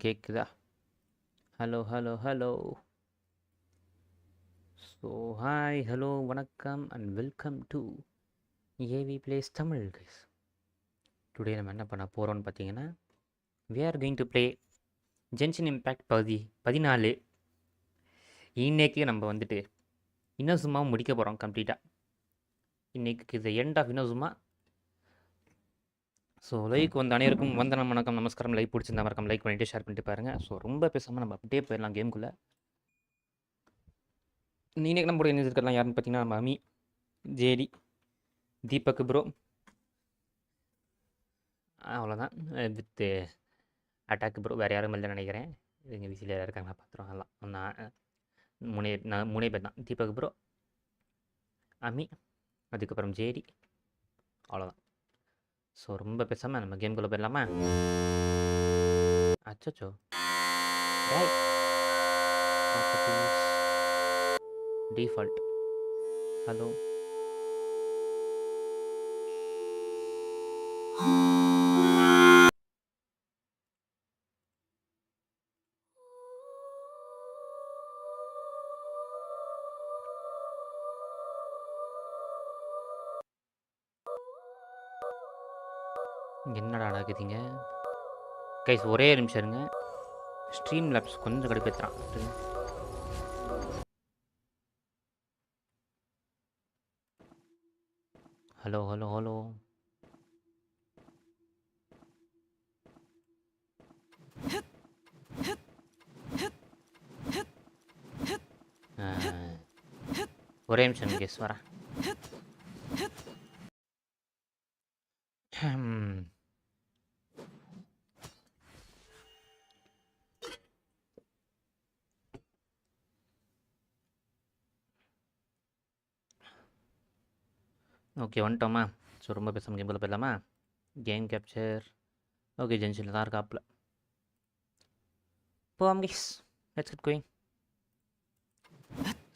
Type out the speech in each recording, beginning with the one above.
கேக்குதா? Hello hello hello. So hi hello வணக்கம் and welcome to AV plays Tamil guys. Today நம்ம என்ன பண்ண போகிறோம்னு பார்த்தீங்கன்னா, we are going to play Genshin Impact பகுதி 14. இன்னைக்கு நம்ம வந்துட்டு இனோசுமா முடிக்க போகிறோம் கம்ப்ளீட்டாக. இன்னைக்கு இது எண்ட் ஆஃப் இனோசுமா. ஸோ லைக் வந்து அனைவருக்கும் வந்தனம் வணக்கம் நமஸ்காரம். லைக் பிடிச்சிருந்தா மறக்காம லைக் பண்ணிட்டு ஷேர் பண்ணிட்டு பாருங்கள். ஸோ ரொம்ப பேசாமல் நம்ம அப்படியே போயிடலாம் கேமுக்குள்ளே. இன்னைக்கு நம்ம கூட இருக்கலாம் யாருன்னு பார்த்தீங்கன்னா, நம்ம அமி, ஜேடி, தீபக் ப்ரோ, அவ்வளோதான். வித்து அட்டாக் ப்ரோ, வேறு யாரும் இல்லைன்னு நினைக்கிறேன். இங்கே விசியில் யாரும் இருக்காங்க பார்த்துருவோம். எல்லாம் நான் மூணே பேர் தான். தீபக் ப்ரோ, அமி, அதுக்கப்புறம் ஜேடி, அவ்வளோதான். ஸோ ரொம்ப பேசாமல் நம்ம கேம்குள்ளே போயிடலாமா? அச்சோ டிஃபால்ட். ஹலோ என்னடா நடக்குதுங்க கைஸ்? ஒரே நிமிஷம் இருங்க. ஸ்ட்ரீம் லேப்ஸ் கொஞ்சம் கடுப்பேற்றுறான். Hello hello hello. ஒரே நிமிஷம் கேஸ் வரேன். ஓகே வந்துட்டோமா? ஸோ ரொம்ப பேசாமல் கேம் போயிடலாமா? Game capture. ஓகே ஜென்ஷனில் தான் இருக்காப்புல. போவாம் கைஸ், லெட்ஸ் கெட் கோயிங்.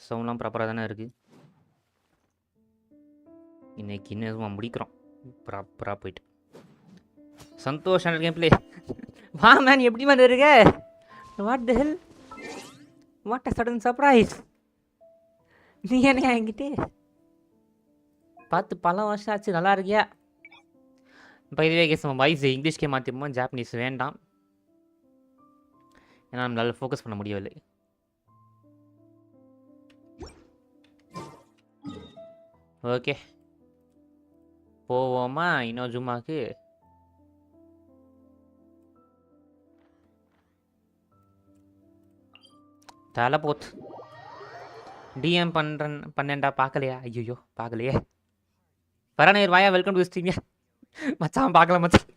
சவுண்ட்லாம் ப்ராப்பராக தானே இருக்குது. இன்னைக்கு இன்னும் முடிக்கிறோம் ப்ராப்பராக போயிட்டு. சந்தோஷம் கேம் பிளே. வா மேன், எப்படி மேன் இருக்க? What the hell, what a sudden surprise. நீ என்ன என்கிட்ட பார்த்து பல வருஷம் ஆச்சு, நல்லா இருக்கியா? இப்போ இதுவே கேஸ் நம்ம வாய்ஸ் இங்கிலீஷ்கே மாற்றிப்போம், ஜாப்பனீஸ் வேண்டாம். ஏன்னா நம்மளால் ஃபோக்கஸ் பண்ண முடியவில்லை. ஓகே போவோமா இனோஜுமாக்கு? தலை போத்து டிஎம் பண்ணேன்டா, பார்க்கலையா? ஐயோ பார்க்கலையே. பரணீர் வாயா, வெல்கம் டு ஸ்ட்ரீம். மச்சான் பார்க்கல மச்சான்.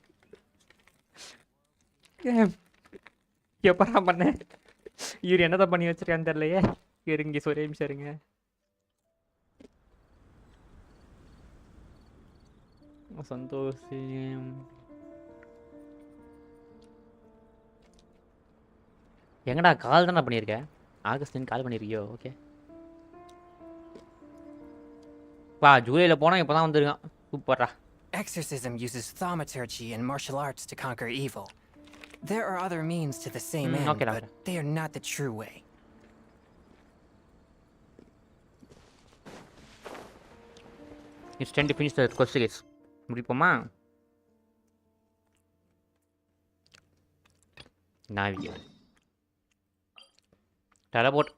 எப்படா பண்ணேன்? இவர் என்னதான் பண்ணி வச்சிருக்கான்னு தெரியலையே. இருங்க ஒரே நிமிஷம் இருங்க. சந்தோஷம் எங்கடா? கால் தானே பண்ணியிருக்கேன். ஆகஸ்டின் கால் பண்ணியிருக்கியோ? ஓகே வா, ஜூலையில் போனால் இப்போ தான் வந்துருக்கான். சூப்பர்ரா. Exorcism uses thaumaturgy and martial arts to conquer evil. There are other means to the same end, okay, but they are not the true way. It's time to finish the quest guys. முடிப்போமா? Navia teleport.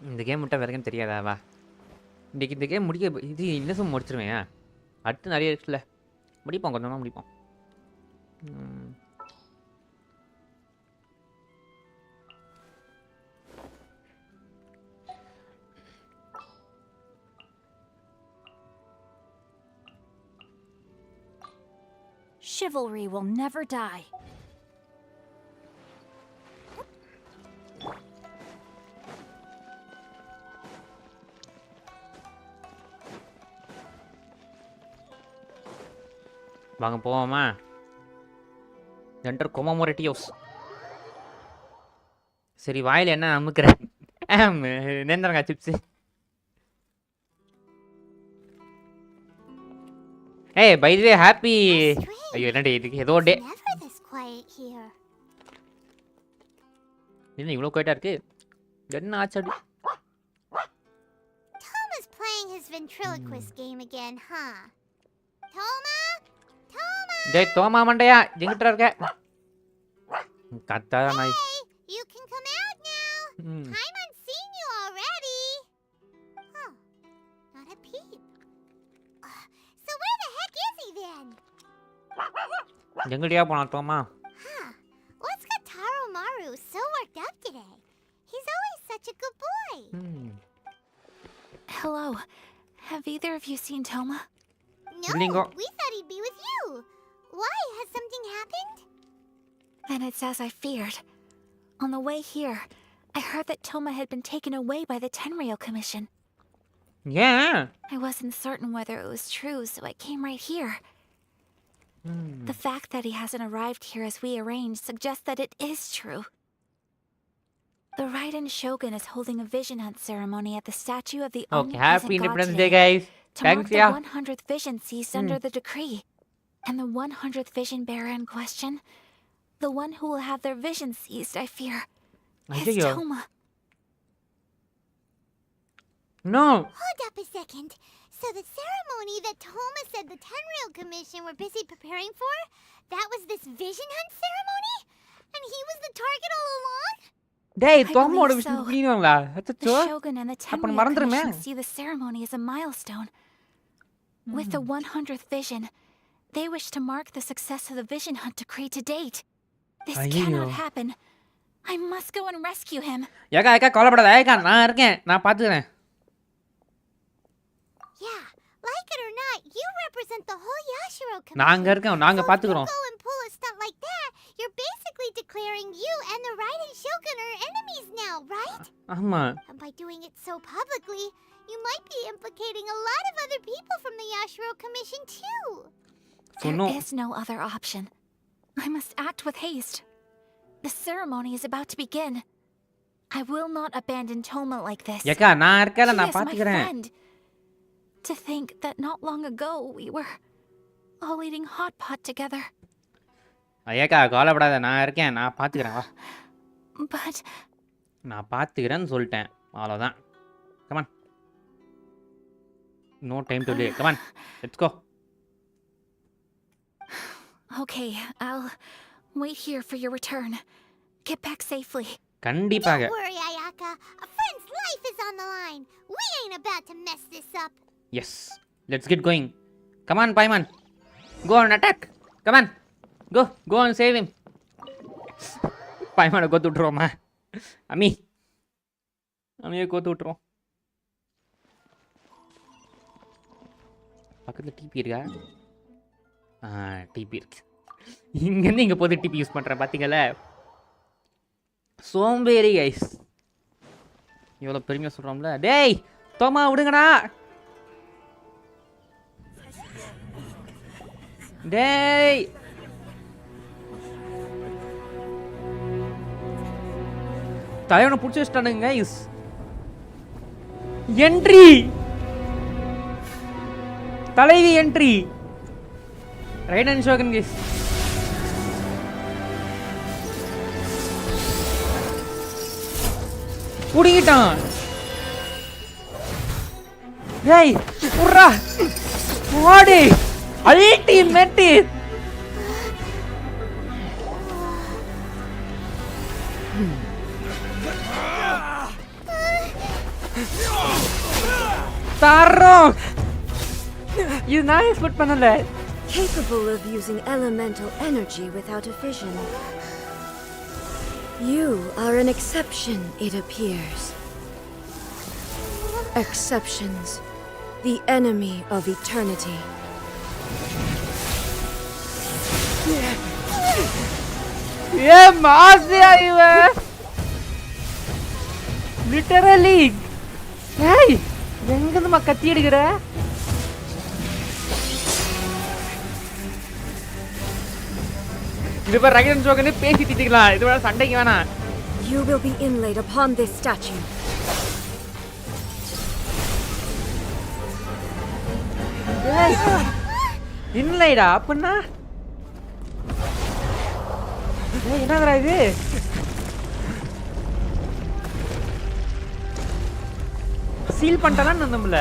இந்த game விட்டால் வேறு game தெரியாதா? வா, இன்றைக்கி இந்த game முடிக்க இது இன்னும் முடிச்சிருவேன். அடுத்து நிறைய இருக்குல்ல, முடிப்போம், கொஞ்சமாக முடிப்போம். Chivalry will never die. வாங்க போவோமா? என்டர் கொமமோரேட்டிவ்ஸ். சரி வாயில் என்ன அமுக்குற நேந்திரங்க சிப்ஸு. ஏய் பை தி வே ஹாப்பி. ஐயோ என்னடி இதுக்கு ஏதோ டே Never this quiet here. என்ன இவ்வளோ குவைட்டாக இருக்கு? என்ன ஆச்சாடி? Toma's playing his ventriloquist game again, huh? Toma? Toma? டேய் தோமா மண்டையா எங்கிட்ட இருக்க? கத்தாத நாய். Hey, you can come out now. Taimon's seen you already. Oh, not a peep. So where the heck is he then? எங்கடியா போனான் தோமா? Huh, what's got Taro Maru so worked up today? He's always such a good boy. Hello. Have either of you seen Toma? No, Lingo. we thought he'd be with you. Why? Has something happened? Then it's as I feared. On the way here, I heard that Toma had been taken away by the Tenryou Commission. ஏன்? I wasn't certain whether it was true, so I came right here. The fact that he hasn't arrived here as we arranged suggests that it is true. The RYZEN Shogun is holding a vision hunt ceremony at the statue of the Okay, omnipresent happy god Independence today Day guys. to mark Thanks the yeah. 100th vision seized under the decree. And the 100th vision bearer in question, the one who will have their vision seized, I fear, is ஐயோ. Toma. No. Hold up a second. So the ceremony that Toma said the Tenryou Commission were busy preparing for, that was this vision hunt ceremony? And he was the target all along? டேய் I தோமாவோட believe விஷயம் so. புரியுங்களா? The அச்சச்சோ. Shogun and the அப்ப Tenryou மறந்துருமே. Commission see the ceremony as a milestone. With the 100th vision, they wish to mark the success of the vision hunt decree to date. This ஐயோ. cannot happen. I must go and rescue him. ஏக்கா ஏக்கா கவலைப்படாத ஏக்கா நான் இருக்கேன் நான் பார்த்துக்கிறேன். Yeah, like it or not, you represent the whole Yashiro Commission. நாங்க இருக்கோம் நாங்க So if you பார்த்துக்கிறோம். go and pull a stunt like that, you're basically declaring you and the RYZEN Shogun are enemies now, right? ஆமா. And by doing it so publicly, you might be implicating a lot of other people from the Yashiro Commission too. So no. There is no other option. I must act with haste. The ceremony is about to begin. I will not abandon Toma like this. ஏக்கா நான் இருக்கேன்ல He நான் is my பார்த்துக்கிறேன். friend. To think that not long ago we were all eating hot pot together. ஏக்கா கவலைப்படாத நான் இருக்கேன் நான் பார்த்துக்கிறேன் வா. But நான் பார்த்துக்கிறேன்னு சொல்லிட்டேன் அவ்வளோதான். Come on. No time to lay. Come on let's go. okay, I'll wait here for your return. Get back safely. கண்டிப்பாக. Don't worry, Ayaka. A friend's life is on the line. We ain't about to mess this up. Yes. Let's get going. Come on, Paiman. Go and attack. Come on. Go and save him. Paiman go to draw ma. Ami go to draw. பக்கத்துல DP இருக்கா? DP இருக்கு. இங்கேருந்து இங்கே போது DP use பண்ணுறேன் பார்த்தீங்களா? சோம்பேறி guys. இவ்வளோ பெருமையாக சொல்கிறோம்ல. டேய் தோமா விடுங்கடா. டேய் தலைவனை பிடிச்சி வச்சிட்டானுங்க கைஸ். என்ட்ரி தலைவி என்ட்ரி ரைடன் ஷோகன் கைஸ். புடிங்கிட்டான். ஏய் உர்ரா ஓடி அல்டிமேட். தாரோ இது நான் எக்ஸ்பெக்ட் பண்ணல. Capable of using elemental energy without a vision. You are an exception, it appears. Exceptions, the enemy of eternity. ஏ மாசியா இவ லிட்டரலி. ஏய் எங்கதுமா கத்தி எடுக்கிற? இது பேர் ரகன் ஜோகனே பேசி திட்டிக்கலாம். இது வேற சண்டைக்கு வேணாம். You will be inlaid upon this statue. இல்லைடா அப்படின்னா என்னங்கடா இது சீல் பண்ணிட்டாலாம் நம்மள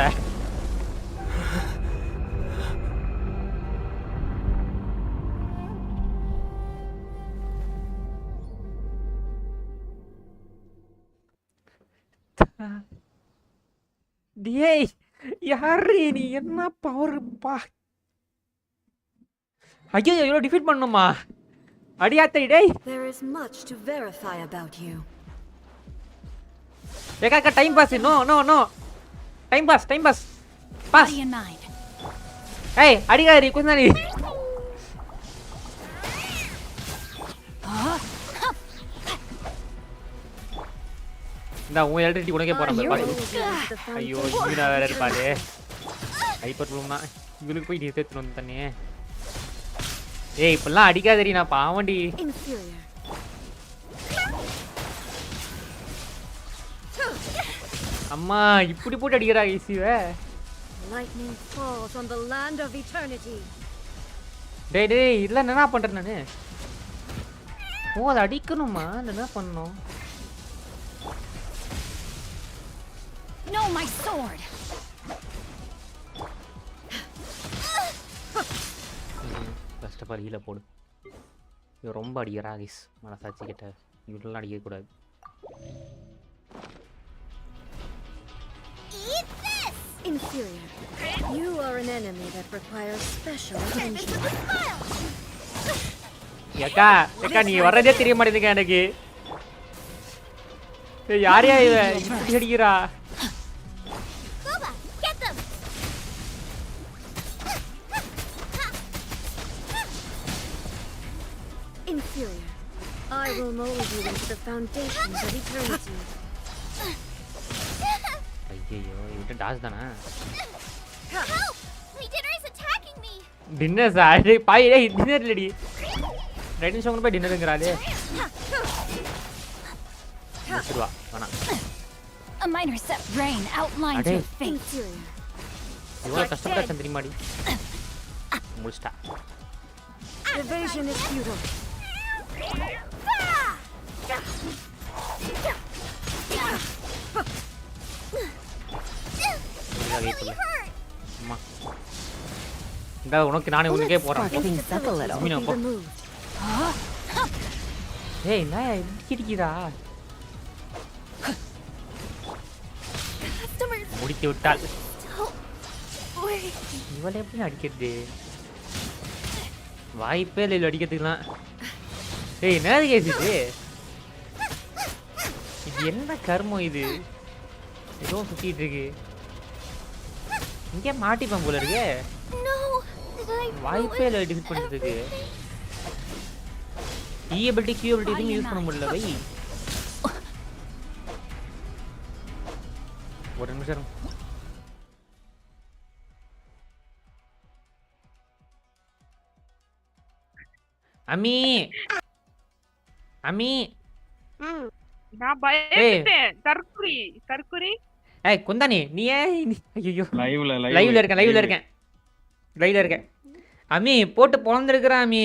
டேய் யாரு நீ என்ன பவர் பா ஐயோ இவ்வளோ டிஃபீட் பண்ணுமா அடியாத்தை டேய் There is much to verify about you. ஏக்கா time pass no time pass pass ஏய் அடிக்காதடி குந்தாடி இந்த உன் எலக்ட்ரிசிட்டி உனக்கே போறான் பாரு ஐயோ இவனா வேற இருப்பாரு ஹைப்பர் ப்ளூம்னா இவனுக்கு போய் சேர்த்துட்டு வந்து தண்ணி ஏய் இப்பெல்லாம் அடிக்காதடி நான் பாவண்டி Inferior. அம்மா இப்படி போட்டு அடிக்கிறா ஈஸிவ Lightning falls on the land of eternity. டேய் இல்லை என்ன பண்றேன் நானு ஓ அதை அடிக்கணுமா என்ன பண்ணணும் No, my sword. First of all ஹீல போடு இவ ரொம்ப அடிக்கிறா ஆகிஸ் மனசாட்சி கிட்ட இவரெல்லாம் அடிக்கக்கூடாது Inferior. You are an enemy that requires special attention. ஏக்கா நீ வர்றதே தெரிய மாட்டேங்குதுக்கா எனக்கு யாரையா இவ இப்படி அடிக்கிறா Inferior. I will mold you into the foundations of eternity. ஐயோ இவட்ட டாஸ் தானா Help! My dinner is attacking me! Dinner sir bye டேய் டின்னர் இல்லடி ரைட்டிங் ஷோக்கு போய் டின்னருங்கறாளே முடிச்சிடுவா வேணாம் A minor set brain outlines Ade. your fate. Inferior. இவ்வளோ கஷ்டப்பட்டா தெரியுமாடி முடிச்சிட்டா Evasion is futile. அம்மா இந்த உனக்கு நானே உனக்கே போறேன் Things up a little. Mina, Be po. removed. ஏய் நான் இடிக்கிறா முடித்து விட்டால் இவளை எப்படி அடிக்கிறது வாய்ப்பே இல்லை இவ்வளோ அடிக்கிறதுக்குலாம் ஏய் என்னது கேஸ் இது என்ன கர்மம் இது ஏதோ சுத்திட்டு இருக்கு இங்கே மாட்டிப்பேன் போல இருக்கு No! Did I வாய்ப்பே இல்லை டிஃபிட் பண்ணுறதுக்கு ஈஎபிலிட்டி கியூஎபிலிட்டி எதுவும் யூஸ் பண்ண முடியல வை ஒரு நிமிஷம் அம்மி அம்மி நான் பயந்துட்டேன். தற்குறி ஏய் குந்தானி நீ ஏன் ஐயோ லைவ்ல லைவ்ல இருக்கேன் அம்மி போட்டு பொழந்திருக்கிறா அம்மி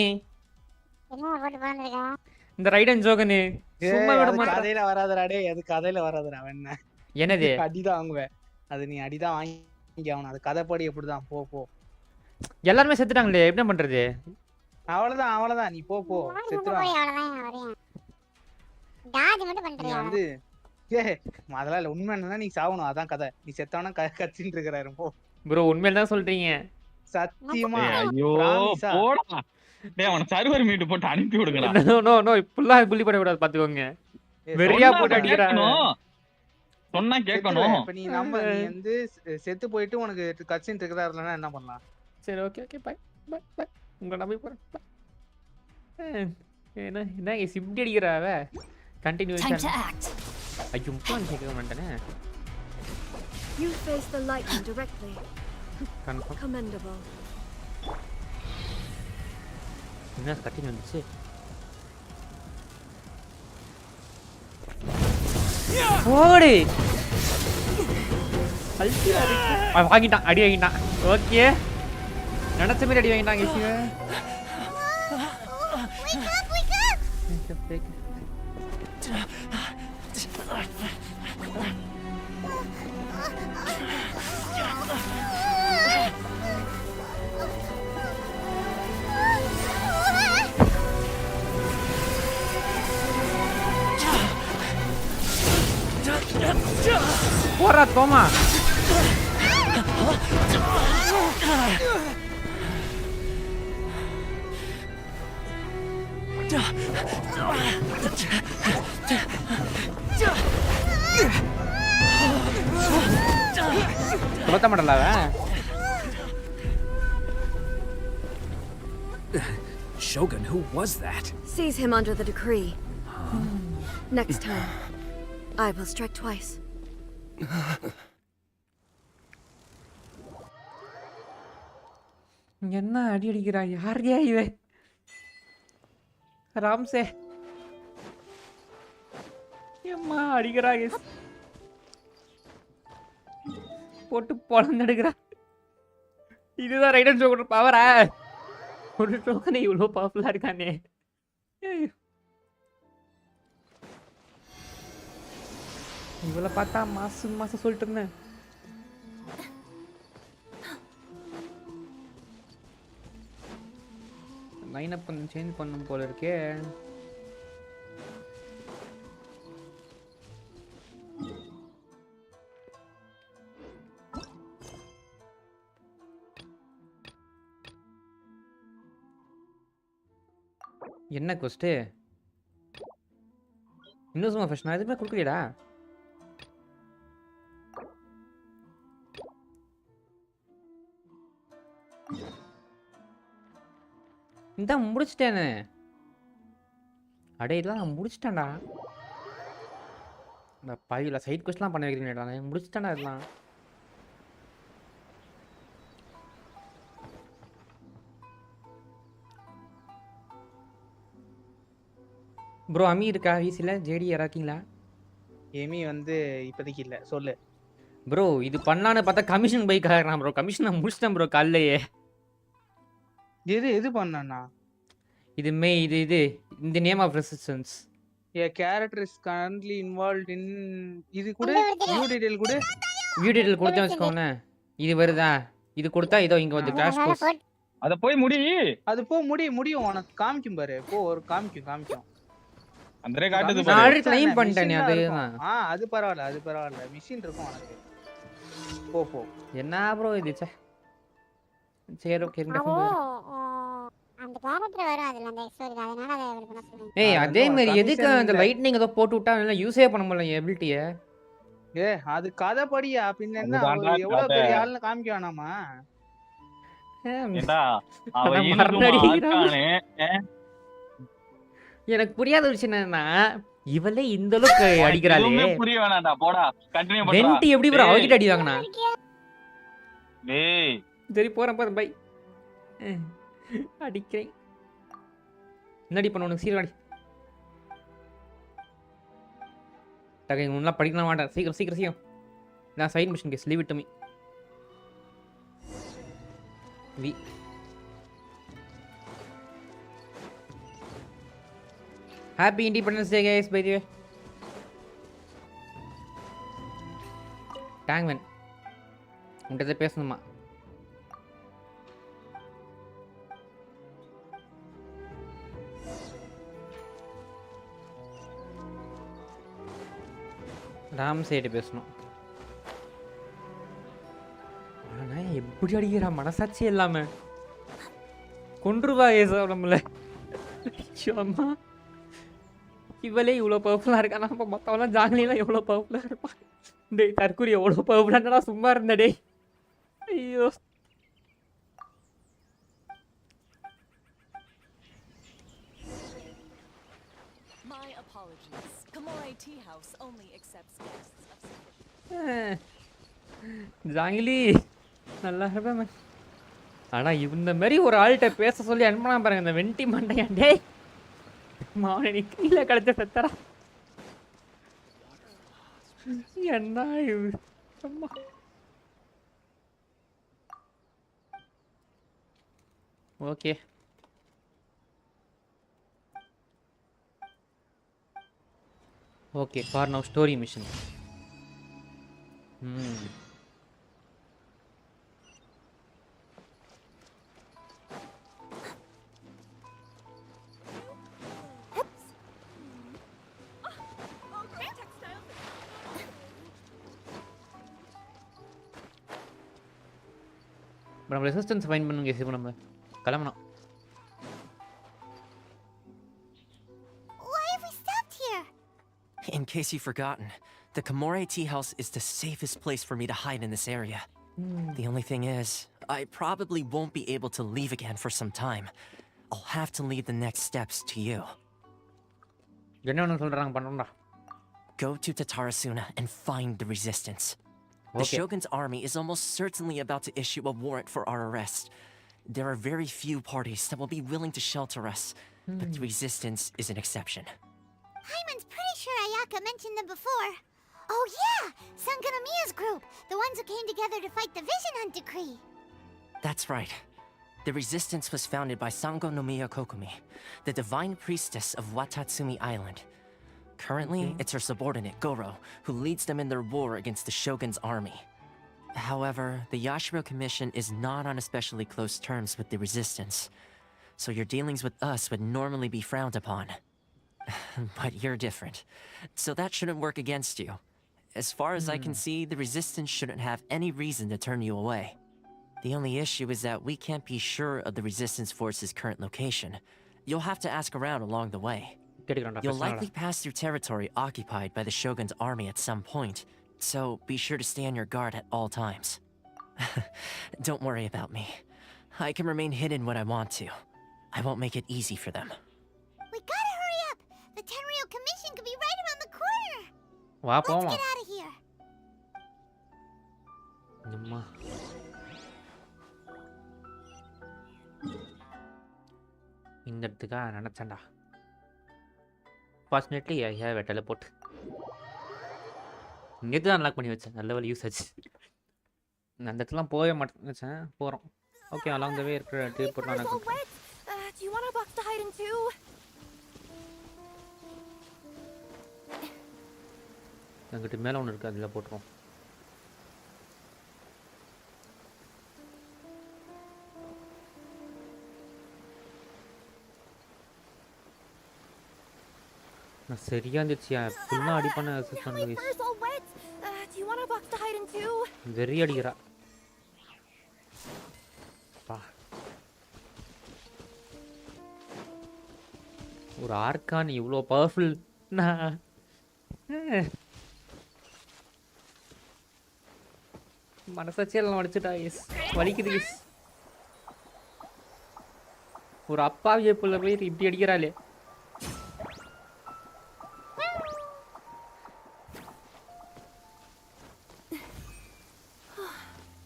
என்ன போட்டு பாந்துருக்கா? இந்த ரைடன் ஜோகனு சும்மா விட மாட்டேன் கதையில வராதடா டேய், அது கதையில வராதடா. என்ன என்னது அடிதான் வாங்குவேன், அது நீ அடிதான் வாங்கி ஆகணும். அது கதைப்படி எப்படிதான், போ போ. எல்லாருமே செத்துட்டாங்களே என்ன பண்றது அவ்வளவுதான் நீ போ போ, செத்துறான். அவ்வளவுதான் வரேன். டாஜ் மட்டும் நீ பண்றியா? வந்து அதெல்லாம் இல்ல, உண்மை என்னன்னா நீ சாவணும், அதான் கதை. நீ செத்தானா கத்தின்னு இருக்கிறாரு. போ ப்ரோ உண்மையில தான் சொல்றீங்க சத்தியமா. ஐயோ promise ஆ. போடா டேய் அவன சர்வர் மீட் போட்டு அனுப்பி விடுங்கடா. நோ இப்பெல்லாம் புள்ளி பண்ண கூடாது பாத்துக்கோங்க வெறியா போட்டு அடிக்கிறா சொன்னா கேட்கணும். இப்ப நீ வந்து செத்து போயிட்டு உனக்கு கட்சின்னு இருக்கிறதா இல்லைன்னா என்ன பண்ணலாம்? சரி ஓகே பை உங்களை நம்பி போறேன் என்ன இப்படி அடிக்கிறாவ Time கண்டினியூஷன் to act. ஐயோ முப்பான் கேட்க மாட்டேனே You face the lightning directly. Confirm Commendable. என்ன கட்டிங் வந்துச்சு ஓடு வாங்கிட்டான், அடி வாங்கிட்டான். ஓகே, நினைச்ச மாதிரி அடி வாங்கிட்டாங்க. போறா தோமா. கொத்த மாட்டல அவன். Shogun, who was that? Seize him under the decree. Next time, I will strike twice. என்ன அடி அடிக்கிறா? யாரையா இவன்? ராம்சே எம்மா அடிக்கிறா. போட்டு பொழந்தெடுக்கிறா. இதுதான் ரைடன் ஜோக்கர் பவரா? ஒரு டோக்கனை இவ்வளோ பவர்ஃபுல்லா இருக்கானே. இவளை பார்த்தா மாசம் சொல்லிட்டு இருந்தேன். லைன் அப் கொஞ்சம் சேஞ்ச் பண்ணும் போல இருக்கே. என்ன கொஸ்ட்? இன்னும் ஃபர்ஸ்ட் நான் எதுவுமே கொடுக்கலையடா. இந்த முடிச்சிட்டேனே. அடே இதெல்லாம் நான் முடிச்சிட்டேன்டா. இந்த பையில சைட் கொஸ்ட்லாம் பண்ண வைக்கிறீங்கடா. நான் முடிச்சிட்டேன்டா இதெல்லாம். ப்ரோ அமி இருக்கா வீசில? ஜேடி இறக்கீங்களா? எமி வந்து இப்போதைக்கு இல்லை, சொல்லு ப்ரோ. இது பண்ணலான்னு பார்த்தா கமிஷன் பைக் ஆகிறான் ப்ரோ. கமிஷன் நான் முடிச்சிட்டேன் ப்ரோ காலையே. எது பண்ணா? இது இது இந்த name of resistance. A character is currently involved in இது கூட வியூ டீடைல் கூட கொடுத்தா வச்சுக்கோங்க. இது வருதா? இது கொடுத்தா இதோ இங்க வந்து கிராஷ் கோர்ஸ். அத போய் முடி. அது போ முடியும். உனக்கு காமிக்கும் பாரு. போ ஒரு காமிக்கும். அந்தரே காட்டுது நான் பாரு. ஆல்ரெடி க்ளைம் பண்ணிட்டேனே. அதுதான். அது பரவாயில்ல. மிஷின் இருக்கும் உனக்கு. போ. என்ன ப்ரோ இது? சரி ஓகே அந்த கேரக்டர் வரும் அதுல அந்த எக்ஸ்டோரி, அதனால அதை அவர் பண்ண சொல்லுங்க. ஏய் அதே மாதிரி எதுக்கு அந்த லைட்னிங் ஏதோ போட்டு விட்டா நல்லா யூஸே பண்ண முடியல எபிலிட்டிய. அது கதை படியா? பின்ன என்ன எவ்வளவு பெரிய ஆள்னு காமிக்க வேணாமா? ஏண்டா அவ இனதுமா ஆர்கானே. எனக்கு புரியாத விஷயம் என்னன்னா இவளே இந்த அளவுக்கு அடிக்கறாளே. எதுவுமே புரிய வேணாம்டா. போடா கண்டினியூ பண்றா. வெண்டி எப்படி ப்ரோ அவகிட்ட அடி வாங்குனா? டேய் சரி போறேன் பை. அடிக்கிறேன். என்னடி பண்ண உனக்கு? சீக்கிரம் அடி. டகை உன்னெல்லாம் படிக்கலாம் மாட்டேன். சீக்கிரம். நான் side mission case leave it to me. Happy independence day guys by the way. டாங்மேன் உன்கிட்ட பேசணுமா? ராம் சைடு பேசணும். ஆனா எப்படி அடிக்கிறா மனசாட்சி இல்லாம. கொன்றுவா ஏசா நம்மள. அம்மா இவளே இவ்வளோ பவர்ஃபுல்லாக இருக்கானா? அப்போ மற்றவெல்லாம் ஜாங்கிலாம் எவ்வளோ பவர்ஃபுல்லாக இருப்பான். டேய் தற்கூரி எவ்வளோ பவர்ஃபுல்லாக சும்மா இருந்த டேய். ஐயோ ஜாங்கிலி நல்லா இருப்பேன். ஆனால் இந்த மாதிரி ஒரு ஆள்கிட்ட பேச சொல்லி அனுப்பினா பாருங்க இந்த வெண்டி மண்டையான். டேய் மாவனை நீ கீழே கழிச்ச செத்தரா. என்ன இது? அம்மா. Okay. Okay, for now story mission. இப்போ நம்ம ரெசிஸ்டன்ஸ் ஃபைன் பண்ணுங்க. இப்போ நம்ம கிளம்பணும். Why have we stopped here? In case you've forgotten, the Komore tea house is the safest place for me to hide in this area. The only thing is, I probably won't be able to leave again for some time. I'll have to leave the next steps to you. என்ன ஒன்று சொல்கிறாங்க பண்ணணும்டா. Go to Tatarasuna and find the resistance. The Shogun's army is almost certainly about to issue a warrant for our arrest. There are very few parties that will be willing to shelter us, but the resistance is an exception. Hyman's pretty sure Ayaka mentioned them before. Oh yeah! Sanganamiya's group! The ones who came together to fight the Vision Hunt decree! That's right. The resistance was founded by Sango no Miya Kokumi, the divine priestess of Watatsumi Island. Currently, it's her subordinate, Goro, who leads them in their war against the Shogun's army. However, the Yashiro Commission is not on especially close terms with the resistance, so your dealings with us would normally be frowned upon. But you're different, so that shouldn't work against you. As far as I can see, the resistance shouldn't have any reason to turn you away. The only issue is that we can't be sure of the resistance force's current location. You'll have to ask around along the way. You'll likely pass through territory occupied by the Shogun's army at some point, so be sure to stay on your guard at all times. Don't worry about me. I can remain hidden when I want to. I won't make it easy for them. We gotta hurry up! The Tenryou Commission could be right around the corner! வா Let's போவோம். get out of here! அம்மா. இந்த இடத்துக்கா நினச்சேன்டா. Fortunately I have a teleport. இங்கே தான் unlock பண்ணி வச்சேன். நல்ல வேலை யூஸ் ஆச்சு. நான் அந்த இடத்துலாம் போகவே மாட்டேன்னு வச்சேன். போகிறோம். ஓகே, அலாங் த வே இருக்கிற டெலிபோர்ட்லாம் எனக்கு Do you want a box to hide in too? எங்கிட்ட மேலே ஒன்று இருக்குது, அதில் போட்டுருவோம். நான் சரியா இருந்துச்சு. ஃபுல்லாக அடி பண்ண assistant My fur's all wet. Do you want a box to hide in too? வெறி அடிக்கிறா. பா, ஒரு ஆர்கான் இவ்வளோ பவர்ஃபுல். நான் மனசாட்சியெல்லாம் வடிச்சுட்டா. எஸ், வலிக்குது. எஸ், ஒரு அப்பாவிய புள்ள போய் இப்படி அடிக்கிறாளே.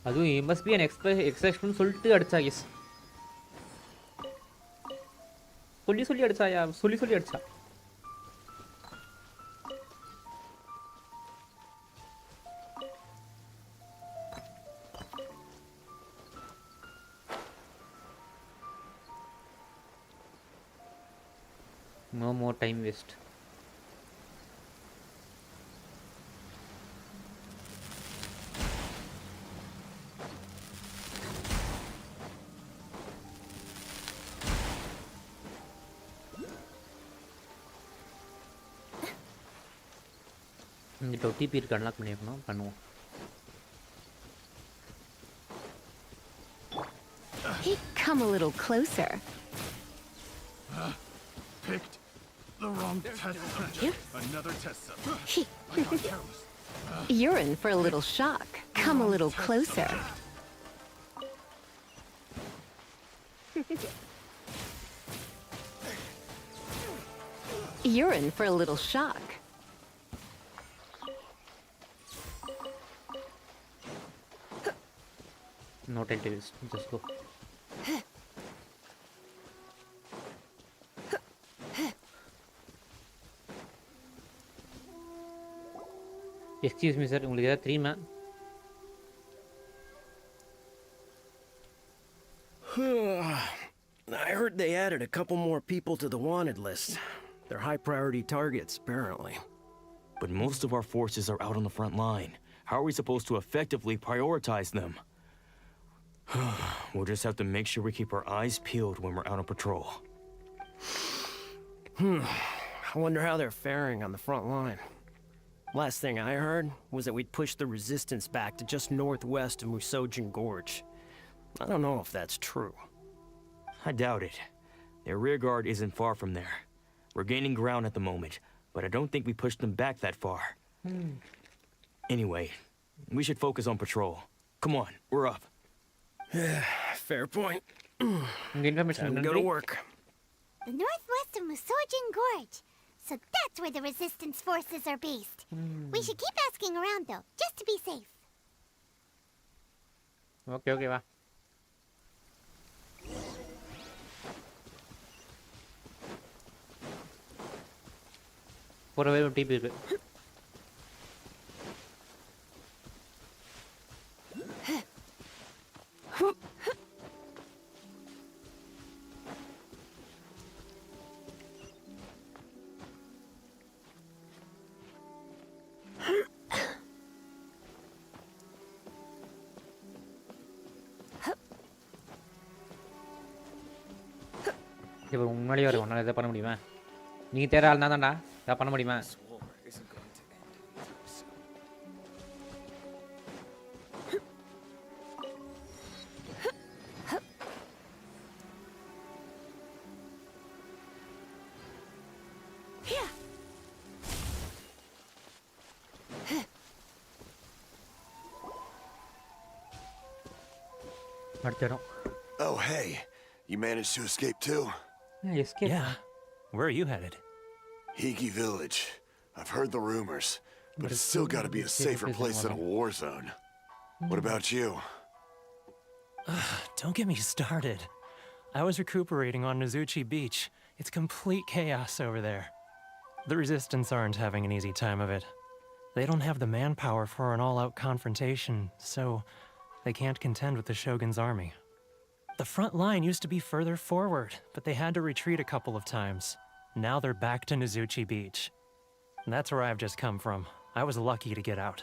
அதுவும் it must be an exception சொல்லிட்டு அடிச்சா. எஸ், சொல்லி அடிச்சாயா? சொல்லி அடிச்சா. No more time waste. இந்த டிபி இருக்கு, அன்லாக் பண்ணிருக்கணும். பண்ணுவோம். Hey, come a little closer. Picked the wrong test subject. Another test subject. I got careless. You're in for a little shock. Come a little closer. You're in for a little shock. No time to waste. Just go. Excuse me sir, உங்களுக்கு ஏதாவது தெரியுமா? I heard they added a couple more people to the wanted list. They're high priority targets, apparently. But most of our forces are out on the front line. How are we supposed to effectively prioritize them? We'll just have to make sure we keep our eyes peeled when we're out on patrol. I wonder how they're faring on the front line. Last thing I heard was that we'd pushed the resistance back to just northwest of Musojin Gorge. I don't know if that's true. I doubt it. Their rear guard isn't far from there. We're gaining ground at the moment, but I don't think we pushed them back that far. Anyway, we should focus on patrol. Come on, we're up. Yeah, fair point. Information Time to go to work. The northwest of Musojin Gorge. So that's where the resistance forces are based. We should keep asking around though, just to be safe. Okay, okay, வா. ஒரு DP இருக்கு. இப்போ முன்னாடியே வரும், உன்னால் எதாவது பண்ண முடியுமா? நீங்கள் தேர ஆள் தான்டா, எதாவது பண்ண முடியுமா? அடுத்த இடம். Oh, hey. You managed to escape too? Escape? Yeah. Where are you headed? Hiki Village. I've heard the rumors, but it's still got to be a safer place than a war zone. What about you? Don't get me started. I was recuperating on Nizuchi Beach. It's complete chaos over there. The Resistance aren't having an easy time of it. They don't have the manpower for an all-out confrontation, so they can't contend with the Shogun's army. The front line used to be further forward, but they had to retreat a couple of times. Now they're back to Nizuchi Beach. That's where I've just come from. I was lucky to get out.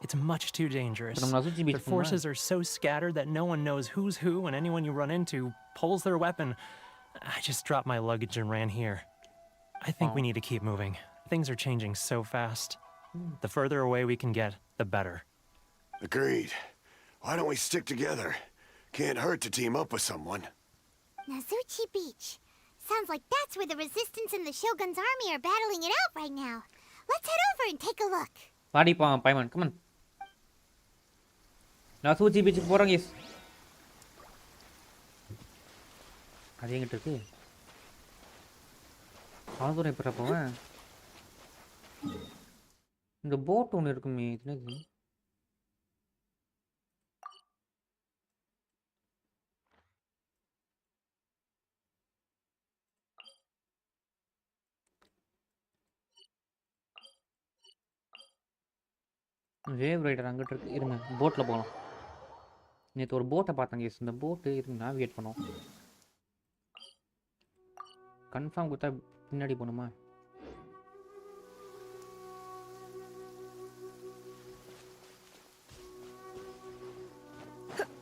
It's much too dangerous. Their forces are so scattered that no one knows who's who, and anyone you run into pulls their weapon. I just dropped my luggage and ran here. I think we need to keep moving. Things are changing so fast. The further away we can get, the better. Agreed. Why don't we stick together? Can't hurt to team up with someone. Nizuchi Beach. Sounds like that's where the Resistance and the Shogun's army are battling it out right now. Let's head over and take a look. Body பைமன், come on. நசூச்சி பீச்சுக்கு போகிறோம் case. அது எங்கிட்ட இருக்கு? அவ்வளோ தூரம் எப்போ போவேன்? இந்த போட் ஒன்று இருக்குமே, இது வேவ் ரைடர் அங்கிட்ட இருக்கு. இருங்க, போட்டில் போகலாம். நேற்று ஒரு போட்டை பார்த்தேன் கேஸ். இந்த போட்டு இருங்க, நேவிகேட் பண்ணுவோம். கன்ஃபார்ம் கொடுத்தா பின்னாடி போகணுமா?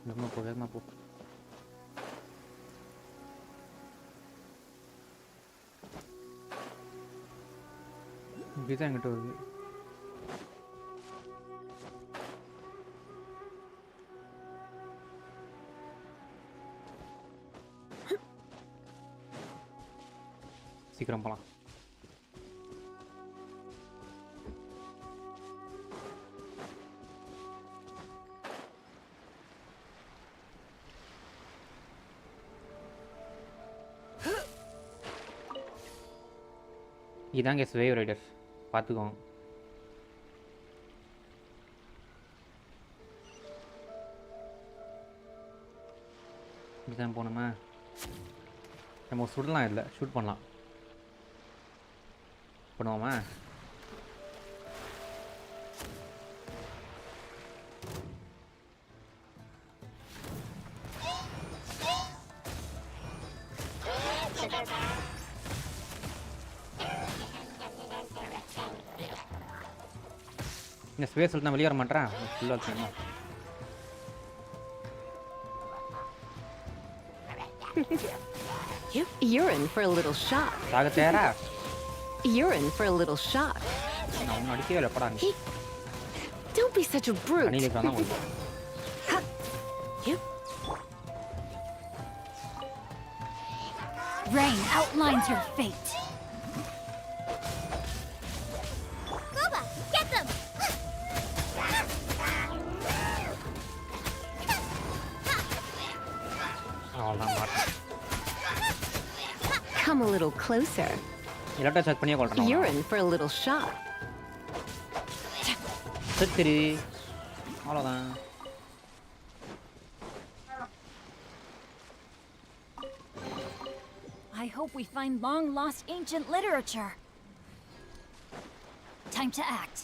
வேகமாக போ, வேகமாக போ. இப்படிதான் எங்கிட்ட வருது. சீக்கிரம் போகலாம். இதாங்க வேவ் ரைடர், பார்த்துக்கோங்க. இப்படிதான் போகணுமா? நம்ம சுடலாம், இல்லை ஷூட் பண்ணலாம். பண்ணுவோமா? இந்த ஸ்பேஸ் நான் வெளியே வர மாட்டேன் ஃபுல்லாக இருக்கணும். You're in for a little shock. சாக தேரா You're in for a little shock. நான் ஒன்றும் அடிக்கவே இல்லை படா நீ Don't be such a brute. அணிலுக்கு தான் ஒன்று Rain outlines your fate. Gooba, get them! அவ்வளோதான் மாட்டேன் Come a little closer. இல்லாட்டா செக் பண்ணியே கொள்றேன் You're in for a little shock. செத்துரு அவ்வளோதான். I hope we find long-lost ancient literature. Time to act.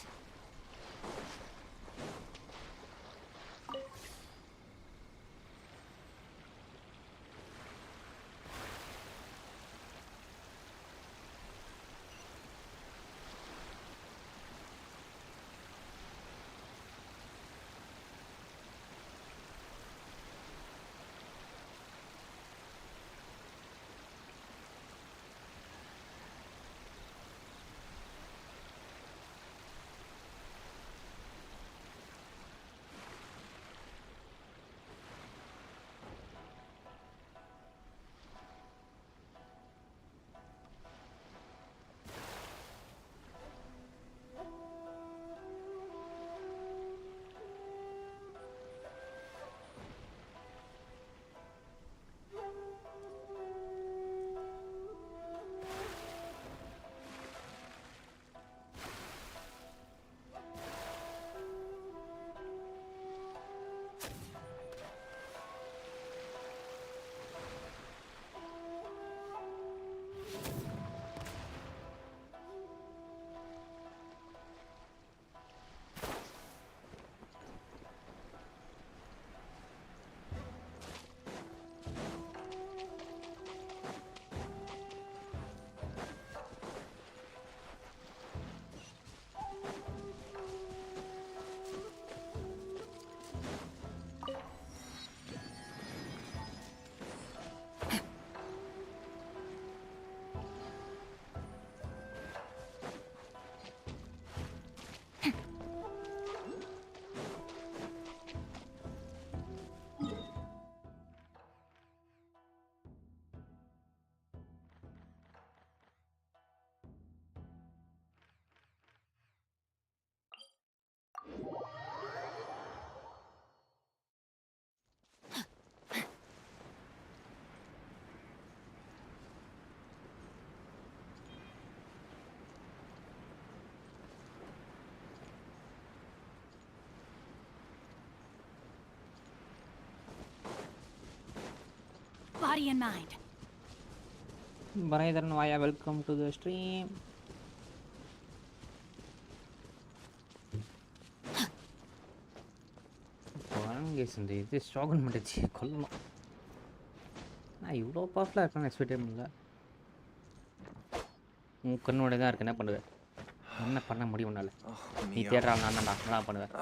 Body and mind. Baraidhan Vaya, welcome to the stream. This is strong and medical. I Europe of life and expect him.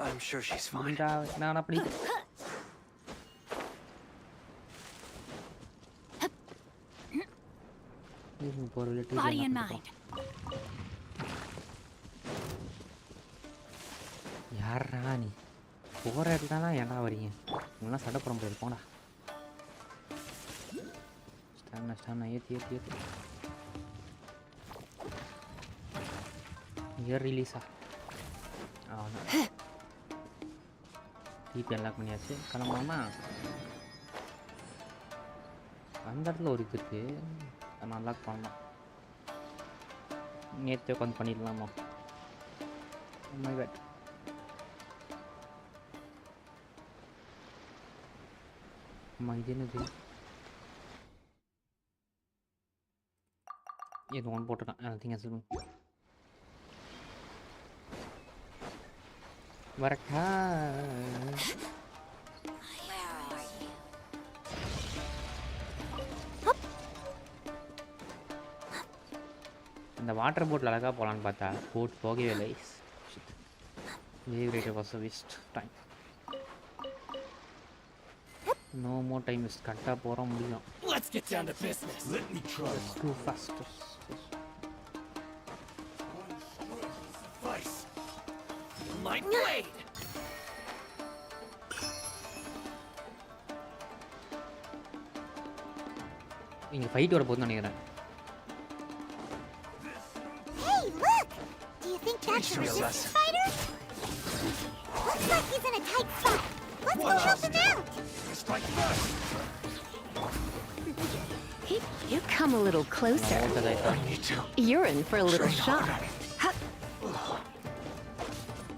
I'm sure she's fine. Body and mind. Yarani. Poor Atlanta, Yanavari. Una set up from the Pona. Stand, yet. Here release. Oh no. Keep your luck, Miniature. Kalamama. Under Lori. Unlock பண்ணலாம் நேத்து கொஞ்சம் பண்ணிடலாமா my bad அம்மா இது என்னது இது one போட்டுட்டேன் anything else வரட்டா இந்த வாட்டர் போட்ல அழகா போலான்னு பார்த்தா போட் போகவே இல்லை It was a waste time. No more time is கட்டா போற முடியும். Let's get down to business. Let me try. It's too fast. Vice. My blade. இங்க ஃபைட் வர போகுதுன்னு நினைக்கிறேன். Hey, look! Do you think that's a resistance fighter? Looks like he's in a tight spot. Let's go help him out! Strike first. Hey, you come a little closer. You're in for a little shock.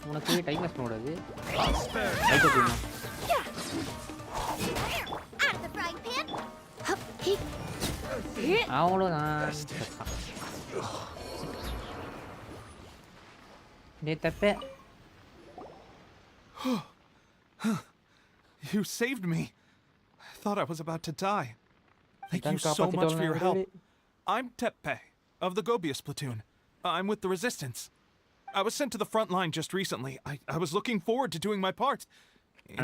உனக்கு time waste பண்ணக்கூடாது. Right ஓகேமா. Out of the frying pan! அவ்வளோதான். டேய் தப்பே. You saved me. I thought I was about to die. Thank you so much for your help. I'm Tepe, of the Gobius platoon. I'm with the Resistance. I was sent to the front line just recently. I was looking forward to doing my part.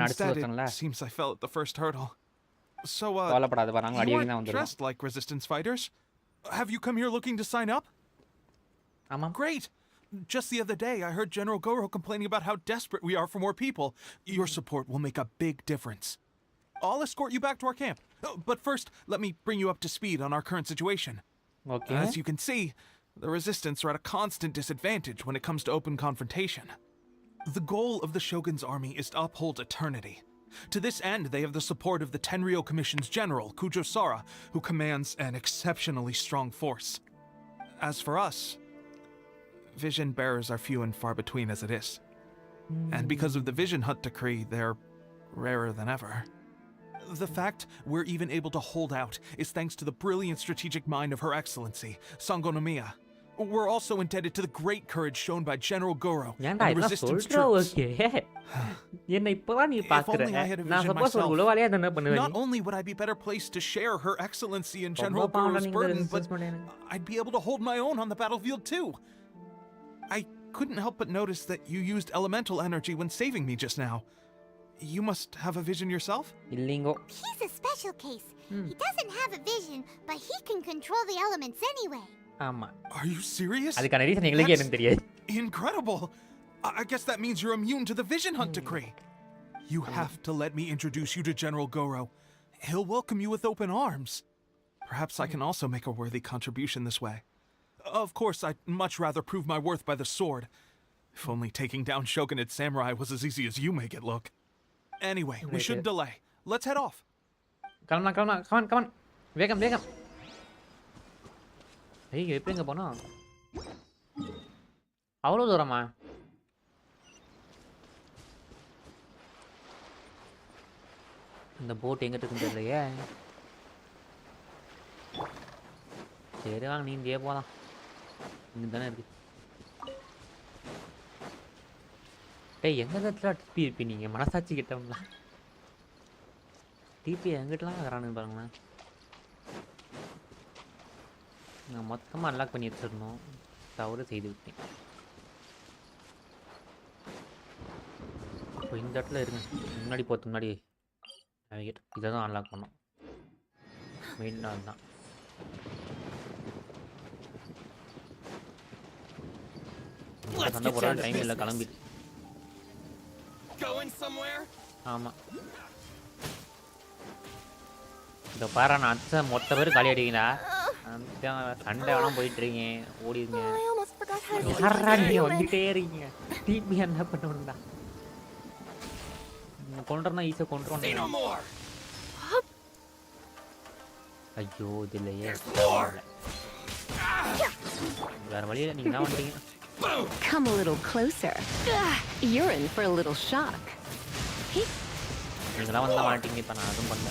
Instead, it seems I fell at the first hurdle. So, you aren't dressed like Resistance fighters. Have you come here looking to sign up? Great. Just the other day, I heard General Goro complaining about how desperate we are for more people. Your support will make a big difference. I'll escort you back to our camp. But first, let me bring you up to speed on our current situation. Okay. As you can see, the Resistance are at a constant disadvantage when it comes to open confrontation. The goal of the Shogun's army is to uphold eternity. To this end, they have the support of the Tenryou Commission's general, Kujo Sara, who commands an exceptionally strong force. As for us, vision bearers are few and far between as it is. And because of the Vision Hunt decree, they're rarer than ever. The fact we're even able to hold out is thanks to the brilliant strategic mind of Her Excellency, Sango no Miya. We're also indebted to the great courage shown by General Goro and the Resistance troops. If only I had a vision myself, not only would I be better placed to share Her Excellency and General Goro's burden, but I'd be able to hold my own on the battlefield too. I couldn't help but notice that you used elemental energy when saving me just now. You must have a vision yourself? He's a special case. He doesn't have a vision, but he can control the elements anyway. Are you serious? அதுக்கான reason எங்களுக்கே எனக்கு தெரியாது. Incredible. I guess that means you're immune to the Vision Hunt decree. You have to let me introduce you to General Goro. He'll welcome you with open arms. Perhaps I can also make a worthy contribution this way. Of course, I'd much rather prove my worth by the sword. If only taking down Shogunate samurai was as easy as you make it look. Anyway, we shouldn't delay. Let's head off. Come on. வேகம். ஏய் எப்படிங்க போனா? அவ்வளோ தூரமா? இந்த boat எங்கிட்ட இருக்குன்னு தெரியலையே. சரி வாங்க நீ இங்கே போகலாம். இங்கே தானே இருக்கு. டேய் எங்க இடத்துல டிபி இருப்பீ நீங்கள் மனசாட்சி கிட்டவங்களா? டிபி எங்கிட்டலாம் வரானுங்க பாருங்களேன். நான் மொத்தமாக அன்லாக் பண்ணி வச்சிடணும். தவறு செய்து விட்டேன். இப்போ இந்த இடத்துல இருங்க. முன்னாடி போகிறதுக்கு முன்னாடி இதை தான் அன்லாக் பண்ணோம். மெயின் தான். சண்டை போட டைம் இல்லை கிளம்பிடு. ஆமாம் இந்த பாரு நான் அச்சா மொத்த பேர் காலி அடிக்கிறா. சண்டை வேணாம் போயிட்டு இருக்கீங்க. ஓடிடுங்க. நீங்கள் வந்துட்டே இருக்கீங்க. டிபி என்ன பண்ணுவோம்டா. நீங்கள் கொண்டுறனா ஈஸியாக கொண்டுருவோம். ஐயோ இது இல்லையே. வேற வழியில் நீங்கள் தான் வந்துட்டீங்க. Come a little closer. You're in for a little shock. நீங்களாம் வந்தால் மாட்டீங்க. இப்போ நான் அதுவும் பண்ணல.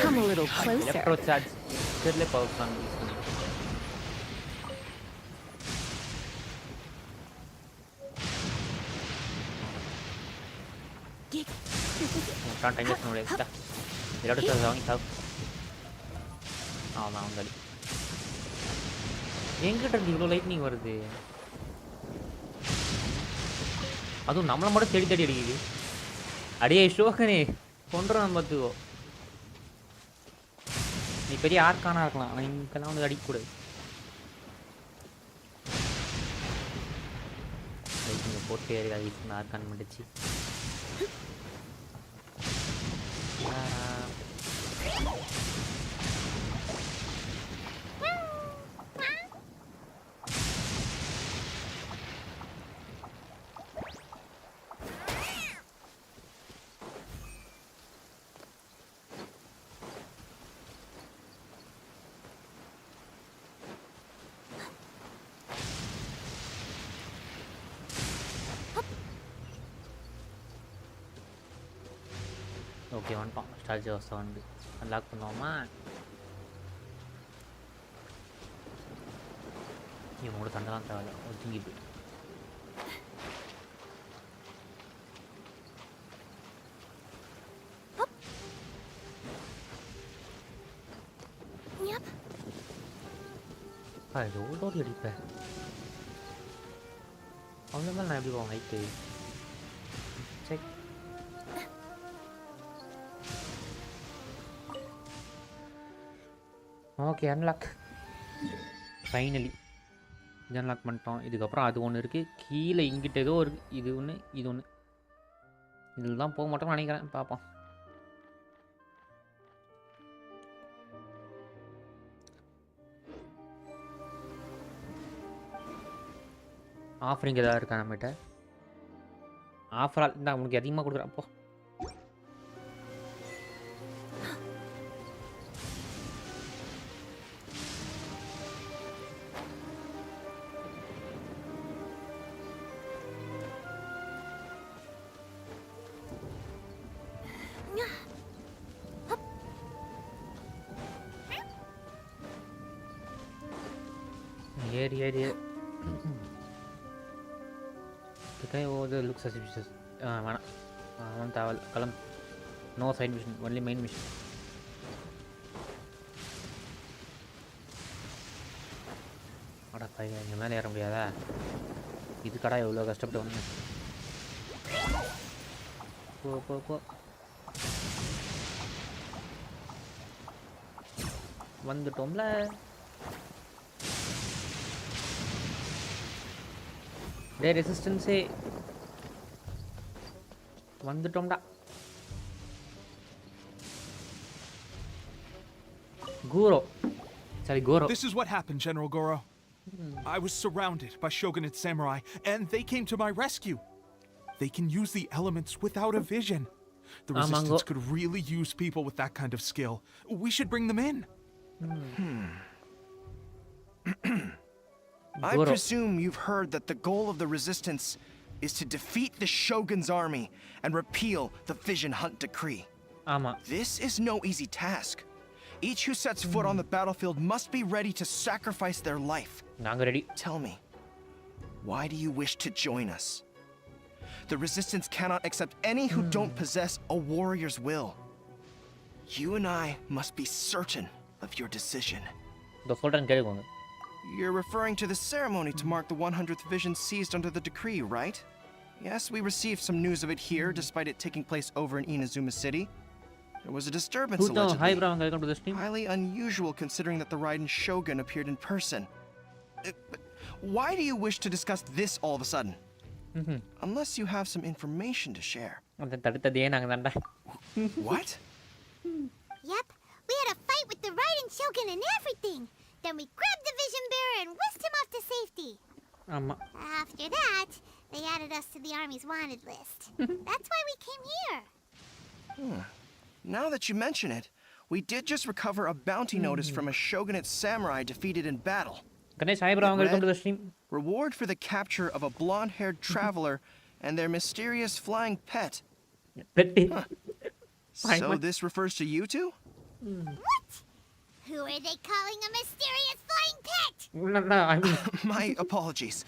Come a little closer. Electro charge. Really powerful. Can't time no extra. Electro charge வாங்கி சாவு. ஆமா அவங்களே. எங்கிட்ட இருந்து இவ்வளோ லைட்னிங் வருது? அதுவும் நம்மளை மட்டும் தேடி தேடி அடிக்குது. அடியே ஷோகனே கொண்டுறோம் பார்த்துக்கோ. நீ பெரிய ஆர்கானா இருக்கலாம், ஆனால் இங்கெல்லாம் வந்து அடிக்கக்கூடாது. இங்கே போட்டு ஏறி ஆர்கான் பண்ணிடுச்சு. ஓகே வந்துட்டோம். ஸ்டார்ஜ் ஹவுஸை வந்து அன்லாக் பண்ணுவோமா? இவங்களோட சண்டைலாம் தேவையில்ல, ஒதுங்கி போயிட்டு. இது ஓடோடி அடிப்பேன். அவ்வளோ மேலே நான் எப்படி போவேன் height? Check. Okay unlock. Finally இது அன்லாக் பண்ணிட்டோம். இதுக்கப்புறம் அது ஒன்று இருக்குது, கீழே இங்கிட்ட ஏதோ இருக்குது. இது ஒன்று, இது ஒன்று. இதில் தான் போக மாட்டோம்னு நினைக்கிறேன், பார்ப்போம். ஆஃபரிங் ஏதாவது இருக்கா நம்மகிட்ட? ஆஃபரால் இந்த உங்களுக்கு அதிகமாக கொடுக்குறேன். அப்போ ஏரி ஓ லுக் சஸ்பிஷியஸ். வேணாம், அவன் தேவல் கிளம்பு. No side mission, only main mission. அடா பையன், இங்கே மேலே ஏற முடியாதா? இது கடை எவ்வளோ கஷ்டப்பட்டு வந்து. போ போ போ வந்துட்டோம்ல. டே ரெசிஸ்டன்ஸே வந்துட்டோம்டா. Goro. Sorry, Goro. This is what happened, General Goro. I was surrounded by Shogunate samurai, and they came to my rescue. They can use the elements without a vision. The resistance could really use people with that kind of skill. We should bring them in. I presume you've heard that the goal of the resistance is to defeat the Shogun's army and repeal the Vision Hunt Decree. This is no easy task. Each who sets foot on the battlefield must be ready to sacrifice their life. Ready. Tell me, why do you wish to join us? The resistance cannot accept any who don't possess a warrior's will. You and I must be certain of your decision. You're referring to the ceremony to mark the 100th vision seized under the decree, right? Yes, we received some news of it here, despite it taking place over in Inazuma City. There was a disturbance, allegedly. Hi, bro. Welcome to the stream. Highly unusual considering that the RYZEN Shogun appeared in person. But why do you wish to discuss this all of a sudden? Unless you have some information to share. What? Yep, we had a fight with the RYZEN Shogun and everything. Then we grabbed the vision bearer and whisked him off to safety. After that, they added us to the army's wanted list. That's why we came here. Now that you mention it, we did just recover a bounty notice from a Shogunate samurai defeated in battle. Ganesh, hi bro, welcome to the stream. Reward for the capture of a blonde-haired traveler and their mysterious flying pet. So this refers to you two? What? Who are they calling a mysterious flying pet? My apologies.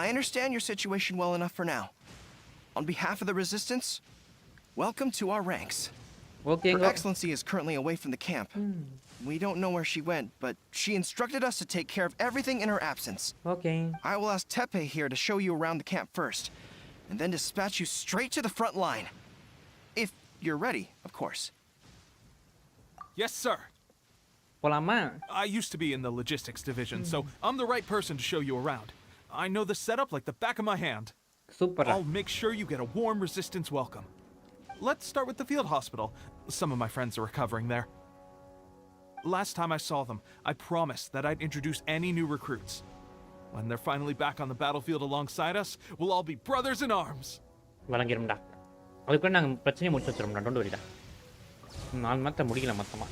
I understand your situation well enough for now. On behalf of the Resistance, welcome to our ranks. Her Excellency is currently away from the camp. We don't know where she went, but she instructed us to take care of everything in her absence. I will ask Tepe here to show you around the camp first. and then dispatch you straight to the front line. If you're ready, of course. Yes, sir. போலாமா? I used to be in the logistics division, so I'm the right person to show you around. I know the setup like the back of my hand. Super. I'll make sure you get a warm resistance welcome. Let's start with the field hospital. Some of my friends are recovering there. Last time I saw them, I promised that I'd introduce any new recruits. When they're finally back on the battlefield alongside us, we'll all be brothers in arms. வழங்கிரும்டா. அதுக்குள்ள நாங்க பிரச்சனையை முடிச்சு வச்சிரோம்டா. Don't வரிடா. 4 மத்த முடிக்கல மொத்தமா.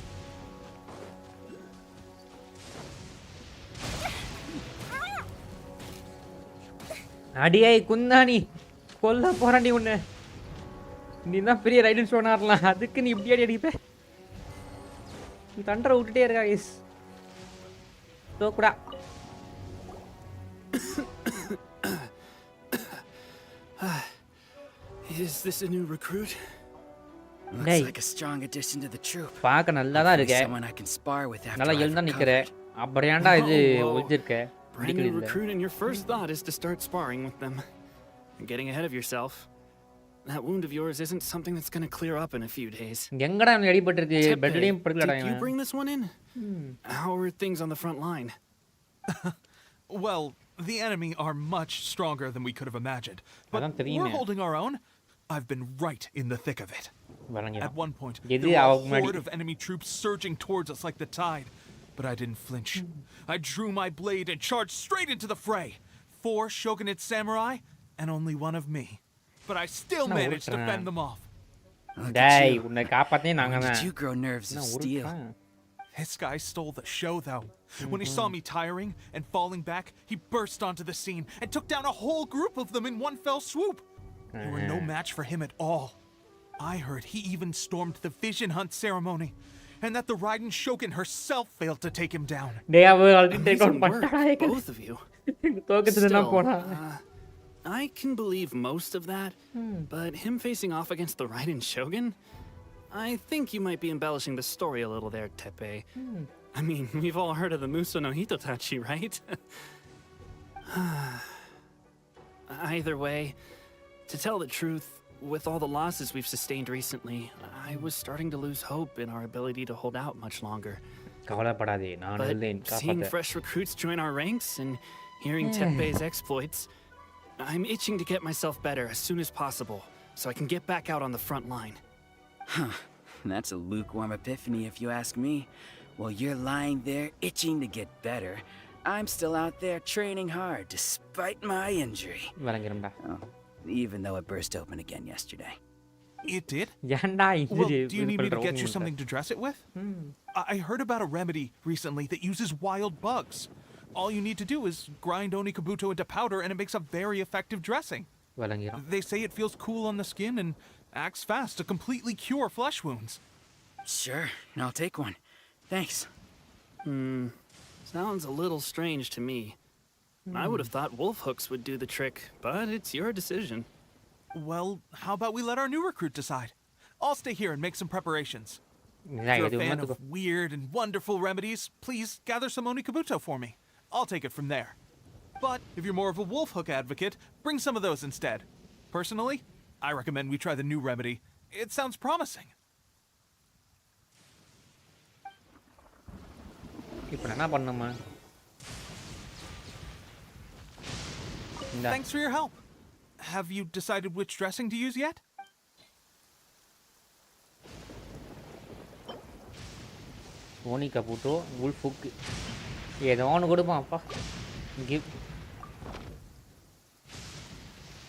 அடியே குந்தாணி கொல்ல போறாண்டி உன்னை. நீ தான் பெரிய ரைடன் சொன்னார்லாம். அதுக்கு நீ இப்படி அடிப்ப. நீ தண்டரை விட்டுட்டே இருக்கா guys. தோக்குடா. Is this a new recruit? Looks Hey. like a strong addition to the troop. பார்க்க நல்லா தான் இருக்க. Someone I can spar with after நல்லா I've எழுந்தா நிக்கிற. recovered. அப்புறம் ஏன்டா இது Whoa. ஒளிஞ்சிருக்க? Brand new recruit and your first thought is to start sparring with them. You're getting ahead of yourself. That wound of yours isn't something that's going to clear up in a few days. எங்கடா அவன் அடிபட்டிருக்கு? Tepe, பெட்லயும் படுக்கலடா did you இவன். bring this one in? How are things on the front line? Well, the enemy are much stronger than we could have imagined. But அதான் தெரியுமே. we're holding our own. I've been right in the thick of it. வழங்கிரும். At one point, எது there were அவன் a முன்னாடி? horde of enemy troops surging towards us like the tide. But I didn't flinch. I drew my blade and charged straight into the fray. 4 shogunate samurai and only one of me. But I still நான் managed to உருட்டுறேன். fend them off. டேய் உன்னை காப்பாத்தே நாங்க When தான். did you grow nerves of நான் steel? உருட்டுறேன். This guy stole the show, though. When he saw me tiring and falling back, he burst onto the scene and took down a whole group of them in one fell swoop. We were no match for him at all. I heard he even stormed the vision hunt ceremony, and that the Raiden Shogun herself failed to take him down. டேய் அவ already take Amazing out work, பண்ணிட்டாடா. both of you. தோக்கத்துல தான் Still, போனா. I can believe most of that, but him facing off against the Raiden Shogun? I think you might be embellishing the story a little there, Tepe. I mean, we've all heard of the Muso no Hitotachi, right? Either way, to tell the truth, with all the losses we've sustained recently, I was starting to lose hope in our ability to hold out much longer. கவலைப்படாதே நான் But இல்லேன் seeing காப்பாத்த. fresh recruits join our ranks and hearing Tepe's exploits, I'm itching to get myself better as soon as possible so I can get back out on the front line. Huh. That's a lukewarm epiphany if you ask me. While you're lying there itching to get better, I'm still out there training hard despite my injury. வழங்கிரும்டா. Oh, even though it burst open again yesterday. It did? ஏன்டா Well, இது? do you need me to get you something to dress it with? I heard about a remedy recently that uses wild bugs. All you need to do is grind Onikabuto into powder and it makes a very effective dressing. வழங்கிரும். They say it feels cool on the skin and acts fast to completely cure flesh wounds. Sure, I'll take one. Thanks. Sounds a little strange to me. I would have thought wolf hooks would do the trick, but it's your decision. Well, how about we let our new recruit decide? I'll stay here and make some preparations. If Yeah, you're இது a fan உண்மைத்துக்கு. of weird and wonderful remedies, please gather some Onikabuto for me. I'll take it from there. But if you're more of a wolf hook advocate, bring some of those instead. Personally, I recommend we try the new remedy. It sounds promising. இப்போ என்ன பண்ணுமா? இந்தா. Thanks for your help. Have you decided which dressing to use yet? Onikabuto wolfhook ஏதோ ஒன்று கொடுப்பான் அப்பா. Give.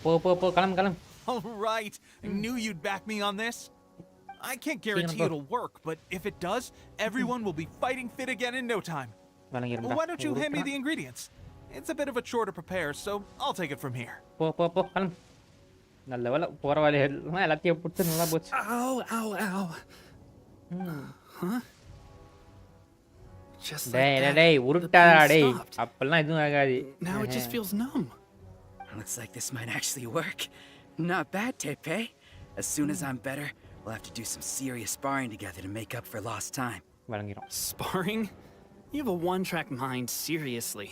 போ போ போ கிளம்பு. All right. I knew you'd back me on this. I can't guarantee it'll work, but if it does, everyone will be fighting fit again in no time. வழங்கிரும்டா. Why don't you hand me the ingredients? It's a bit of a chore to prepare, so I'll take it from here. போ போ போ கிளம்பு. நல்ல வேலை போகிற வேலையை எல்லாம் எல்லாத்தையும் பிடிச்சி நல்லா போச்சு. Ow, ow, ow. Huh? Just like டேய் that, டேய் the உருட்டாடா pain டேய். stopped. அப்பெல்லாம் எதுவும் ஆகாது. Now it just feels numb. Looks like this might actually work. Not bad, Tepe. As soon as I'm better, we'll have to do some serious sparring together to make up for lost time. வழங்கிரும். Sparring? You have a one-track mind, seriously.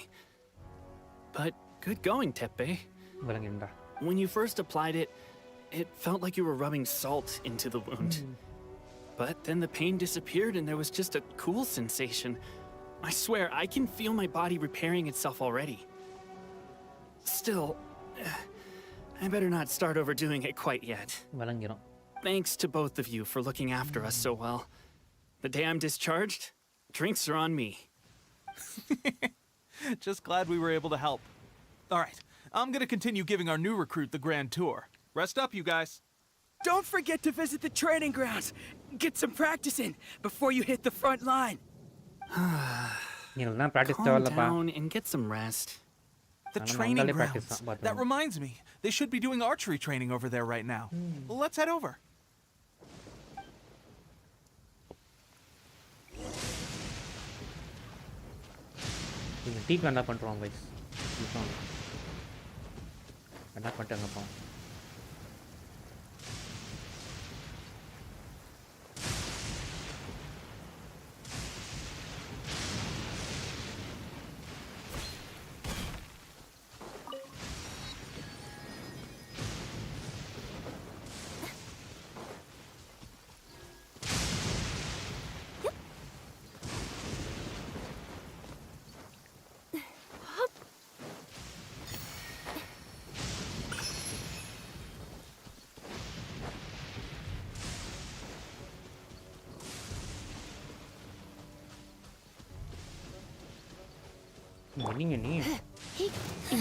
But good going, Tepe. வழங்கிரும்டா. When you first applied it, it felt like you were rubbing salt into the wound. But then the pain disappeared and there was just a cool sensation. I swear, I can feel my body repairing itself already. Still, I better not start overdoing it quite yet. Thanks to both of you for looking after us so well. The day I'm discharged, drinks are on me. Just glad we were able to help. All right, I'm gonna continue giving our new recruit the grand tour. Rest up, you guys. Don't forget to visit the training grounds. Get some practice in before you hit the front line. Calm down and get some rest. The training grounds. That reminds me, they should be doing archery training over there right now. Let's head over. Deep என்ன பண்றோம் guys என்ன பண்றாங்கப்பா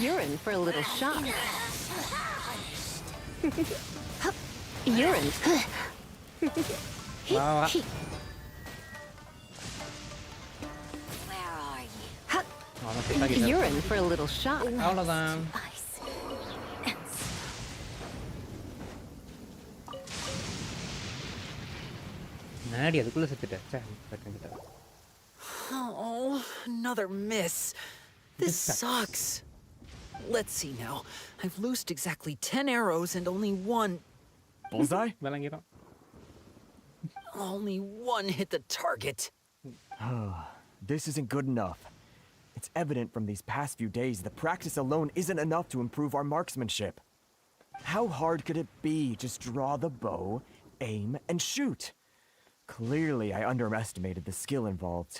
You're in for a little shock. You're in. Where are you? You're in for a little shock. அவ்வளவுதான் நாடி அதுக்குள்ள செத்துட்டேன் Oh, another miss. This sucks. Let's see now. I've loosed exactly 10 arrows and only one... Bullseye? Only one hit the target. This isn't good enough. It's evident from these past few days that practice alone isn't enough to improve our marksmanship. How hard could it be? Just draw the bow, aim, and shoot. Clearly, I underestimated the skill involved.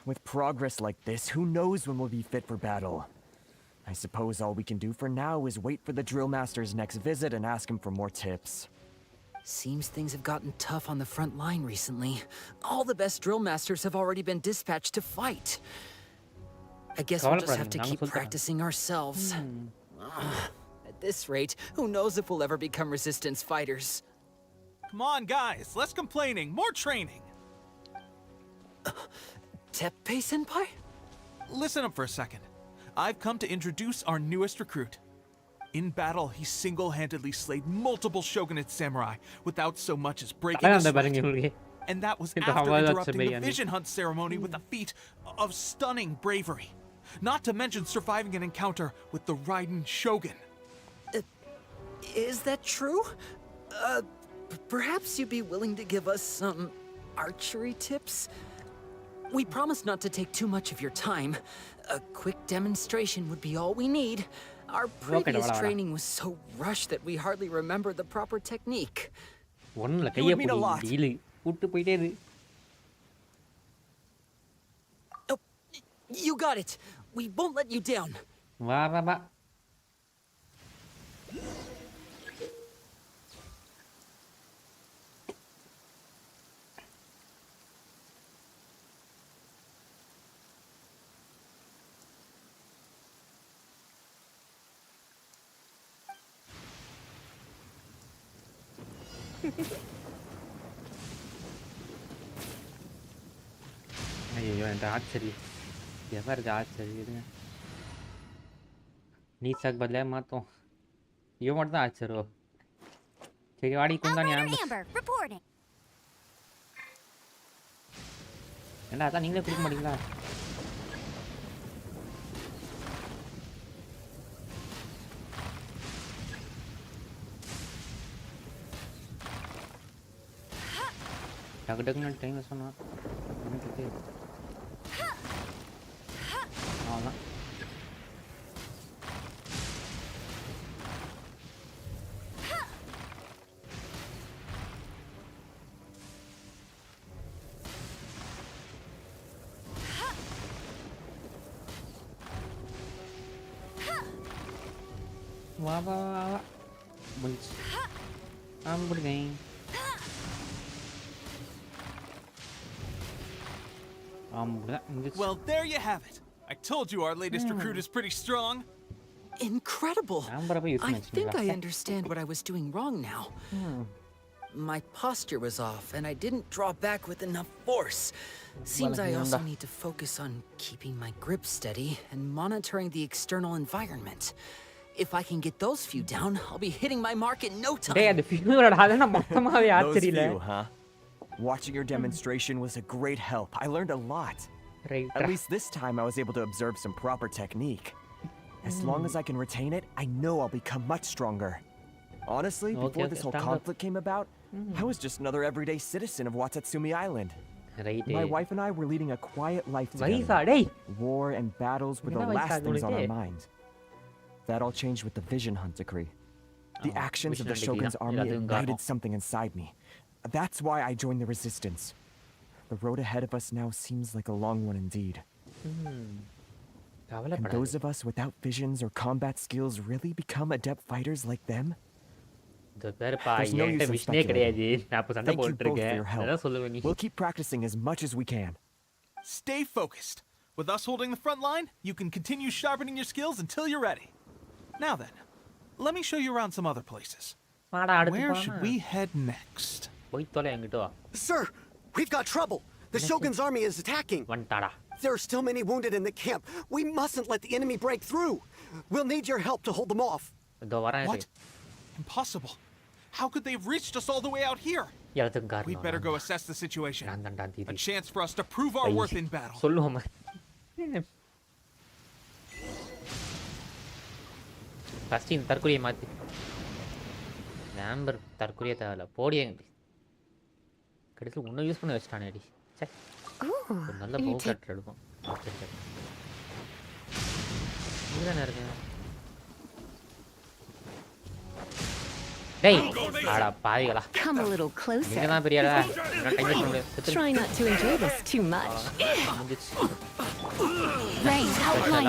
With progress like this, who knows when we'll be fit for battle? I suppose all we can do for now is wait for the drill master's next visit and ask him for more tips. Seems things have gotten tough on the front line recently. All the best drill masters have already been dispatched to fight. I guess we'll just have to keep practicing ourselves. At this rate, who knows if we'll ever become resistance fighters. Come on, guys, less complaining, more training. Teppei-senpai? Listen up for a second. I've come to introduce our newest recruit. In battle, he single-handedly slayed multiple shogunate samurai without so much as breaking a sweat. And that was after interrupting the vision hunt ceremony with a feat of stunning bravery. Not to mention surviving an encounter with the RYZEN shogun. Is that true? Perhaps you'd be willing to give us some archery tips? We promise not to take too much of your time. A quick demonstration would be all we need. Our previous training was so rushed that we hardly remember the proper technique. It would mean a lot. Oh, you got it. We won't let you down. ஐயோ என்கிட்ட ஆச்சரி எவ்வளோ இருக்கு ஆச்சரி இதுங்க நீ chalk பதிலாக மாற்றோம் இவன் மட்டும் தான் ஆச்சரோ சரி வாடி குந்தான் ஏன்னா அதான் நீங்களே கொடுக்க மாட்டீங்களா டக்கு டக்குன்னு டைமில் சொன்னான் அவ்வளோதான் வா வா வா வா முடிச்சு முடிதேன். Well, there you have it. I told you our latest recruit is pretty strong. Incredible! I think I understand what I was doing wrong now. My posture was off, and I didn't draw back with enough force. Seems I also need to focus on keeping my grip steady and monitoring the external environment. If I can get those few down, I'll be hitting my mark in no time. Those few, huh? Watching your demonstration was a great help. I learned a lot. At least this time I was able to observe some proper technique. As long as I can retain it, I know I'll become much stronger. Honestly, before this whole conflict came about, I was just another everyday citizen of Watatsumi Island. My wife and I were leading a quiet life together. War and battles were the last things on our minds. That all changed with the Vision Hunt decree. The actions of the Shogun's army ignited something inside me. That's why I joined the resistance. The road ahead of us now seems like a long one indeed. Can those of us without visions or combat skills really become adept fighters like them? There's no use in speculating. Thank you both for your help. We'll keep practicing as much as we can. Stay focused. With us holding the front line, you can continue sharpening your skills until you're ready. Now then, let me show you around some other places. Where should we head next? Sir, we've got trouble. The Shogun's army is attacking. There are still many wounded in the camp. We mustn't let the enemy break through. We'll need your help to hold them off. What? Impossible. How could they have reached us all the way out here? We'd better go assess the situation. A chance for us to prove our worth in battle. First இந்த தற்கொலையை மாற்றி number தற்கொலையை தேவையில்ல போடியே கடைசியில் இன்னும் use பண்ணி வச்சுட்டானே அடி சே ஒரு நல்ல பவு கட்டர் எடுக்கும் இதுதானே இருக்கு டேய் ஆடா பாவிகளா Come a little closer. நீங்க தான் பெரிய ஆளா நான் டைம் பண்ணல Try not to enjoy this too much. Rain, outline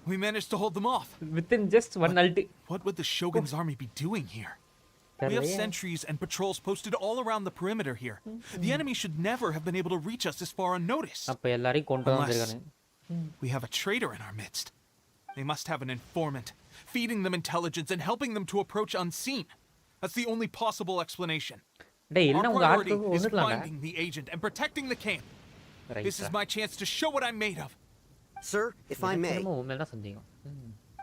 We managed to hold them off. Within just one ult. What would the Shogun's army be doing here? We have sentries and patrols posted all around the perimeter here. The enemy should never have been able to reach us this far unnoticed. Unless we have a traitor in our midst. They must have an informant, feeding them intelligence and helping them to approach unseen. That's the only possible explanation. Our priority is finding the agent and protecting the camp. This is my chance to show what I'm made of. Sir, if I may,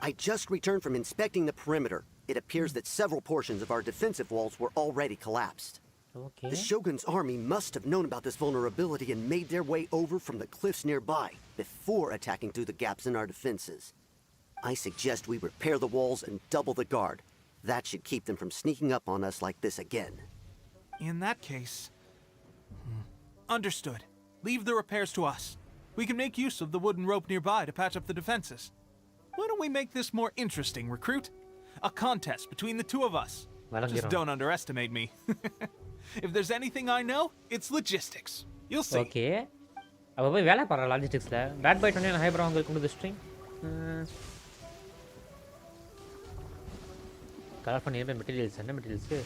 I just returned from inspecting the perimeter. It appears that several portions of our defensive walls were already collapsed. The Shogun's army must have known about this vulnerability and made their way over from the cliffs nearby before attacking through the gaps in our defenses. I suggest we repair the walls and double the guard. That should keep them from sneaking up on us like this again. In that case... Understood. Leave the repairs to us. We can make use of the wooden rope nearby to patch up the defenses. Why don't we make this more interesting, recruit? A contest between the two of us. Just don't underestimate me. If there's anything I know, it's logistics. You'll see. Okay. அப்போ போய் வேலை பாரு லாஜிஸ்டிக்ஸில் bad by 29 hyper அவங்க கொண்டு வந்து stream colour பண்ணி materials என்ன materials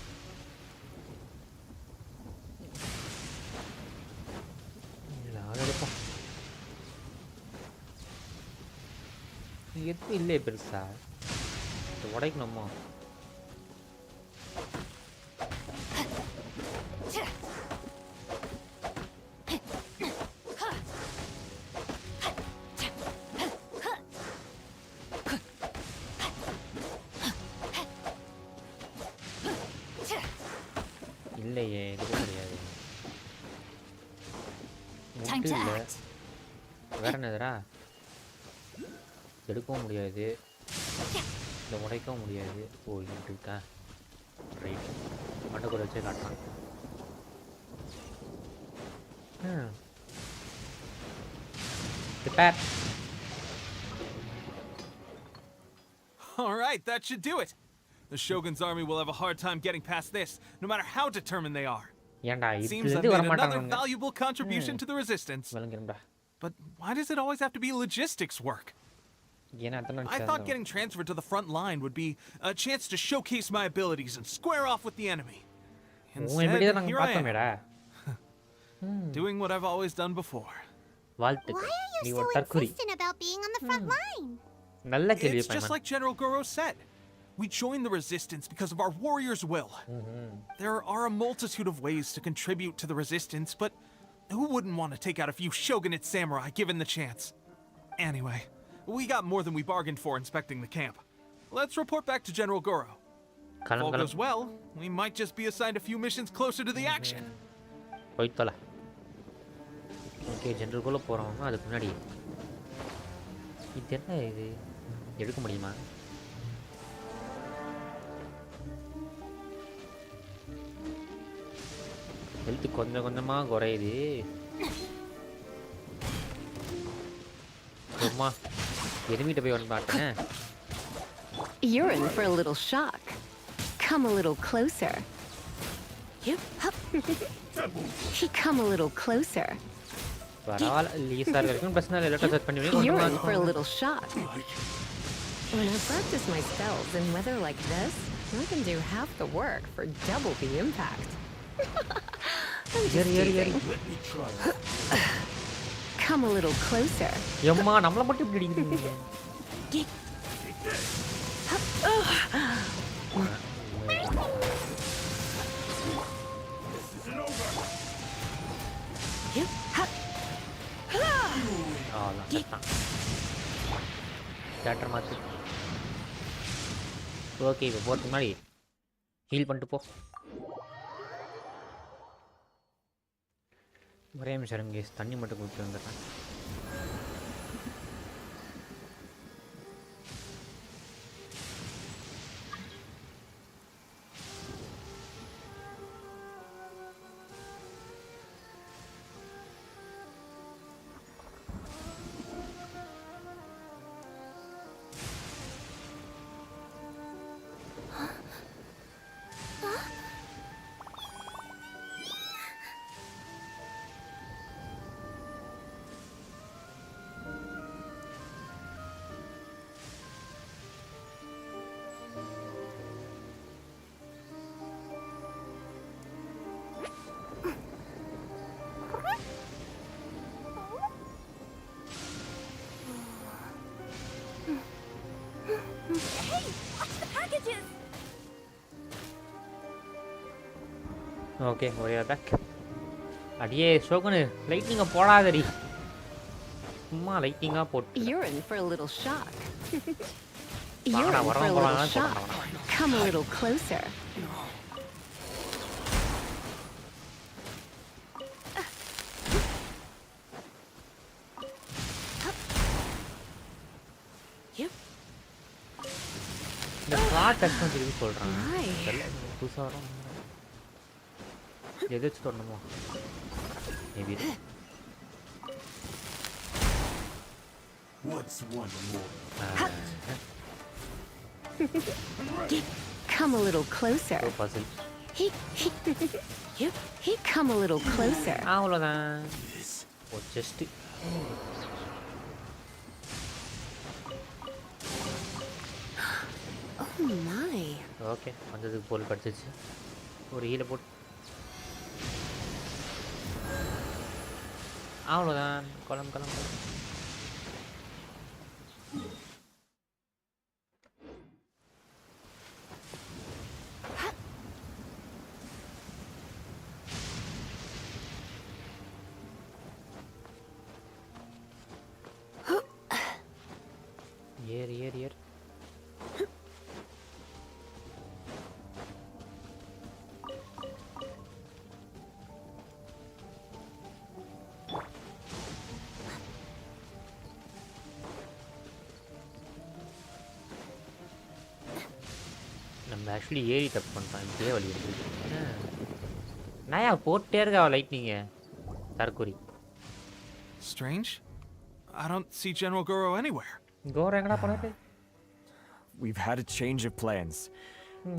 எதுவும் இல்லையே பெருசா உடைக்கணுமா இல்லையே எடுக்க முடியாது வேற என்னதுரா எடுக்கவும் முடியாது இந்த உடைக்கவும் முடியாது ஓ இங்கிட்டு இருக்கா ரைட் மண்டை வச்சே காட்டலாம் repair All right, that should do it. The Shogun's army will have a hard time getting past this, no matter how determined they are. Seems I've made another valuable contribution to the resistance. But why does it always have to be logistics work? I thought getting transferred to the front line would be a chance to showcase my abilities and square off with the enemy. Instead, here I am, doing what I've always done before. Why are you so insistent about being on the front line? It's just like General Goro said. We joined the Resistance because of our warrior's will. There are a multitude of ways to contribute to the Resistance, but who wouldn't want to take out a few shogunate samurai given the chance? Anyway, we got more than we bargained for inspecting the camp. Let's report back to General Goro. If all goes well, we might just be assigned a few missions closer to the action. Okay, General Goro போறோம் அதுக்கு முன்னாடி இது என்ன இது எடுக்க முடியுமா health கொஞ்சம் கொஞ்சமா குறையுது அம்மா எனிமிட்ட போய் வந்து பார்த்தேன் You're in for a little shock. Come a little closer. Yep. Come a little closer. You're in for a little shock. When I practice my spells in weather like this, I can do half the work for double the impact. I'm just teasing. Come a little closer. Yamma, நம்மள மட்டும் இப்படி அடிக்குறீங்க. Okay இப்போ போறதுக்கு முன்னாடி heel பண்ணிட்டு போ ஒரே நிமிஷம் கேஸ் தண்ணி மட்டும் குடிச்சு வந்துடுறேன் ஓகே ஒரே பேக் அடியே ஷோகுனு லைட்டிங்கை போடாதடி சும்மா லைட்டிங்காக போட்டு You're in for a little shock. You're in for a little shock. Come a little closer. இந்த ஸ்லாட் டெக்ஸ்ட் திருப்பி சொல்கிறான் புதுசாக வரும் எது வச்சு தொடணுமோ maybe Come a little closer. puzzle He come a little closer. அவ்வளோதான் ஜஸ்ட் Oh my. ஓகே வந்ததுக்கு பொருள் கிடச்சிச்சு ஒரு ஹீலை போட்டு அவ்வளோதான் குளம் குளம் ஏறு ஏறு ஏறு நம்ம ஆக்சுவலி ஏறி தப்பு பண்ணிட்டோம் இப்படியே வழி இருக்குது நாயா போட்டே இருக்கா லைட்னிங்க தற்கொலை Strange. I don't see General Goro anywhere. Goro எங்கடா போனாரு? We've had a change of plans.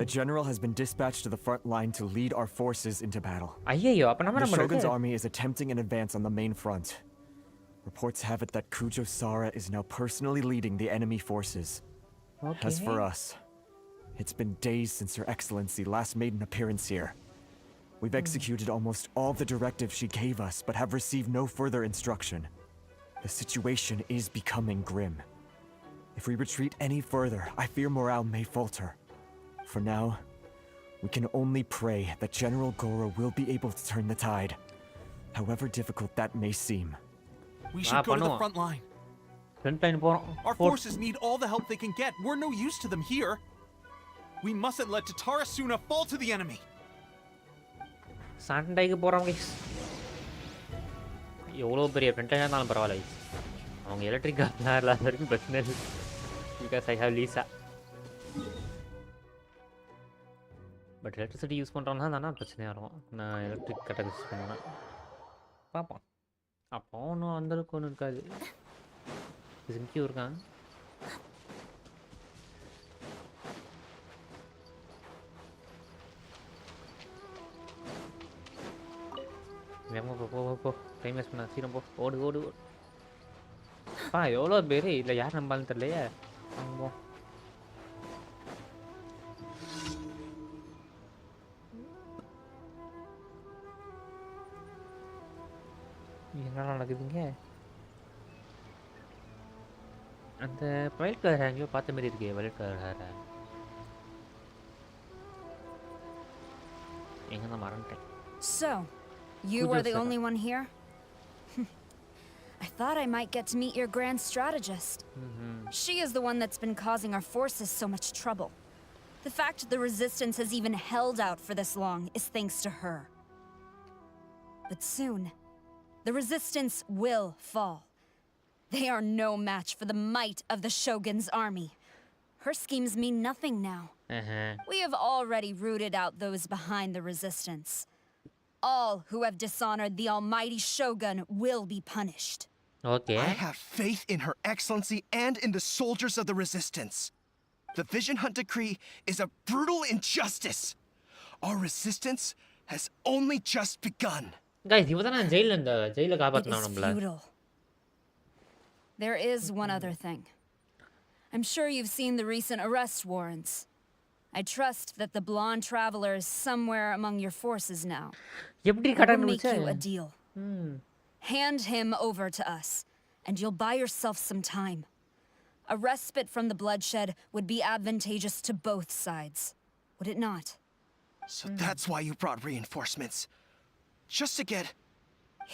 The general has been dispatched to the front line to lead our forces into battle. ஐயோ அப்ப நம்ம The Shogun's army is attempting an advance on the main front. Reports have it that Kujo Sara is now personally leading the enemy forces. As for us, it's been days since Her Excellency last made an appearance here. We've executed almost all the directives she gave us, but have received no further instruction. The situation is becoming grim. If we retreat any further, I fear morale may falter. For now, we can only pray that General Goro will be able to turn the tide, however difficult that may seem. We should go to the front line. Our forces need all the help they can get. We're no use to them here. We mustn't let Tatarasuna fall to the enemy. சண்டைக்கு போகிறோம் guys. எவ்வளோ பெரிய ஃப்ரெண்டாக இருந்தாலும் பரவாயில்ல guys. அவங்க electric கார்லாம் இல்லாத வரைக்கும் பிரச்சனை இல்லை. Because I have Lisa. But electricity use பண்ணுறோம்னா தானே பிரச்சனையாக இருக்கும். நான் எலக்ட்ரிக் கரெக்டாக யூஸ் பண்ணுவேன். பார்ப்போம். அப்போ ஒன்றும் அந்தளவுக்கு ஒன்றும் இருக்காது. சிங்கியும் இருக்கான். போ டைம் வேஸ்ட் பண்ண சீரம் போ ஓடு ஓடு ஓடு. எவ்வளோ பேர் இல்லை யார் நம்பாலும் தெரியலையே. போ என்ன நடக்குதுங்க? அந்த வயலட் கலர் ஹேர் எங்கேயோ பார்த்த மாதிரி இருக்கே. வயலட் கலர் ஹேர் எங்கே தான் மறந்துட்டேன். So, you are the only one here? I thought I might get to meet your grand strategist. She is the one that's been causing our forces so much trouble. The fact the resistance has even held out for this long is thanks to her. But soon, the resistance will fall. They are no match for the might of the Shogun's army. Her schemes mean nothing now. We have already rooted out those behind the resistance. All who have dishonored the almighty Shogun will be punished. Okay. I have faith in Her Excellency and in the soldiers of the resistance. The Vision Hunt Decree is a brutal injustice. Our resistance has only just begun. Guys, இவ தான ஜெயில்ல இந்த ஜெயில காப்பாத்துனா நம்மள. There is one other thing. I'm sure you've seen the recent arrest warrants. I trust that the blonde traveler is somewhere among your forces now. எப்படி I will make you a deal. Hand him over to us, and you'll buy yourself some time. A respite from the bloodshed would be advantageous to both sides, would it not? So that's why you brought reinforcements. Just to get...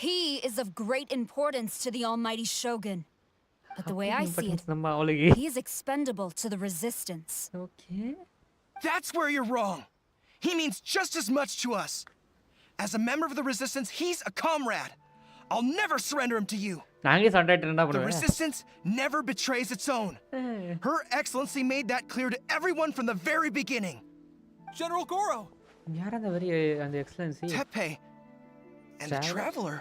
He is of great importance to the almighty Shogun. But the way I see it, he is expendable to the resistance. Okay. That's where you're wrong. He means just as much to us. As a member of the resistance, he's a comrade. I'll never surrender him to you. The resistance never betrays its own. Her Excellency made that clear to everyone from the very beginning. General Goro! Tepe and the Traveler.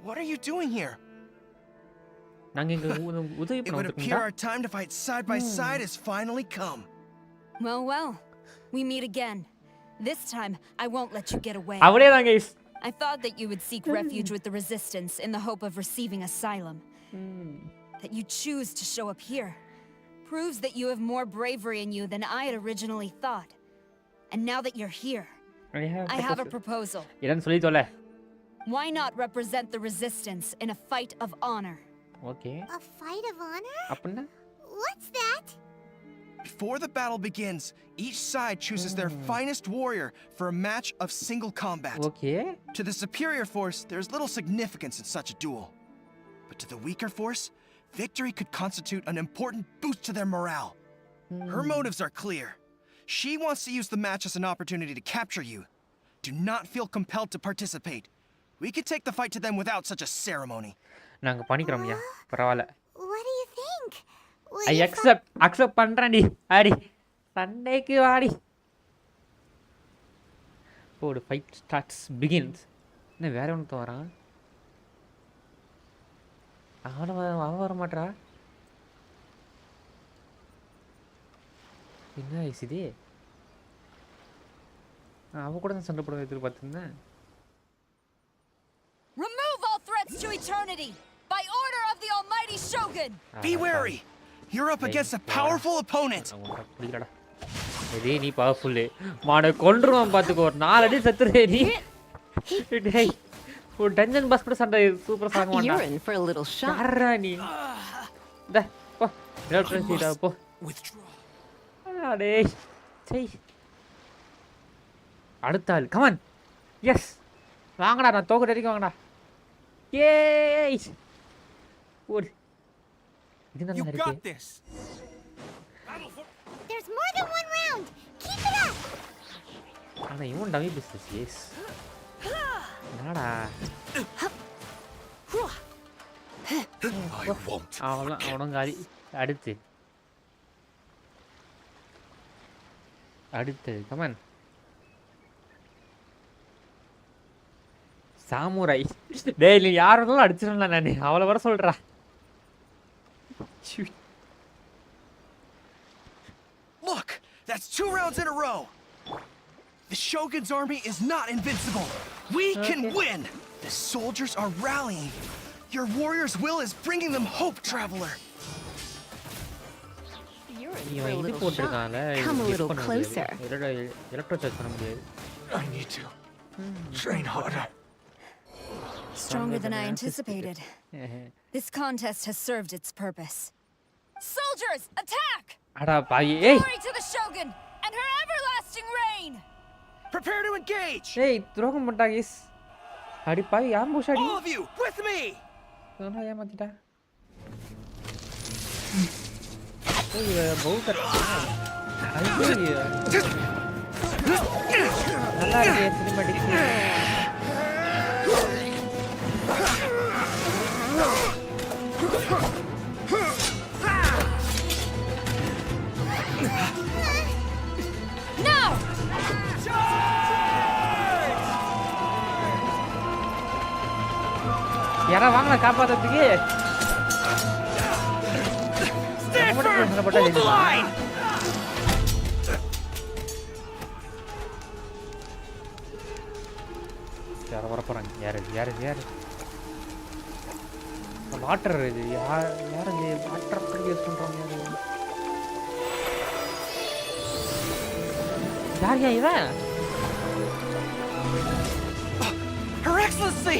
What are you doing here? It would appear our time to fight side by side has finally come. Well, we meet again. This time, I won't let you get away. I thought that you would seek refuge with the resistance in the hope of receiving asylum. That you choose to show up here proves that you have more bravery in you than I had originally thought. And now that you're here, I have a proposal. Why not represent the resistance in a fight of honor? Okay. A fight of honor? What's that? Before the battle begins, each side chooses their finest warrior for a match of single combat. Okay. To the superior force, there's little significance in such a duel. But to the weaker force, victory could constitute an important boost to their morale. Her motives are clear. She wants to use the match as an opportunity to capture you. Do not feel compelled to participate. We can take the fight to them without such a ceremony. What do you think? I accept பண்றேன்டி. ஆடி. சண்டைக்கு வாடி. Oh, the fight begins. என்ன வேற ஒன்னு வரான். அவன் வர மாட்டறா. என்ன இது? அவ கூட தான் சண்டை போட எதிர்பார்த்திருந்தேன். Remove all threats to eternity. almighty shogun. Be wary. You're up against a powerful opponent. இதே நீ பவர்ஃபுல் மாட கொன்றுவான் பாத்துக்கோ 4 அடி செத்துறே நீ டேய் ஒரு டஞ்சன் பாஸ் கூட சண்டை சூப்பர் சாங் வாடா You're in for a little shock. யாரா நீ டேய் போ எலக்ட்ரிக் சீடா போ டேய் சை அடுத்த ஆள் கம் ஆன் எஸ் வாங்கடா நான் தோக்கு ரெடிக்கு வாங்கடா ஏய் ஓடு இது நல்லா இருக்கு There's more than one round. Keep it up. ஆனா இவன் டம்மி பிசினஸ் எஸ் என்னடா அவனும் காலி அடுத்து கமான் சாமுராய் டேய் நீ யாரும் அடிச்சிடல நான் அவளை வர சொல்றா Look, that's 2 rounds in a row. The Shogun's army is not invincible. We can win. The soldiers are rallying. Your warrior's will is bringing them hope, traveler. You're in for a little shock. Come a little closer. I need to train harder. Stronger than I anticipated. This contest has served its purpose. Soldiers, attack! Glory to the Shogun and her everlasting reign! Prepare to engage! Hey, throw him guys. Adi pai ambush adi. All of you, with me! Sona ya matita. Hey, bau kar. Ai nalla iruke cinematic. No! யாரா வாங்கல காப்பாத்துறதுக்கு Stay firm! Hold the line! யார வர போறாங்க யாரு water இது யார் இது வாட்டர் ப்ரொடியூஸ் பண்றாங்க யார் இவன் Her Excellency!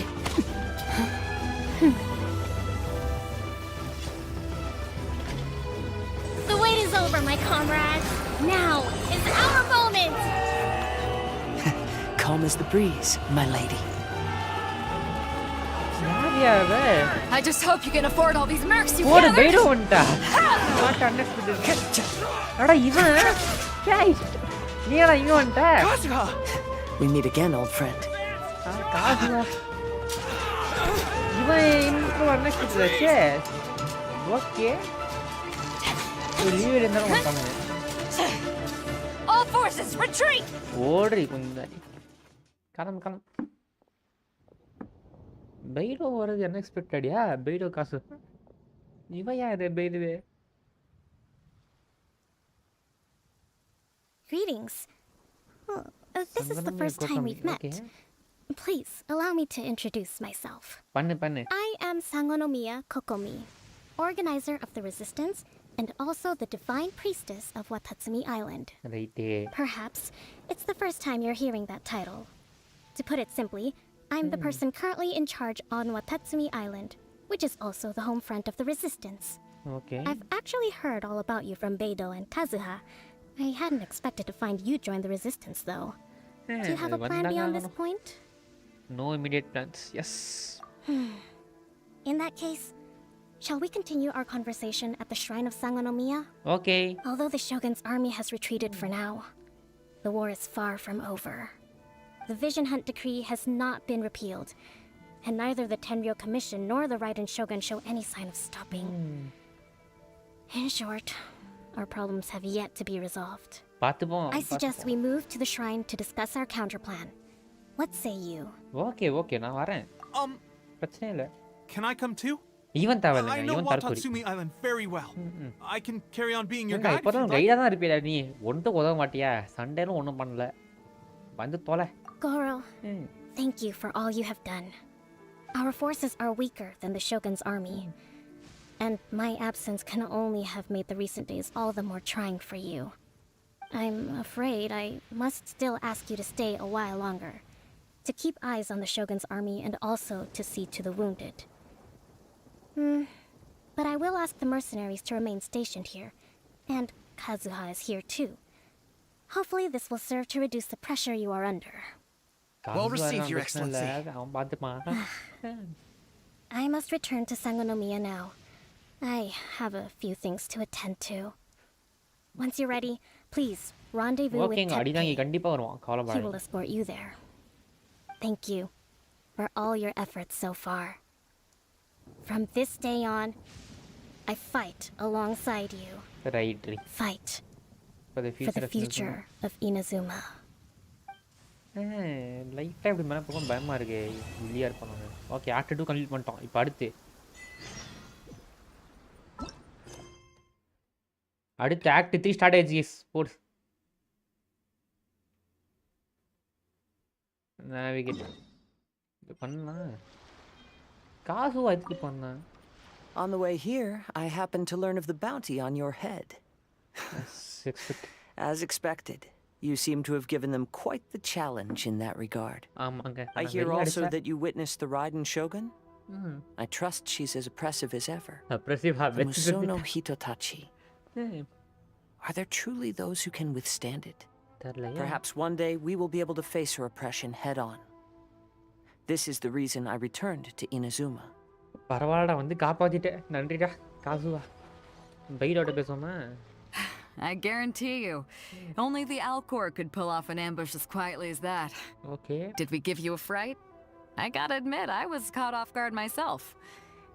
The wait is over, my comrades. Now is our moment. Calm as the breeze, my lady. I just hope you can afford all these mercs you What a gathered. beidou unta. What unexpected. Ada ivan. Hey. Neera inga unta. Kazuha! We meet again, old friend. Kazuha. Ivan intro unexpected ache. Okay. Leave it in the room. All forces retreat. Odri kundari. Kalam. Beidou varadu unexpected ya. Beidou kasu. Iva yaar Beidou. Greetings. Well, this is the first time we've met. Okay. Please allow me to introduce myself. Panne. I am Sangonomiya Kokomi, organizer of the resistance and also the divine priestess of Watatsumi Island. Right. Perhaps it's the first time you're hearing that title. To put it simply, I'm the person currently in charge on Watatsumi Island, which is also the home front of the resistance. Okay. I've actually heard all about you from Beidou and Kazuha. I hadn't expected to find you join the resistance, though. Do you have a plan beyond this point? No immediate plans. Yes. In that case, shall we continue our conversation at the shrine of Sangonomiya? Okay. Although the Shogun's army has retreated for now, the war is far from over. The Vision Hunt Decree has not been repealed, and neither the Tenryou Commission nor the Raiden Shogun show any sign of stopping. In short, our problems have yet to be resolved. I suggest we move to the shrine to discuss our counterplan. What say you? Okay, நான் வரேன். பிரச்சனை இல்ல. Can I come too? Even தேவல்ல. I know Watatsumi Island very well. I can carry on being your guide. இப்போதான் கைடா தான் இருப்பீடா நீ. ஒண்ணுக்கு உதவ மாட்டியா? சண்டேல ஒண்ணும் பண்ணல. வந்து தொலை. Goro, thank you for all you have done. Our forces are weaker than the Shogun's army. and my absence can only have made the recent days all the more trying for you. I'm afraid I must still ask you to stay a while longer, to keep eyes on the Shogun's army and also to see to the wounded. But I will ask the mercenaries to remain stationed here, and Kazuha is here too. Hopefully this will serve to reduce the pressure you are under. Well received, Your Excellency. I must return to Sangonomiya now. I have a few things to attend to. Once you're ready, please rendezvous with Teppei. He will escort you there. Thank you for all your efforts so far. From this day on, I fight alongside you. Fight for the future of Inazuma. லைட்டாக இப்படி மேலே போகும் பயமாக இருக்கு இல்லையா இருப்போம். Okay act 2 complete பண்ணிட்டோம். இப்போ அடுத்து ஆக்ட் 3 ஸ்டார்ட் ஆயிடுச்சு. ஸ்போர்ட்ஸ் நேவிகேட் இது பண்ணலாம். காசு அதுக்கு பண்ணேன். On the way here, I happened to learn of the bounty on your head. As expected, you seem to have given them quite the challenge in that regard. I hear also that you witnessed the Raiden Shogun. I trust she's as oppressive as ever. Musono Hitotachi. Are there truly those who can withstand it? Perhaps one day we will be able to face her oppression head on. This is the reason I returned to Inazuma. பரவாயில்லடா வந்து காப்பாத்திட்டே. நன்றிடா காசுவா. பைரோட பேசுவோமா? I guarantee you, only the Alcor could pull off an ambush as quietly as that. Okay. Did we give you a fright? I gotta admit, I was caught off guard myself.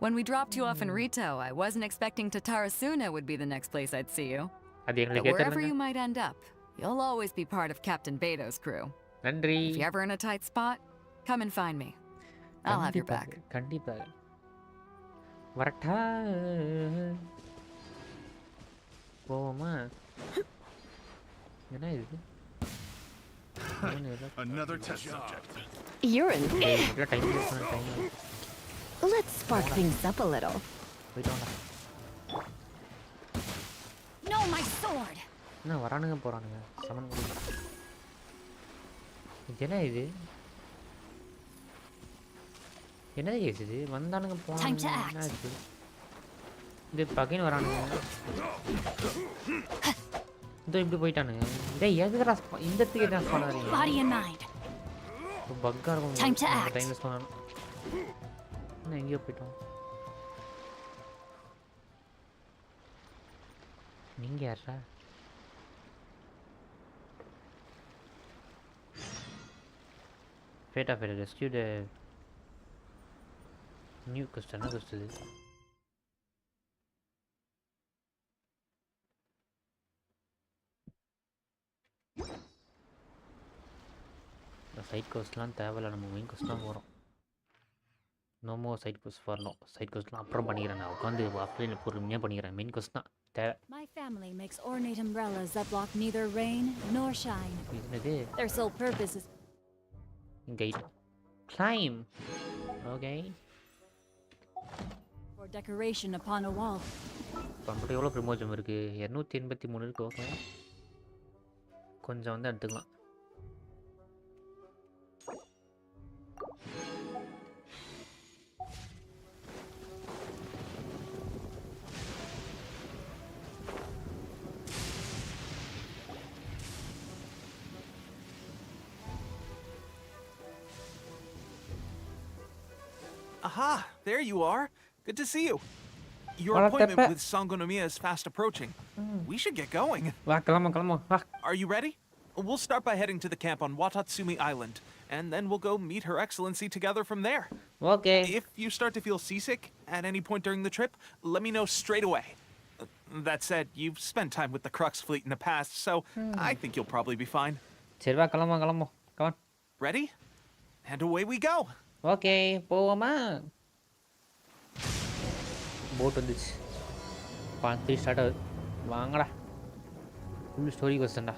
When we dropped you off in Rito, I wasn't expecting Tatarasuna would be the next place I'd see you. But wherever you might end up, you'll always be part of Captain Beto's crew. Nandri. If you're ever in a tight spot, come and find me. I'll have your back. கண்டிப்பா. வரட்டா. போமா. என்ன இது? Another test subject. You're in. Let's spark things up a little. No, my sword. என்ன வரானுங்க போறானுங்க. சமன் இது என்ன இது? என்னது இது? வந்தானுங்க போறானுங்க. இது பகைன் வரானுங்க. இதோ இப்படி போயிட்டானுங்க. டேய் எதுக்குடா இந்த இடத்துக்கு என்ன பண்ணாதீங்க. Body and mind. பக்கா இருக்கும். டைம் வேஸ்ட் பண்ணானே. என்ன எங்கயோ போய்ட்டோம். நீங்க யாரா? Fate of it rescued a new customer. Side கோஸ்ட்லாம் தேவையில்ல, நம்ம மெயின் கோஸ்ட் தான் போகிறோம். No more side quest for now. Side கோஸ்ட்லாம் அப்புறம் பண்ணிக்கிறேன். நான் உட்காந்து ஆஃப்லைனில் பொறுமையாக பண்ணிக்கிறேன். மெயின் கோஸ்ட் தான் தேவை. My family makes ornate umbrellas that block neither rain nor shine. என்னது? Their sole purpose is gate climb. Okay. for decoration upon a wall. நம்மகிட்ட எவ்வளோ ப்ரிமோஜம் இருக்குது? 283 இருக்குது. ஓகே, கொஞ்சம் வந்து எடுத்துக்கலாம். Aha! There you are. Good to see you. Your appointment with Sangonomiya is fast approaching. We should get going. Are you ready? We'll start by heading to the camp on Watatsumi Island, and then we'll go meet Her Excellency together from there. Okay. If you start to feel seasick at any point during the trip, let me know straight away. That said, you've spent time with the Crux fleet in the past, so I think you'll probably be fine. Come on. Ready? And away we go. Okay, போவோமா? Boat வந்துச்சு. Part 3 start ஆகுது. வாங்கடா, full story கொஸ்டன்டா.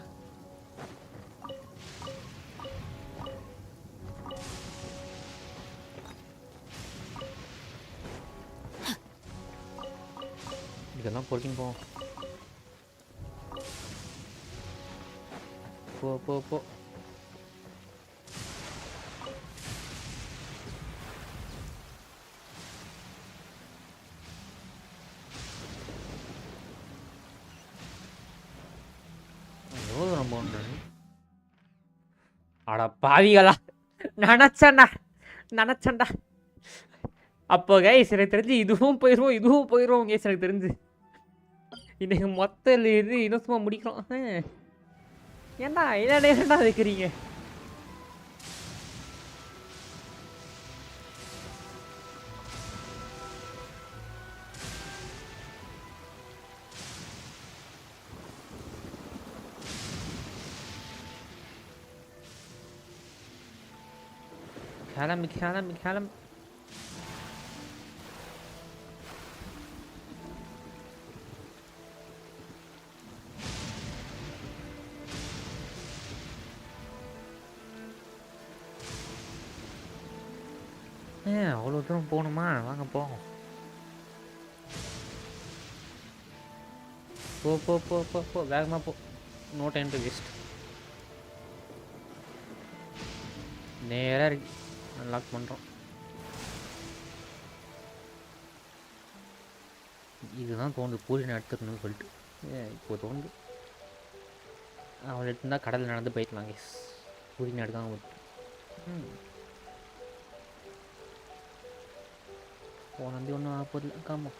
இதெல்லாம் பொறுக்கின்னு போவோம். போ போ போ. எவ்வளோ தூரம் போகணும்? அட பாவிகளா, நினச்சேன்டா. அப்போ கைஸ் எனக்கு தெரிஞ்சு இதுவும் போயிடும் கைஸ். எனக்கு தெரிஞ்சு இன்னைக்கு மொத்த இது இனசுமா முடிக்கிறோம். ஏன்டா என்னடா வைக்கிறீங்க? கிளம்பு. அவ்வளோ தூரம் போகணுமா? வாங்க போவோம். போ வேகமாக போ. No time to waste. நேராக இருக்கு. அன்லாக் பண்ணுறோம். இதுதான் தோணுது பூரினை எடுத்துக்கணும்னு சொல்லிட்டு. இப்போ தோணுது அவளை எடுத்துருந்தா கடலில் நடந்து போயிடலாம் கேஸ். பூரினை எடுக்காமல் விட்டு போனது ஒன்றும் ஆகப்போதில்லை. காமா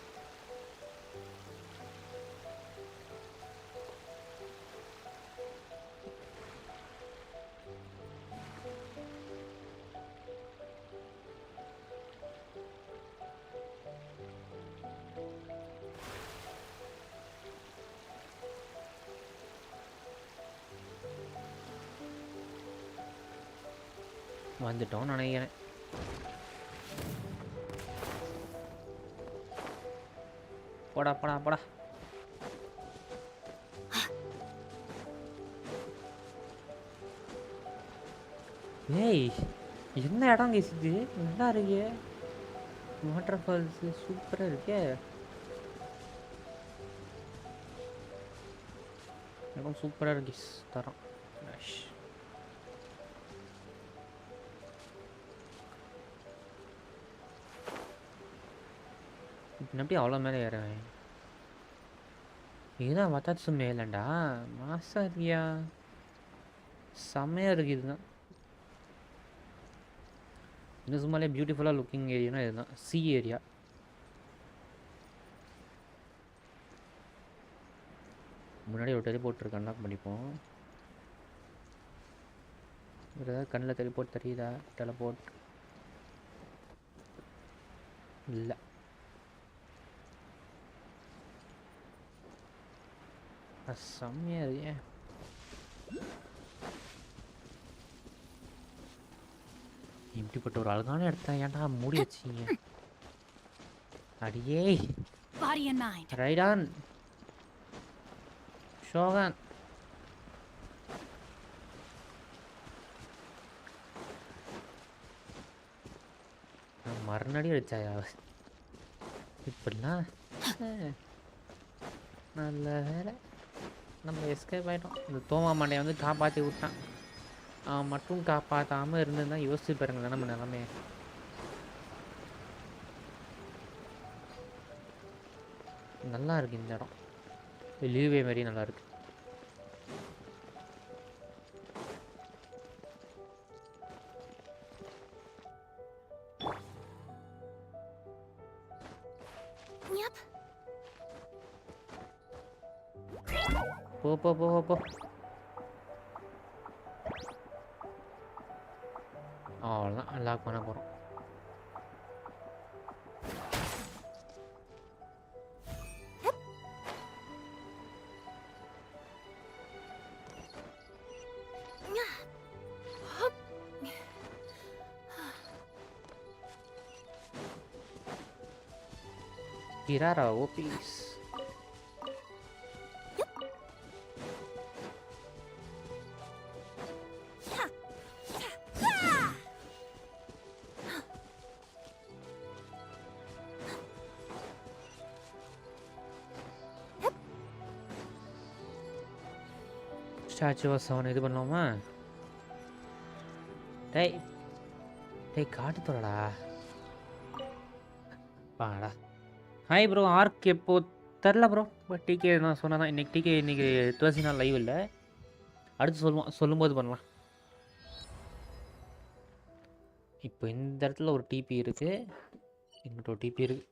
வந்துட்டோம்னு நினைக்கிறேன். போடா. ஏய் என்ன இடம் கேசுது? நல்லா இருக்கு. வாட்டர் ஃபால்ஸ் சூப்பராக இருக்கே. இடம் சூப்பராக இருக்கு. தரோம். இப்போ எப்படி அவ்வளோ மேலே ஏறுவேன்? இதுதான் வத்தாச்சு மேலண்டா. மாசா இருக்கியா? செம்மையாக இருக்குது. இதுதான் இன்னும் சும்மாலே பியூட்டிஃபுல்லாக லுக்கிங் ஏரியானா இதுதான். C area. முன்னாடி ஒரு டெலிபோர்ட் இருக்கு. அன்லாக் பண்ணிப்போம். ஏதாவது கண்ணில் டெலிபோர்ட் தெரியுதா? டெலிபோர்ட் இல்லை. செம்மையாக இருக்கு. இப்படிப்பட்ட ஒரு அழகான இடத்த ஏன்டா மூடி வச்சிங்க? அடியே ரைடான் ஷோகான். மறுநாடி அடிச்சாயா இப்படிலாம்? நல்ல வேலை நம்ம எஸ்கேப் ஆகிட்டோம். இந்த தோமா மண்டையை வந்து காப்பாற்றி விட்டான். அவன் மட்டும் காப்பாற்றாமல் இருந்திருந்தான் யோசிச்சு பாருங்களேன் நம்ம நிலமே. நல்லா இருக்கு இந்த இடம். லீவே மாதிரி நல்லா இருக்கு. போ அவ்வளோதான். அன்லாக் பண்ண போகிறோம். Kirara, oh please. ஸ்டாச்சுவை அவனை இது பண்ணலாமா? டேய் டேய் காட்டு தோடா பாடா. ஹாய் ப்ரோ, ஆர்க் எப்போ தெரில ப்ரோ. பட் டிகே நான் சொன்னதான் இன்றைக்கி டிகே இன்றைக்கி 12 நாள் லைவ் இல்லை. அடுத்து சொல்லும்போது பண்ணலாம். இப்போ இந்த இடத்துல ஒரு டிபி இருக்குது, இங்கிட்ட ஒரு டிபி இருக்குது.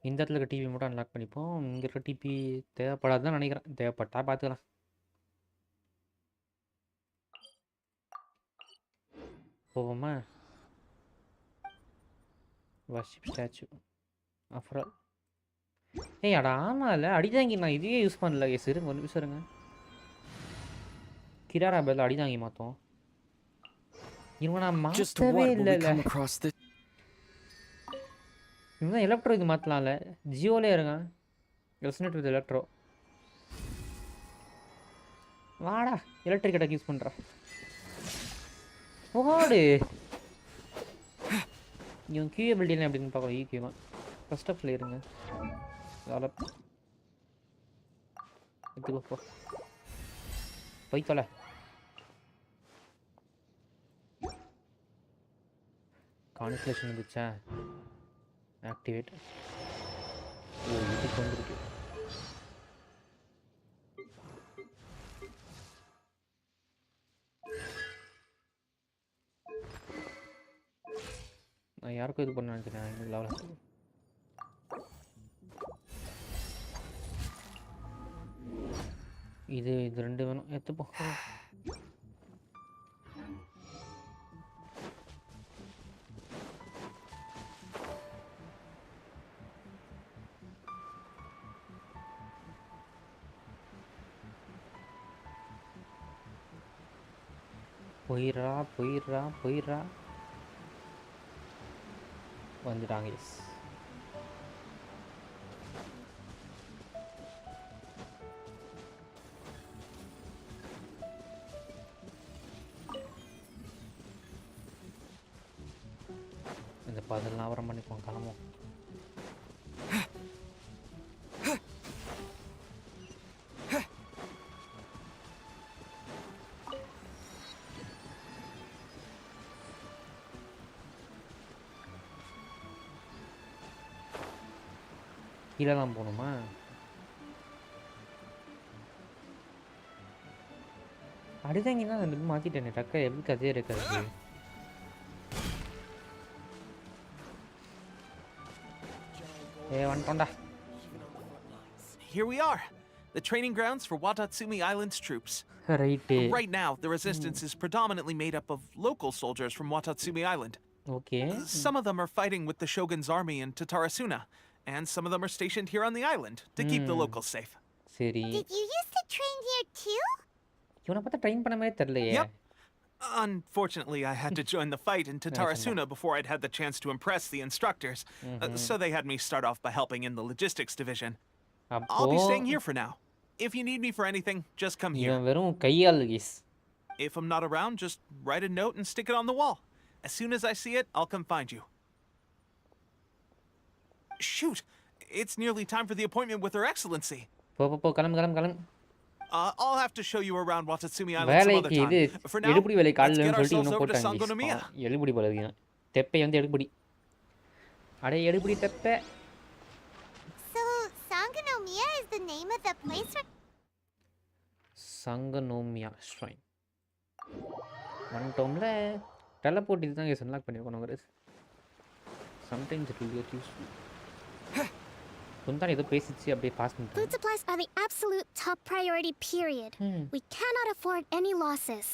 இந்த இடத்துல இருக்க டிபி மட்டும் அன்லாக் பண்ணிப்போம். இங்கே இருக்க டிபி தேவைப்படாதுதான் நினைக்கிறேன். தேவைப்பட்டா பார்த்துக்கலாம். போவோமா? வர்ஷிப் ஸ்டாச்சு அப்புறம் ஏய் அடா ஆமாம் இல்லை அடிதாங்கி நான் இதுவே யூஸ் பண்ணல. எஸ் இருங்க ஒரு நிமிஷம் இருங்க. கிராரா பதில் அடிதாங்கி மாற்றோம். இவன் நான் மாற்றவே இல்லை. இவன் தான் எலக்ட்ரோ இது மாற்றலாம்ல. ஜியோலே இருங்க. Resonate with electro. வாடா எலக்ட்ரிக் அட்டாக் யூஸ் பண்ணுறா. ஓடு இவன் கியூ எபிலிட்டி அப்படின்னு பார்க்கலாம். ஈக்கியமாக ஃபர்ஸ்ட் ஆஃப்ல இருங்க. எடுத்துக்கோ போய் தொலை. கான்ஃபிளேஷன் இருந்துச்சா? ஆக்டிவேட். ஓ இதுக்கு வந்துருக்கு. நான் யாருக்கும் இது பண்ண நினைக்கிறேன். லெவல் இது ரெண்டு வேணும். எடுத்துப்போம். போயிடுறா வந்துட்டாங்க. எஸ் இந்த பதெல்லாம் அவரம் பண்ணிப்போம். கிளம்பும். கீழே தான் போகணுமா? அடிதாங்கன்னா ரெண்டு பேரும் மாற்றிட்டேனே. டக்கா எப்படி கதையே இருக்காது. Here we are, the training grounds for Watatsumi Island's troops. Right now, the resistance is predominantly made up of local soldiers from Watatsumi Island. Okay. Some of them are fighting with the Shogun's army in Tatarasuna, and some of them are stationed here on the island to keep the locals safe. Seri. Did you used to train here too? இவனை பார்த்தா train பண்ண மாதிரி தெரியலையே. Yep. Unfortunately, I had to join the fight in Tatarasuna before I'd had the chance to impress the instructors, so they had me start off by helping in the logistics division. I'll be staying here for now. If you need me for anything, just come here. இவன் வெறும் கையால் keys. If I'm not around, just write a note and stick it on the wall. As soon as I see it, I'll come find you. Shoot! It's nearly time for the appointment with Her Excellency. போ கிளம்பு. I'll have to show you around Watatsumi Island some other time. For now, let's get ourselves over to Sangonomiya. எடுபடி போலதுங்க. தெப்பை வந்து எடுபடி. அடே எடுபடி தெப்பை. So, Sangonomiya is the name of the place? Sangonomiya Shrine. One tomeல teleport இதுதான் case unlock பண்ணிருக்கோம் guys. Sometimes it will get useful. Food supplies are the absolute top priority, period. We cannot afford any losses.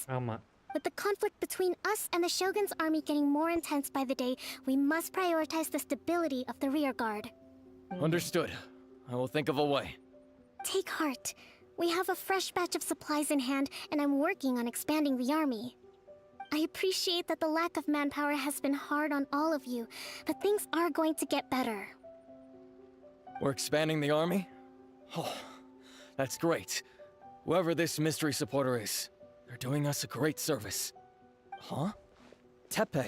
With the conflict between us and the Shogun's army getting more intense by the day, we must prioritize the stability of the rear guard. Understood. I will think of a way. Take heart. We have a fresh batch of supplies in hand, and I'm working on expanding the army. I appreciate that the lack of manpower has been hard on all of you, but things are going to get better. We're expanding the army? Oh, that's great. Whoever this mystery supporter is, they're doing us a great service. Huh? Tepe,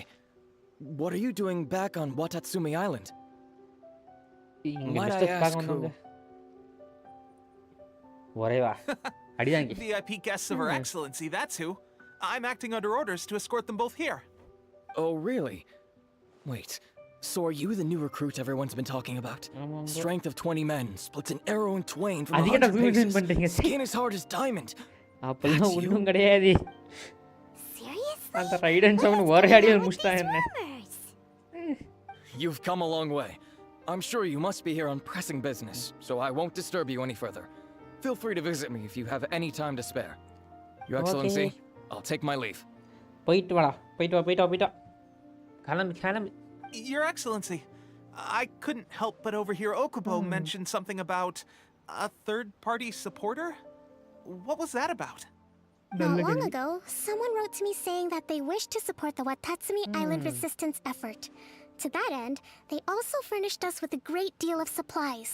what are you doing back on Watatsumi Island? Might I ask who? VIP guests of Her Excellency, that's who. I'm acting under orders to escort them both here. Oh, really? Wait, so are you the new recruit everyone's been talking about? Strength of 20 men, splits an arrow in twain from 100 paces, skin as hard as diamond. அப்பெல்லாம் ஒண்ணும் கிடையாது. அந்த ரைடன் sound ஒரே அடியில முடிச்சிட்டான் என்ன. You've come a long way. I'm sure you must be here on pressing business, so I won't disturb you any further. Feel free to visit me if you have any time to spare. Your Excellency, I'll take my leave. போயிட்டு வாடா. போயிட்டு வா. கிளம்பு. Your Excellency, I couldn't help but overhear Okubo mention something about a third-party supporter. What was that about? Not long ago, someone wrote to me saying that they wish to support the Watatsumi Island resistance effort. To that end, they also furnished us with a great deal of supplies.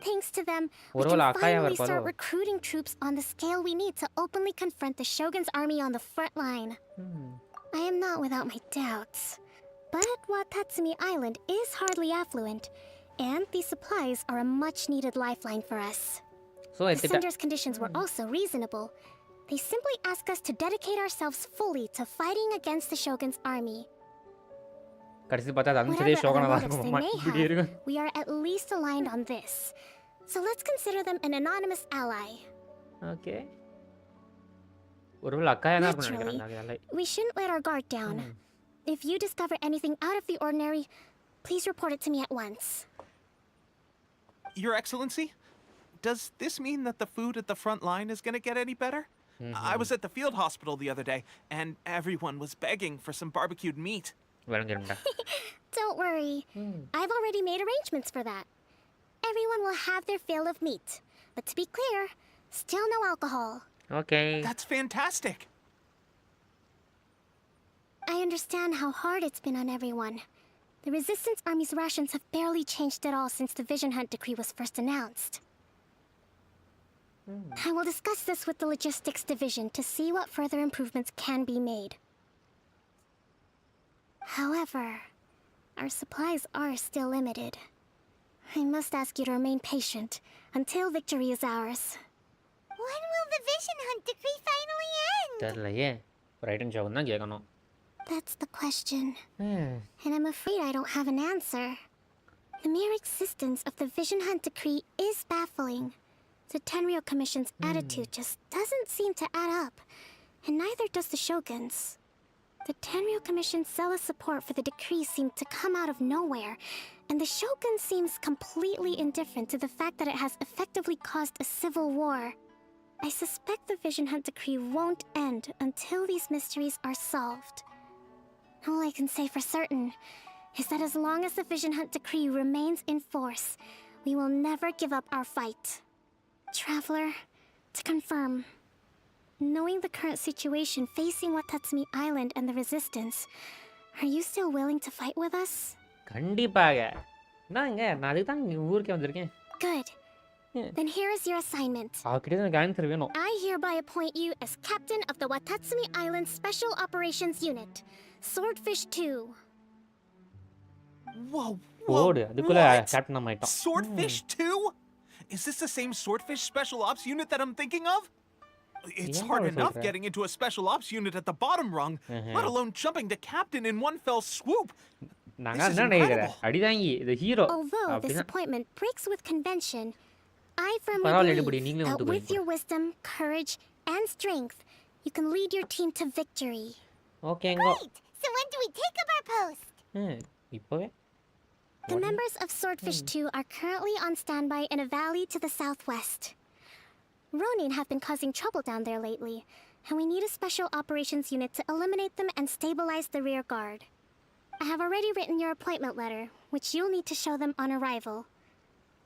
Thanks to them, we can finally start recruiting troops on the scale we need to openly confront the Shogun's army on the front line. I am not without my doubts. But Watatsumi Island is hardly affluent, and these supplies are a much-needed lifeline for us. The sender's conditions were also reasonable. They simply ask us to dedicate ourselves fully to fighting against the Shogun's army. Whatever motives they may have, we are at least aligned on this. So let's consider them an anonymous ally. Okay. Naturally, we shouldn't let our guard down. If you discover anything out of the ordinary, please report it to me at once. Your Excellency, does this mean that the food at the front line is going to get any better? I was at the field hospital the other day, and everyone was begging for some barbecued meat. Don't worry. I've already made arrangements for that. Everyone will have their fill of meat. But to be clear, still no alcohol. Okay. That's fantastic. I understand how hard it's been on everyone. The Resistance Army's rations have barely changed at all since the Vision Hunt decree was first announced. I will discuss this with the Logistics Division to see what further improvements can be made. However, our supplies are still limited. I must ask you to remain patient until victory is ours. When will the Vision Hunt decree finally end? That's the question. And I'm afraid I don't have an answer. The mere existence of the Vision Hunt decree is baffling. The Tenryou Commission's attitude just doesn't seem to add up, and neither does the Shogun's. The Tenryou Commission's zealous support for the decree seemed to come out of nowhere, and the Shogun seems completely indifferent to the fact that it has effectively caused a civil war. I suspect the Vision Hunt decree won't end until these mysteries are solved. All I can say for certain is that as long as the Vision Hunt decree remains in force, we will never give up our fight. Traveler, to confirm, knowing the current situation facing Watatsumi Island and the Resistance, are you still willing to fight with us? Good. Then here is your assignment. I hereby appoint you as captain of the Watatsumi Island Special Operations Unit, Swordfish 2. Whoa, Swordfish 2? Is this the same Swordfish Special Ops unit that I'm thinking of? It's hard enough getting into a Special Ops unit at the bottom rung, let alone jumping to captain in one fell swoop. This is incredible. Although this appointment breaks with convention, I firmly believe that with your wisdom, courage, and strength, you can lead your team to victory. Great! So when do we take up our post? The members of Swordfish 2 are currently on standby in a valley to the southwest. Ronin have been causing trouble down there lately, and we need a special operations unit to eliminate them and stabilize the rear guard. I have already written your appointment letter, which you'll need to show them on arrival.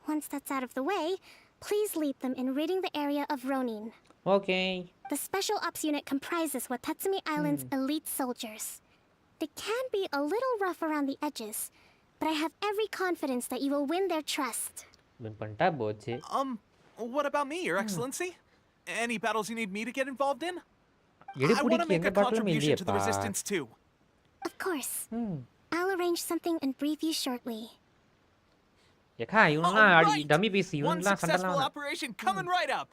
Once that's out of the way, please lead them in ridding the area of Ronin. Okay. The Special Ops unit comprises Watatsumi Island's elite soldiers. They can be a little rough around the edges, but I have every confidence that you will win their trust. What about me, Your Excellency? Any battles you need me to get involved in? I want to make a contribution to the Resistance too. Of course. I'll arrange something and brief you shortly. One successful operation coming right up.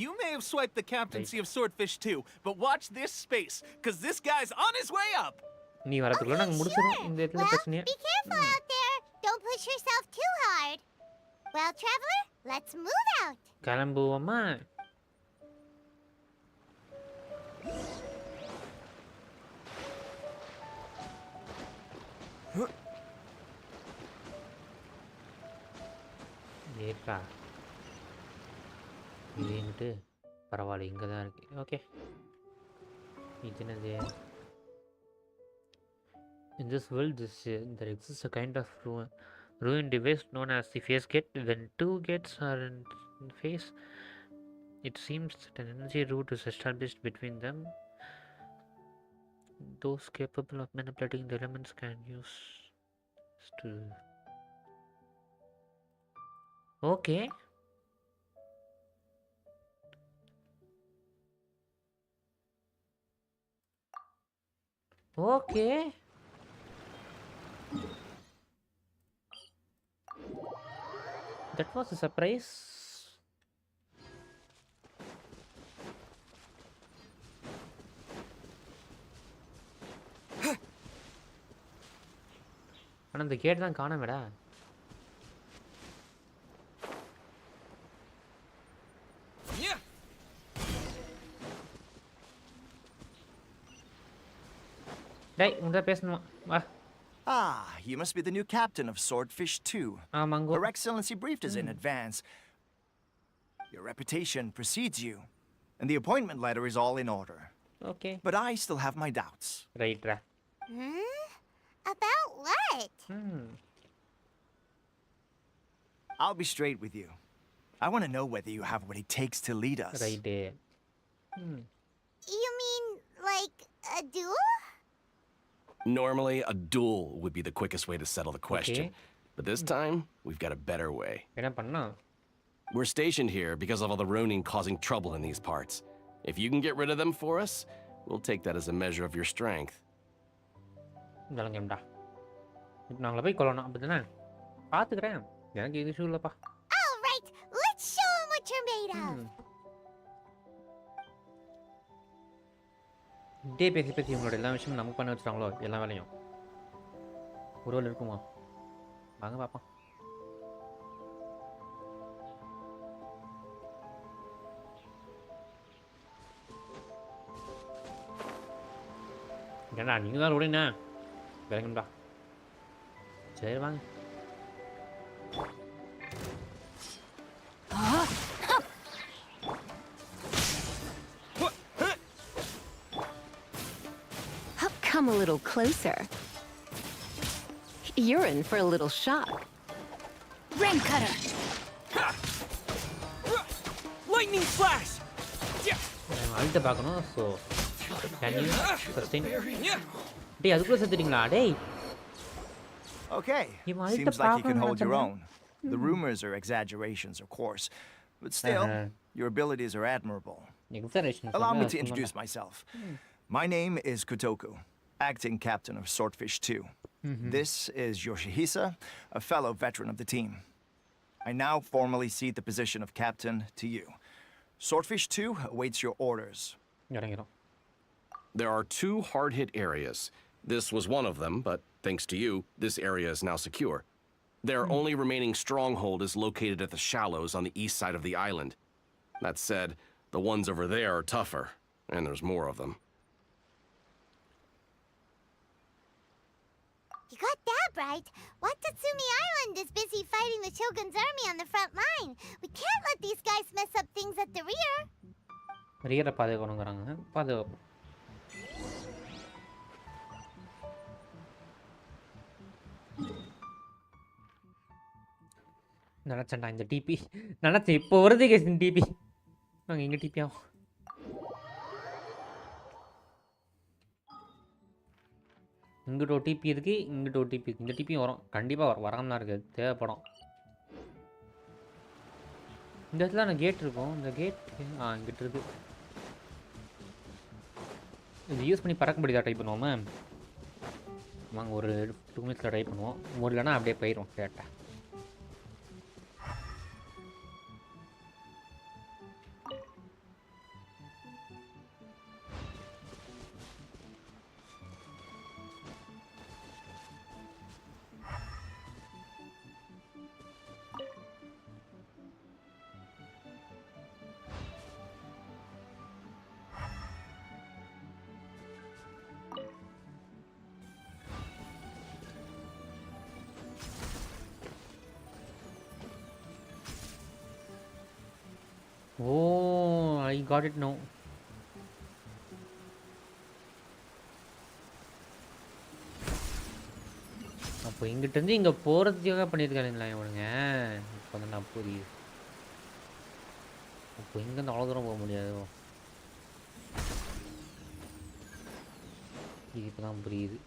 You may have swiped the captaincy of Swordfish too, but watch this space, because this guy's on his way up. நீ வரதுக்குள்ள நாங்க முடிச்சிரோம் இந்த இடத்துல பிரச்சனையே. Be careful out there. Don't push yourself too hard. Well, traveler, let's move out. கிளம்புவோமா? ஏப்பா இல்லைன்னுட்டு பரவாயில்ல இங்கே தான் இருக்கு. ஓகே இது என்னது? In this world, there exists a kind of ruined device known as the face gate. When two gates are in phase, it seems that an energy route is established between them. Those capable of manipulating the elements can use to... Okay. Okay. That was a surprise. ஆனா இந்த gate தான் காணோமேடா. டேய் உங்க பேசணுமா? வா. Ah, you must be the new captain of Swordfish 2. ஆமாங்க. Her Excellency briefed us in advance. Your reputation precedes you, and the appointment letter is all in order. Okay. But I still have my doubts. Right. About what? I'll be straight with you. I want to know whether you have what it takes to lead us. Right. You mean like a duel? Normally, a duel would be the quickest way to settle the question. Okay. But this time, we've got a better way. என்ன பண்ணா? We're stationed here because of all the Ronin causing trouble in these parts. If you can get rid of them for us, we'll take that as a measure of your strength. விளங்கம்டா. இப்போ நாங்கள போய் கொல்லணும் அப்படிதானே? பாத்துக்கறேன். எனக்கு இது issue இல்லப்பா. All right, let's show them what you're made of. டே பேசி பேசி உங்களோட எல்லா விஷயமும் நமக்கு பண்ண வச்சுட்டாங்களோ எல்லா வேலையும் ஒரு வேலை இருக்குமா? வாங்க பார்ப்போம். ஏன்னா நீங்கள் தான் ரோடிண்ணா விளங்கும்டா. சரி வாங்க. Come a little closer. You're in for a little shock. Ram cutter. Lightning flash. அழுத்த பார்க்கணும். So can you sustain? டேய் அதுக்குள்ள செத்துட்டீங்களா? டேய். Okay. Seems like you can hold your own. The rumors are exaggerations, of course, but still, your abilities are admirable. Allow me to introduce myself. My name is Kotoku, acting captain of Swordfish 2. This is Yoshihisa, a fellow veteran of the team. I now formally cede the position of captain to you. Swordfish 2 awaits your orders. There are 2 hard-hit areas. This was one of them, but thanks to you, this area is now secure. Their only remaining stronghold is located at the shallows on the east side of the island. That said, the ones over there are tougher, and there's more of them. You got that right. Watatsumi Island is busy fighting the Shogun's army on the front line. We can't let these guys mess up things at the rear. ரியரை பாதுகாக்கணுங்கிறாங்க. பாதுகாப்பு. நினச்சேன்டா இந்த DP நினச்சேன் இப்போ வருது case இந்த DP. நாங்கள் இங்கே DP ஆகும். இங்கிட்ட ஓடிபி இருக்கு, இங்கிட்ட ஓடிபி இருக்கு. இந்த டிபியும் வரும், கண்டிப்பாக வரும், வராமல் தான் இருக்குது, தேவைப்படும். இந்த இடத்துல நான் கேட் இருக்கும். இந்த கேட் இங்கிட்ட இருக்கு. இது யூஸ் பண்ணி பறக்க முடியாதா? ட்ரை பண்ணுவோமா? வாங்க ஒரு 2 மினிட்ஸில் ட்ரை பண்ணுவோம். முடியலன்னா அப்படியே போயிடும் data. Oh, I got it now. அப்போ இங்கிட்ட இருந்து இங்க போறதுக்காக பண்ணிருக்கானுங்களா இவனுங்க? இப்போ வந்து நான் புரியுது. அப்போ இங்க இருந்து அவ்வளவு தூரம் போக முடியாது. இது இப்பதான் புரியுது.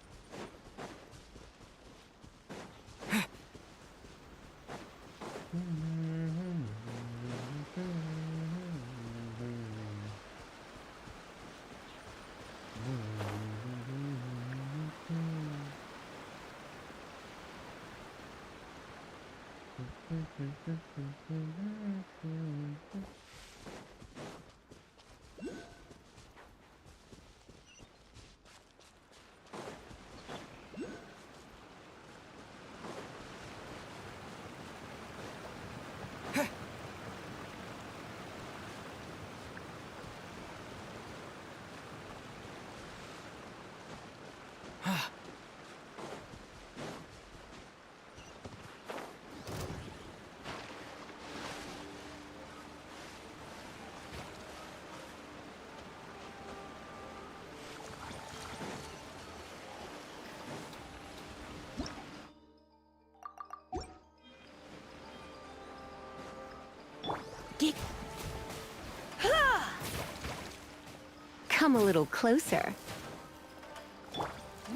Come a little closer.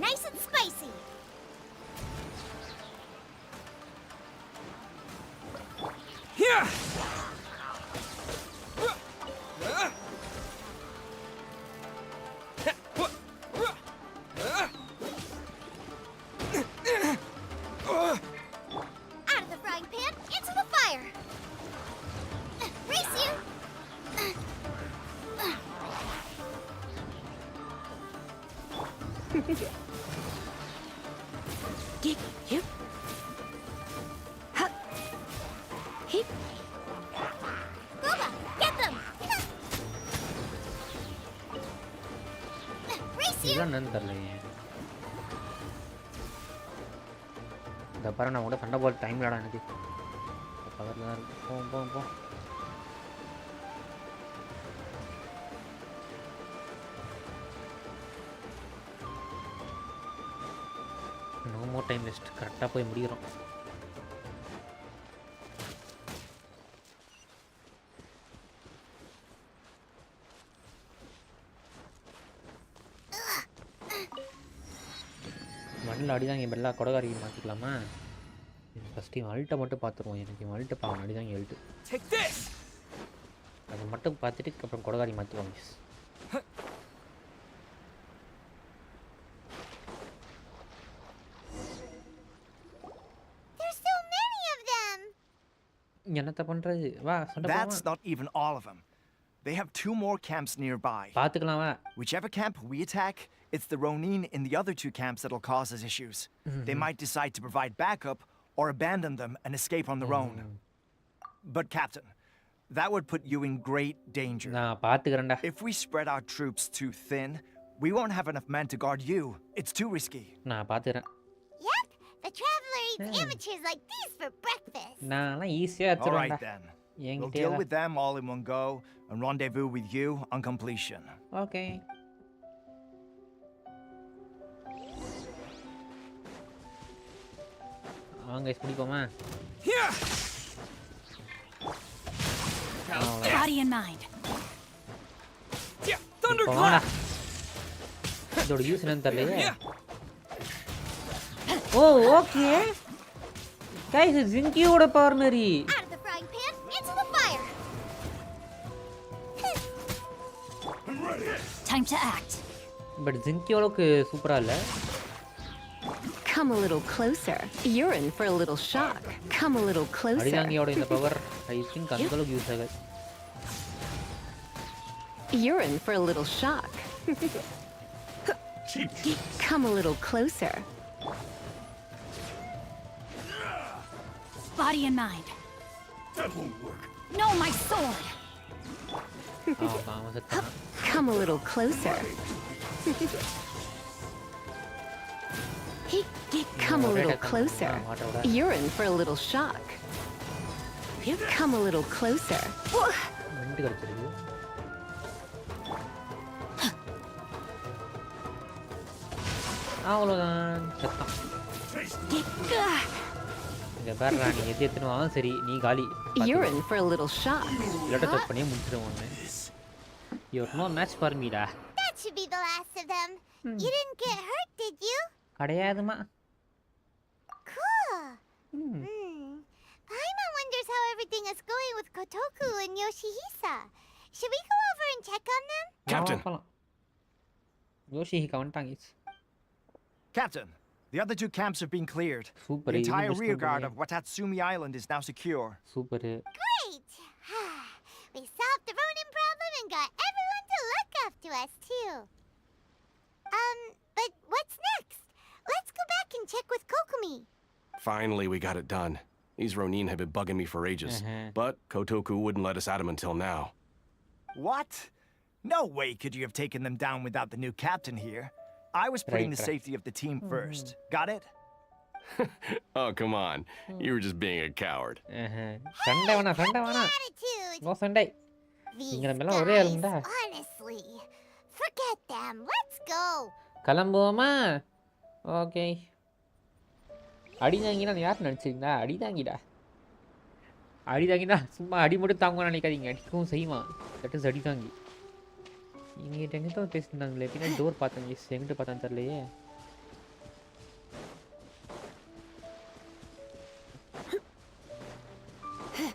Nice and spicy. Here. Out of the frying pan, into the fire. Race you. Get you. Ha. He. Booba, get them. Race you. இதான் என்னன்னு தெரியலையே. இந்த பாரு நான் கூட சண்டை போட டைம் இல்லடா எனக்கு. பக்கத்துல தான் இருக்கு. போ. No more time waste. கரெக்டா போய் முடிக்கிறோம். மண்ணில் அடிதாங்க பெல்லா கொடகாரி மாற்றிக்கலாமா? ஃபஸ்ட்டு இவன் அல்ட்டை மட்டும் பார்த்துருவோம். எனக்கு இவன் அல்ட்டு பாவன் அடிதாங்க அல்ட்டு. அதை மட்டும் பார்த்துட்டு அப்புறம் கொடகாரி மாற்றுவாங்க. என்னத்த பண்றது? வா சண்டை போடுவோம். That's not even all of them. They have 2 more camps nearby. பார்த்துக்கலாம் வா. Whichever camp we attack, it's the Ronin in the other 2 camps that'll cause us issues. They might decide to provide backup or abandon them and escape on their own. But Captain, that would put you in great danger. நான் பார்த்துக்கறேன்டா. If we spread our troops too thin, we won't have enough men to guard you. It's too risky. நான் பார்த்துக்கறேன். Yep, the traveler eats amateurs like these for breakfast. நான்லாம் ஈஸியா All right எடுத்துறேன்டா. then. We'll deal with them all in one go and rendezvous with you on completion. Okay. வாங்க guys பிடிப்போமா? Here. Body and mind. Yeah, thunderclap. இதோட use என்னன்னு தெரியலையே. ஓ okay. Guys ஜிங்கியோட power மாதிரி. Out of the frying pan, into the fire. Time to act. But ஜிங்கியோக்கு சூப்பரா இல்ல. Come a little closer. You're in for a little shock. Come a little closer. அடிதாங்கியோட இந்த power I think அந்த அளவுக்கு use ஆகாது. You're in for a little shock. Come a little closer. Body and mind. That won't work. No, my sword. Come a little closer. Come a little closer. You're in for a little shock. Come a little closer. ரெண்டு கிடைச்சிருக்கு. அவ்வளோதான் சத்தம். இங்க பாருடா, நீ எது எத்தனும் சரி நீ காலி. You're in for a little shock. Letter touch பண்ணி முடிச்சிடுவோம் ஒன்று. You're no match for me டா. That should be the last of them. You didn't get hurt, did you? கிடையாதுமா. Cool. Paimon wonders how everything is going with Kotoku and Yoshihisa. Should we go over and check on them? Captain. Yoshihisa வந்துட்டாங்க. Captain, the other two camps have been cleared. Super. The entire rearguard of Watatsumi Island is now secure. Super. Great! We solved the Ronin problem and got everyone to look after us, too. But what's next? Let's go back and check with Kokumi. Finally, we got it done. These Ronin have been bugging me for ages, but Kotoku wouldn't let us at him until now. What? No way could you have taken them down without the new captain here. I was putting the safety of the team first. Got it? Oh, come on. You were just being a coward. Sunday vana. No Sunday. Honestly, forget them. Let's go. கிளம்புவோமா? Okay. அடிதாங்கினா யார் நினச்சிருந்தா? அடிதாங்கினா சும்மா அடி மட்டும் தாங்குவான்னு நினைக்காதீங்க. அடிக்கவும் செய்வான். தட் இஸ் அடிதாங்கி. இங்கே எங்கிட்ட பேசியிருந்தாங்களே, பின்னாடி டோர் பார்த்தேன். எங்கிட்ட பார்த்தான்னு தெரியலையே.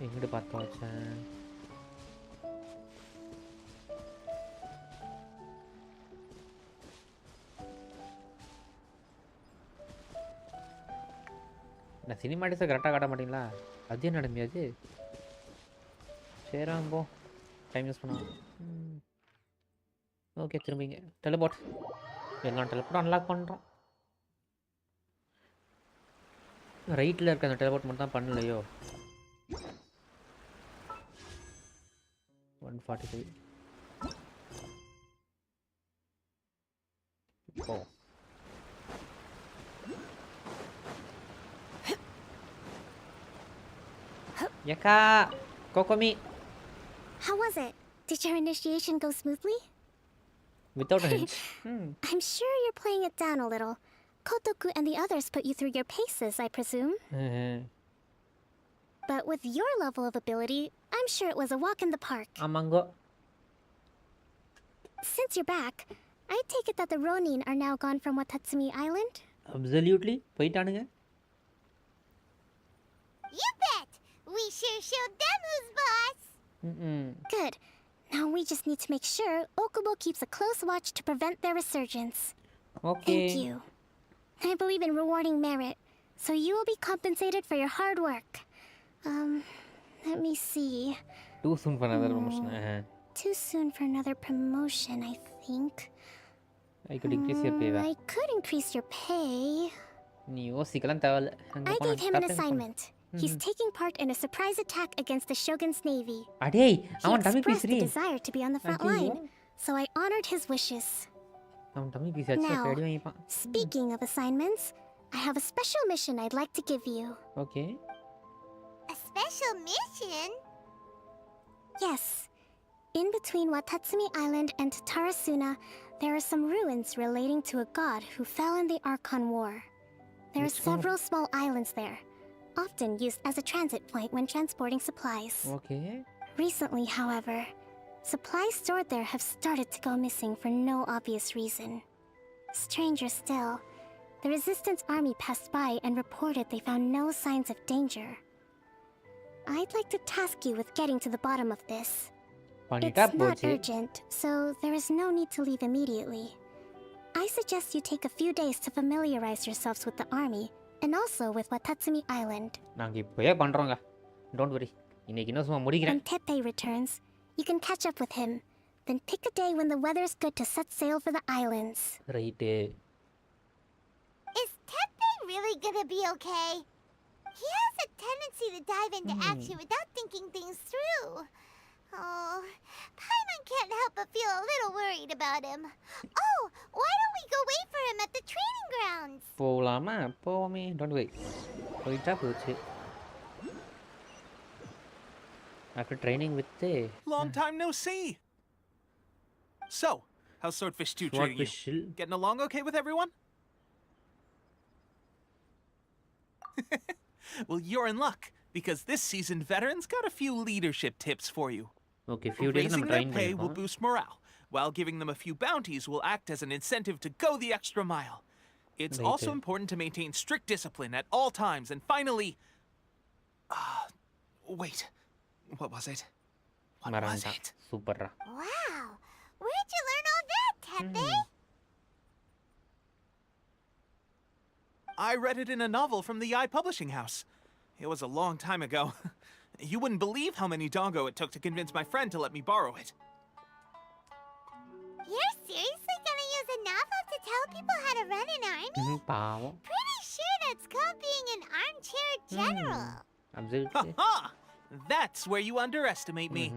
எங்கிட்ட பார்த்து வச்சேன். நான் சினிமாட்டிக்ஸை கரெக்டாக காட்ட மாட்டீங்களா? அது என்ன நடமையாது? சரிம்போ டைம் யூஸ் பண்ணுவோம். ஓகே, திரும்பிங்க டெலிபோர்ட். எல்லாம் டெலிபோர்ட் அன்லாக் பண்ணுறோம். ரைட்டில் இருக்க அந்த டெலிபோர்ட் மட்டும் தான் பண்ணலையோ. 145. ஓ Yaka, Kokomi. How was it? Did your initiation go smoothly? Without a hitch. I'm sure you're playing it down a little. Kotoku and the others put you through your paces, I presume. But with your level of ability, I'm sure it was a walk in the park. Amango. Since you're back, I take it that the Ronin are now gone from Watatsumi Island? Absolutely. Poitanuga. You bet! We sure showed them who's boss! Good. Now we just need to make sure Okubo keeps a close watch to prevent their resurgence. Okay. Thank you. I believe in rewarding merit, so you will be compensated for your hard work. Let me see. Too soon for another promotion. Too soon for another promotion, I think. I could increase your pay. I could increase your pay. I gave him an assignment. He's taking part in a surprise attack against the Shogun's navy. He expressed the desire to be on the front line, so I honored his wishes. Now, speaking of assignments, I have a special mission I'd like to give you. Okay. A special mission? Yes. In between Watatsumi Island and Tarasuna, there are some ruins relating to a god who fell in the Archon War. There are several small islands there, often used as a transit point when transporting supplies. Okay. Recently, however, supplies stored there have started to go missing for no obvious reason. Stranger still, the Resistance army passed by and reported they found no signs of danger. I'd like to task you with getting to the bottom of this. It's not urgent, so there is no need to leave immediately. I suggest you take a few days to familiarize yourselves with the army, and also with Watatsumi Island. Don't worry. When Teppei returns, you can catch up with him. Then pick a day when the weather's good to set sail for the islands. Right. Is Teppei really gonna be okay? He has a tendency to dive into action without thinking things through. Oh, Paimon can't help but feel a little worried about him. Oh, why don't we go wait for him at the training grounds? Don't wait. After training with the... Long time no see. So, how's Swordfish 2 treating you? Getting along okay with everyone? Well, you're in luck, because this seasoned veteran's got a few leadership tips for you. Okay, few Raising their pay will boost morale, while giving them a few bounties will act as an incentive to go the extra mile. It's also important to maintain strict discipline at all times, and finally... wait. What was it? What was it? Super. Wow! Where'd you learn all that, Tepe? I read it in a novel from the I Publishing House. It was a long time ago. You wouldn't believe how many dongo it took to convince my friend to let me borrow it. You're seriously gonna use a novel to tell people how to run an army? Pretty sure that's called being an armchair general. Ha! That's where you underestimate me.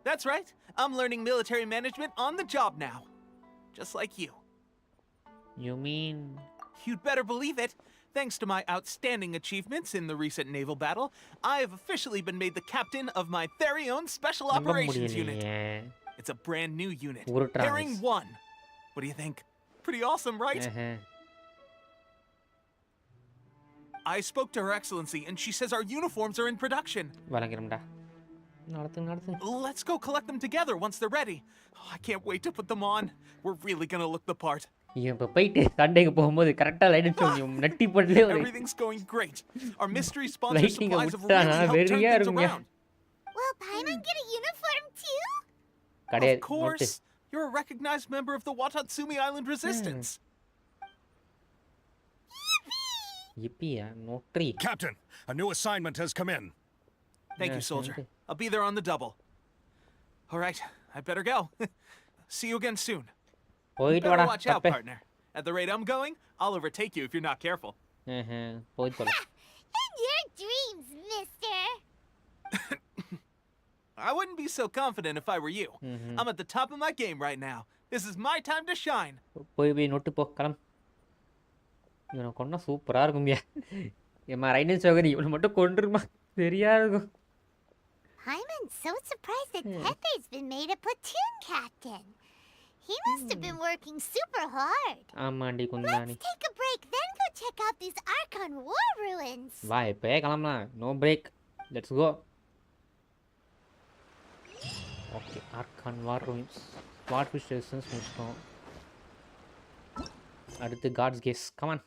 That's right. I'm learning military management on the job now. Just like you. You mean... You'd better believe it. Thanks to my outstanding achievements in the recent naval battle, I have officially been made the captain of my very own Special Operations Unit. It's a brand new unit. Pairing 1. What do you think? Pretty awesome, right? I spoke to Her Excellency, and she says our uniforms are in production. Let's go collect them together once they're ready. Oh, I can't wait to put them on. We're really gonna look the part. Everything's going great. Our mystery sponsor supplies have really helped turn things around. Will Paimon get a uniform too? Of course. You're a recognized member of the Watatsumi Island Resistance. Captain, a new assignment has come in. Thank you, soldier. I'll be there on the double. All right, I better go. See you again soon. Better watch out, partner. At the rate I'm going, I'll overtake you if you're not careful. In your dreams, mister. I wouldn't be so confident if I were you. I'm at the top of my game right now. This is my time to shine. இவனை சூப்பரா இருக்கும்யா. ஏமா ரைடன் சோகரி இவனை மட்டும் கொன்றுமா. சரியா இருக்கும். Paimon's so surprised that Tepe's been made a platoon captain. He must have been working super hard. ஆமாண்டி குந்தானி. Let's take a break, then go check out these Archon war ruins. வா இப்பவே கிளம்பலாம். No break. Let's go. Okay, Archon war ruins. Swordfish resistance முடிச்சிட்டோம். அடுத்து God's Gaze. Come on.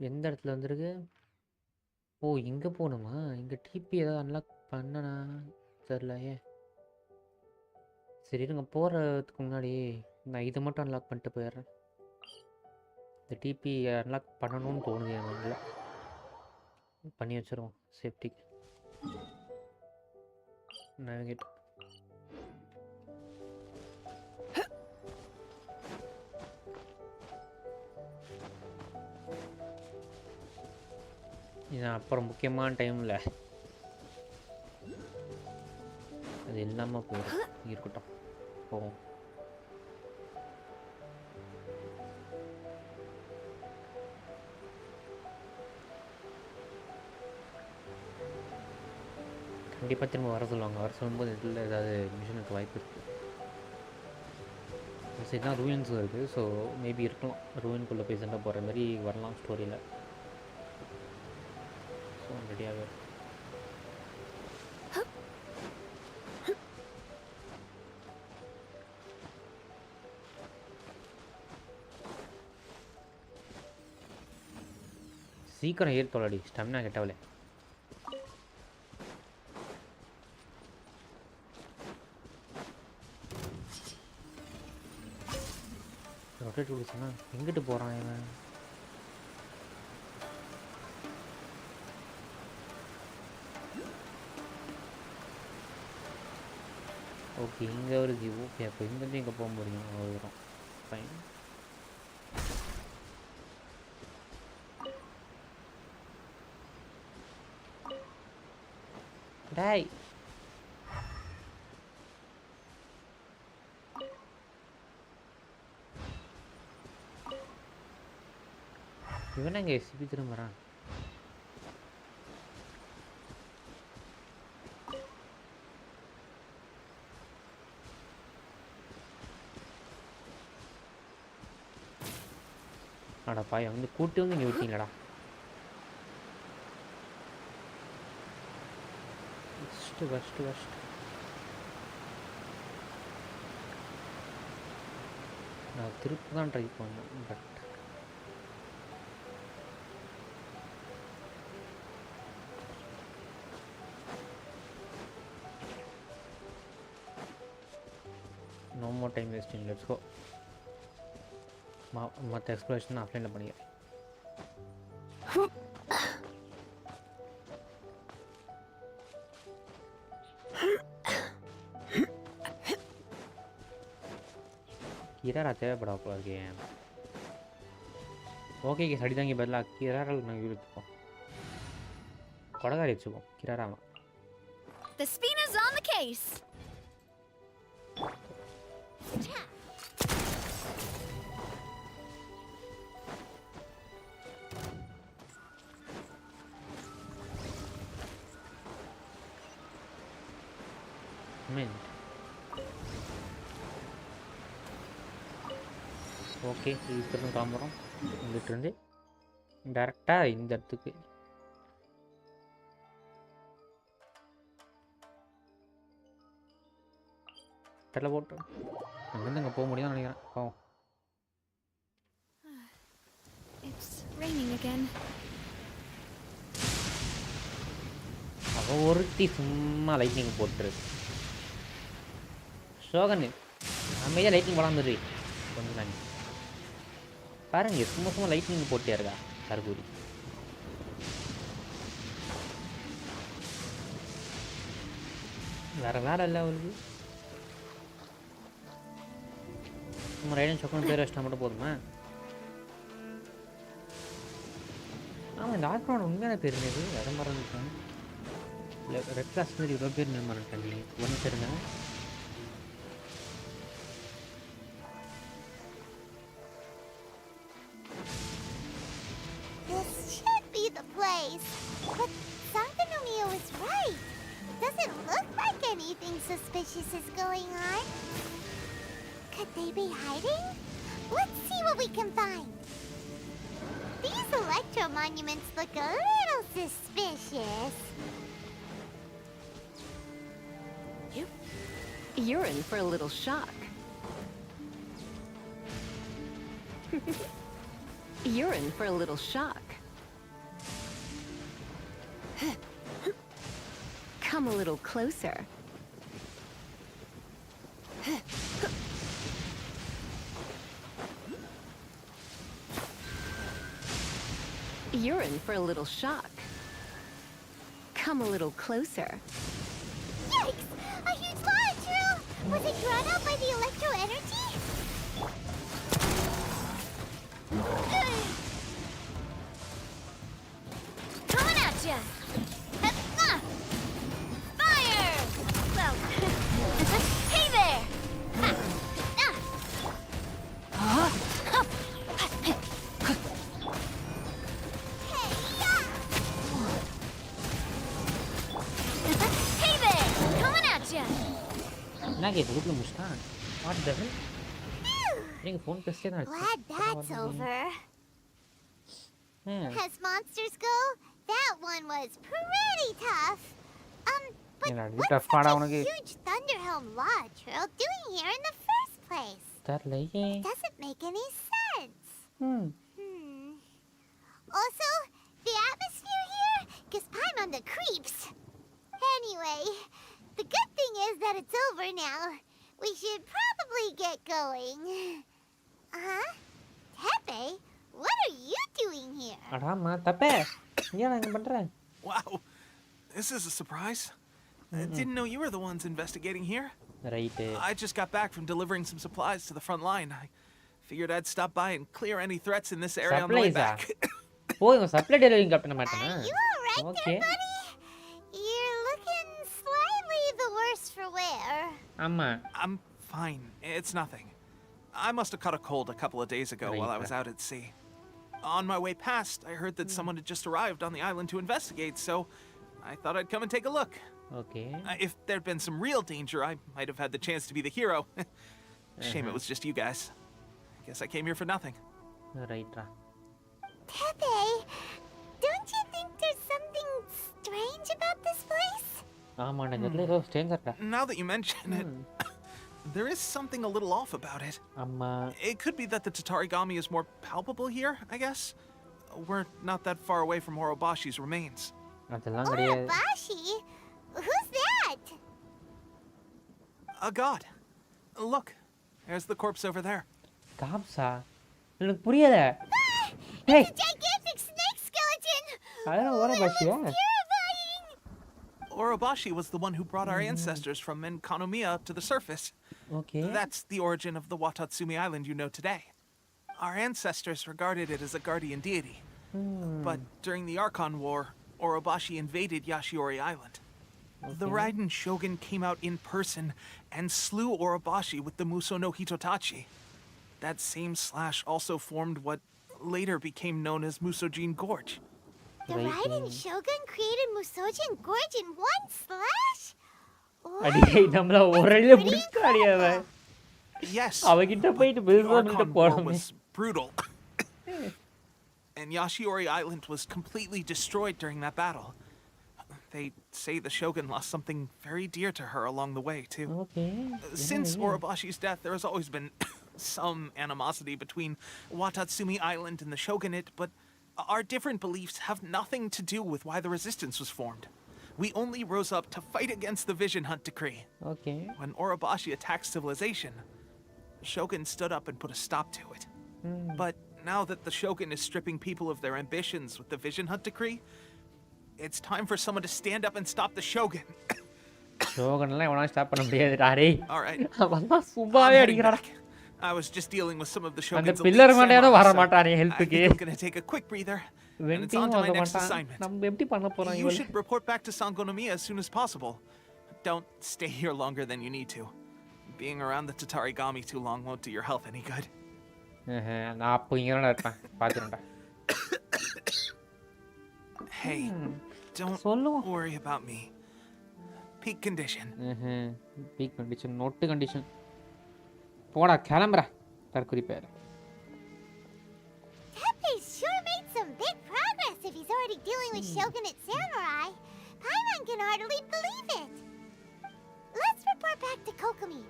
எந்த இடத்துல வந்திருக்கு? ஓ இங்க போணுமா? இங்க டிபி ஏதாவது அன்லாக் பண்ணனா தெரியலையே. சரி இருங்க போறதுக்கு முன்னாடி நான் இதை மட்டும் அன்லாக் பண்ணிட்டு போயிடுறேன். இந்த டிபி அன்லாக் பண்ணணும்னு தோணுது என் மைண்டில். பண்ணி வச்சிருவோம் சேஃப்டிக்கு. நேவிகேட். இது அப்புறம் முக்கியமான டைமில் அது இல்லாமல் போயிடும். இருக்கட்டும் போவோம். கண்டிப்பாக திரும்ப வர சொல்லுவாங்க. வர சொல்லும்போது இதில் ஏதாவது மிஷனுக்கு வாய்ப்பு இருக்குது. சரி தான் ரூயின்ஸ் இருக்குது. ஸோ மேபி இருக்கலாம். ரூயின்குள்ளே போய் சண்டை போகிற மாதிரி வரலாம் ஸ்டோரியில். ஸோ ரெடியாக சீக்கிரம் ஏறி தொலைடி. ஸ்டெமினா கெட்டவளே. ரொட்டேட் கொடுத்தா எங்கிட்டு போகிறான் இவன்? ஓகே இங்கே வருது. ஓகே அப்போ இங்கேருந்து இங்கே போக முடியும். அவ்வளோ ஃபைன். டாய் இவன் எங்கே எஸ்பி திரும்புகிறான்? அட பாய் வந்து கூட்டி வந்து இங்கே விட்டீங்களடா. ஃபஸ்ட்டு நான் திருப்பி தான் ட்ரை பண்ணேன். But no more time wasting. Let's go. மற்ற எக்ஸ்ப்ளோரேஷன் ஆஃப்லைனில் பண்ணிக்கிறேன். கிராரா தேவைப்படா போல இருக்கே. ஓகே சடி தாங்கி பதிலாக கிராரால் நாங்கள் யூஸ் வச்சுப்போம். கொடகாரி வச்சுப்போம் கிராராவை. The spina's on the case. Okay இதுக்கு கிளம்புறோம். இங்கிட்டிருந்து டேரெக்டாக இந்த இடத்துக்கு டெலபோர்ட் அங்கேருந்து அங்கே போக முடியும்னு நினைக்கிறேன். போவோம். It's raining again. அவள் ஒருத்தி சும்மா லைட்னிங் போட்டுருக்கு. ஷோகன் அமைதியாக லைட்டிங் போடாமல் இரு கொஞ்சம் நாள் பாருங்க. சும்மா லைட்னிங் போட்டே இருக்கா கருகூரி. வேற இல்லை அவளுக்கு. சும்மா ரைடன் ஷோக்கன் பேர் வச்சிட்டா மட்டும் போதுமா? ஆமாம் இந்த ஆர்க்ரோட உண்மையான பேர் என்னது? அதை மறந்துட்டேன். இல்லை ரெட் கிளாஸ் மாதிரி இவ்வளோ பேர் மறந்துட்டேன். நீ ஒன்று தெரியுங்க. This should be the place. But Sankanomiya was right. It doesn't look like anything suspicious is going on. Could they be hiding? Let's see what we can find. These electro monuments look a little suspicious. You're in for a little shock. You're in for a little shock. Come a little closer. You're in for a little shock. Come a little closer. Yikes! A huge lava drill! Was it drawn out by the electro energy? Coming at ya! Fire! Well, hey there! Hey there! Coming at ya! என்ன கேட்டு வீட்டில் முடிச்சிட்டான். What the ஹெல்? நீங்கள் phone பேசிட்டே தான் Glad that's over. As monsters go, that one was pretty tough. But what's such a huge Thunderhelm lava trail doing here in the first place? It doesn't make any sense. Also, the atmosphere here gives Paimon the creeps. Anyway, the good thing is that it's over now. We should probably get going. Tepe, what are you doing here? அடாமா தப்பே ஏன் என்ன பண்ற? Wow, this is a surprise. I didn't know you were the ones investigating here. Right. I just got back from delivering some supplies to the front line. I figured I'd stop by and clear any threats in this area on the way back. Oh, you supply delivering up in the matter. You alright there, buddy? You're looking slightly the worse for wear. I'm fine. It's nothing. I must have caught a cold a couple of days ago while I was out at sea. On my way past, I heard that someone had just arrived on the island to investigate, so I thought I'd come and take a look. Okay. If there'd been some real danger, I might have had the chance to be the hero. Shame it was just you guys. I guess I came here for nothing. Right. Tepe, don't you think there's something strange about this place? Now that you mention it, there is something a little off about it. It could be that the Tatarigami is more palpable here, I guess. We're not that far away from Orobashi's remains. Orobashi? Who's that? A god. Look, there's the corpse over there. எனக்கு புரியல. Hey. It's a gigantic snake skeleton. I don't know what about you. Terrifying. Orobashi was the one who brought our ancestors from Menkanomiya up to the surface. Okay. That's the origin of the Watatsumi Island you know today. Our ancestors regarded it as a guardian deity. But during the Archon War, Orobashi invaded Yashiori Island. The RYZEN Shogun came out in person and slew Orobashi with the Muso no Hitotachi. That same slash also formed what later became known as Musojin Gorge. The RYZEN Shogun created Musojin Gorge in one slash? Yes. Archon War was brutal. And Yashiori Island was completely destroyed during that battle. They say the Shogun lost something very dear to her along the way, too. Since Orobashi's death, there has always been some animosity between Watatsumi Island and the Shogunate, but our different beliefs have nothing to do with why the resistance was formed. We only rose up to fight against the Vision Hunt Decree. When Orobashi attacked civilization, the Shogun stood up and put a stop to it. But now that the Shogun is stripping people of their ambitions with the Vision Hunt Decree, it's time for someone to stand up and stop the Shogun. All right. I was just dealing with some of the Shogun's elite samurai, so I'm going to take a quick breather, and it's on to my next assignment. You should report back to Sangonomiya as soon as possible. Don't stay here longer than you need to. Being around the Tatarigami too long won't do your health any good. Hey, don't worry about me. Peak condition. Peak condition, not condition. போடா கிளம்புற தற்குறி பேர். Tepe sure made some big progress if he's already dealing with Shogunate samurai. Paimon can hardly believe it. Let's report back to Kokomi.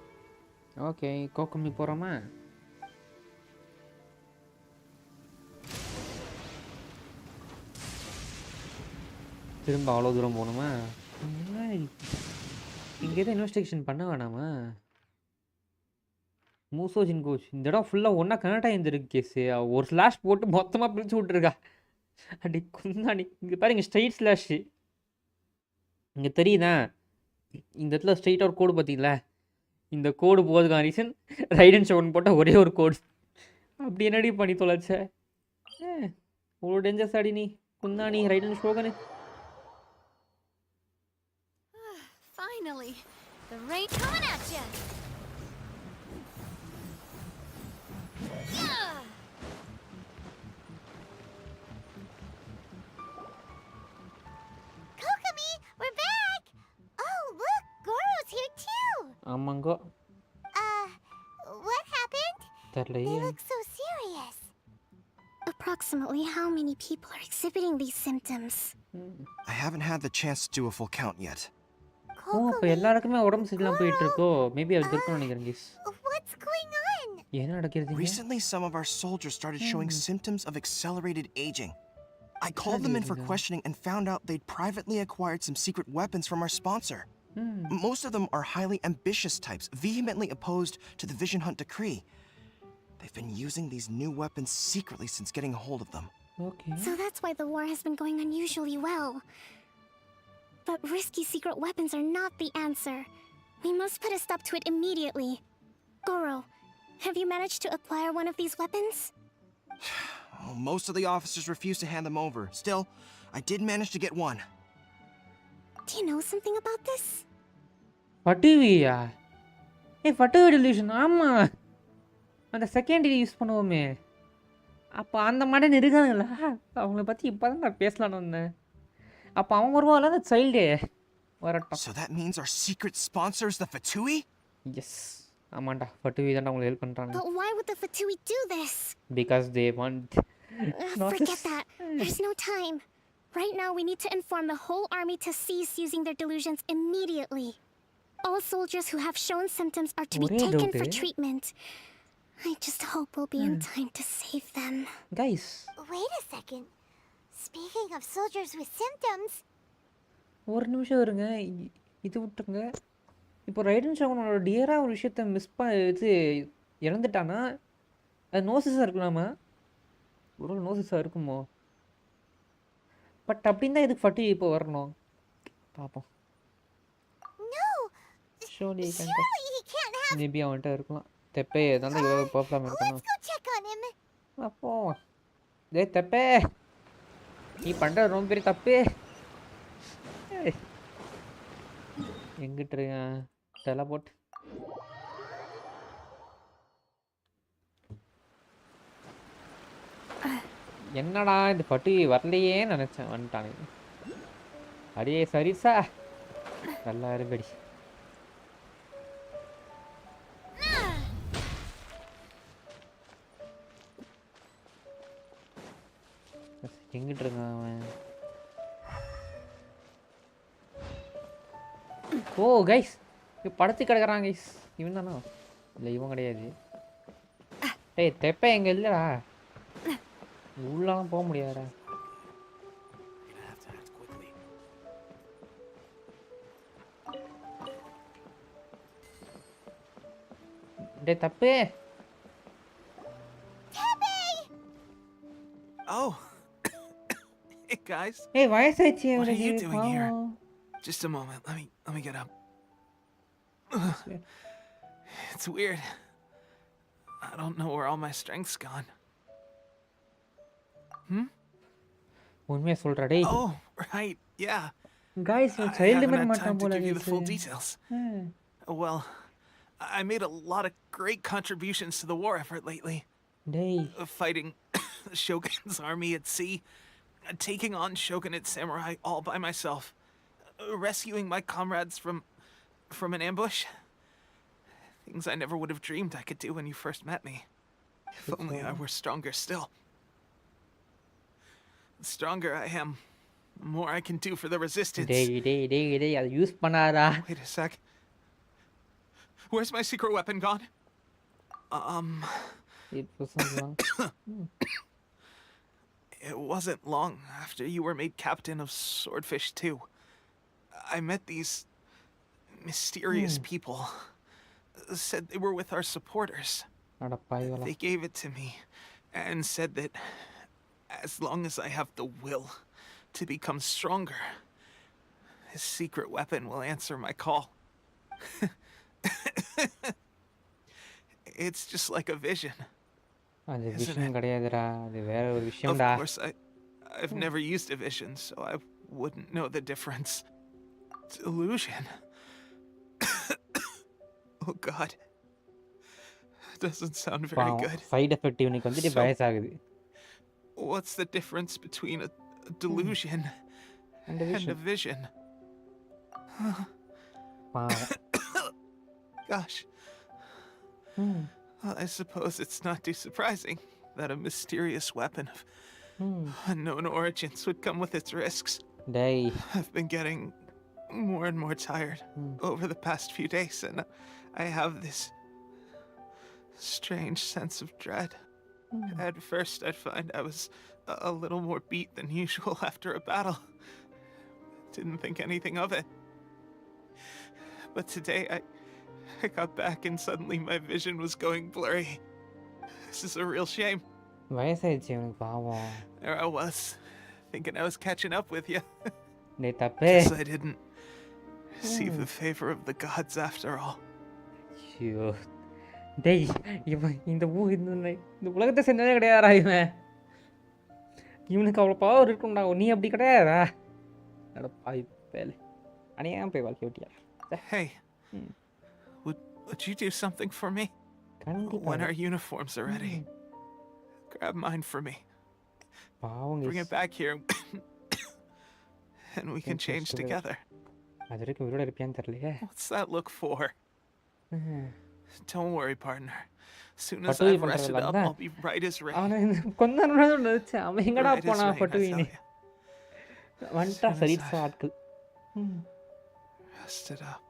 Okay, Kokomi போறோமா? திரும்ப அவ்வளோ தூரம் போகணுமா? இங்கே தான் இன்வெஸ்டிகேஷன் பண்ண வேணாமா? மூசோஜின் கோச் இந்த இடம் ஃபுல்லாக ஒன்றா கனெக்ட் ஆகிருந்துருக்கு கேஸு. ஒரு ஸ்லாஷ் போட்டு மொத்தமாக பிரித்து விட்ருக்கா. அப்படி குந்தாடி இங்கே பாருங்க ஸ்ட்ரைட் ஸ்லாஷு இங்கே தெரியுதா? இந்த இடத்துல ஸ்ட்ரைட்டாக ஒரு கோடு பார்த்தீங்களா? இந்த கோடு போகிறதுக்கான ரீசன் ரைடன் ஷோன் போட்டால் ஒரே ஒரு கோடு. அப்படி என்னடி பண்ணி தொலைச்ச? ஒரு டேஞ்சர்ஸ் ஆடி நீ குந்தாணி ரைடன் ஷோகனு. Finally, the rain coming at you. Kokomi, we're back. Oh, look, Goro's here too. ஆமாங்கோ. What happened? They look so serious. Approximately how many people are exhibiting these symptoms? I haven't had the chance to do a full count yet. இப்போ எல்லாருக்குமே உடம்பு சரியில்லாம போயிட்டு இருக்கோ. Maybe அது இருக்குன்னு நினைக்கிறேன் guys. What's going on? என்ன நடக்குது? Recently some of our soldiers started showing symptoms of accelerated aging. I called them in for questioning and found out they'd privately acquired some secret weapons from our sponsor. Most of them are highly ambitious types, vehemently opposed to the Vision Hunt Decree. They've been using these new weapons secretly since getting a hold of them. Okay. So that's why the war has been going unusually well. But risky secret weapons are not the answer. We must put a stop to it immediately. Goro, have you managed to acquire one of these weapons? Most of the officers refuse to hand them over. Still, I did manage to get one. Do you know something about this? ஃபட்டுவியா? Fatui delusion. ஆமாம், அந்த second use பண்ணுவோமே. அப்போ அந்த model இருக்காங்களா? அவங்கள பற்றி இப்போ தான் நான் பேசலான்னு வந்தேன். அப்போ அவங்க வருவாங்களா அந்த சைல்டு வரட்டும். So that means our secret sponsor is the Fatui? Yes. ஆமாண்டா, ஃபட்டுவி தான் உங்களுக்கு ஹெல்ப் பண்ணுறாங்க. But why would the Fatui do this? Because they want Forget that. There's no time. Right now, we need to inform the whole army to cease using their delusions immediately. All soldiers who have shown symptoms are to be taken for treatment. I just hope we'll be in time to save them. Guys. Wait a second. Speaking of soldiers with symptoms. ஒரு நிமிஷம் இருங்க. இது விட்டுருங்க. இப்போ ரைடன் ஷோகனோட டியரா ஒரு விஷயத்த இது இறந்துட்டானா அது நோசிஸாக இருக்கலாமா? ஒரு நோசிஸாக இருக்குமோ? பட் அப்படின்னா இதுக்கு ஃபட்டி இப்போ வரணும். பார்ப்போம். Surely he can't have. Maybe அவன்கிட்ட இருக்கலாம். தெப்பே தான் இவ்வளோ பர்ஃபார்ம் இருக்கணும். அப்போ டேய் தெப்பே நீ பண்ணுறது ரொம்ப பெரிய தப்பு. எங்கிட்டு இருக்கான் டெலபோர்ட்? என்னடா இந்த பட்டி வரலையே நினச்சேன், வந்துட்டானே. அடியே சரிசா நல்லா இருபடி. எங்கிட்டு இருக்கான் அவன்? ஓ கைஸ் இப்போ படுத்து கிடக்குறான் கைஸ். இவன் தானா? இல்லை இவன் கிடையாது. டேய் தெப்ப எங்கே இல்லைடா, உள்ளலாம் போக முடியாதா? டேய் தப்பு. Oh. Hey guys. Hey, why is it here? What are you doing here? Just a moment. Let me get up. It's weird. I don't know where all my strength's gone. உண்மையா சொல்றா டேய். Oh, right. Yeah. Guys, child man மாட்டான் போல. Give you the full details. Well, I made a lot of great contributions to the war effort lately. Day. Fighting the Shogun's army at sea, taking on Shogunate samurai all by myself, rescuing my comrades from an ambush. Things I never would have dreamed I could do when you first met me. If only I were stronger still. The stronger I am, the more I can do for the resistance. Day, I'll use panada. Wait a sec. Where's my secret weapon gone? It wasn't long. It wasn't long after you were made captain of Swordfish 2. I met these mysterious people. Said they were with our supporters. They gave it to me and said that as long as I have the will to become stronger, his secret weapon will answer my call. It's just like a vision. Of course, I've never used a vision, so I wouldn't know the difference. Delusion. Oh God. Doesn't sound very good. Side effect இவனுக்கு வந்துட்டு பயஸ் ஆகுது. What's the difference between a delusion and a vision? Gosh. Well, I suppose it's not too surprising that a mysterious weapon of unknown origins would come with its risks. I've been getting more and more tired over the past few days, and I have this strange sense of dread. At first, I'd find I was a little more beat than usual after a battle. Didn't think anything of it. But today, I got back and suddenly my vision was going blurry. This is a real shame. There I was, thinking I was catching up with you. Guess I didn't receive the favor of the gods after all. டேய் இவன் இந்த உலகத்தை செஞ்சதே கிடையாதா இவன்? இவனுக்கு அவ்வளோ power இருக்கும்டா, நீ அப்படி கிடையாதா? பாய் பேல அணியாம போய் வாழ்க்கை ஓட்டியா? Hey, would you do something for me? When our uniforms are ready, grab mine for me. Bring it back here, and we can change together. What's that look for? Don't worry, partner. Soon as I've rested up, I'll be right as rain. Rested up.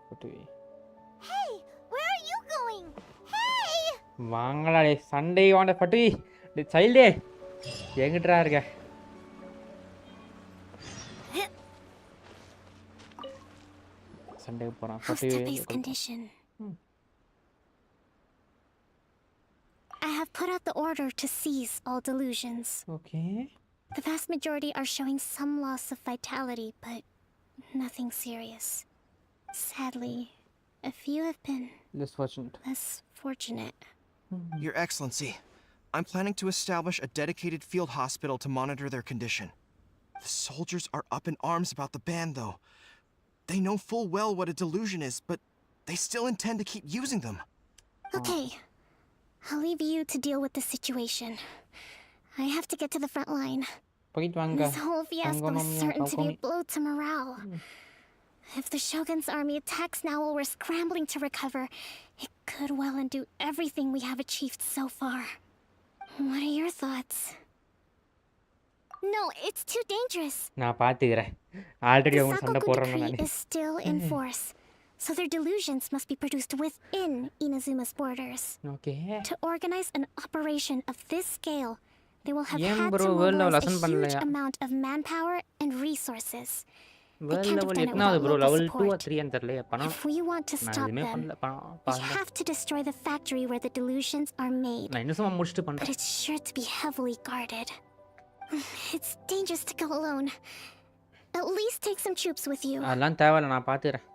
Tepe. Hey, where are you going? Hey! வாங்கடா டேய் Sunday வாண்ட பட்டு டேய் சைல்டே எங்கடா இருக்க Sunday போறான் பட்டு Tepe's condition. I have put out the order to cease all delusions. Okay. The vast majority are showing some loss of vitality, but nothing serious. Sadly, a few have been less fortunate. Your Excellency, I'm planning to establish a dedicated field hospital to monitor their condition. The soldiers are up in arms about the ban, though. They know full well what a delusion is, but they still intend to keep using them. Okay, I'll leave you to deal with the situation. I have to get to the front line. This whole fiasco is certain to be a blow to morale. If the Shogun's army attacks now while we're scrambling to recover, it could well undo everything we have achieved so far. What are your thoughts? No, it's too dangerous. நான் பாத்துக்கறேன் already அவங்க சண்டை போடுறாங்க The decree is still in force, so their delusions must be produced within Inazuma's borders. Okay. To organize an operation of this scale, they will have Yeah, had bro, to mobilize a huge பண்ணலையா? amount of manpower and resources. Well, level எத்தனாவது bro level 2 or 3 ன்னு தெரியல பணம் If we want to நான் stop எதுமே them, பண்ணல we have to destroy the factory where the delusions are made. நான் இன்னும் சும்மா முடிச்சிட்டு But பண்றேன் it's sure to be heavily guarded. It's dangerous to go alone. At least take some troops with you. அதெல்லாம் தேவையில்ல நான் பாத்துக்கறேன்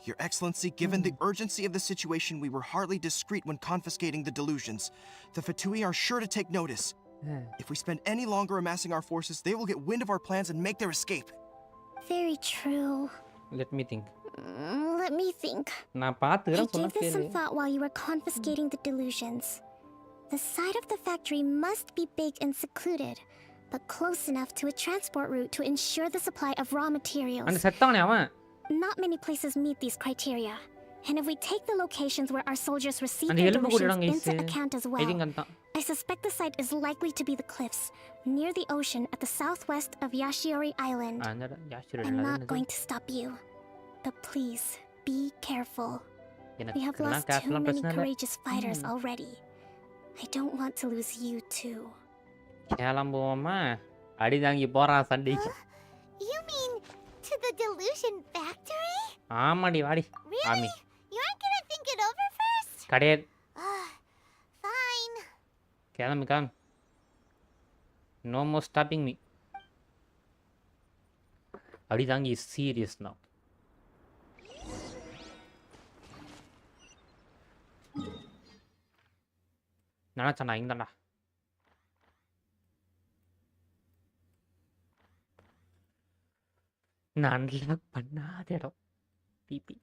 Your Excellency, given the urgency of the situation, we were hardly discreet when confiscating the delusions. The Fatui are sure to take notice. If we spend any longer amassing our forces, they will get wind of our plans and make their escape. Very true. let me think Let me think. நான் I பாத்துக்கறேன் சொன்னா gave this some கேளு thought while you were confiscating the delusions. The side of the factory must be big and secluded, but close enough to a transport route to ensure the supply of raw materials. அந்த செத்தவனே அவன் Not many places meet these criteria. And if we take the locations where our soldiers receive அந்த their எலும்பு delusions கூடலாம் into guys account as I well, think அதான் I suspect the site is likely to be the cliffs near the ocean at the southwest of Yashiori Island. அந்த யாஷிரோ I'm not going to stop you, but please be careful. We have எனக்குலாம் lost too கேஸ்லாம் many பிரச்சனை இல்ல courageous fighters already. I don't want to lose you too. கிளம்புவோமா அடி தாங்கி போறான் சண்டைக்கு You mean to the delusion factory? ஆமாடி வாடி ஆமி Really? You aren't gonna think it over first? கிடையாது Fine. கிளம்பு கிளம்பு no more stopping me அடி தாங்கி is serious now நினைச்சேன் நான் இங்கதான்டா நான் அன்லாக் பண்ணாத இடம் பிபி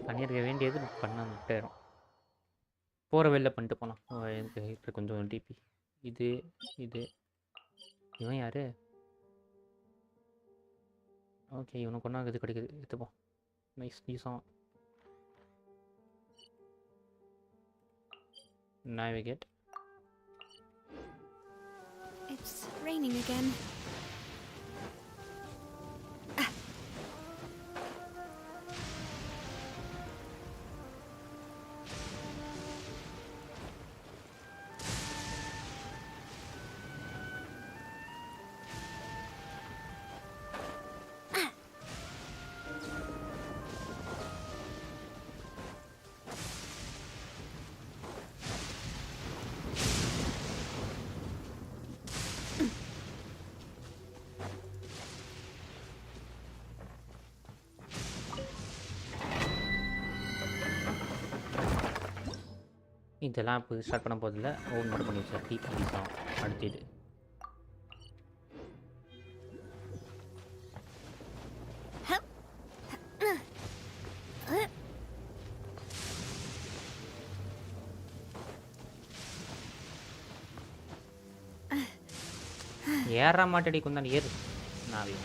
பண்ணியிருக்க வேண்டியது பண்ண இடம் போகிற வெளில பண்ணிட்டு போகலாம் எனக்கு கொஞ்சம் டிபி இது இது இவன் யாரு ஓகே இவனுக்கு ஒன்றா இது கிடைக்குது எடுத்துப்போம் நைஸ் யூஸாக navigate. It's raining again. இதெல்லாம் இப்போ ஸ்டார்ட் பண்ண போதில்லை ஓன் மட்டும் பண்ணி வச்சா டீப் பண்ணிக்கலாம் அடுத்தது ஏற மாட்டடி குந்தான் ஏறு நாவி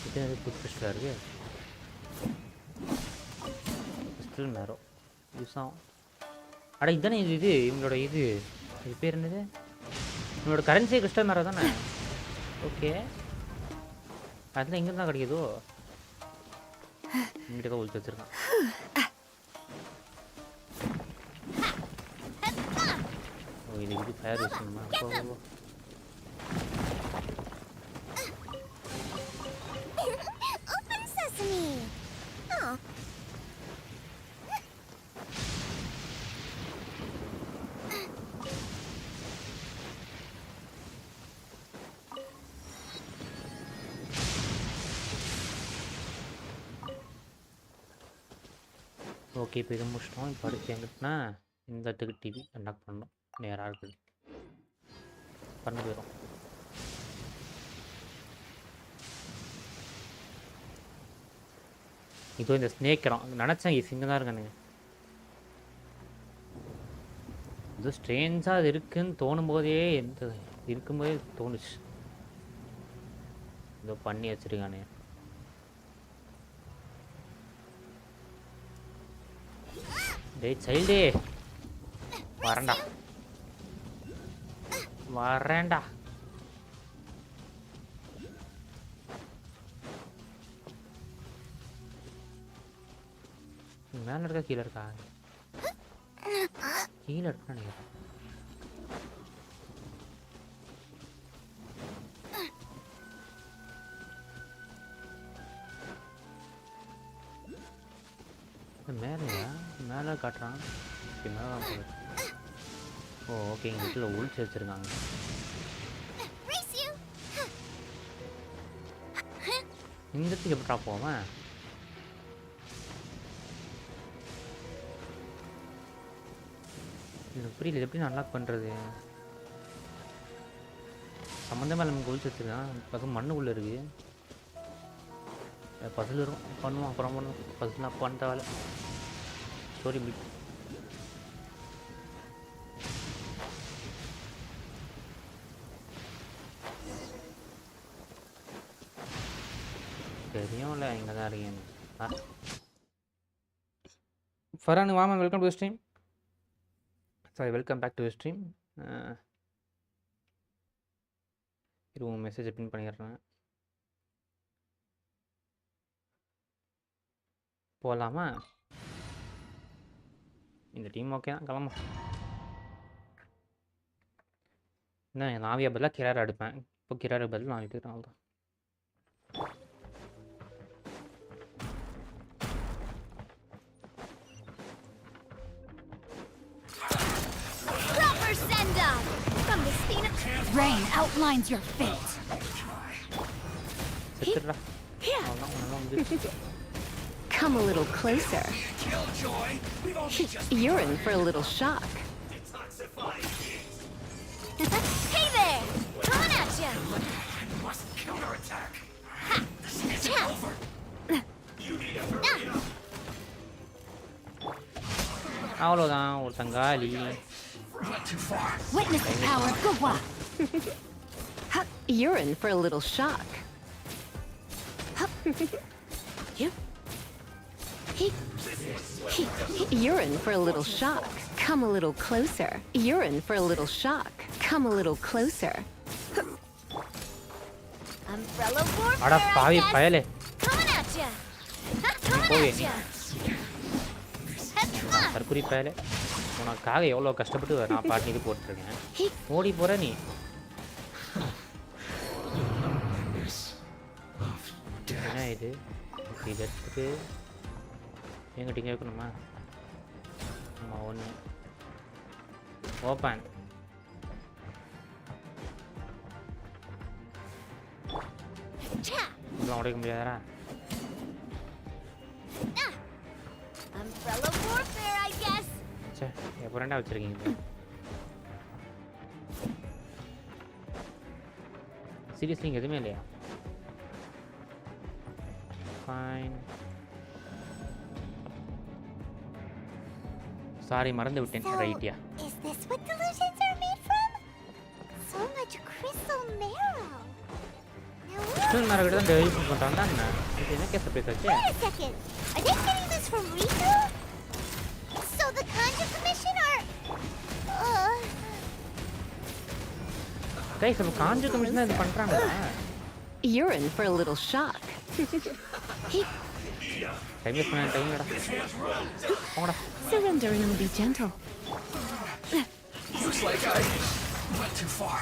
இது புதுசா இருக்கு ஸ்டில் மேரோ யூஸாம் அட இதானே இது இவங்களோட இது பேர் என்னது இவங்களோட கரன்சி கிறிஸ்டல் மேரோ தானே ஓகே அதில் எங்கே தான் கிடைக்குதோ இங்கிட்ட தான் ஒழிச்சு வச்சிருக்கான் ஓ இது ஃபயர் விஷயமா Open sesame. Oh. ஓகே இப்போ இதை முடிச்சிட்டோம் இப்போ அடுத்து எங்கிட்டனா இந்த இடத்துக்கு டிவி கண்டக்ட் பண்ணோம் நேராக இருக்குது பண்ண போயிடும் இதோ இந்த ஸ்னேக் இடம் நினச்சேன் இங்கே தான் இருக்கானுங்க இது ஸ்ட்ரேஞ்சாக அது இருக்குன்னு தோணும் போதே எந்த இருக்கும்போதே தோணுச்சு இதோ பண்ணி வச்சுருக்கானே டேய் சைல்டே வரேன்டா வரேன்டா மேலே இருக்கா கீழே இருக்கா கீழே இருக்கா நினைக்கிறேன் மேலையா மேலே காட்டுறான் மேலே ஓ ஓகே எங்கள் வீட்டில் ஒழிச்சு வச்சுருக்காங்க இந்த இடத்துக்கு எப்படா போவேன் எனக்கு புரியல எப்படி அன்லாக் பண்ணுறது சம்மந்தமாக நமக்கு ஒழிச்சு வச்சுருக்கான் பசங்க மண்ணுக்குள்ளே இருக்குது பசில் இருக்கும் பண்ணுவோம் அப்புறம் பண்ணுவோம் பசிலாம் பண்ண வேலை ஸ்டோரி பிட் தெரியும்ல இங்கே தான் இருக்கேன் ஃபரானு வாமா welcome to stream sorry welcome back to stream இது மெசேஜ் பின் பண்ணிடுறேன் போகலாமா இந்த டீம் ஓகே தான் கிளம்பும் என்ன நாவியா பதிலாக கிரார் எடுப்பேன் இப்போ கிராருக்கு பதில் நான் எடுக்கிறேன் அவ்வளோதான் Rain outlines your fate. Come a little closer. You're in for a little shock. Hey there! Coming at ya! Must counterattack. This is over. You need a hurry up. அவ்வளோதான் ஒரு Tangalle Witness the power of Gwa. You're in for a little shock. You're in for a little shock. Come a little closer. You're in for a little shock. Come a little closer. Umbrella warfare. அட பாவி பயலே Coming at ya. Coming போவே at ya. தற்குறி பயலே உனக்காக எவ்வளோ கஷ்டப்பட்டு நான் பாட்டு போட்டுருக்கேன் ஓடி போகிற நீ என்ன இது இது எடுத்துட்டு எங்கிட்ட இங்கே வைக்கணுமா ஆமாம் ஒன்று ஓப்பன் இதெல்லாம் உடைக்க முடியாதா Umbrella warfare, I guess. சே எப்போ ரெண்டா வச்சுருக்கீங்க சீரியஸ்லி இங்கே எதுவுமே இல்லையா fine. Sorry, மறந்து விட்டேன். Right, yeah. Is this what delusions are made from? So much crystal marrow. Crystal marrow கிட்ட தான் டெவலப் பண்றாங்க என்ன? இது என்ன கேஸ் அப்படி Kachche? Wait a second. Are they getting this from Rico? So the Conjure Commission are Guys, அப்ப Conjure Commission தான் இது பண்றாங்களா? You're in for a little shock. Time is fine, time lada. Pongda. Surrender and be gentle. Looks like I went too far.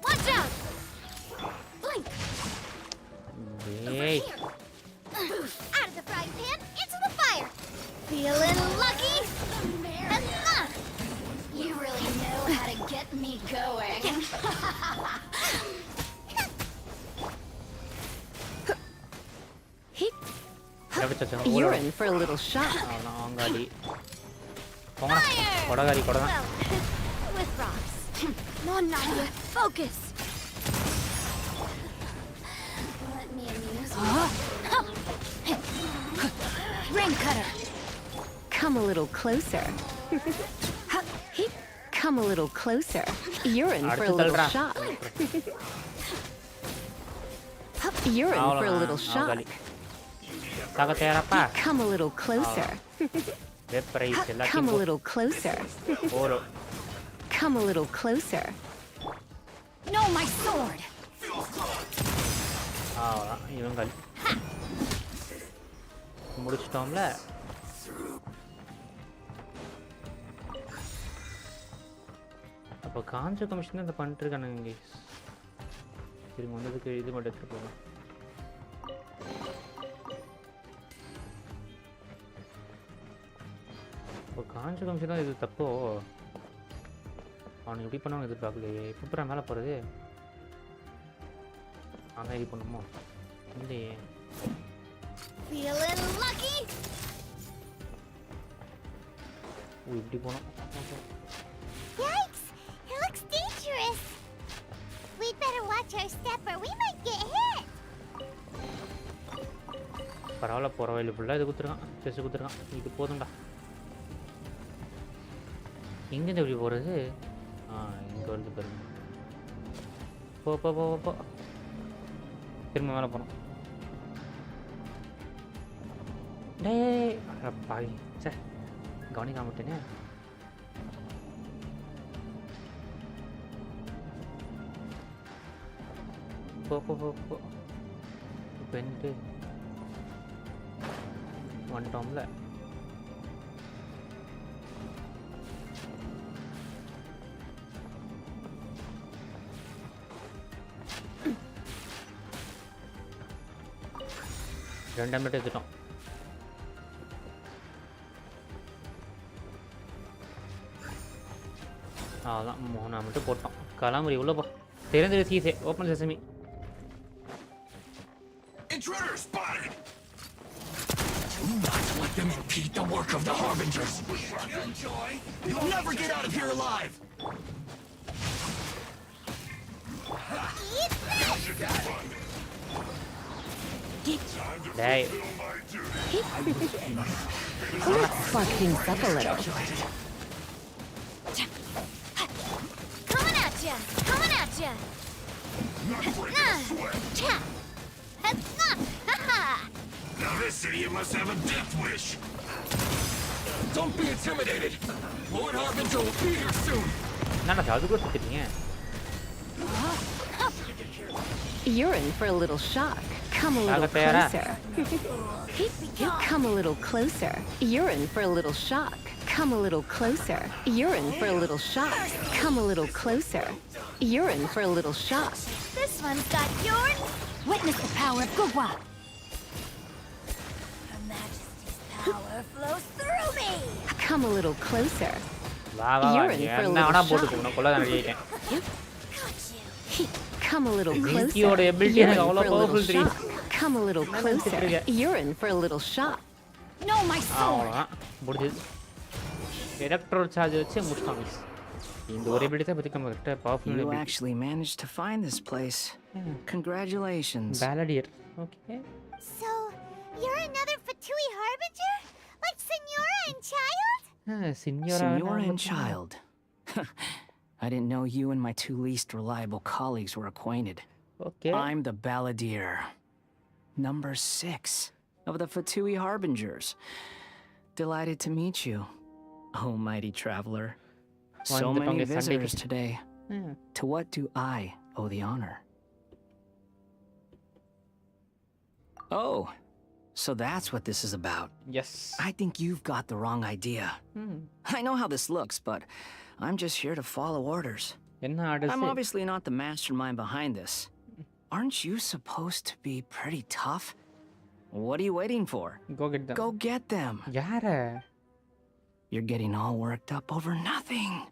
Watch out! Blink! Hey. Out of the frying pan, into the fire! Feeling lucky? You really know how to get me going. You're in for a little shock. Well, with rocks. Come on, Nadia, focus! Let me amuse Ring cutter. Come a little closer. Come a little closer. You're in for a little shock. You're in for a little shock. Come a little closer. Come a little closer. Come a little closer. No, my sword. இவங்க முடிச்சிட்டோம்ல. அப்போ காஞ்ச commission இந்த பண்ணிட்டு இருக்கானுங்க guys. திரும்ப வந்ததுக்கு இது மட்டும் எடுத்துட்டு போகணும். இப்போ காஞ்ச கமிஷன் தான் இது தப்போ? அவனுக்கு எப்படி பண்ணுவாங்க எதிர்பார்க்கலையே. இப்போ மேலே போகிறது அங்கே இது பண்ணுமோ இல்லையே. Feeling lucky? இப்படி போனோம். Yikes! It looks dangerous. We'd better watch our step or we might get hit. பரவாயில்ல, போகிற வயலு ஃபுல்லாக இது குத்துருக்கான், செஸ் குத்துருக்கான். இது போதும்டா. எங்கேருந்து எப்படி போகிறது? இங்கே வருது பாருங்க. போ போ போ போ. திரும்ப மேலே போனோம். டேய் பாவி, சே கவனிக்காம விட்டேனே. போ போ போ போ. இப்போ வந்துட்டு வந்துட்டோம்ல. ரெண்டாம் மினிட் எடுத்துட்டோம். அதான் 3ஆம் மினிட் போட்டோம். கலாமரி உள்ள போ. திறந்து sesame open sesame. Intruder spotted. Do not let them impede the work of the Harbingers. Enjoy. You'll never get out of here alive. Hey. Let's spark things up a little. Coming at ya! Coming at ya! Now this idiot must have a death wish. Don't be intimidated. Lord Harbinger will be here soon. You're in for a little shock. Come a little closer. Come a little closer. You're in for a little shock. Come a little closer. You're in for a little shock. Come a little closer. You're in for a little shock. This one's got yours. Witness the power of Gugwa. Her Majesty's power flows through me. Come a little closer. You're in for a little shock. Come a little closer. You're in for a little shock. Come a little closer. You're in for a little shock. No, my sword. Electro charge வச்சு முடிச்சாங்க. இந்த ஒரு ability பத்தி நம்ம கிட்ட powerful You actually managed to find this place. Congratulations. Balladeer. Okay. So, You're another Fatui Harbinger? Like Senora and Child? Senora and Child. I didn't know you and my two least reliable colleagues were acquainted. Okay. I'm the Balladeer. Number 6 of the Fatui Harbingers. Delighted to meet you, oh mighty traveler. So many visitors today. To what do I owe the honor? Oh, so that's what this is about. Yes. I think you've got the wrong idea. I know how this looks, but I'm just here to follow orders. I'm obviously not the mastermind behind this. Aren't you supposed to be pretty tough? What are you waiting for? Go get them. Go get them. Yara. You're getting all worked up over nothing.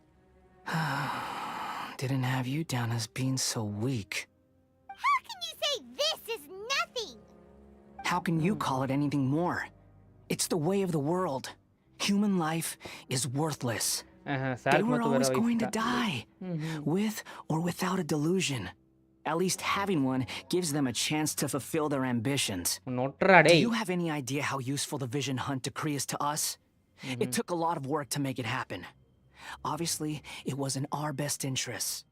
Didn't have you down as being so weak. How can you say this is nothing? How can you call it anything more? It's the way of the world. Human life is worthless. They were always going to die, with or without a delusion. At least having one gives them a chance to fulfill their ambitions. Do you have any idea how useful the Vision Hunt decree is to us? It took a lot of work to make it happen. Obviously, it was in our best interests.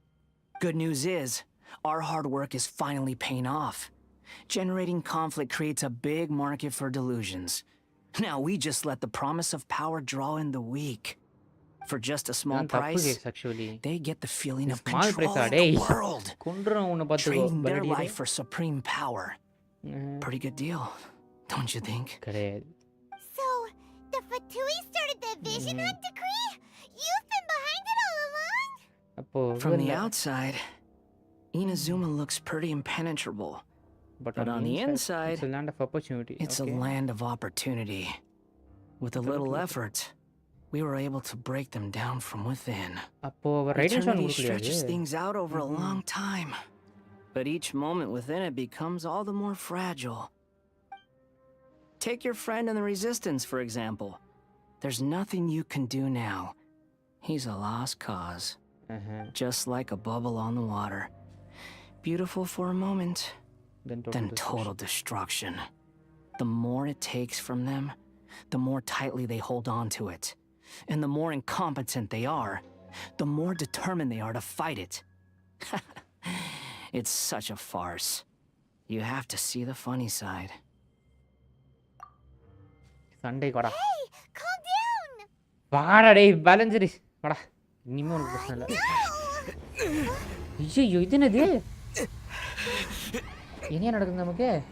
Good news is, our hard work is finally paying off. Generating conflict creates a big market for delusions. Now we just let the promise of power draw in the weak. For just a small price, they get the feeling of control in the world. Trading their life for supreme power. Pretty good deal, don't you think? So, the Fatui started the Vision Hunt decree? You've been behind it all along? From the outside, Inazuma looks pretty impenetrable. But on the inside, it's a land of opportunity. It's a land of opportunity. With a little effort, we were able to break them down from within. Eternity stretches things out over a long time, but each moment within it becomes all the more fragile. Take your friend in the Resistance, for example. There's nothing you can do now. He's a lost cause. Just like a bubble on the water. Beautiful for a moment, then total destruction. The more it takes from them, the more tightly they hold on to it. And the more incompetent they are, the more determined they are to fight it. It's such a farce. You have to see the funny side. Sunday goda. Hey, calm down! Vaada dey, balance it. Vaada. Inime unukku prasana illa. Ayyo, idu enadhu? Enna nadakudhu namakku?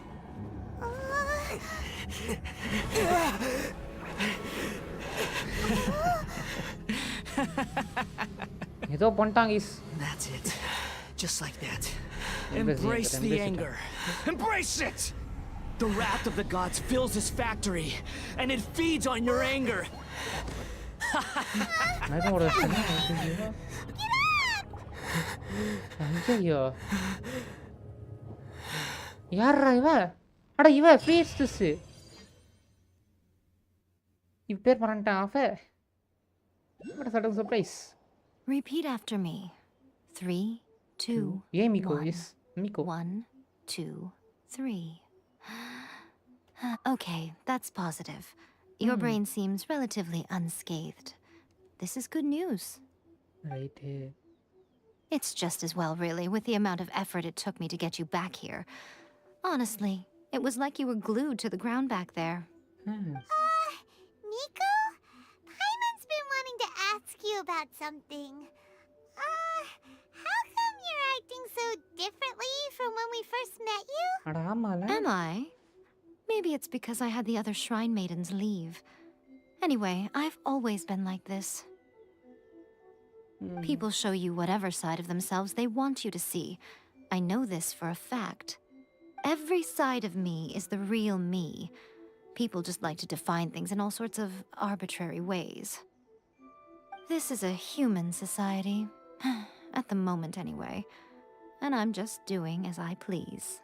Edo pantangis. That's it. Just like that. Embrace the anger. Embrace it! The wrath of the gods fills this factory, and it feeds on your anger. Ayyo. Yarra iva? Ada iva face this. Iv per paranta afa. What a sudden surprise. Repeat after me. 3, 2, Yeah, Miko. 1. Yes, Miko. 1, 2, 3. Okay, that's positive. Your brain seems relatively unscathed. This is good news. Right here. It's just as well, really, with the amount of effort it took me to get you back here. Honestly, it was like you were glued to the ground back there. Nico? Paimon's been wanting to ask you about something. How come you're acting so differently from when we first met you? Am I? Maybe it's because I had the other Shrine Maidens leave. Anyway, I've always been like this. People show you whatever side of themselves they want you to see. I know this for a fact. Every side of me is the real me. People just like to define things in all sorts of arbitrary ways. This is a human society. At the moment, anyway. And I'm just doing as I please.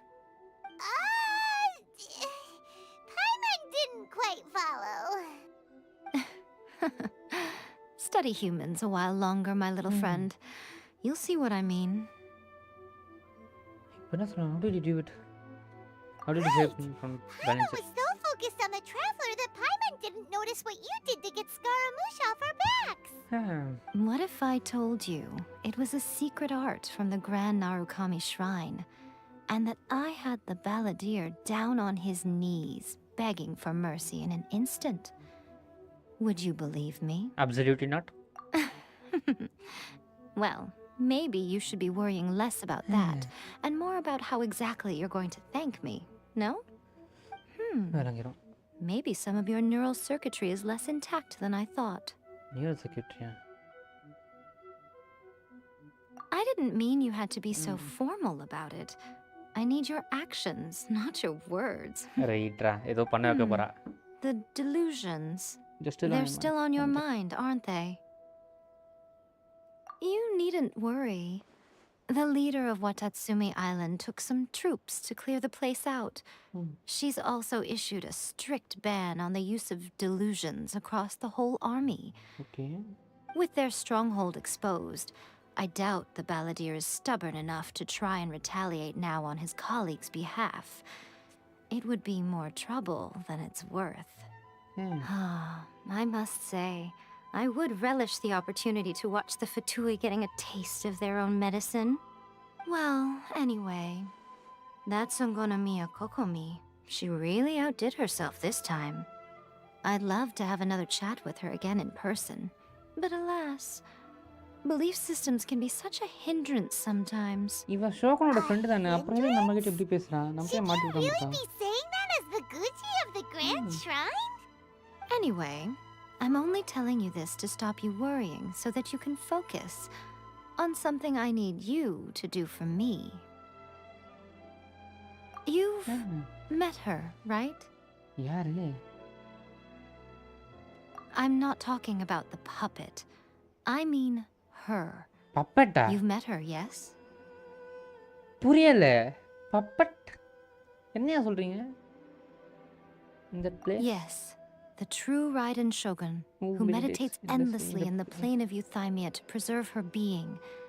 Paimon didn't quite follow. Study humans a while longer, my little friend. You'll see what I mean. How did you do it? How did you help me from balance I it? was so focused on the Traveler that Paimon didn't notice what you did to get Scaramouche off our backs. What if I told you it was a secret art from the Grand Narukami Shrine, and that I had the balladeer down on his knees, begging for mercy in an instant? Would you believe me? Absolutely not. Well, maybe you should be worrying less about that, and more about how exactly you're going to thank me, no? Maybe some of your neural circuitry is less intact than I thought. Neural circuitry. I didn't mean you had to be so formal about it. I need your actions, not your words. The delusions. They're still on your mind, aren't they? You needn't worry. The leader of Watatsumi Island took some troops to clear the place out. She's also issued a strict ban on the use of delusions across the whole army. With their stronghold exposed, I doubt the balladeer is stubborn enough to try and retaliate now on his colleagues' behalf. It would be more trouble than it's worth. I must say, I would relish the opportunity to watch the Fatui getting a taste of their own medicine. Well, anyway, that Sangonomiya Kokomi, she really outdid herself this time. I'd love to have another chat with her again in person, but alas, belief systems can be such a hindrance sometimes. இவ ஷோகனோட friend தானே அப்புறம் எதுக்கு நம்ம கிட்ட இப்படி பேசுறா நமக்கே மாட்டி Really விட்டான் be saying that as the Gucci of the Grand Shrine? Anyway, I'm only telling you this to stop you worrying so that you can focus on something I need you to do for me. You've met her, right? யாரு I'm not talking about the puppet. I mean her. பப்பட்டா You've met her, yes? புரியல puppet என்னையா சொல்றீங்க in that place Yes, the true Raiden Shogun, who meditates endlessly in the plane of Euthymia to preserve her being.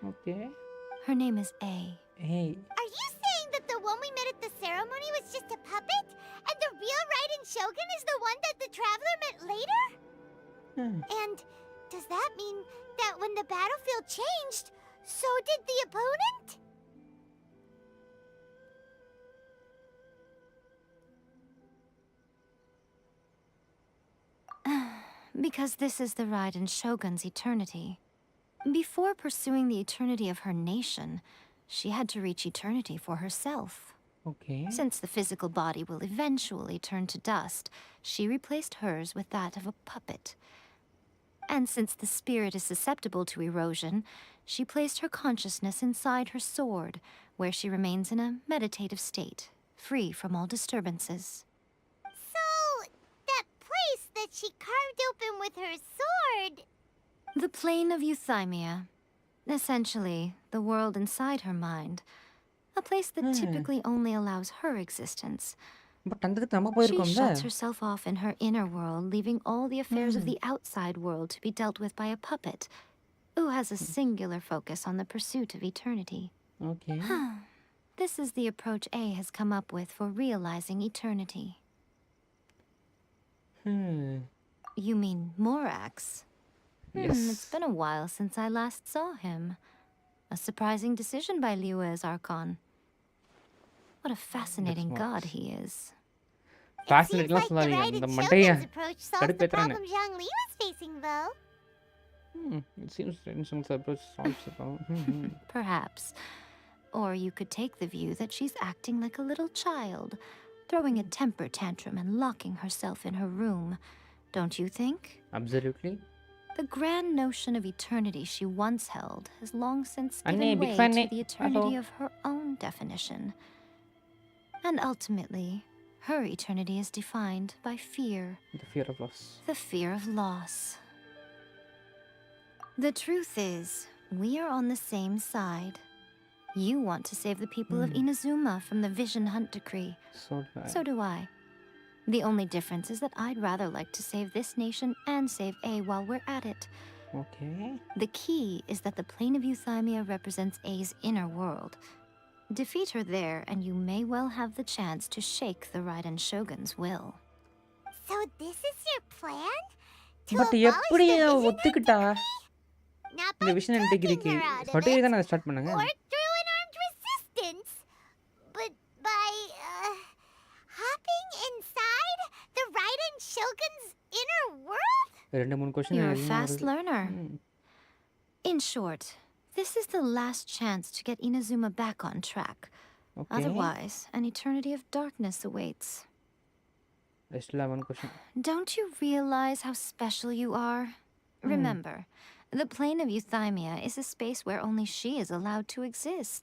Okay. Her name is A. Hey. Are you saying that the one we met at the ceremony was just a puppet? And the real Raiden Shogun is the one that the Traveler met later? And does that mean that when the battlefield changed, so did the opponent? Because this is the Raiden Shogun's eternity. Before pursuing the eternity of her nation, she had to reach eternity for herself. Okay. Since the physical body will eventually turn to dust, she replaced hers with that of a puppet. And since the spirit is susceptible to erosion, she placed her consciousness inside her sword, where she remains in a meditative state, free from all disturbances. So, that place that she carved open with her sword... The plane of Euthymia. Essentially, the world inside her mind. A place that typically only allows her existence. She shuts herself off in her inner world, leaving all the affairs of the outside world to be dealt with by a puppet, who has a singular focus on the pursuit of eternity. Okay. This is the approach A has come up with for realizing eternity. You mean Morax? Yes. It's been a while since I last saw him. A surprising decision by Liu's Archon. What a fascinating god he is. Fascinating Seems like the Raiden Shogun's approach solves the problem Zhongli was facing, though. It seems Raiden Shogun's approach solves the problem. Perhaps. Or you could take the view that she's acting like a little child, throwing a temper tantrum and locking herself in her room. Don't you think? Absolutely. The grand notion of eternity she once held has long since Anne, given big way fan, to the eternity hello. of her own definition. And ultimately, her eternity is defined by fear. The fear of loss. The fear of loss. The truth is, we are on the same side. You want to save the people of Inazuma from the Vision Hunt decree. So do I. The only difference is that I'd rather like to save this nation and save A while we're at it. Okay. The key is that the plane of Euthymia represents A's inner world. Defeat her there, and you may well have the chance to shake the Raiden Shogun's will. So this is your plan? But எப்படி ஒத்துக்கிட்டா இந்த vision இன்டெகிரிட்டிக்கு ஸ்பட்டிகை தான் start பண்ணாங்க Or through an armed resistance? But by hopping inside the Raiden Shogun's inner world? ரெண்டு மூணு question You're a fast learner. In short, this is the last chance to get Inazuma back on track. Okay. Otherwise, an eternity of darkness awaits. Just 11 question. Don't you realize how special you are? Remember, the plane of Euthymia is a space where only she is allowed to exist.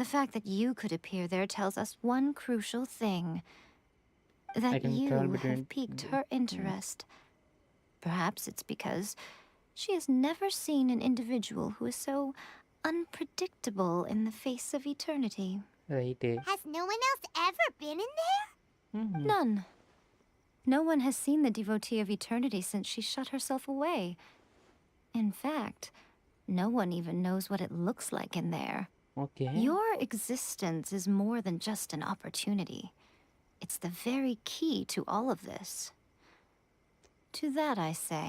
The fact that you could appear there tells us one crucial thing. That you have piqued her interest. Perhaps it's because she has never seen an individual who is so unpredictable in the face of eternity. Right. Has no one else ever been in there? None. No one has seen the devotee of eternity since she shut herself away. In fact, no one even knows what it looks like in there. Okay. Your existence is more than just an opportunity. It's the very key to all of this. To that I say,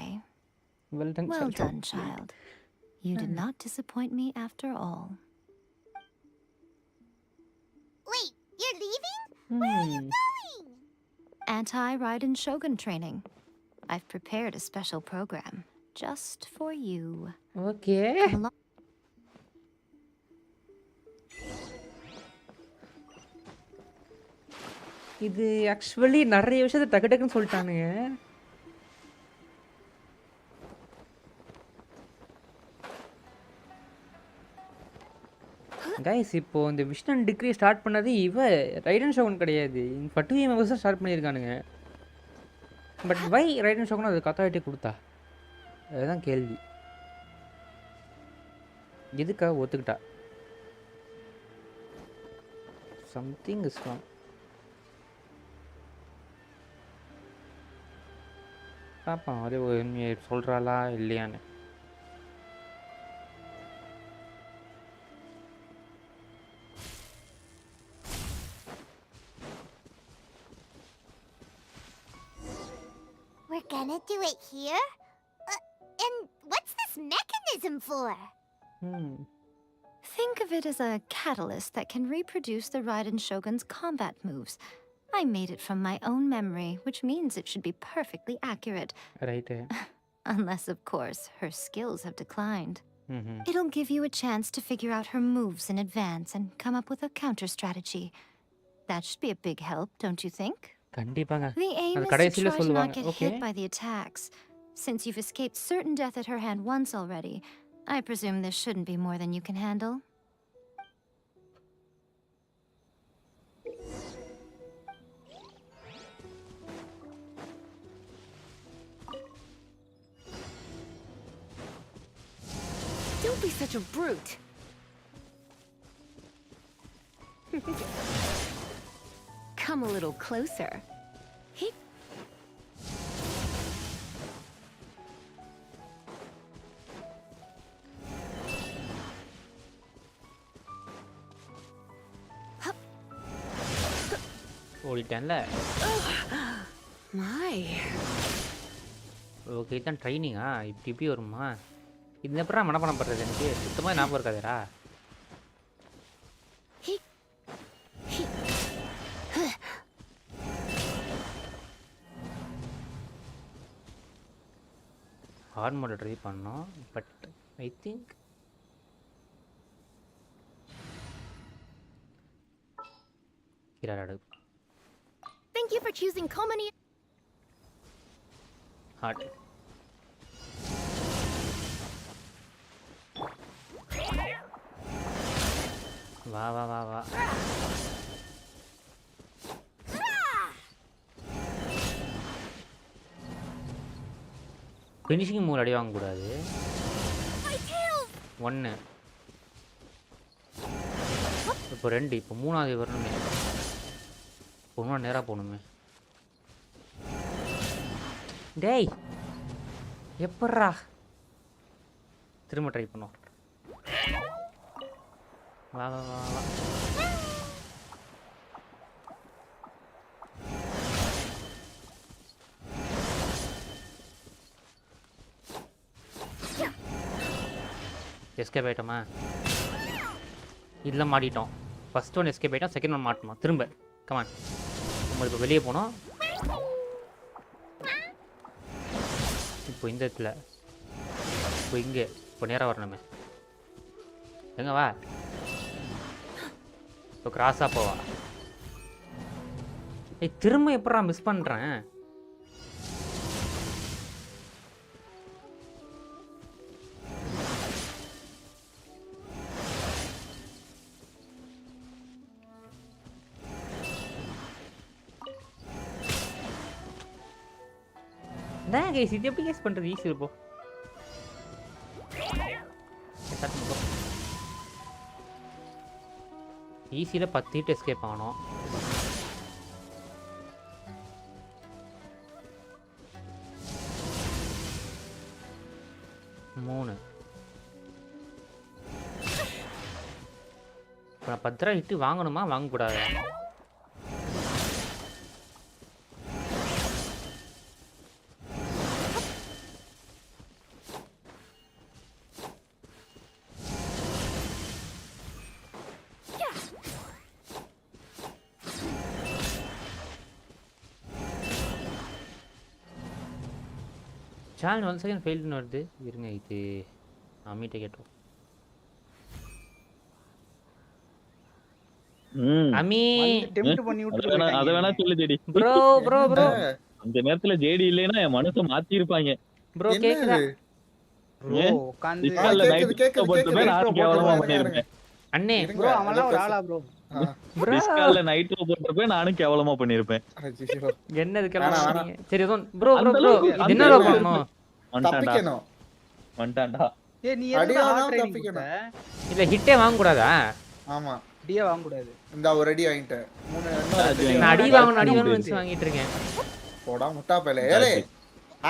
well done, child. You did not disappoint me after all. Wait, you're leaving? Where are you going? Anti-Raiden Shogun training. I've prepared a special program just for you. Okay. இது actually நிறைய விஷயத்தை டக்கு டக்குன்னு சொல்லிட்டானுங்க guys இப்போ இந்த vision degree start பண்ணது இவ ரைடன் ஷோகன் கிடையாது ஃபட்டுவி மெம்பர்ஸ் தான் ஸ்டார்ட் பண்ணியிருக்கானுங்க பட் வை ரைடன் ஷோகன் அது கத்தாயிட்டே கொடுத்தா அதுதான் கேள்வி எதுக்காக ஒத்துக்கிட்டா சம்திங் இஸ் ராங் பார்ப்போம் அதே சொல்கிறாளா இல்லையான்னு We're gonna do it here? And what's this mechanism for? Think of it as a catalyst that can reproduce the Raiden Shogun's combat moves. I made it from my own memory, which means it should be perfectly accurate. Right. Unless, of course, her skills have declined. It'll give you a chance to figure out her moves in advance and come up with a counter strategy. That should be a big help, don't you think? The aim is to try to not get hit by the attacks. Since you've escaped certain death at her hand once already, I presume this shouldn't be more than you can handle. Don't be such a brute. Come a little closer. ஓடிட்டேன்ல My. Okay இதான் ட்ரைனிங்கா இப்படி இப்படி வருமா இது எப்படா மனப்பாடம் பண்ணுறது எனக்கு சுத்தமாக ஞாபகம் இருக்காதேடா ஹார்ட் மோட ட்ரை பண்ணோம் but I think Thank you for choosing Comedy. Hard. வா வா வா வா ஃபினிஷிங் மூவ் அடி வாங்கக்கூடாது 1 இப்போ 2 இப்போ 3ஆவது வரணுமே பொண்ணு நேராக போகணுமே டேய் எப்பட்றா திரும்ப ட்ரை பண்ணோம் வா வா வா வா எஸ்கேப் ஆயிட்டோமா? இதில் மாட்டிட்டோம். ஃபர்ஸ்ட் ஒன் எஸ்கேப் ஆயிட்டோம், செகண்ட் ஒன் மாட்டோமா திரும்ப. கமான், நம்ம இப்போ வெளியே போனோம். இப்போ இந்த இடத்துல இப்போ இங்கே இப்போ நேராக வரணுமே. எங்க வா, இப்போ கிராஸாக போவா. ஏய் திரும்ப எப்படா மிஸ் பண்ணுறேன்? தான் கைஸ் இது எப்படி கேஸ் பண்ணுறது? ஈஸி இருப்போம். ஈஸியில் 10 ஹிட் எஸ்கேப் ஆகணும். மூணு இப்போ நான் 10 ஹிட்டு வாங்கணுமா வாங்கக்கூடாது? சேனல் 1 செகண்ட் ஃபெயில்னு வருது. இருங்க, இது அம்மிட்ட கேட்டோம். அம்மி டெம்ப்ட் பண்ணி விட்டு அத வேணா சொல்லு ஜெடி. ப்ரோ அந்த நேரத்துல ஜேடி இல்லைன்னா என் மனசு மாத்தி இருப்பாங்க. ப்ரோ கேக்குதா? ப்ரோ உட்கார்ந்து அண்ணே ப்ரோ அவன்லாம் ஒரு ஆளா ப்ரோ? டிஸ்கால்ல நைட்ரோ போட்டுறப்ப நானும் கேவலமா பண்ணிருப்பேன். என்னது கேவலமா? சரி ப்ரோ இது என்ன ப்ரோ பண்ணனும்? தப்பிக்கணும். வந்துட்டான்டா. ஏய் நீ எதுக்கு ஹார்ட் ட்ரைனிங் இல்ல ஹிட்டே வாங்க கூடாதா? ஆமா டியே வாங்க கூடாது. இந்த ஒரு அடி வாங்கிட்டேன். நான் அடி வாங்கணும் வந்து வாங்கிட்டு இருக்கேன். போடா முட்டா பையலே. ஏலே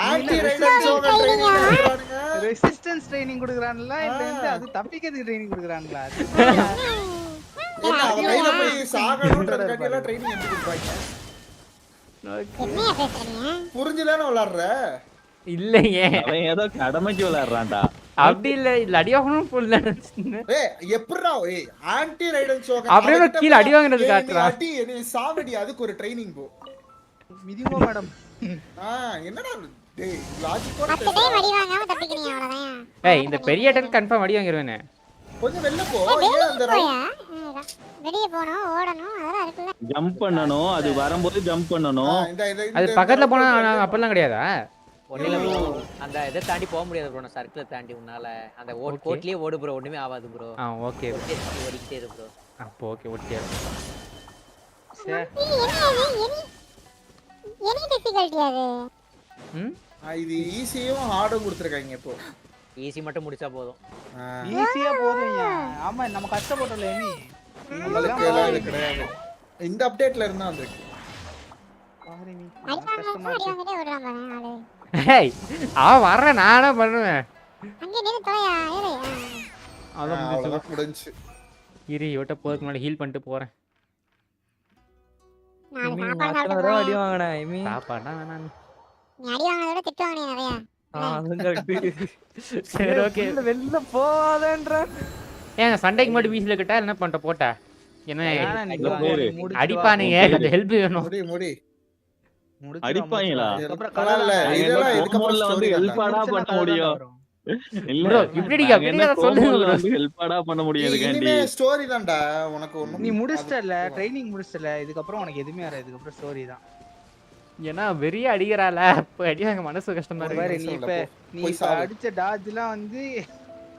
ஆன்டி ரைடர் சோக ட்ரைனிங் கொடுக்கறானுங்க. ரெசிஸ்டன்ஸ் ட்ரைனிங் கொடுக்கறான்ல, இல்ல வந்து அது தப்பிக்கிறது ட்ரைனிங் கொடுக்கறான்ல. என்ன கையில போய் சாகணும்ன்றதுக்காக ட்ரைனிங் எடுத்து கொடுப்பாங்க. என்ன பேசுறீங்க? புரிஞ்சலன்னு விளையாடுற? இல்லையே, அவன் ஏதோ கடமைக்கு விளையாடுறான்டா. அப்படி இல்ல அடி வாங்கணும் போல நினைச்சேன். ஏய் எப்பறா ஏய் ஆன்டி ரைடர் சோக அப்படியே கீழ அடி வாங்குறது காட்றா. அடி நீ சாவடி, அதுக்கு ஒரு ட்ரைனிங் போ. மிதிமோ மேடம். என்னடா டேய் லாஜிக்கோட அட்டே அடி வாங்காம தப்பிக்கிறீங்க அவ்வளவுதான். ஏய் இந்த பெரிய டன் கன்ஃபார்ம் அடி வாங்கிடுவேனே. கொஞ்சம் வெளிய போ. ஏன் அந்த வெளிய போணும், ஓடணும், அதெல்லாம் இருக்குல்ல. ஜம்ப் பண்ணனும், அது வரும்போது ஜம்ப் பண்ணனும். அது பக்கத்துல போனா அப்பலாம் கிடையாதா? ஒண்ணுல அந்த இத தாண்டி போக முடியாது ப்ரோ. நான் சர்க்கிள் தாண்டி உன்னால அந்த கோட்லயே ஓடு ப்ரோ, ஒண்ணுமே ஆகாது ப்ரோ. ஓகே ஓடிக்கிட்டே இரு ப்ரோ. அப்போ ஓகே ஓகே. எனி டிஃபிகல்ட்டி அது. இது ஈஸியும் ஹார்டும் கொடுத்திருக்காங்க. இப்போ ஈஸி மட்டும் முடிச்சா போதும். ஈஸியா போதும்யா. ஆமா நம்ம கஷ்டப்பட்டல நீ. உங்களுக்கு எல்லாம் இது கிடையாது. இந்த அப்டேட்ல இருந்தா வந்திருக்கு. பாரு நீ கஷ்டமா இருக்கு. ஓடுறான் பாரு ஆளு. ஏய் வர்ற நானே பண்ணுவேன். அங்க நின்னு தோயா ஏலே. அவ்வளவுதான் முடிஞ்சு. இரு இவட்ட போறதுக்கு முன்னாடி ஹீல் பண்ணிட்டு போறேன். நான் சாப்பாடு அடி வாங்குனேன். ஐமி சாப்பாடா வேணாம். நீ அடி வாங்குனதோட திட்டு வாங்குனே நிறைய. சரி ஓகே. வெளில போவாதேன்ற. ஏங்க சண்டைக்கு மட்டும் வீசில கிட்டா என்ன பண்ணிட்ட போட்ட? என்ன அடிப்பானுங்க, கொஞ்சம் ஹெல்ப் வேணும். முடி அடிப்பாங்களா? கலர்ல இதெல்லாம் இதுக்கு அப்புறம் வந்து ஹெல்ப்பாடா பண்ண முடியும். இல்ல ப்ரோ இப்படி சொல்லுங்க ப்ரோ. ஹெல்ப்பாடா பண்ண முடியும் இதுக்காண்டி. இனிமே ஸ்டோரி தான்டா உனக்கு. ஒண்ணும் நீ முடிச்சிட்டல, ட்ரைனிங் முடிச்சிட்டல, இதுக்கு அப்புறம் உனக்கு எதுமே வராது. இதுக்கு அப்புறம் ஸ்டோரி தான். ஏன்னா வெறிய அடிக்கறால, அப்ப அடியாங்க மனசு கஷ்டமா இருக்கு. நீ இப்ப அடிச்ச டாஜ்லாம் வந்து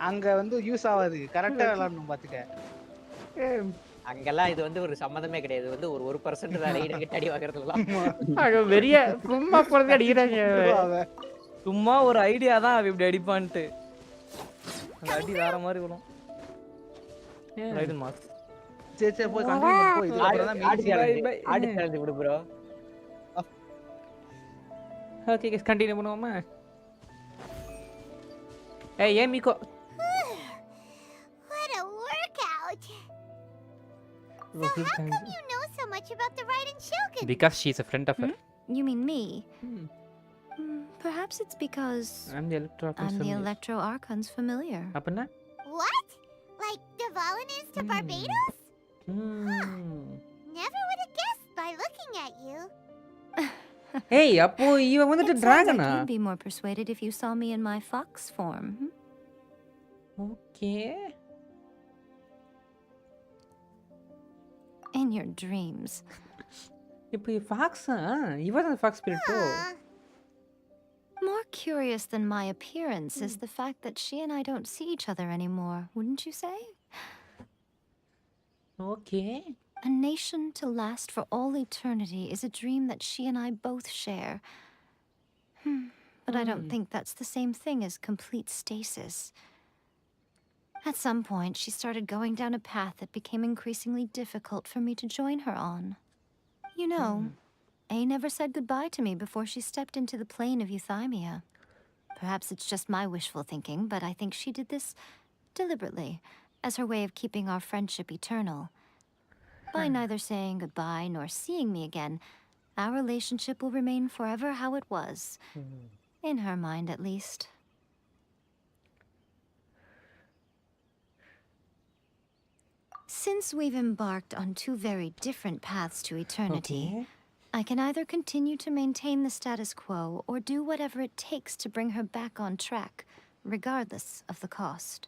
அங்க வந்து யூஸ் ஆகாது. கரெக்ட்டா விளையாடணும் பாத்துக்க. அங்கெல்லாம் இது வந்து ஒரு சம்பந்தமே கிடையாது. வந்து ஒரு 1% தான் ரைடு கிட்ட அடி வாங்குறதுலாம். அங்க வெறிய சும்மா போறதே அடிக்கறாங்க. சும்மா ஒரு ஐடியா தான் அவ இப்படி அடிப்பான்ட்டு. அந்த அடி வேற மாதிரி வரும். ரைடன் மாஸ். சரி போய் கண்டினியூ பண்ணு. போய் இதுக்கு அப்புறம் தான் ஆடி சேலஞ்ச் விடு ப்ரோ. ஓகே गाइस கண்டினியூ பண்ணுவோமா? ஏய் ஏமிகோ. What a workout. So how come you know so much about the Raiden Shogun? Because she's a friend of her. You mean me? Perhaps it's because I'm the Electro Archon's familiar. அப்பனா? What? Like Devalin is to Barbados? Huh. Never would have guessed by looking at you. Hey, அப்போ இவன் வந்துட்டு It sounds like டிராகனா? you'd be more persuaded if you saw me in my fox form. Okay. In your dreams. இப்போ ஃபாக்ஸா? இவன் தான் Fox ஸ்பிரிட்டோ? More curious than my appearance is the fact that she and I don't see each other anymore, wouldn't you say? Okay. A nation to last for all eternity is a dream that she and I both share. But I don't think that's the same thing as complete stasis. At some point, she started going down a path that became increasingly difficult for me to join her on. You know, A never said goodbye to me before she stepped into the plane of euthymia. Perhaps it's just my wishful thinking, but I think she did this deliberately, as her way of keeping our friendship eternal. By neither saying goodbye nor seeing me again, our relationship will remain forever how it was. In her mind, at least. Since we've embarked on two very different paths to eternity, I can either continue to maintain the status quo or do whatever it takes to bring her back on track, regardless of the cost.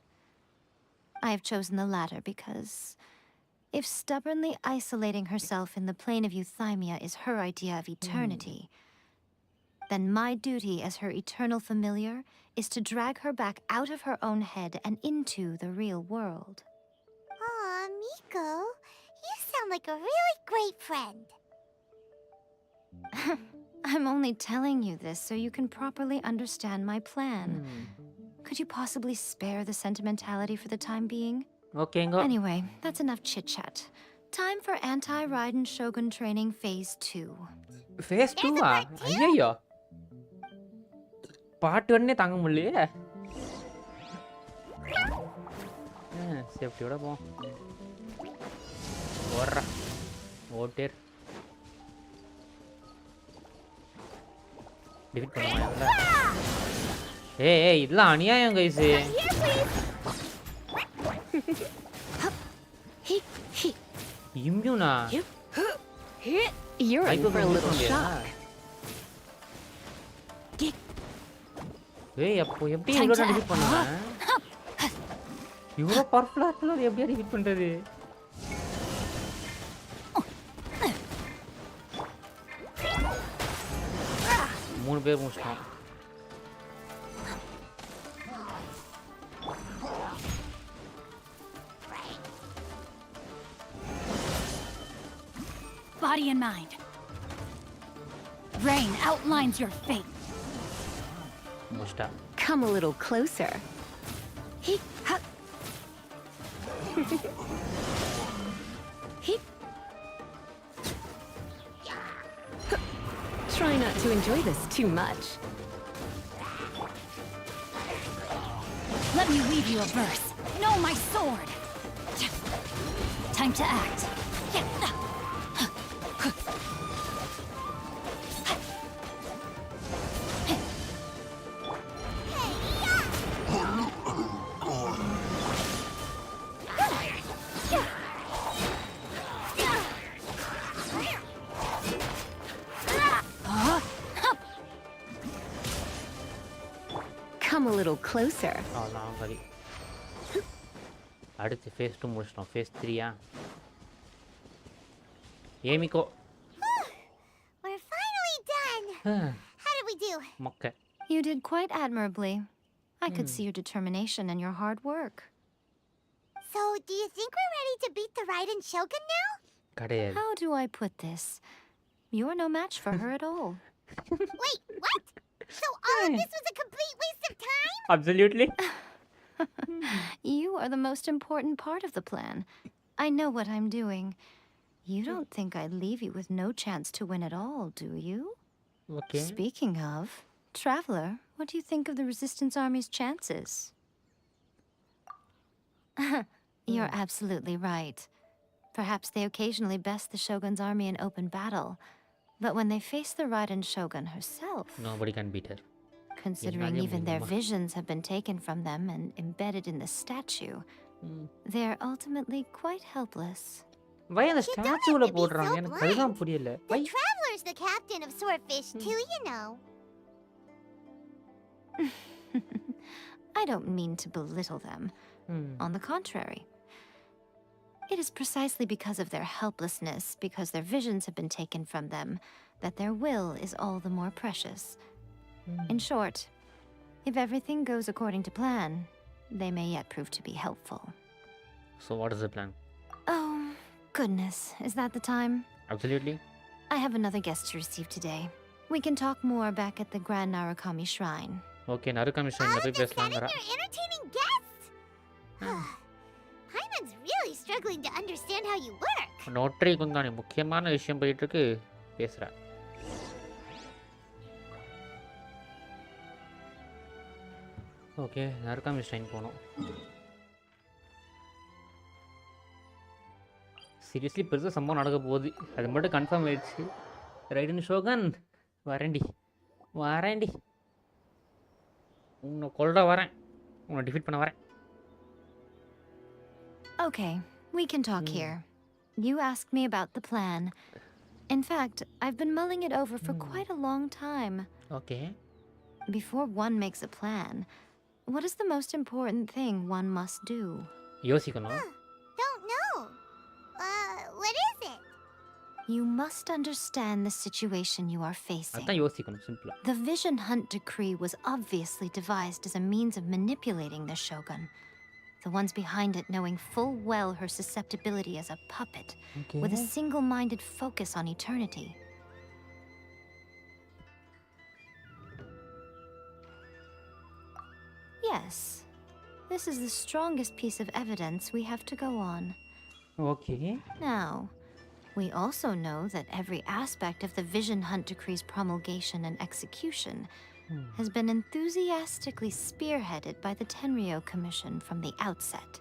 I have chosen the latter because if stubbornly isolating herself in the plane of euthymia is her idea of eternity, then my duty as her eternal familiar is to drag her back out of her own head and into the real world. Aw, Miko, you sound like a really great friend. I'm only telling you this so you can properly understand my plan. Could you possibly spare the sentimentality for the time being? Okay, go. Anyway, that's enough chit-chat. Time for anti-RYZEN Shogun training phase 2. Phase 2 ஆ? ஐயையோ. Part 1 தாங்க முடியலையே. சேஃப்டியோட போ. ஓடுறா. ஓட்டேர். Defeat பண்ணுவாங்கல. ஏய் இதெல்லாம் அநியாயம் guys. இம்யூனா? You're in for a little shock. ஏய் அப்போ எப்படி இவ்வளோ டிஃபீட் பண்ணுவ? இவ்வளோ பவர்ஃபுல்லா இருக்கல எப்படி டிஃபீட் பண்றது? மூணு பேர் முடிச்சிட்டோம். Body and mind. Rain outlines your fate. Musta. Come a little closer. Try not to enjoy this too much. Let me weave you a verse. Know my sword. Time to act. Come a little closer. அவ்வளோதான் சரி. அடுத்து face 2 முடிச்சிட்டோம். Face 3 ஏமிகோ. We're finally done. How did we do? மொக்க. You did quite admirably. I could see your determination and your hard work. So, do you think we're ready to beat the RYZEN Shogun now? கிடையாது. How do I put this? You're no match for her at all. Wait, what? So all of this was a complete waste of time? Absolutely. You are the most important part of the plan. I know what I'm doing. You don't think I'd leave you with no chance to win at all, do you? Okay. Speaking of, Traveler, what do you think of the Resistance Army's chances? You're absolutely right. Perhaps they occasionally best the Shogun's army in open battle. But when they face the RYZEN Shogun herself... Nobody can beat her. Considering even their visions have been taken from them and embedded in the statue, they're ultimately quite helpless. Why அந்த ஸ்டாச்சுல போடுறாங்க எனக்கு அதுதான் புரியல. The traveler's the captain of Swordfish too, you know. I don't mean to belittle them. On the contrary. It is precisely because of their helplessness, because their visions have been taken from them, that their will is all the more precious. In short, if everything goes according to plan, they may yet prove to be helpful. So what is the plan? Oh, goodness. Is that the time? Absolutely. I have another guest to receive today. We can talk more back at the Grand Narukami Shrine. Okay, Narukami Shrine la poi pesalaamra. You're entertaining guests. Hyman's really struggling to understand how you work. நோட்டரி குந்தானே முக்கியமான விஷயம் போயிட்டு இருக்கு பேசுறா. Okay நரகாமி ஸ்ட்ரைன் போனோம். சீரியஸ்லி பெருசாக சம்பவம் நடக்க போகுது அது மட்டும் கன்ஃபார்ம் ஆயிடுச்சு. ரைடன் ஷோகன் வரேன்டி உன்னை கொல்ற வரேன், உன்னை டிஃபீட் பண்ண வரேன். Okay, we can talk here. You asked me about the plan. In fact, I've been mulling it over for quite a long time. Okay. Before one makes a plan, what is the most important thing one must do? யோசிக்கணும். Don't know. What is it? You must understand the situation you are facing. அதான் யோசிக்கணும் சிம்பிளா. The Vision Hunt decree was obviously devised as a means of manipulating the Shogun. The ones behind it knowing full well her susceptibility as a puppet, with a single-minded focus on eternity. Yes, this is the strongest piece of evidence we have to go on. Okay. Now, we also know that every aspect of the Vision Hunt decree's promulgation and execution has been enthusiastically spearheaded by the Tenryou Commission from the outset.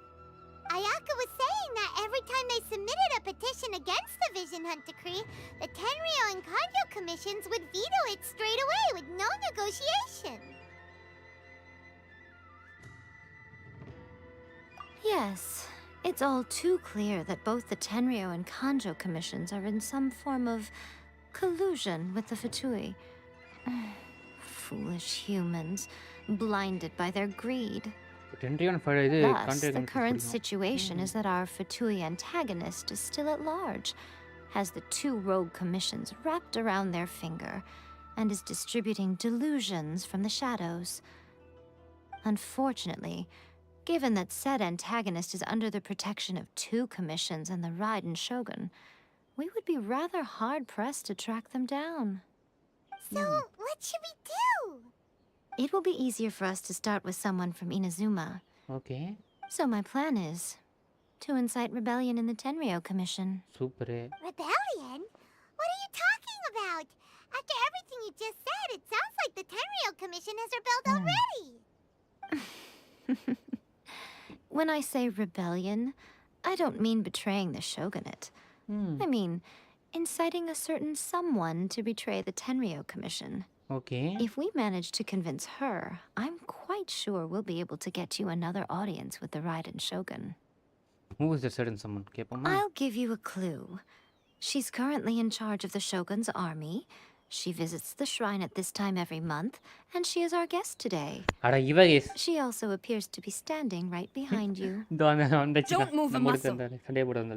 Ayaka was saying that every time they submitted a petition against the Vision Hunt decree, the Tenryou and Kanjo commissions would veto it straight away with no negotiation. Yes, it's all too clear that both the Tenryou and Kanjo commissions are in some form of collusion with the Fatui. Foolish humans, blinded by their greed. Thus, the current situation is that our Fatui antagonist is still at large, has the two rogue commissions wrapped around their finger, and is distributing delusions from the shadows. Unfortunately, given that said antagonist is under the protection of two commissions and the RYZEN Shogun, we would be rather hard-pressed to track them down. So, what should we do? It will be easier for us to start with someone from Inazuma. Okay. So my plan is to incite rebellion in the Tenryou Commission. Super. Rebellion? What are you talking about? After everything you just said, it sounds like the Tenryou Commission has rebelled already. When I say rebellion, I don't mean betraying the shogunate. I mean inciting a certain someone to betray the Tenryou Commission. Okay. If we manage to convince her, I'm quite sure we'll be able to get you another audience with the RYZEN Shogun. Who is the certain someone? I'll give you a clue. She's currently in charge of the Shogun's army. She visits the shrine at this time every month, and she is our guest today. She also appears to be standing right behind you. Don't move a muscle.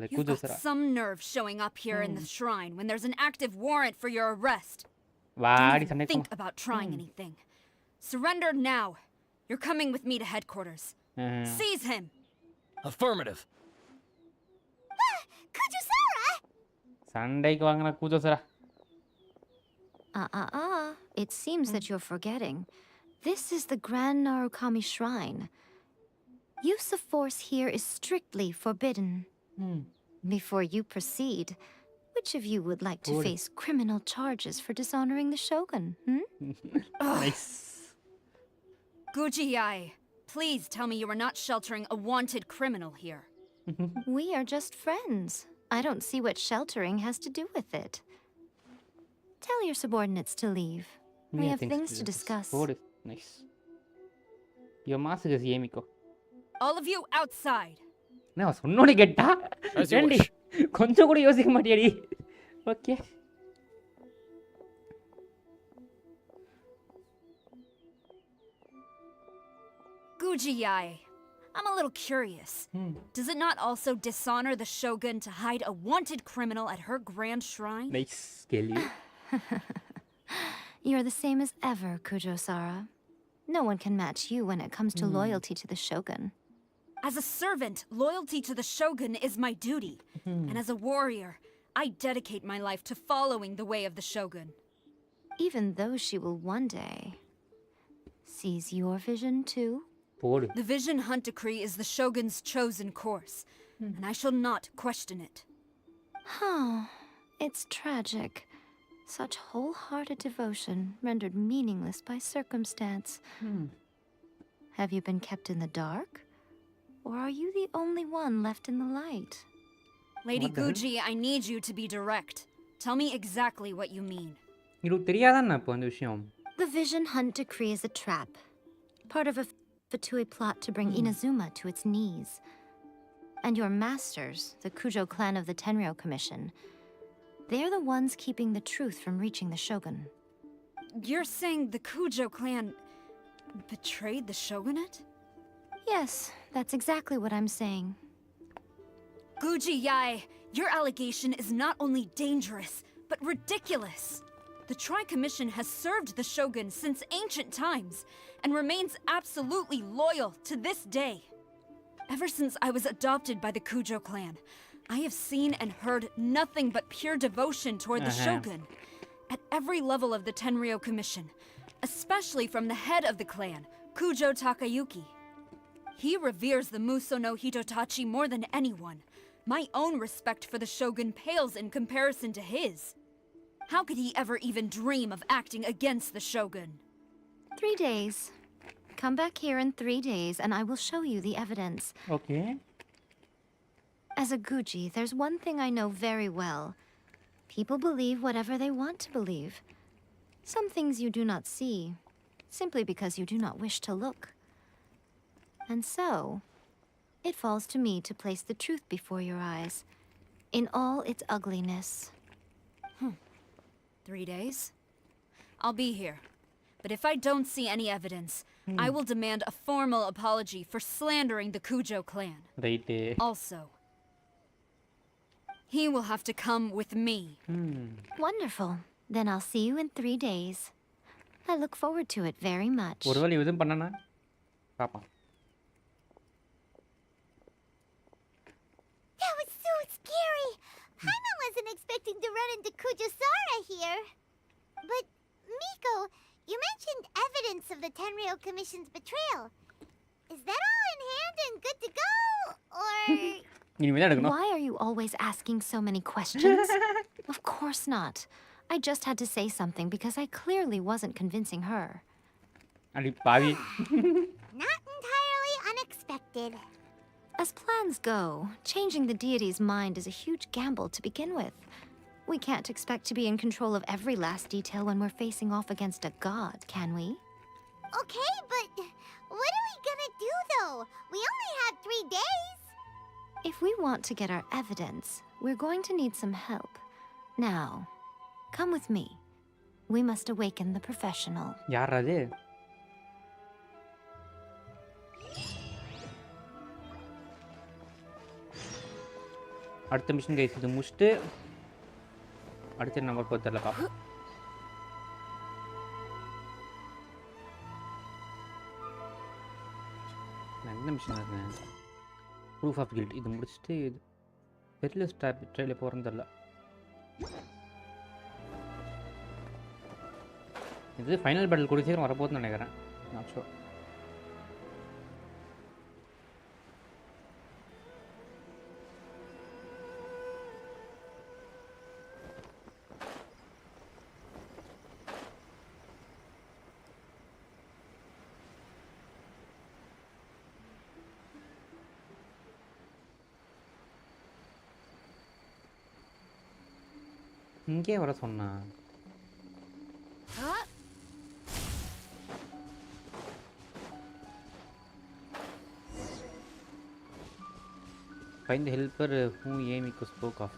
You've got some nerve showing up here in the shrine when there's an active warrant for your arrest. Don't even think about trying anything. Surrender now. You're coming with me to headquarters. Seize him. Affirmative. Kujusara! சண்டைக்கு வாங்கனா கூஜோசரா. It seems that you're forgetting. This is the Grand Narukami Shrine. Use of force here is strictly forbidden. Before you proceed, which of you would like to face criminal charges for dishonoring the Shogun? Nice. Guji-ai, please tell me you are not sheltering a wanted criminal here. We are just friends. I don't see what sheltering has to do with it. Tell your subordinates to leave. We have things to discuss. Nice. Your mask is Yemiko. All of you outside. No, சொன்னோனே கேட்டா ஏண்டி கொஞ்சம் கூட யோசிக்க மாட்டியாடி okay Gujiyai, I'm a little curious. Does it not also dishonor the shogun to hide a wanted criminal at her grand shrine? Nice, Kelly. You're the same as ever, Kujo-Sara. No one can match you when it comes to loyalty to the shogun. As a servant, loyalty to the shogun is my duty. And as a warrior, I dedicate my life to following the way of the shogun. Even though she will one day seize your vision too? The Vision Hunt Decree is the shogun's chosen course, and I shall not question it. It's tragic. Such wholehearted devotion rendered meaningless by circumstance. Have you been kept in the dark? Or are you the only one left in the light? Lady Guji, I need you to be direct. Tell me exactly what you mean. The Vision Hunt Decree is a trap. Part of a Fatui plot to bring Inazuma to its knees. And your masters, the Kujo clan of the Tenryou Commission, they're the ones keeping the truth from reaching the shogun. You're saying the Kujo clan betrayed the shogunate? Yes, that's exactly what I'm saying. Guji Yai, your allegation is not only dangerous, but ridiculous. The Tri-Commission has served the shogun since ancient times and remains absolutely loyal to this day. Ever since I was adopted by the Kujo clan, I have seen and heard nothing but pure devotion toward the shogun. At every level of the Tenryou Commission, especially from the head of the clan, Kujo Takayuki. He reveres the Muso no Hitotachi more than anyone. My own respect for the shogun pales in comparison to his. How could he ever even dream of acting against the shogun? 3 days. Come back here in 3 days and I will show you the evidence. Okay. As a Guji, there's one thing I know very well. People believe whatever they want to believe. Some things you do not see, simply because you do not wish to look. And so, it falls to me to place the truth before your eyes, in all its ugliness. 3 days? I'll be here. But if I don't see any evidence, I will demand a formal apology for slandering the Kujo clan. Right. Also, he will have to come with me. Wonderful. Then I'll see you in 3 days. I look forward to it very much. That was so scary. Paimon wasn't expecting to run into Kujo-Sara here. But, Miko, you mentioned evidence of the Tenryou Commission's betrayal. Is that all in hand and good to go? Or... Why are you always asking so many questions? Of course not. I just had to say something because I clearly wasn't convincing her. Not entirely unexpected. As plans go, changing the deity's mind is a huge gamble to begin with. We can't expect to be in control of every last detail when we're facing off against a god, can we? Okay, but what are we gonna do, though? We only had 3 days. If we want to get our evidence, we're going to need some help. Now, come with me. We must awaken the professional. யாரது? அடுத்த mission guys இது முடிச்சிட்டு அடுத்த number போத்தறலப்பா. என்ன mission அது? Proof of guilt இது முடிச்சிட்டு இது பெர்லஸ் ட்ரைல போறேன்னு தெரியல. இது ஃபைனல் பேட்டில் கூட சீக்கிரம் வரப்போகுதுன்னு நினைக்கிறேன். Not sure. இங்கே வர சொன்னா Find the helper whom Yemiko spoke of.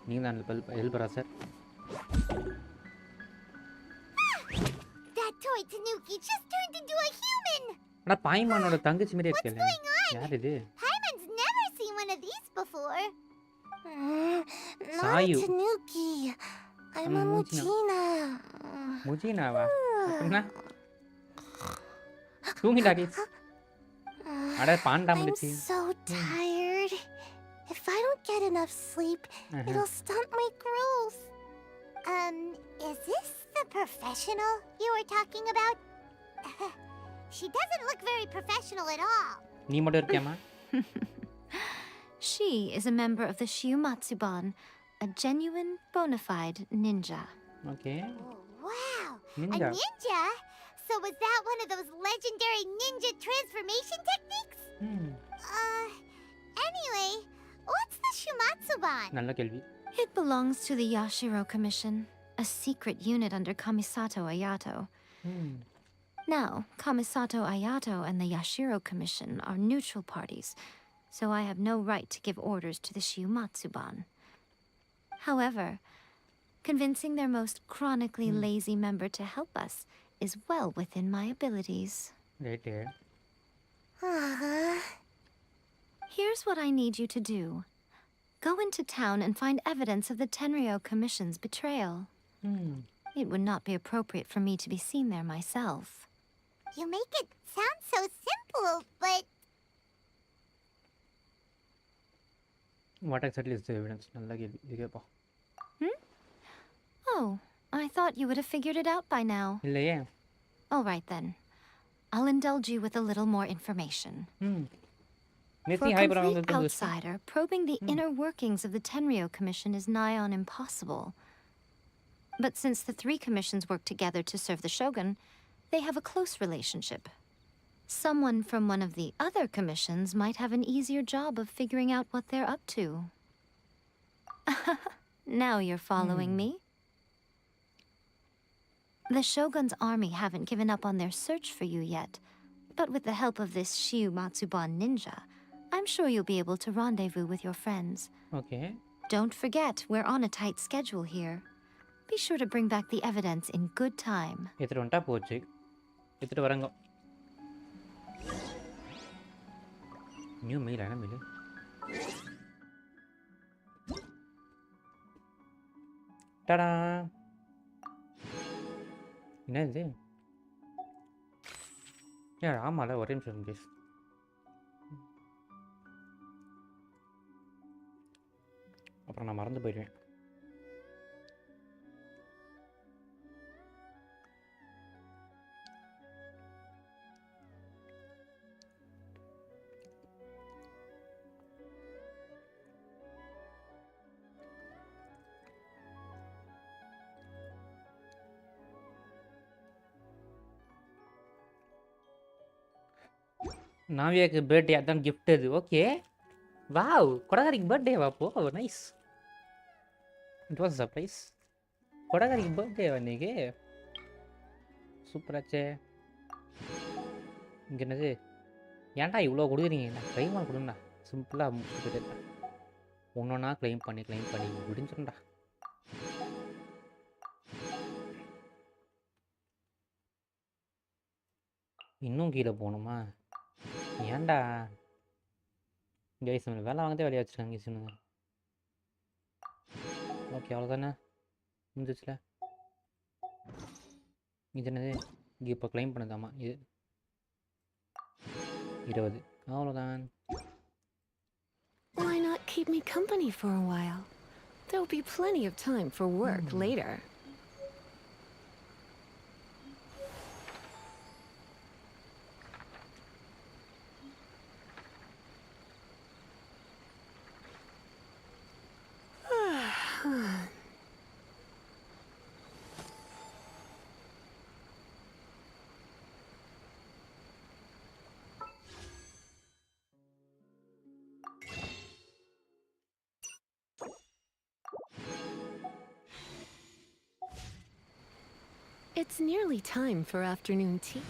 Helper, sir. That toy Tanuki just turned into a human! Paimanoda தங்கச்சி மாதிரி What's இருக்கல. going on? யார் இது? Paimon's never seen one of these before. Not Sayu. a Tanuki. I'm a Mujina. Mujinawa. அப்படினா? தூங்கிடா kids. அட Panda I'm முடிச்சி. so tired. If I don't get enough sleep, it'll stunt my growth. Is this the professional you were talking about? She doesn't look very professional at all. நீ மட்டும் இருக்கியாமா? She is a member of the Shiumatsuban, a genuine, bona fide ninja. Okay. Oh, wow. Ninja. A ninja? So was that one of those legendary ninja transformation techniques? Anyway, what's the Shiumatsuban? நல்ல கேள்வி. It belongs to the Yashiro Commission, a secret unit under Kamisato Ayato. Now, Kamisato Ayato and the Yashiro Commission are neutral parties, so I have no right to give orders to the Shiumatsuban. However, convincing their most chronically lazy member to help us is well within my abilities. Right. Here's what I need you to do. Go into town and find evidence of the Tenryo Commission's betrayal. It would not be appropriate for me to be seen there myself. You make it sound so simple, but... What exactly is the evidence? நல்ல கேள்வி. இது கேப்பா. Oh, I thought you would have figured it out by now. இல்லையே. All right then. I'll indulge you with a little more information. For a complete outsider, probing the inner workings of the Tenryo Commission is nigh on impossible. But since the three commissions work together to serve the Shogun, they have a close relationship. Someone from one of the other commissions might have an easier job of figuring out what they're up to. Now you're following me? The Shogun's army haven't given up on their search for you yet, but with the help of this Shiumatsuban ninja, I'm sure you'll be able to rendezvous with your friends. Okay. Don't forget, we're on a tight schedule here. Be sure to bring back the evidence in good time. எடுத்துட்டு வந்துட்டா போச்சு. எடுத்துட்டு வரங்க. New mail என்ன mail? டடா. என்ன இது? ஆமால ஒரே நிமிஷம் ப்ளீஸ். அப்புறம் நான் மறந்து போயிடுவேன். நாவியாக்கு பர்த்டே அதான் கிஃப்ட் அது. ஓகே. வாவ், கொடகாரிக்கு பர்த்டேவா அப்போ? நைஸ். It was surprise. கொடகாரிக்கு பர்த்டேவா இன்னைக்கு? சூப்பராச்சே. இங்கே என்னது? ஏன்டா இவ்வளோ கொடுக்குறீங்க? நான் க்ளைமாக கொடுங்கண்ணா. சிம்பிளாக முடிச்சுட்டு இருக்கேன். ஒன்றொன்னா க்ளைம் பண்ணி முடிஞ்சிடண்டா. இன்னும் கீழே போகணுமா? ஏன்டா கைஸ், வேலை வாங்கதே வேலையாக வச்சுருக்காங்க சொன்னுங்க. ஓகே, அவ்வளோதானே முடிஞ்சிச்சுல. இது என்னது? இங்கே இப்போ க்ளைம் பண்ணதாமா இது 20. அவ்வளோதான். Why not keep me company for a while? There'll be plenty of time for work later. It's nearly time for afternoon tea.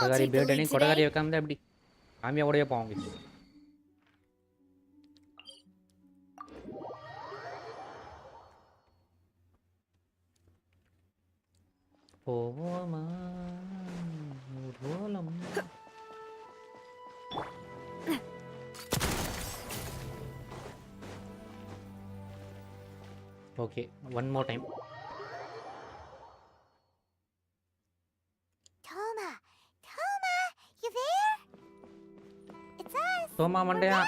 கொடகாரி பேர்டனே கொடகாரி வைக்காம எப்படி ஆமியா ஓடவே போவாங்க. போவோமா ஊர்வலம். Okay, one more time. Toma, you there? It's us. Toma, Mandaya.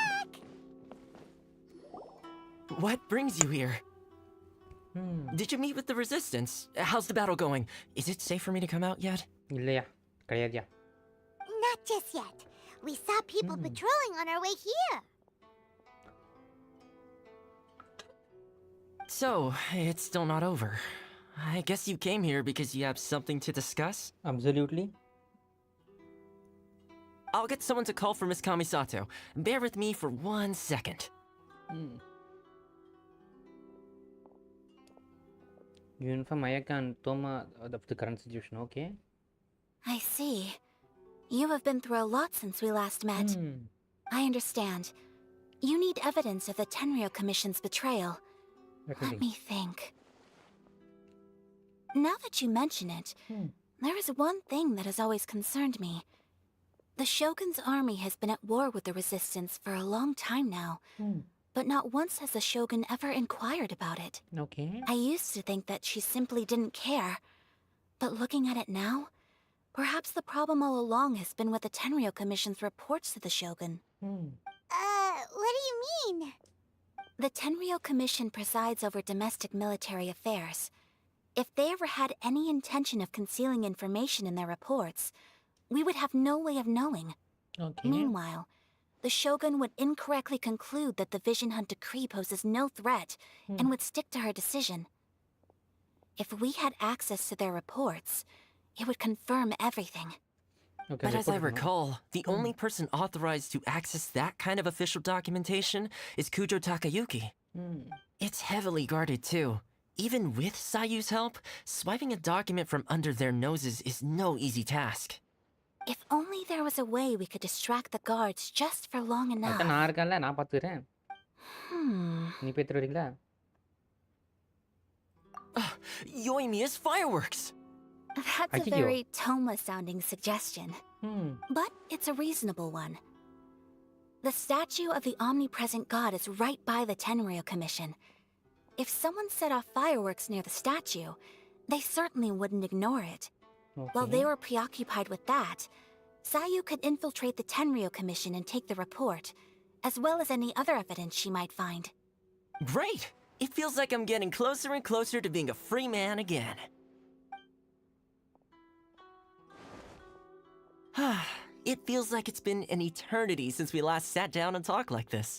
What brings you here? Did you meet with the resistance? How's the battle going? Is it safe for me to come out yet? இல்லையா கிடையாதுயா. Not just yet. We saw people patrolling on our way here. So, it's still not over. I guess you came here because you have something to discuss? Absolutely. I'll get someone to call for Miss Kamisato. Bear with me for 1 second. You inform Ayaka and Toma of the current situation, okay? I see. You have been through a lot since we last met. I understand. You need evidence of the Tenryou Commission's betrayal. Let me think. Now that you mention it, there is one thing that has always concerned me. The Shogun's army has been at war with the resistance for a long time now, but not once has the Shogun ever inquired about it. Okay. I used to think that she simply didn't care, but looking at it now, perhaps the problem all along has been with the Tenryou Commission's reports to the Shogun. What do you mean? The Tenryou Commission presides over domestic military affairs. If they ever had any intention of concealing information in their reports, we would have no way of knowing. Okay. Meanwhile, the Shogun would incorrectly conclude that the Vision Hunt decree poses no threat and would stick to her decision. If we had access to their reports, it would confirm everything. Okay, but as I recall, the only person authorized to access that kind of official documentation is Kujo Takayuki. It's heavily guarded too. Even with Sayu's help, swiping a document from under their noses is no easy task. If only there was a way we could distract the guards just for long enough. நான் இருக்கேன்ல நான் பாத்துக்கிறேன். நீ பேத்துற வரீங்களா? Yoimiya's fireworks. That's a very Toma-sounding suggestion. But it's a reasonable one. The statue of the omnipresent god is right by the Tenryou Commission. If someone set off fireworks near the statue, they certainly wouldn't ignore it. While they were preoccupied with that, Sayu could infiltrate the Tenryou Commission and take the report, as well as any other evidence she might find. Great! It feels like I'm getting closer and closer to being a free man again. It feels like it's been an eternity since we last sat down and talked like this.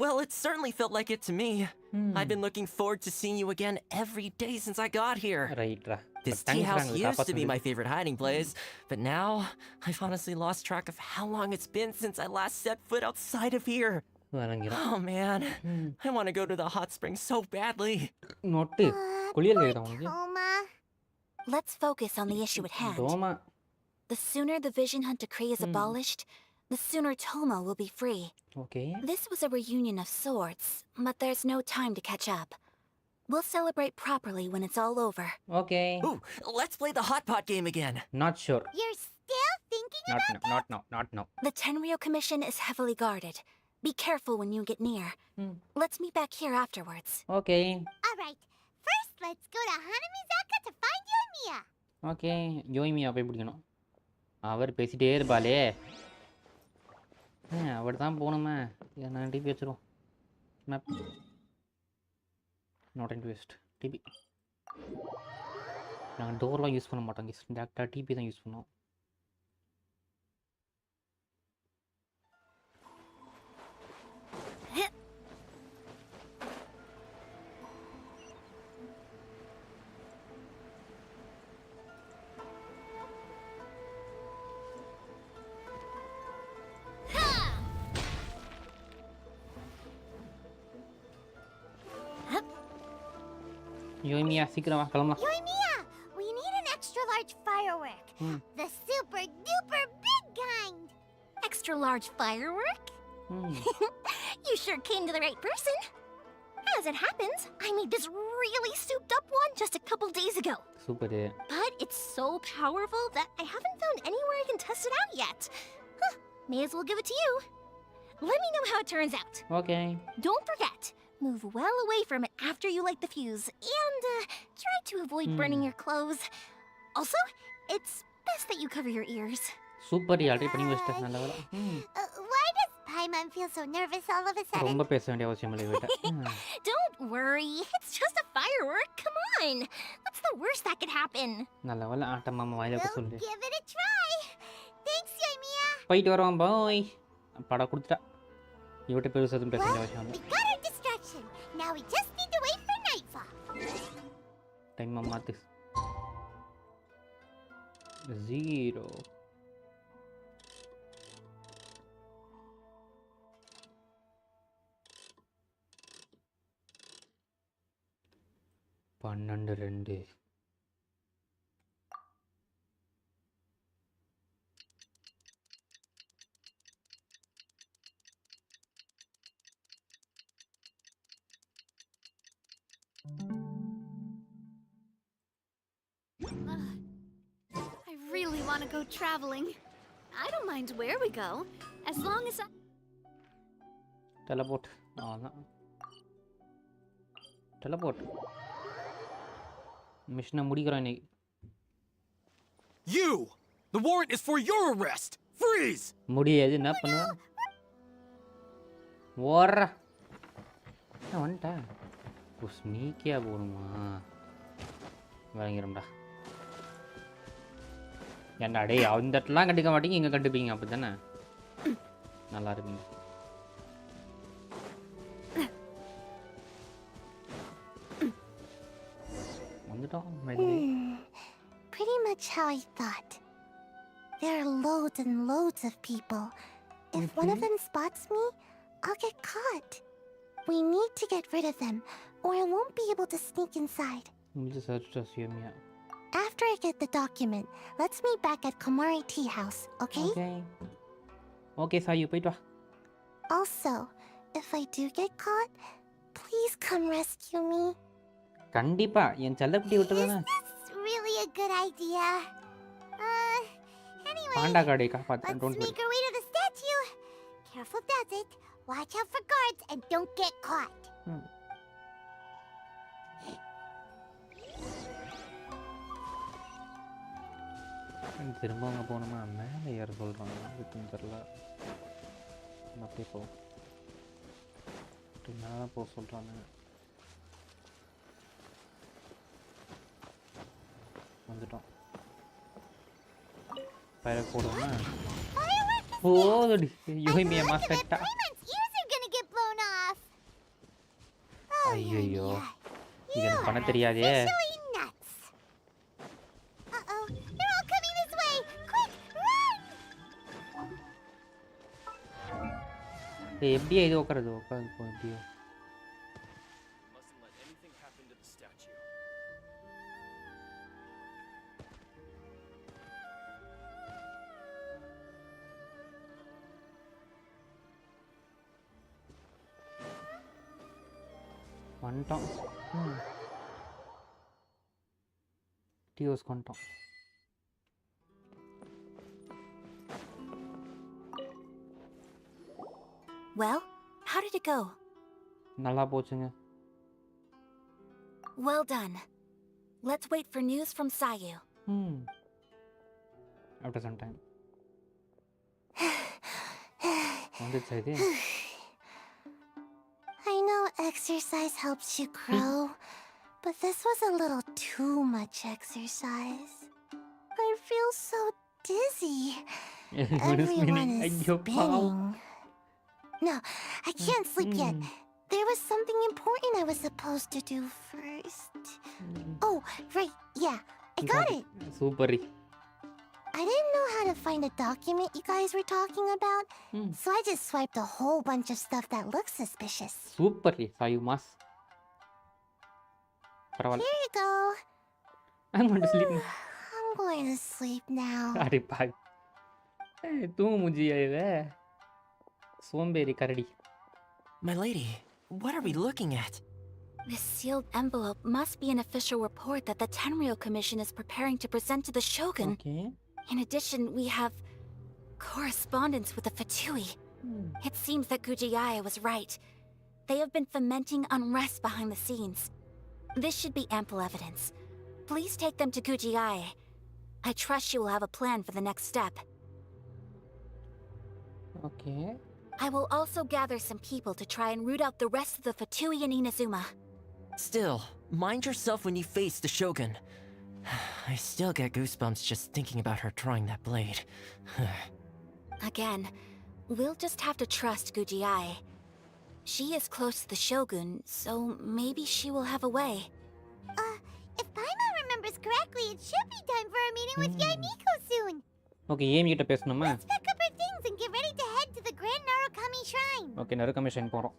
Well, it certainly felt like it to me. I've been looking forward to seeing you again every day since I got here. This tea house used to be my favorite hiding place, but now I've honestly lost track of how long it's been since I last set foot outside of here. Oh man, I want to go to the hot springs so badly. Let's focus on the issue at hand. The sooner the Vision Hunt decree is abolished, the sooner Toma will be free. Okay. This was a reunion of sorts, but there's no time to catch up. We'll celebrate properly when it's all over. Okay. Ooh, let's play the hot pot game again. Not sure. You're still thinking about it? Not now. The Tenryou Commission is heavily guarded. Be careful when you get near. Let's meet back here afterwards. Okay. All right. First, let's go to Hanamizaka to find Yoimiya. Okay. Yoimiya போய் பிடிக்கணும். அவர் பேசிட்டே இருப்பாளே. அவர் தான் போகணுமே. நான் TP வச்சிருவோம். Map. Not into waste. TP. நாங்கள் டோர்லாம் use பண்ண மாட்டோம். டேரக்டாக டிபி தான் யூஸ் பண்ணுவோம். Yoimiya, சீக்கிரம் வா கிளம்பலாம். Yoimiya, we need an extra large firework. The super duper big kind. Extra large firework? You sure came to the right person. As it happens, I made this really souped up one just a couple days ago. Super. But it's so powerful that I haven't found anywhere I can test it out yet. Huh, may as well give it to you. Let me know how it turns out. Okay. Don't forget, move well away from it after you light the fuse, and try to avoid burning your clothes. Also, it's best that you cover your ears. Super. Already பண்ணி வச்சிட்டேன் நல்ல வேளை. Why does Paimon feel so nervous all of a sudden? ரொம்ப பேச வேண்டிய அவசியம் இல்லை இவட்ட. Don't worry, it's just a firework. Come on, what's the worst that could happen? நல்ல வேளை ஆட்ட மாமா வாயில போய் சொல்லு. Give it a try. Thanks, Yoimiya. போயிட்டு வரோம் பாய். பட கொடுத்துட்டா. இவட்ட பேசுறதும் பேச வேண்டிய அவசியம் இல்லை. We got our distraction. Now we just need to wait for nightfall. Time மாத்து. 0 12 I really want to go traveling. I don't mind where we go, as long as I... Teleport. Teleport. Mission முடிக்கிறோம் இன்னைக்கு. You! The warrant is for your arrest! Freeze! முடியாது என்ன பண்ணுவ? ஓடுறா. வந்துட்டா. ஸ்னீக்கியா போகணுமா? வாங்கிடும்டா. ஏன்டா டேய் அந்த இடத்துலாம் கண்டுக்க மாட்டீங்க இங்கே கண்டுப்பீங்க அப்படி தானே நல்லா இருப்பீங்க. Pretty much how I thought. There are loads and loads of people. If one of them spots me, I'll get caught. We need to get rid of them, or I won't be able to sneak inside. After I get the document, let's meet back at Komari Tea House, okay? Okay, Sayu, போய்ட்டு வா. Also, if I do get caught, please come rescue me. கண்டிப்பா என் செல்லக்குட்டி விட்டுதானே. This really a good idea. Anyway, Panda காடை காப்பாத்து. Let's make our way to the statue. Careful does it. Watch out for guards and don't get caught. திரும்ப அங்கே போகணுமா மேலே ஏற சொல்கிறாங்க இருக்குன்னு தெரில. அப்படியே போ மேலே போக சொல்கிறாங்க. வந்துட்டோம். ஃபயர் போடுவோமா? போதுடி யோமியா மாஸ்டர்ட்டா. ஐயோ இது எனக்கு பண்ண தெரியாதே. எப்படியா இது உட்காருது உட்காந்து போ எப்படியோ. வந்துட்டோம். டியோஸ் வந்துட்டோம். Well, how did it go? நல்லா போச்சுங்க. Well done. Let's wait for news from Sayu. After some time. வந்துச்சு இது. I know exercise helps you grow, but this was a little too much exercise. I feel so dizzy. Everyone is spinning. No, I can't sleep yet. There was something important I was supposed to do first. Oh, right, yeah, I got it. Super. I didn't know how to find a document you guys were talking about, so I just swiped a whole bunch of stuff that looks suspicious. Super, Sayu mas. Here you go. I'm going to sleep. I'm going to sleep now. அடி பாய். தூங்கு முஞ்சியா இவ. சோம்பேறி கரடி. My lady, what are we looking at? This sealed envelope must be an official report that the Tenryou Commission is preparing to present to the Shogun. Okay. In addition, we have correspondence with the Fatui. It seems that Gujiyaya was right. They have been fomenting unrest behind the scenes. This should be ample evidence. Please take them to Gujiyaya. I trust she will have a plan for the next step. Okay. I will also gather some people to try and root out the rest of the Fatui in Inazuma. Still, mind yourself when you face the Shogun. I still get goosebumps just thinking about her drawing that blade. Again, we'll just have to trust Gujiyai. She is close to the Shogun, so maybe she will have a way. If Paimon remembers correctly, it should be time for a meeting with Yaimiko soon. Okay, Amy கிட்ட பேசணுமா? Let's pack up our things and get ready to head to the Grand Narukami Shrine. Okay, Narukami Shrine போறோம்.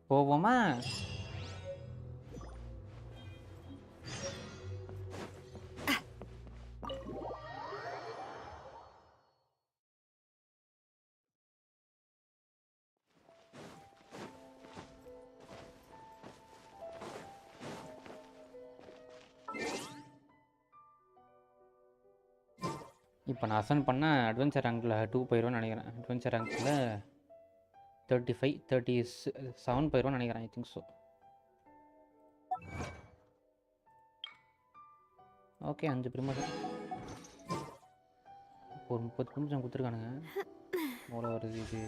போவோமா? இப்போ நான் அசன் பண்ணால் adventure ரேங்கில் 2 போயிடுவேன்னு நினைக்கிறேன். Adventure ரேங்கில் 35 37 போயிடுவேன்னு நினைக்கிறேன். I think so. Okay, 5 ப்ரிமோஷன். ஒரு 30 ப்ரிமோஷன் கொடுத்துருக்கானுங்க. எவ்வளோ வருது இது?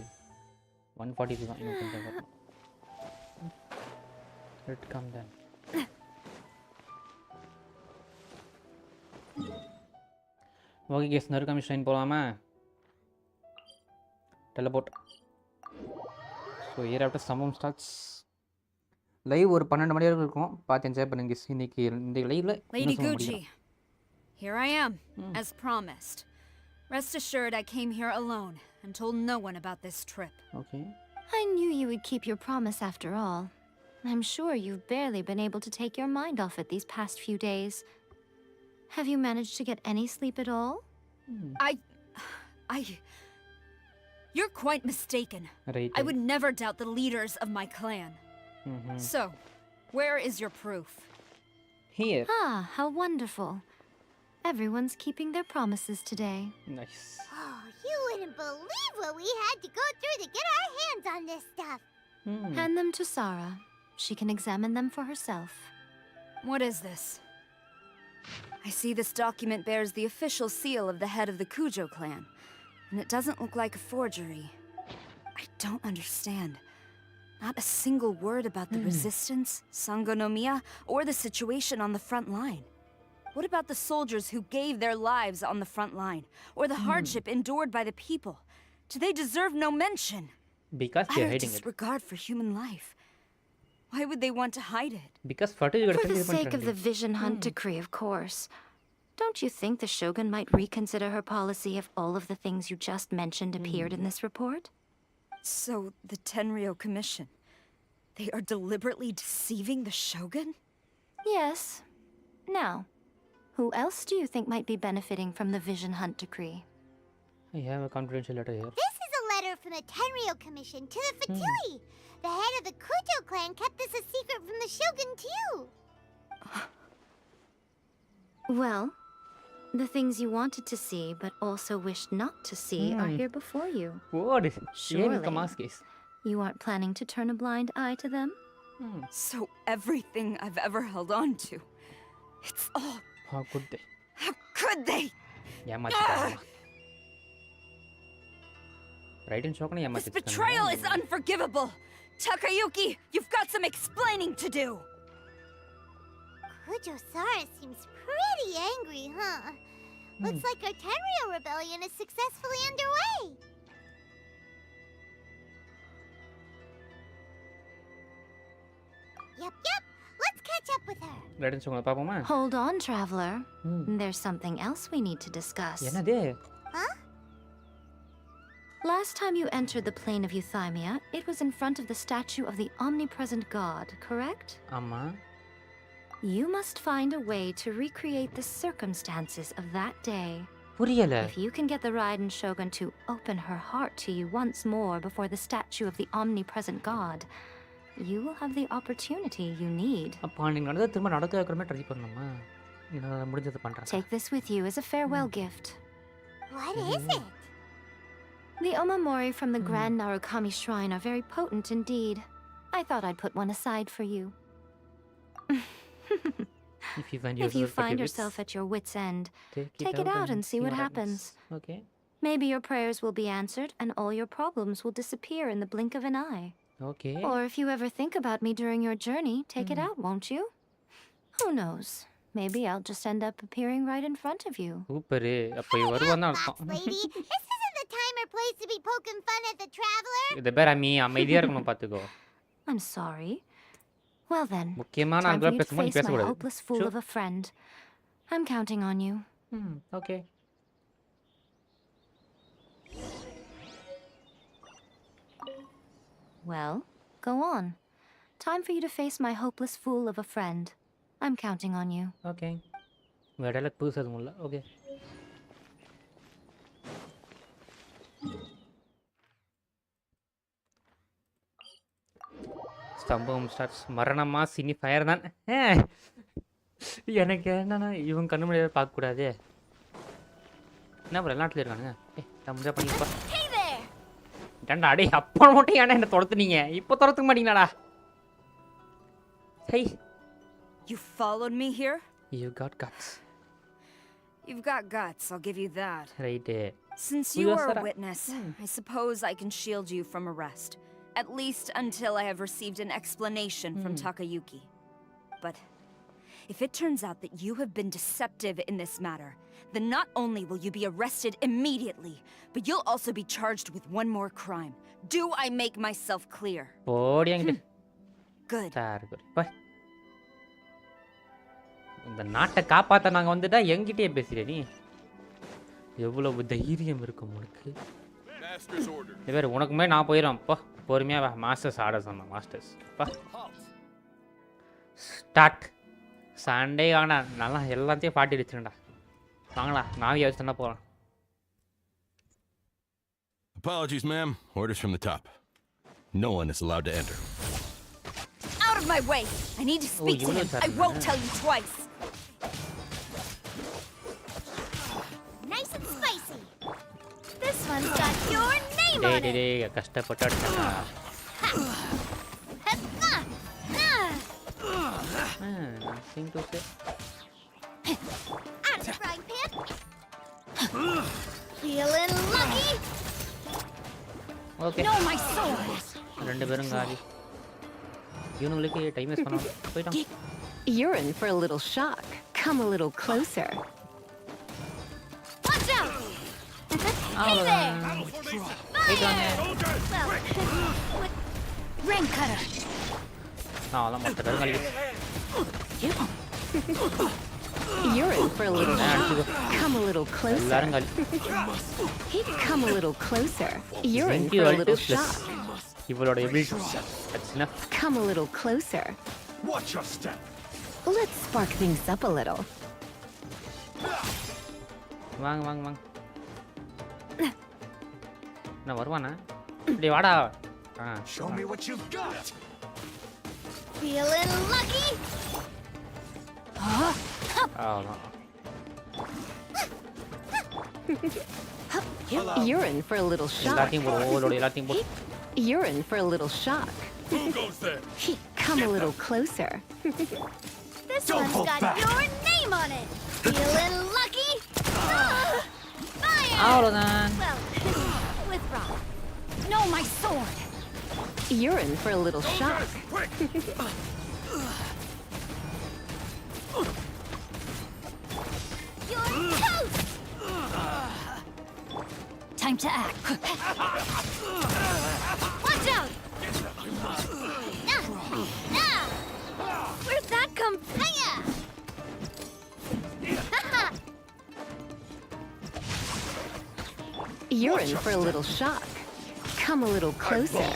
140 தான். இன்னும் கொஞ்சம் வரும். லெட் கம் தென். ஓகே கேஸ், நறுக்காமி ஷ்ரைன் போகலாமா? டெலபோர்ட். ஸோ இயர் ஆஃப்டர் சம்பவம் ஸ்டார்ட்ஸ். லைவ் ஒரு 12 மணி வரைக்கும் இருக்கும். பார்த்து என்ஜாய் பண்ணுங்க கேஸ். இன்னைக்கு இந்த லைவ்ல Lady Gucci, here I am, as promised. Rest assured I came here alone and told no one about this trip. Okay. I knew you would keep your promise after all. I'm sure you've barely been able to take your mind off it these past few days. Have you managed to get any sleep at all? You're quite mistaken. Right. I would never doubt the leaders of my clan. So, where is your proof? Here. Ah, how wonderful. Everyone's keeping their promises today. Nice. Oh, you wouldn't believe what we had to go through to get our hands on this stuff. Hand them to Sarah. She can examine them for herself. What is this? I see this document bears the official seal of the head of the Kujo clan, and it doesn't look like a forgery. I don't understand. Not a single word about the resistance, Sangonomiya, or the situation on the front line. What about the soldiers who gave their lives on the front line, or the hardship endured by the people? Do they deserve no mention? Because they're Utter hiding it. disregard for human life. Why would they want to hide it? Because for the sake of the Vision Hunt decree, of course. Don't you think the Shogun might reconsider her policy if all of the things you just mentioned appeared in this report? So, the Tenryou Commission, they are deliberately deceiving the Shogun? Yes. Now, who else do you think might be benefiting from the Vision Hunt decree? I have a confidential letter here. This is a letter from the Tenryou Commission to the Fatui. The head of the Kujo clan kept this a secret from the Shogun, too. Well, the things you wanted to see but also wished not to see are here before you. What is it? Surely, you aren't planning to turn a blind eye to them? So everything I've ever held on to, it's all... How could they? How could they? Right in shock. This betrayal is unforgivable! Takayuki, you've got some explaining to do! Kujo-Sara seems pretty angry, huh? Looks like our Tenryou rebellion is successfully underway. Yep. Let's catch up with her. Right in shock. Papama. Hold on, traveler. There's something else we need to discuss. Huh? Last time you entered the plane of Euthymia, it was in front of the statue of the omnipresent god, correct? Amma. You must find a way to recreate the circumstances of that day. புரியல. If you can get the Raiden Shogun to open her heart to you once more before the statue of the omnipresent god, you will have the opportunity you need. அப்ப நீங்க நடந்து திரும்ப நடக்க வைக்கிற மாதிரி try பண்ணணுமா? நான் முடிஞ்சது பண்றேன். Take this with you as a farewell gift. What is it? The omamori from the Grand Narukami Shrine are very potent indeed. I thought I'd put one aside for you. If you find yourself at your wit's end, take it out and see what happens. Okay. Maybe your prayers will be answered and all your problems will disappear in the blink of an eye. Okay. Or if you ever think about me during your journey, take it out, won't you? Who knows? Maybe I'll just end up appearing right in front of you. Super. அப்ப வருவானா அர்த்தம். Lady, this isn't the time or place to be poking fun at the traveler. இத பேர் அம்மி அமைதியா இருக்கணும் பாத்துக்கோ. I'm sorry. Well then, முக்கியமான time ஆள்கள for me to பேசும்போது face my பேசக்கூடாது. hopeless fool of a friend. I'm counting on you. Okay. Well, go on. Time for you to face my hopeless fool of a friend. I'm counting on you. Okay. வேடல புதுசது முல்ல. Okay. ஸ்தம்பம் starts மரணமா cine fire தான். எனக்கு என்னன்னா இவங்க கண்ணு முன்னாடி பார்க்க கூடாது. என்ன ப்ரோ எல்லா இடத்துல இருக்கானுங்க. தம்பா பண்ணிப்பா. ஏன்டா அடே அப்பா மட்டும் ஏன்டா என்ன துரத்துனீங்க? இப்போ துரத்துக்க மாட்டீங்களாடா? Hey. You followed me here? You got guts. You've got guts, I'll give you that. Right. Since you are a witness, I suppose I can shield you from arrest. At least until I have received an explanation from Takayuki. But if it turns out that you have been deceptive in this matter, then not only will you be arrested immediately, but you'll also be charged with one more crime. Do I make myself clear? Good. Bye. இந்த நாட்டை காப்பாற்ற நாங்கள் வந்துட்டா எங்கிட்டே பேசுகிற நீ எவ்வளவு தைரியம் இருக்கும் உனக்கு வேறு உனக்குமே நான் போயிடும் அப்பா பொறுமையாக மாஸ்டர்ஸ் ஆட சொன்னேன் மாஸ்டர்ஸ் அப்பா ஸ்டார்ட் சண்டே ஆனா நல்லா எல்லாத்தையும் பாட்டி அடிச்சுடா வாங்களா நாவியை வச்சு தானே போகிறேன். Apologies, ma'am. Orders from the top. No one is allowed to enter. Out of my way! I need to speak to him. I won't tell you twice. Nice and spicy. This one's got your name on it. கஷ்டப்பட்டு nothing to say. Out of the frying pan. Feeling lucky. Okay. No, my sword. ரெண்டு பேரும் காலி. இவனுங்களுக்கு time waste பண்ணாம போய்ட்டான். You're in for a little shock. Come a little closer. Watch out! Hey there! Fire! Well, rain cutter. அதான் மொத்த பேரும் காலி. You're in for a little shock. Come a little closer. எல்லாரும் காலி. Come a little closer. You're in for a little shock. இவளோட ability that's enough. Come a little closer. Watch your step. Let's spark things up a little. வாங்க வாங்க வாங்க. நான் வருவானா? டேய் வாடா. Show me what you've got. Feeling lucky? You're in for a little shock. எல்லாத்தையும் போடு ஓவரோட எல்லாத்தையும் போடு. You're in for a little shock. Who goes there? Come a little closer. This one's got your name on it. Feeling lucky? Fire! அவ்வளவுதான். Well, withdraw. No, my sword. You're in for a little shock. You're toast! Time to act. Watch out! Where'd that come from? Hiya! You're in for a little shock. Come a little closer.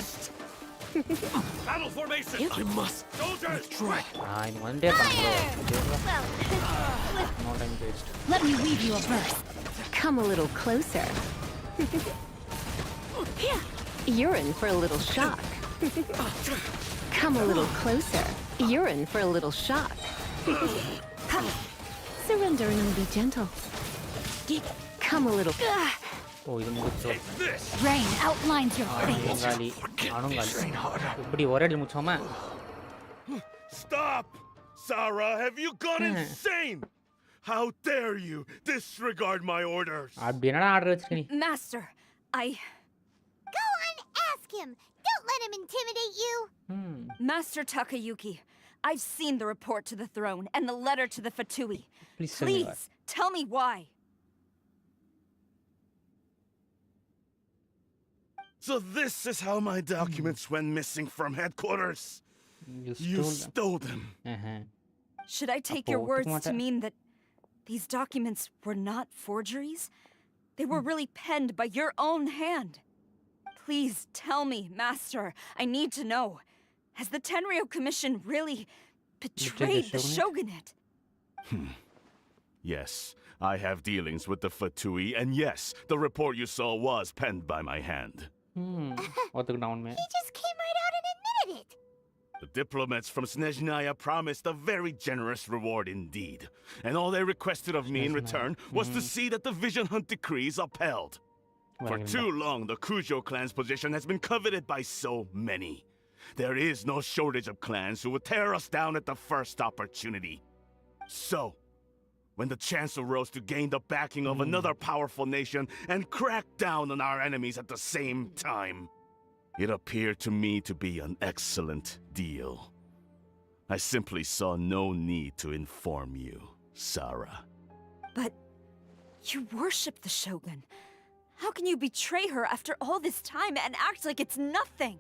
Battle formation! I must! Soldiers! Destroy! I'm one day no time waste. Let me weave you a verse. Come a little closer. You're in for a little shock. Come a little closer. You're in for a little shock. Surrender and be gentle. Come a little. Oh, இது முகிச்சோ. Rain outlines your fate. இப்படி ஒரே அடி முச்சோமா? Stop! Sarah, have you gone insane? How dare you disregard my orders? அப்படி என்னடா order வச்சிருக்க நீ? Master, Go on, ask him. Don't let him intimidate you. Master Takayuki, I've seen the report to the throne and the letter to the Fatui. Please tell me why. So this is how my documents went missing from headquarters. You stole them. Should I take your words to mean that these documents were not forgeries? They were really penned by your own hand. Please tell me, Master. I need to know. Has the Tenryou Commission really betrayed the shogunate? Yes, I have dealings with the Fatui, and yes, the report you saw was penned by my hand. He just came right out and admitted it. The diplomats from Snezhnaya promised a very generous reward indeed, and all they requested of me in return was to see that the Vision Hunt decree is upheld. For too long, the Kujo clan's position has been coveted by so many. There is no shortage of clans who would tear us down at the first opportunity. So, when the chance arose to gain the backing of another powerful nation and crack down on our enemies at the same time, it appeared to me to be an excellent deal. I simply saw no need to inform you, Sarah. But you worship the Shogun. How can you betray her after all this time and act like it's nothing?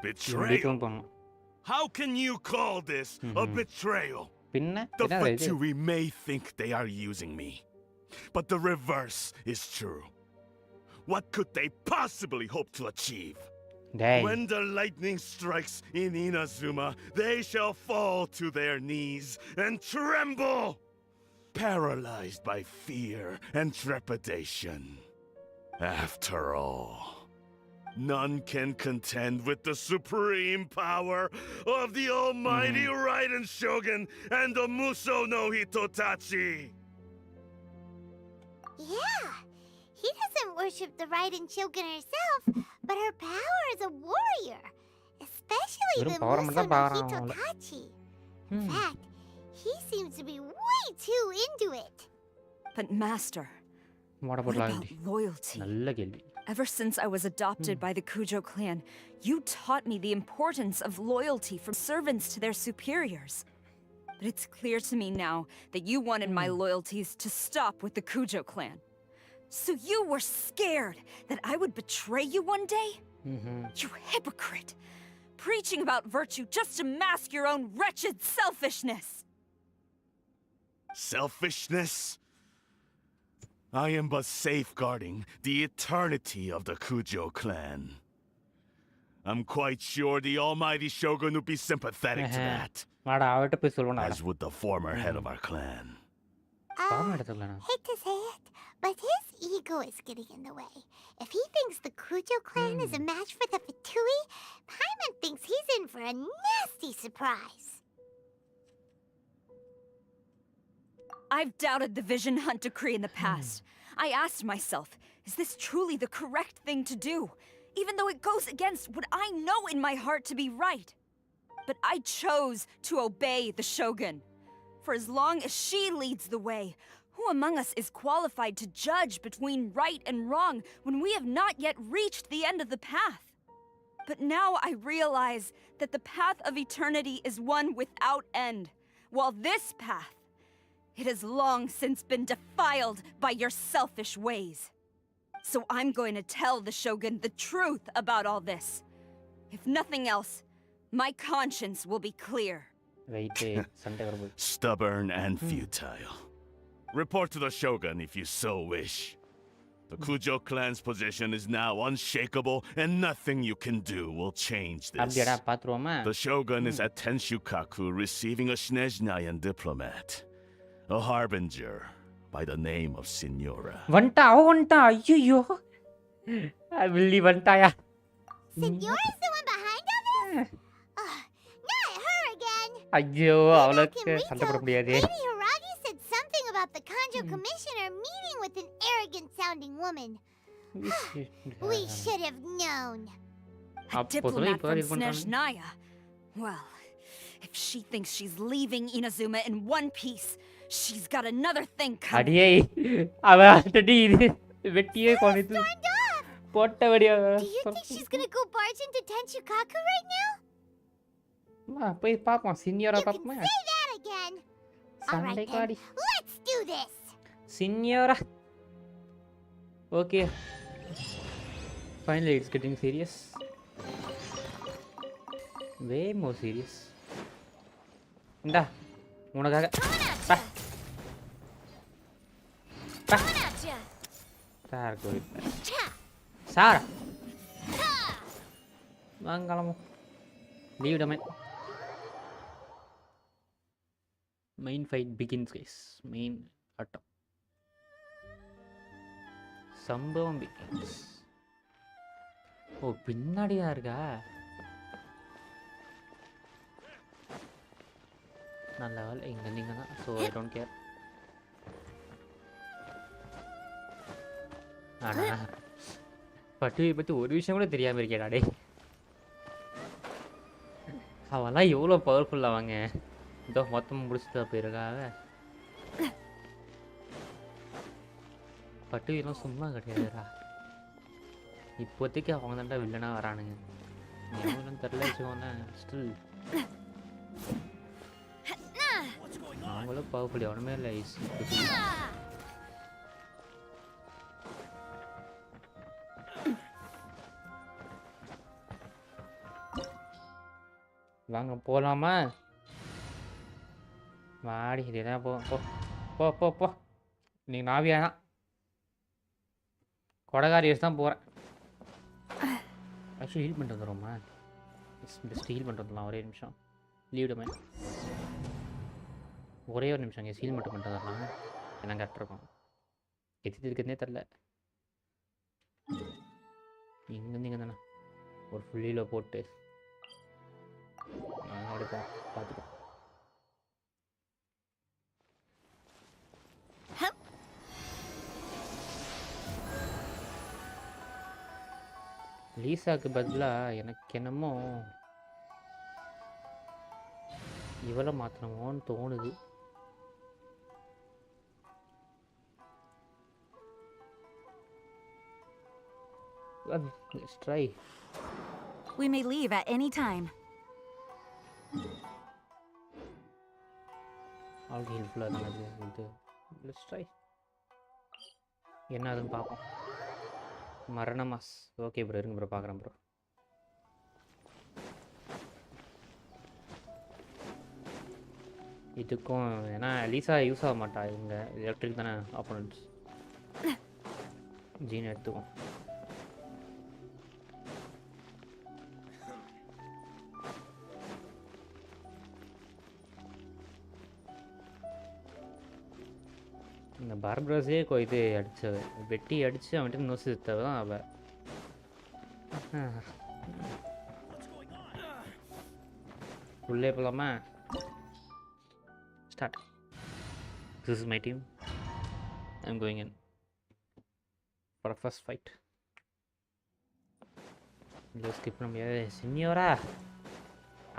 Betrayal? How can you call this a betrayal? The Fatui may think they are using me, but the reverse is true. What could they possibly hope to achieve? When the lightning strikes in Inazuma, they shall fall to their knees and tremble, paralyzed by fear and trepidation. After all, none can contend with the supreme power of the almighty RYZEN Shogun and the Muso no Hitotachi. Yeah, he doesn't worship the RYZEN Shogun herself, but her power as a warrior, especially the Muso no Hitotachi. In fact, he seems to be way too into it. But Master, what about loyalty? Ever since I was adopted by the Kujo clan, you taught me the importance of loyalty from servants to their superiors. But it's clear to me now that you wanted my loyalties to stop with the Kujo clan. So you were scared that I would betray you one day? You hypocrite! Preaching about virtue just to mask your own wretched selfishness! Selfishness? I am but safeguarding the eternity of the Kujo clan. I'm quite sure the almighty Shogun would be sympathetic to that. As would the former head of our clan. Hate to say it, but his ego is getting in the way. If he thinks the Kujo clan is a match for the Fatui, Paimon thinks he's in for a nasty surprise. I've doubted the Vision Hunt decree in the past. I asked myself, is this truly the correct thing to do? Even though it goes against what I know in my heart to be right. But I chose to obey the Shogun. For as long as she leads the way, who among us is qualified to judge between right and wrong when we have not yet reached the end of the path? But now I realize that the path of eternity is one without end, while this path, it has long since been defiled by your selfish ways. So I'm going to tell the Shogun the truth about all this. If nothing else, my conscience will be clear. Stubborn and futile. Report to the Shogun if you so wish. The Kujo clan's position is now unshakable, and nothing you can do will change this. The Shogun is at Tenshukaku receiving a Snezhnayan diplomat, a harbinger by the name of Signora. Vanta, ayyo. I believe Vanta. Signora's the one behind all this? Not her again. Ayyo, avulukku sanda poda mudiyadhe. Lady Hiragi said something about the Kanjo commissioner meeting with an arrogant-sounding woman. We should have known. A diplomat from Snezhnaya. Well, if she thinks she's leaving Inazuma in one piece, she's got another thing coming. Adiye, ava tadi vettiye konithu. Potta vadiya. Do you think she's gonna go barge into Tenshukaku right now? Ma, poi paapom Signora paapom. Say that again. All right then, let's do this. Signora. Okay. Finally, it's getting serious. Way more serious. Inda, unakaga. Pa. Pa. Sar koi. Sar. Mangalamu. Leave the man. Main fight begins, guys. Main attack. Sambhavam begins. Oh, பின்னாடியா இருக்கா? நல்ல வேலை இங்க நீங்க தான். So I don't care. ஆனா பட்டுவை பத்தி ஒரு விஷயம் கூட தெரியாம இருக்கேடா டேய். அவெல்லாம் எவ்வளோ பவர்ஃபுல் அவங்க. இதோ மொத்தம் முடிச்சுட்டா போயிருக்காங்க. பட்டுவெல்லாம் சும்மா கிடையாதுடா. இப்போதைக்கு அவங்க தான்டா வில்லனா வரானுங்க. எவ்வளோன்னு தெரியல வச்சுக்கோங்க. ஸ்டில் அவங்களும் பவர்ஃபுல் எவனுமே இல்லை. வாங்க போகலாமா? மாடி இதுதான் போ போ போ போ போ. இன்னைக்கு நாவியா தான் கொடகாரி வச்சு தான் போகிறேன். ஆக்சுவலி ஹீல் பண்ணிட்டு வந்துடுவோம்மா. பெஸ்ட் ஹீல் பண்ணிட்டு வந்துடலாம். ஒரே நிமிஷம் லீவ் டமே. ஒரே ஒரு நிமிஷம் இங்கே ஹீல் மட்டும் பண்ணிட்டு வந்துடலாம். என்ன கரெக்டாக இருக்கும். எத்தி இருக்குதுனே தெரில. இங்கேருந்து இங்கே தானே ஒரு ஃபுல்லியில் போட்டு எடுப்போம். பார்த்துப்போம். லீசாக்கு பதிலாக எனக்கு என்னமோ இவளை மாற்றணுமோன்னு தோணுது. Let's try. We may leave at any time. All helpful தான் அது. Let's try. என்ன அதுன்னு பார்ப்போம். மரணமாஸ். ஓகே ப்ரோ, இருங்க ப்ரோ, பார்க்குறேன் ப்ரோ. இதுக்கும் ஏன்னா லீசா யூஸ் ஆக மாட்டா. இவங்க எலக்ட்ரிக் தானே ஆப்போனன்ட்ஸ். ஜீன் எடுத்துக்கும். இந்த பார்பரஸே இது அடிச்சவ வெட்டி அடிச்சு அவன்கிட்ட நோசி தவ தான் அவ. உள்ளே போலாமா? Start. This is my team. I'm going in for a first fight. Let's skip from here. Signora.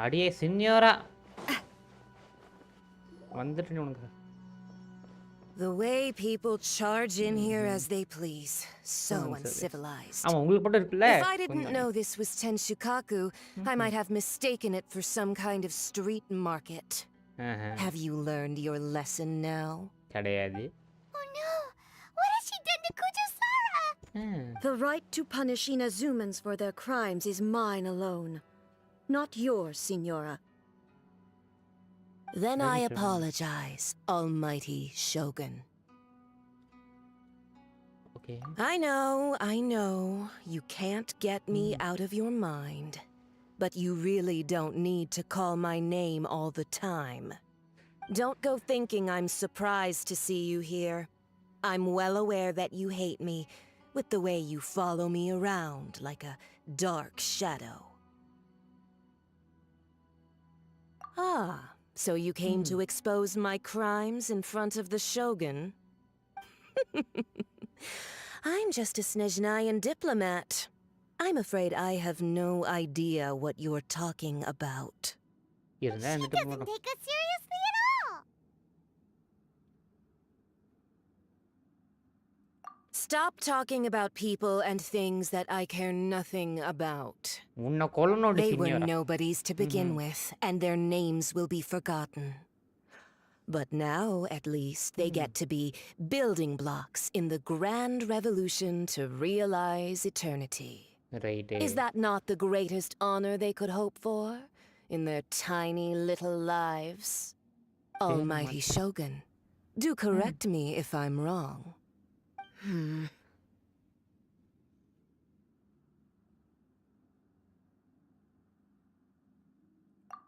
அடியே Signora. வந்துட்டு நீ உனக்கு. The way people charge in here as they please. So uncivilized. If I didn't know this was Tenshukaku, I might have mistaken it for some kind of street market. Have you learned your lesson now? Oh no! What has she done to Kujo-Sara? The right to punish Inazumans for their crimes is mine alone. Not yours, Signora. Then I apologize, Almighty Shogun. Okay. I know. You can't get me out of your mind. But you really don't need to call my name all the time. Don't go thinking I'm surprised to see you here. I'm well aware that you hate me, with the way you follow me around like a dark shadow. Ah, so you came to expose my crimes in front of the Shogun? I'm just a Snezhnayan diplomat. I'm afraid I have no idea what you're talking about. She doesn't take us seriously at all. Stop talking about people and things that I care nothing about. They were nobodies to begin with, and their names will be forgotten. But now, at least, they get to be building blocks in the grand revolution to realize eternity. Right. Is that not the greatest honor they could hope for in their tiny little lives? Almighty Shogun, do correct me if I'm wrong.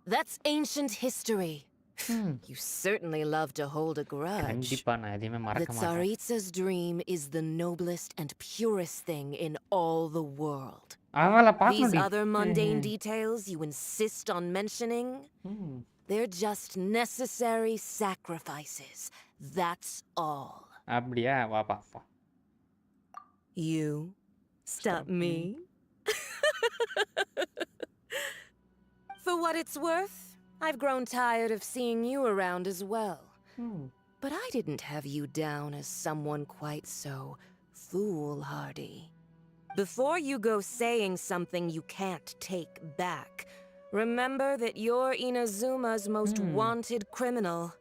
That's ancient history. You certainly love to hold a grudge. The Tsaritsa's dream is the noblest and purest thing in all the world. These other mundane details you insist on mentioning, they're just necessary sacrifices. That's all. You stop me? For what it's worth, I've grown tired of seeing you around as well. But I didn't have you down as someone quite so foolhardy. Before you go saying something you can't take back, remember that you're Inazuma's most wanted criminal.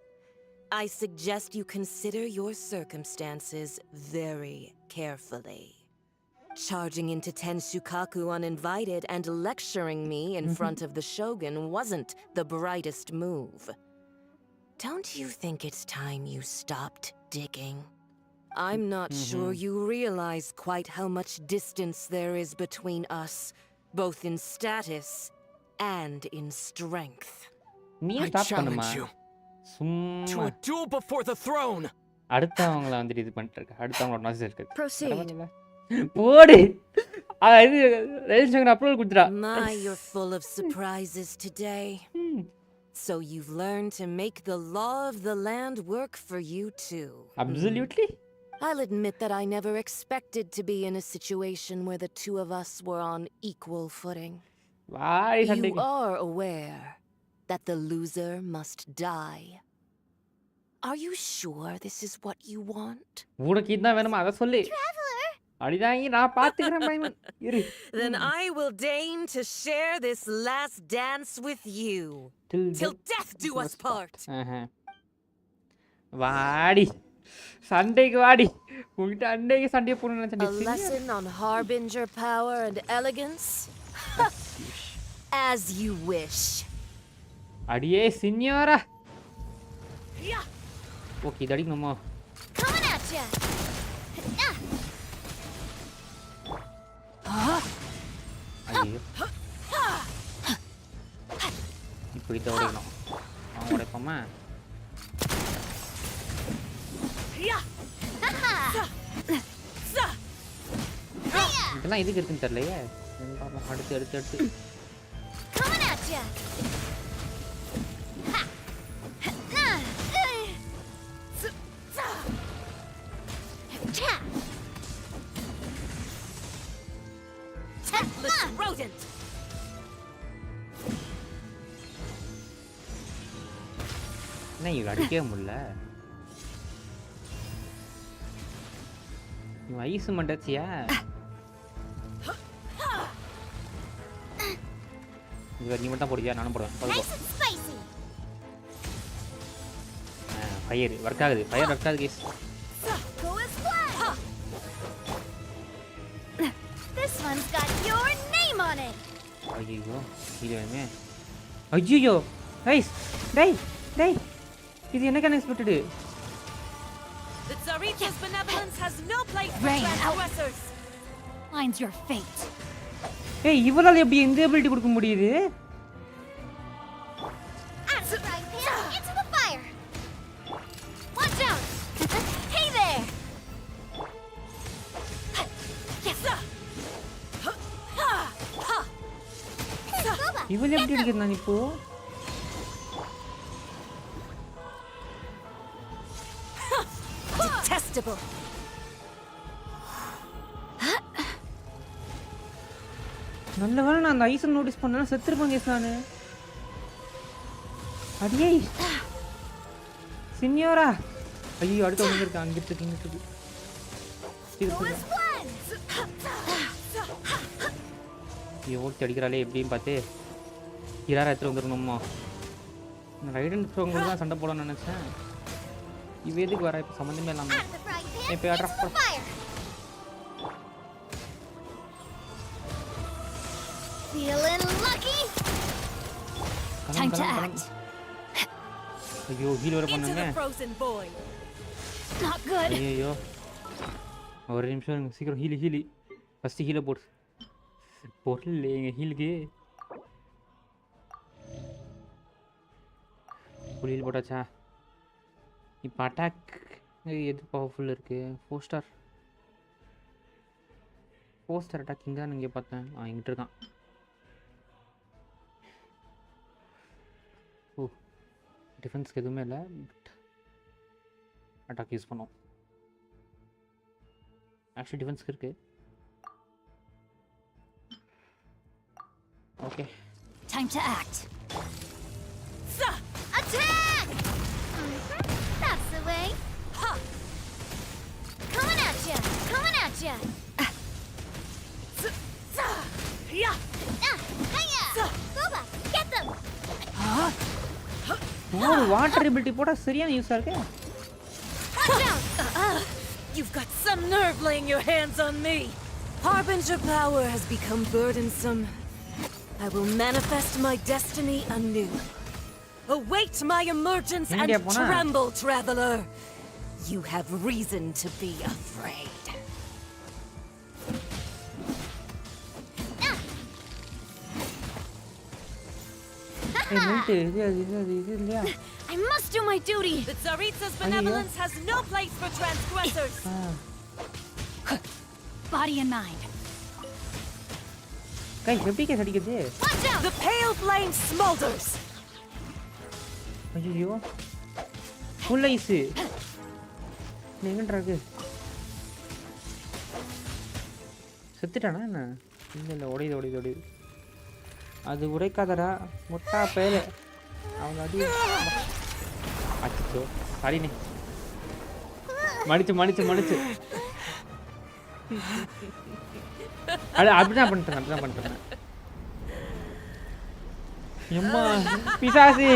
I suggest you consider your circumstances very carefully. Charging into Tenshukaku uninvited and lecturing me in front of the Shogun wasn't the brightest move. Don't you think it's time you stopped digging? I'm not sure you realize quite how much distance there is between us, both in status and in strength. I challenge you to a duel before the throne. Proceed. My, you're full of surprises today. So you've learned to make the law of the land work for you too. Absolutely. I'll admit that I never expected to be in a situation where the two of us were on equal footing. You are aware that the loser must die. Are you sure this is what you want? Traveler! Then I will deign to share this last dance with you. Till death do us part. A lesson on harbinger power and elegance? As you wish. Adiye, signora. Okay, daddy, no more. Coming at ya! இப்படி தோடணும் அவங்களோட போமா இதெல்லாம் எதுக்கு இருக்குன்னு தெரியலையே அடுத்து அடுத்து அடுத்து என்ன இவ அடிக்கவே முடியல இவன் ஐஸ் மண்டச்சியா இவ நீ மட்டும் போடுவியா நானும் போடுவேன் ஃபயர் ஒர்க் ஆகுது ஃபயர் ஒர்க் ஆகுது case This one's got your name on it. ஐயோ இது வேணுமே ஐயோ கைஸ் டேய் டேய் இது என்ன கனெக்ட் பண்ணிட்டு The Tsaritsa's benevolence has no place for transgressors. Mine's your fate. Hey, இவளால எப்படி இந்த எபிலிட்டி கொடுக்க முடியுது? Into the fire. Watch out. Hey there. இவள எப்படி அடிக்கிறா நீ இப்போ? Detestable. நல்லவேளை நான் அந்த ஐஸை நோட்டீஸ் பண்ணேன் செத்துருப்பேன் கேஸ் நானு. அடியே சினியோரா. ஐயோ அடுத்து வந்து இருக்கு அங்க இருக்கு. ஓட்டி அடிக்கிறாளே எப்படின்னு பார்த்து கிராரா எடுத்துட்டு வந்துடணுமா. நான் ரைடன் ஸ்ட்ராங்கோட தான் சண்டை போடணும்னு நினச்சேன். இவ எதுக்கு வர இப்போ சம்மந்தமே இல்லாமல் இப்போ ஆட்ரா Feeling lucky. Time to act. ஐயோ ஹீல் வர பண்ணுங்க. Not good. ஐயோ ஒரு நிமிஷம் சீக்கிரம் ஹீல் ஃபர்ஸ்ட் ஹீலை போடு. பொருள் இல்லைங்க ஹீலுக்கு. ஹீல் போட்டாச்சா? இப்போ அட்டாக் எது பவர்ஃபுல் இருக்குது? 4 ஸ்டார் அட்டாக் இங்கே தான் இங்கே பார்த்தேன். இங்கிட்ட இருக்கான். ஓ டிஃபென்ஸ்க்கு எதுவுமே இல்லை, பட் அட்டாக் யூஸ் பண்ணோம். ஆக்சுவலி டிஃபென்ஸ்க்கு இருக்குது. Okay Time to act. Attack! That's the way. Coming at ya. Hiya! Boba, get them. Water ability போட்டா சரியான யூஸா இருக்கு. You've got some nerve laying your hands on me. Harbinger power has become burdensome. I will manifest my destiny anew. Await my emergence and tremble, traveler. You have reason to be afraid. I must do my duty. The Tsaritsa's benevolence has no place for transgressors. Body and mind. Guys, எப்படி case அடிக்குது? Watch out! The pale flame smolders. ஐயோ full ice எங்கன்றா இருக்கு? செத்துட்டானா என்ன? இல்லை உடையுது. அது உடைக்காதடா முட்டா பேரு. அவங்க அடி அச்சோ சாரிண்ணே. மடிச்சு அப்படிதான் பண்ணிட்டேன். எம்மா பிசாசி.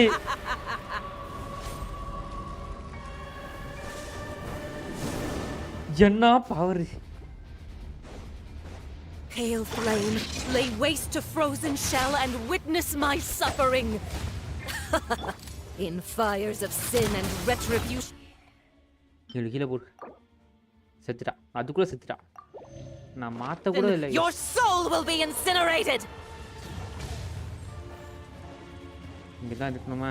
என்ன power. Pale flame, lay waste to frozen shell and witness my suffering. In fires of sin and retribution. கீழே போடு. செத்துட்டா. அதுக்குள்ள செத்துட்டா. நான் மாத்த கூட இல்லை. Your soul will be incinerated. இங்கே தான் இருக்கணுமா?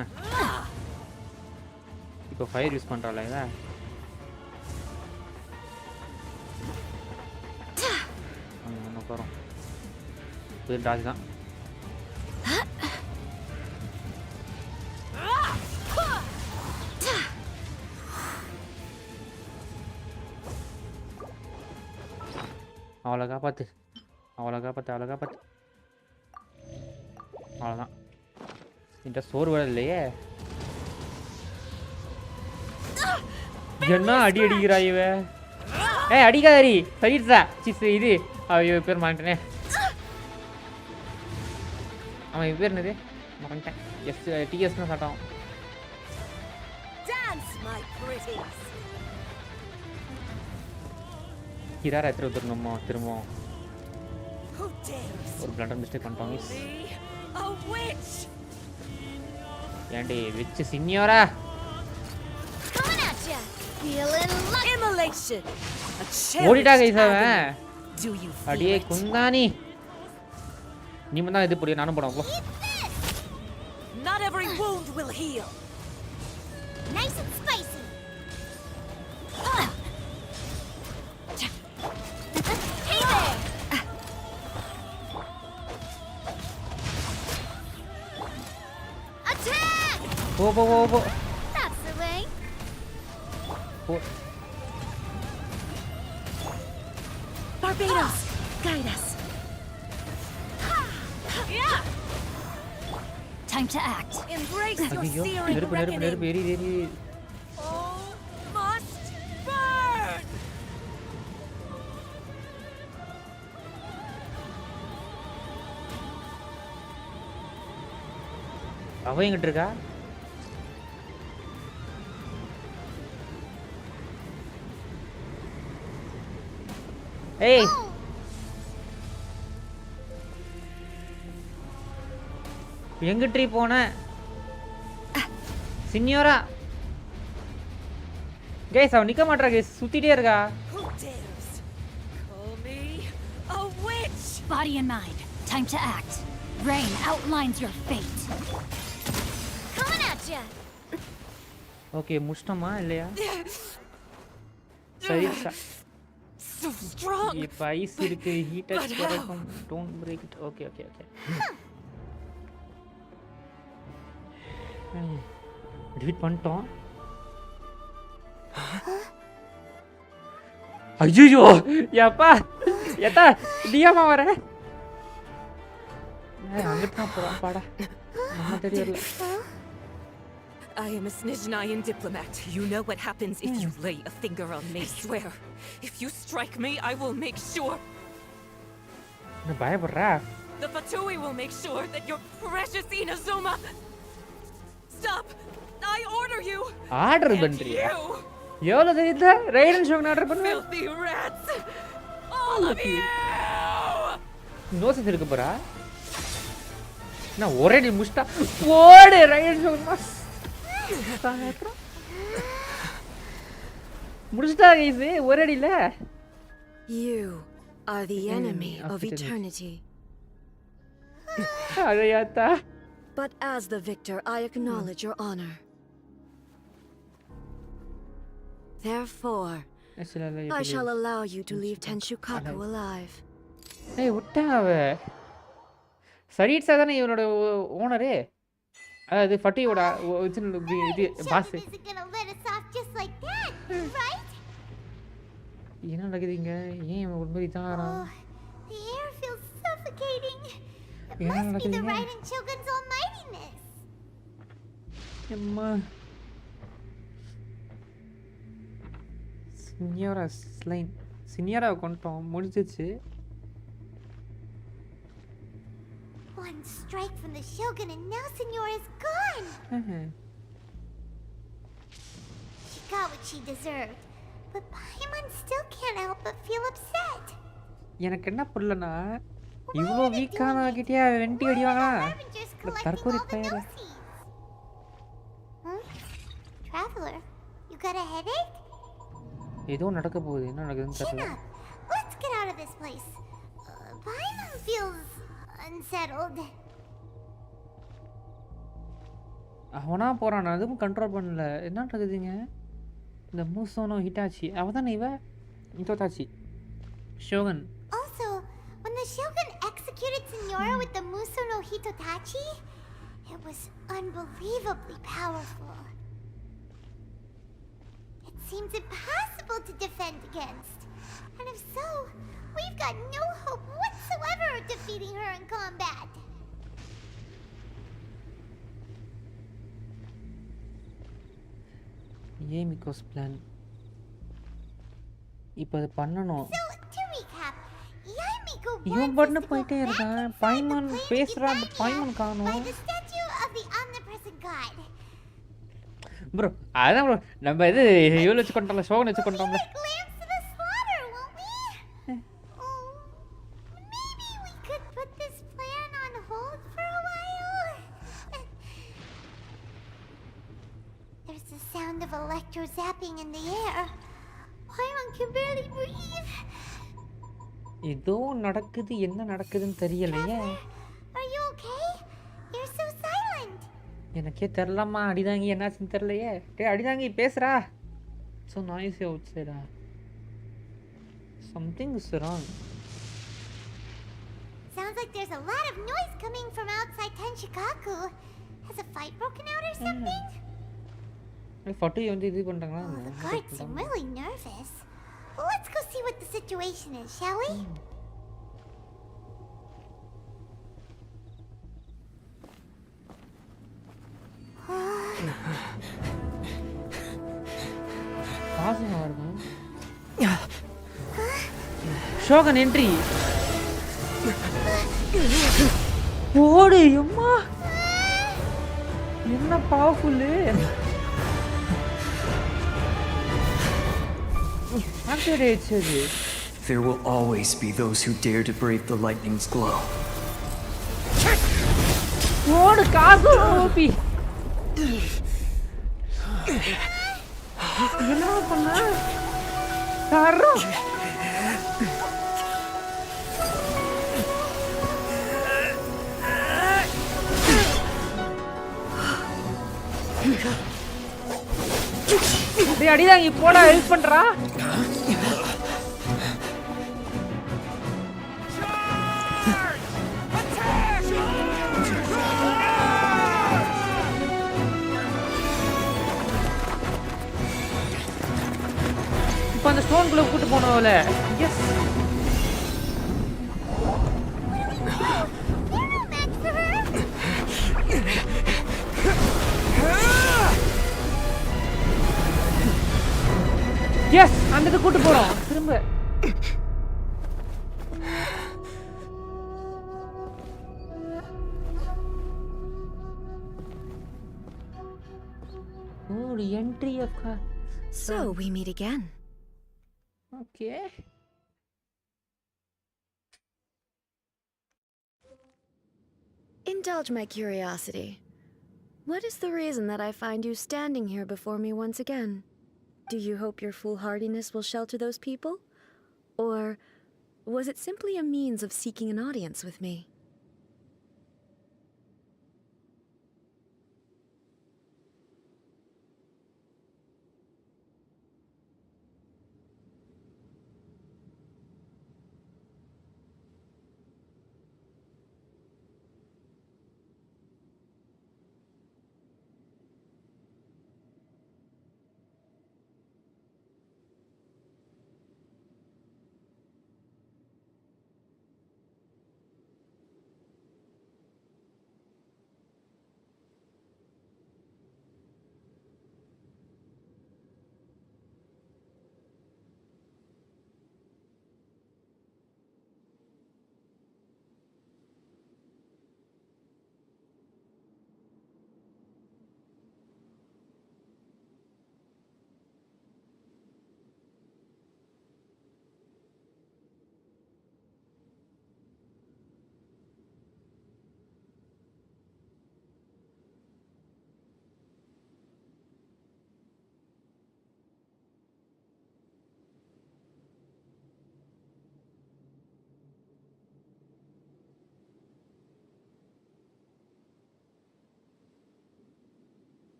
இப்போ ஃபயர் யூஸ் பண்ணுறாள் இதை. உட்காரோம் புது டாஜ் தான். அவளை காப்பாத்து. அவ்வளோதான். என்கிட்ட சோறு வேலை இல்லையே. என்ன அடிக்கிறா இவ? அடிக்காதடி சரிடுறா. இது ஐயோ பேர் மாட்டேனே. அவன் இது பேர் என்னது? மாட்டேன். டிஎஸ்னு சாட்டான். கிராரா எடுத்துட்டு வந்துடணுமா திரும்பவும்? ஒரு பிளண்டர் மிஸ்டேக் பண்ணிட்டாங்க. ஏன்டி விச்சு சினியோரா? Feeling lucky. Immolation. A ஓடிட்டா cherished guys அவன் agony. Do you feel அடியே it? குந்தானி நீ மட்டும் இது புரிய நானும் போறேன் போ Not every wound will heal. Nice and spicy. Hey there. Attack. போ போ போ போ That's the way. போ Barbados, guide us. Yeah. Time to act. Embrace your ஐயோ searing நெருப்பு நெருப்பு reckoning. நெருப்பு எரி எரி All must burn. அவ எங்கிட்ட இருக்கா ஏய் எங்கிட்ட போன சினியோரா கைஸ் அவ நிக்க மாட்டறா கைஸ் சுத்திட்டே இருக்கா Who dares call me a witch? Body and mind. Time to act. Rain outlines your fate. Coming at ya. Okay முஷ்டமா இல்லையா சரி So strong. இப்ப ஐஸ் இருக்கு ஹீட் அடிச்சு குறைக்கும் don't break it okay okay okay delete பண்ணிட்டோம் ஐயோ யப்பா எத்தா டியாமா வர அங்கிட்டு தான் போறோம் பாடா நம்ம தெரியல I am a Snezhnayan diplomat. You know what happens if you lay a finger on me, swear. If you strike me, I will make sure. என்ன பயப்படுறா The Fatui will make sure that your precious Inazuma... Stop! I order you! Order And பண்றியா you! எவ்வளவு தெரியுதா ரைடன் ஷோக்கு order பண்ணு Filthy rats! All of you! Noses இருக்கு போறா நான் ஒரே முஷ்டா போடு ரைடன் ஷோக்கு முடிச்சிட்டா கைஸ் ஒரே அடியில You are the enemy of eternity. அழையாத்தா But as the victor, I acknowledge your honor. Therefore, I shall allow you to leave Tenshukaku alive. ஏய் விட்டாவ சரீட்ஸா தானே இவனோட ஓனரு அது ஃபட்டியோட இது pass Isn't gonna let us off just like that, right? என்ன நடக்குதுங்க ஏன் இவன் ஒரு மாதிரி தாரான் The air feels suffocating. It என்ன must be the நடக்குதுங்க Raiden Shogun's almightiness. அம்மா சினியோரா ஸ்லைன் சினியோராவை கொண்டோம் முடிஞ்சிச்சு One strike from the Shogun and now Senor is gone. She got what she deserved, but Paimon still can't help but feel upset. எனக்கு என்ன புரியலனா இவ்வளோ வீக்கான கிட்டே வெண்டி அடிவாங்களா தற்கொலை பையன் Traveler, you got a headache? ஏதோ நடக்க போகுது என்ன நடக்குதுன்னு தெரியல Let's get out of this place. Paimon feels unsettled. அவனா போறான் அதுவும் கண்ட்ரோல் பண்ணல என்ன நடக்குதுங்க இந்த மூசோனோ ஹிட்டாச்சி அவ தானே இவ இத்தோதாச்சி Shogan Also, when the Shogun executed Senora with the Muso no Hitotachi, it was unbelievably powerful. It seems impossible to defend against. And if so, we've got no hope whatsoever of defeating her in combat. ஏமிகோஸ் plan இப்போ அது பண்ணணும் So, to recap, Yaimiko இவன் wants பண்ண us to go போயிட்டே back இருக்கான் inside the பாய்மான் plane to பேசுறான் get back பாய்மான் by காணோம் the statue of the omnipresent god. Bro அதான் ப்ரோ நம்ம இது இவ்வளோ வச்சு கொண்டோம்ல ஷோகன் வச்சு கொண்டோம்ல Lamps to the slaughter, won't we? Oh, maybe we could put this plan on hold for a while. There's the sound of electro zapping in the air. barely breathe. ஏதோ நடக்குது, என்ன நடக்குதுன்னு தெரியலையே. Are you okay? You're so silent. எனக்கே தெரியலம்மா, அடிதாங்கி என்னாச்சுன்னு தெரியலையே. டேய் அடிதாங்கி பேசுறா. So noisy outside. Something is wrong. Sounds like there's a lot of noise coming from outside Tenshikaku. Has a fight broken out or something? Photo வந்து இது பண்றாங்களா? The guards seem really nervous. Well, let's go see what the situation is, shall we? பாசிங்க வருது. Shogan entry. ஓடு அம்மா. என்ன powerful. There will always be those who dare to brave the lightning's glow. ஓடு காசு OP. என்ன பண்ண? தரோ. டேய் அடிதாங்க போடா, ஹெல்ப் பண்றா. இப்போ அந்த ஸ்டோன் குள்ள கூட்டி போனவல. எஸ். எஸ், அந்த கூட்டி போறோம் திரும்ப. Oh, the entry of her. So we meet again. Okay. Indulge my curiosity. What is the reason that I find you standing here before me once again? Do you hope your foolhardiness will shelter those people? Or was it simply a means of seeking an audience with me?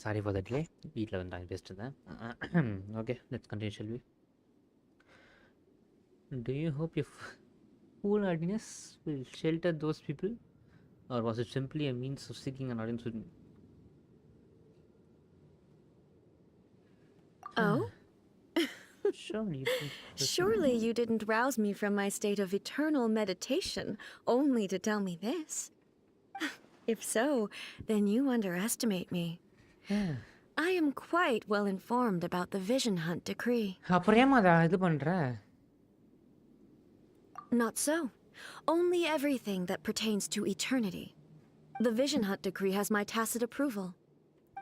Sorry for the delay. வீட்டில் வந்து time பேசிட்டு இருந்தேன். Okay, let's continue shall we. Do you hope your foolhardiness will shelter those people? Or was it simply a means of seeking an audience with me? Oh? Surely you didn't rouse me from my state of eternal meditation only to tell me this. If so, then you underestimate me. I am quite well informed about the Vision Hunt decree. Not so. Only everything that pertains to eternity. The Vision Hunt decree has my tacit approval.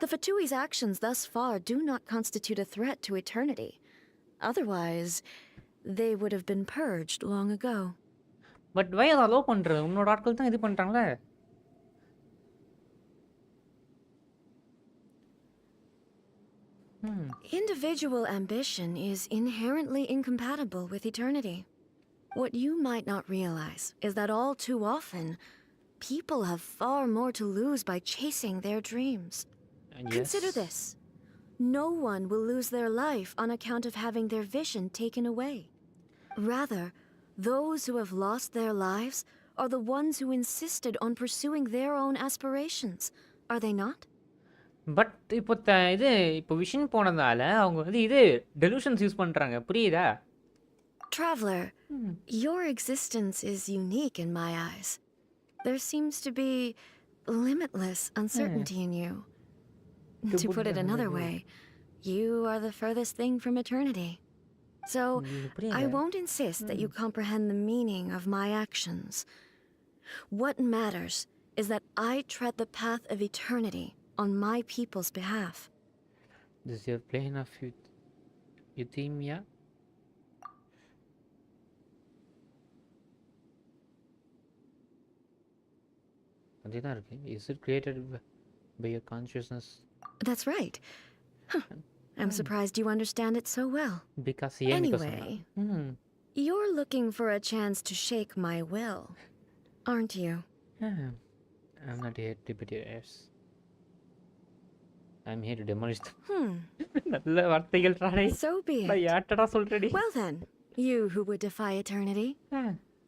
The Fatui's actions thus far do not constitute a threat to eternity. Otherwise, they would have been purged long ago. But why are allow பண்ற உன்னோட ஆட்கள் தான் இது பண்றாங்களே. Individual ambition is inherently incompatible with eternity. What you might not realize is that all too often, people have far more to lose by chasing their dreams. Consider this. No one will lose their life on account of having their vision taken away. Rather, those who have lost their lives are the ones who insisted on pursuing their own aspirations. Are they not? But இப்போ vision போனதால அவங்க வந்து இது delusions use பண்றாங்க. புரியுதா? Traveler, your existence is unique in my eyes. There seems to be limitless uncertainty in you. To put it another way, you are the furthest thing from eternity. So, I won't insist that you comprehend the meaning of my actions. What matters is that I tread the path of eternity on my people's behalf. This is your plane of euthymia? Is it created by your consciousness? That's right. I'm surprised you understand it so well. Because anyway, you're looking for a chance to shake my will, aren't you? I'm not here to be your heirs. I'm here to demolish them. நல்ல வார்த்தைகள் ராணி. So be it. யாட்டடா சொல்றடி. Well then, you who would defy eternity,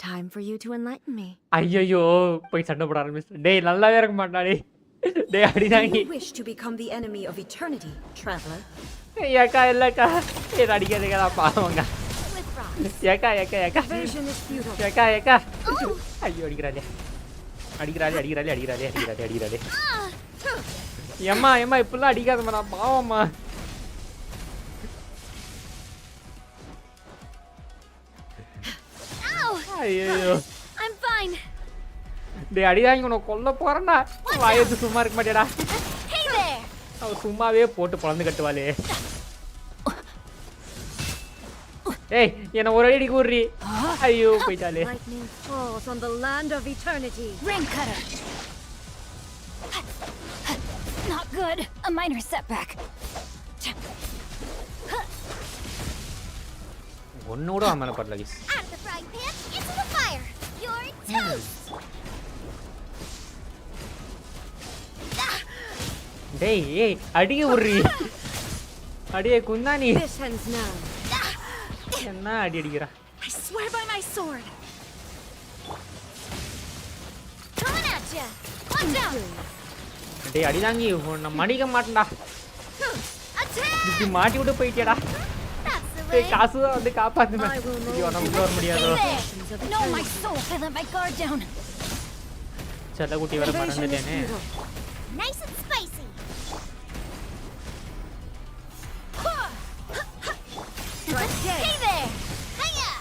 time for you to enlighten me. ஐயோ போய் சண்டை போட ஆரம்பிச்சிட்டேன். டேய் நல்லாவே இருக்க மாட்டாடே. டேய் அடிதாங்கி. You wish to become the enemy of eternity, traveler. ஏக்கா இல்லக்கா. ஏய் அடிக்காதீங்கடா பாவங்க. ஏக்கா. Vision is futile. ஏக்கா. ஐயோ அடிக்கிறாளே. ஏம்மா இப்பெல்லாம் அடிக்காதம்மா நான் பாவம்மா. ஐயோ I'm fine. டேய் அடிதாங்க உன்னை கொல்ல போறேன்டா. வாயது சும்மா இருக்க மாட்டேடா. Hey there. அவ சும்மாவே போட்டு பொளந்து கட்டுவாளே. ஏய் என்ன ஒரு அடி கூறி. ஐயோ போய்டாலே. Lightning falls on the land of eternity. Ring cutter. Not good. A minor setback. ஒன்னோட அமல படல guys. Out of the frying pan into the fire. You're toast. டேய் அடியே உர்றி. அடியே குந்தானி. This ends now. என்ன அடி அடிக்குறா. I swear by my sword. Coming at ya. Watch out. டேய் அடிதாங்கி உன்னை மடிக்க மாட்டேன்டா. இது மாட்டி விட்டு போயிட்டியடா. டேய் காசு வந்து காப்பாத்துமா. ஐயோ நமக்கு வர முடியாதோ. No, my soul. I let my guard down. செல்ல குட்டி வர மறந்துட்டேனே. Nice and spicy. Hey there. Hiya.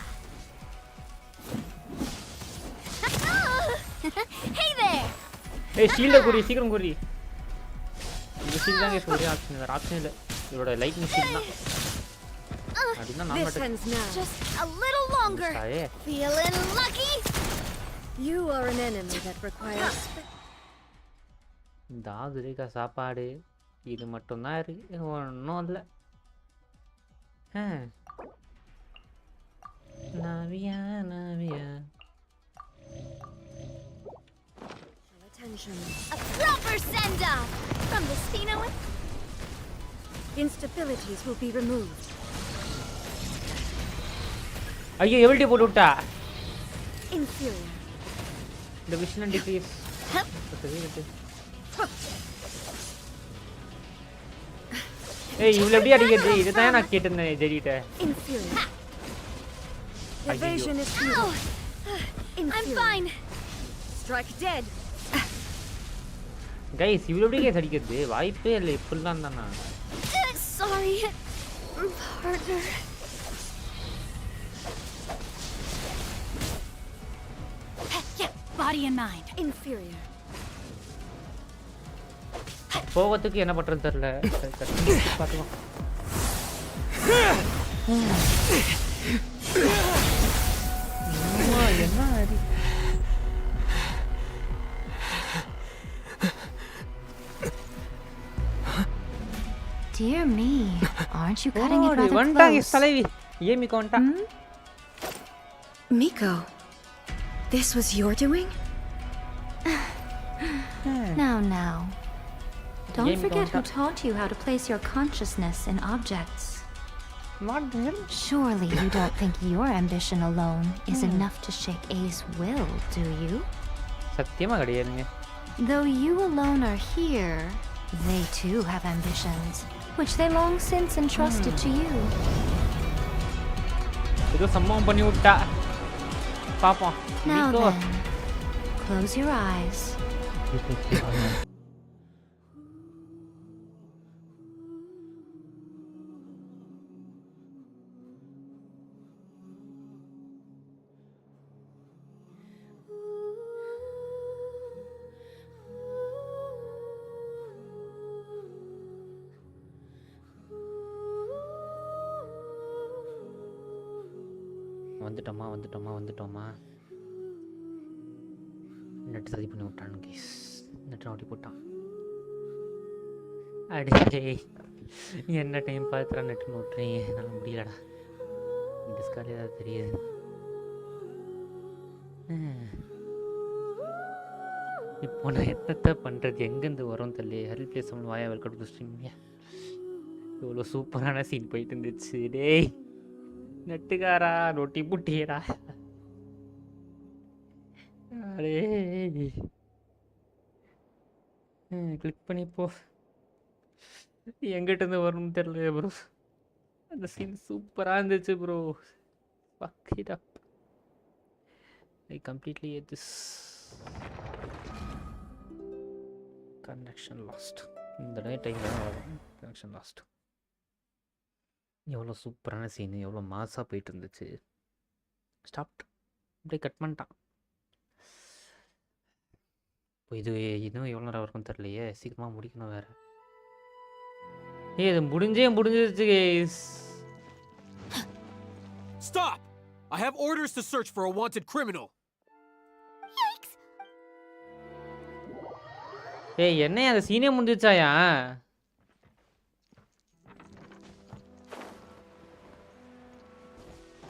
Hey there. ஏய் ஷீல்ட குடி சீக்கிரம் குடி. இந்த ஷீல்ட் தாங்க ஒரே ஆப்ஷன் வேற ஆப்ஷன் இல்ல. இதோட லைட்னிங் ஷீல்ட் தான். அதுனா நான் மட்டும். Just a little longer. Feeling lucky? You are an enemy that requires. தாதுரிகா சாப்பாடு இது மட்டும் தான் இருக்கு. ஒண்ணும் இல்ல. Navya. A proper send-off from the Stino. Instabilities will be removed. ஐயோ எவல்டி போட்டு விட்டா. Inferior. The vision and decrease. ஏய் இவ்வளவு எப்படி அடிக்குது? இதுதான் நான் கேட்டிருந்தேன் ஜெரிட்ட. Inferior. Evasion is futile. I'm fine. Strike dead. Guys, இவ்வளவு எப்படி கேஸ் அடிக்குது? வாய்ப்பே இல்லை இப்படிலாம் தானா? Sorry, partner. Yeah, body and mind. Inferior. போவதுக்கு என்ன பண்றது தெரியல. பாத்துக்கலாம். என்ன அடி? Dear me, aren't you cutting it rather one tag close? தலைவி. ஏன் மீகோ வந்தா? Miko, this was your doing? Now. Don't forget who taught you how to place your consciousness in objects. What the hell? Surely you don't think your ambition alone is enough to shake A's will, do you? சத்தியமா கிடையாதுங்க. Though you alone are here, they too have ambitions, which they long since entrusted to you. ஏதோ சம்பவம் பண்ணி விட்டா. பாப்போம். Now then, close your eyes. வந்துட்டோமா நெட் சதி பண்ணி விட்டானு கேஸ். நெட் ஓட்டி போட்டான். அடே என்ன டைம் பார்த்துறா நெட் நோட்டுறீங்க. என்னால் முடியலடா. டிஸ்கார்ட் ஏதாவது தெரியுது. இப்போ நான் என்னத்தை பண்ணுறது? எங்கேருந்து வரும் தள்ளி ஹெல்ப் பிளேஸ் வாயா வெல்கம் டு ஸ்ட்ரீம். இவ்வளோ சூப்பரான சீன் போயிட்டு இருந்துச்சு. டேய் நெட்டுக்காரா நொட்டி புட்டியடா. அடே கிளிக் பண்ணி போ. எங்கிட்டேருந்து வரணும்னு தெரியல ப்ரோ. அந்த சீன் சூப்பராக இருந்துச்சு bro. fuck it up. I completely hate this. Connection lost. இந்த டைமில் கனெக்ஷன் லாஸ்ட். எவ்வளோ சூப்பரான சீனு, எவ்வளோ மாசாக போயிட்டு இருந்துச்சு. ஸ்டாப்ட் அப்படியே கட் பண்ணிட்டான். இப்போ இது இன்னும் எவ்வளோ நேரம் இருக்கும்னு தெரியலையே. சீக்கிரமாக முடிக்கணும் வேறு. இது முடிஞ்சிருச்சு guys. Stop! I have orders to search for a wanted criminal. Yikes! ஏய் என்ன அந்த சீனே முடிஞ்சிச்சாயா?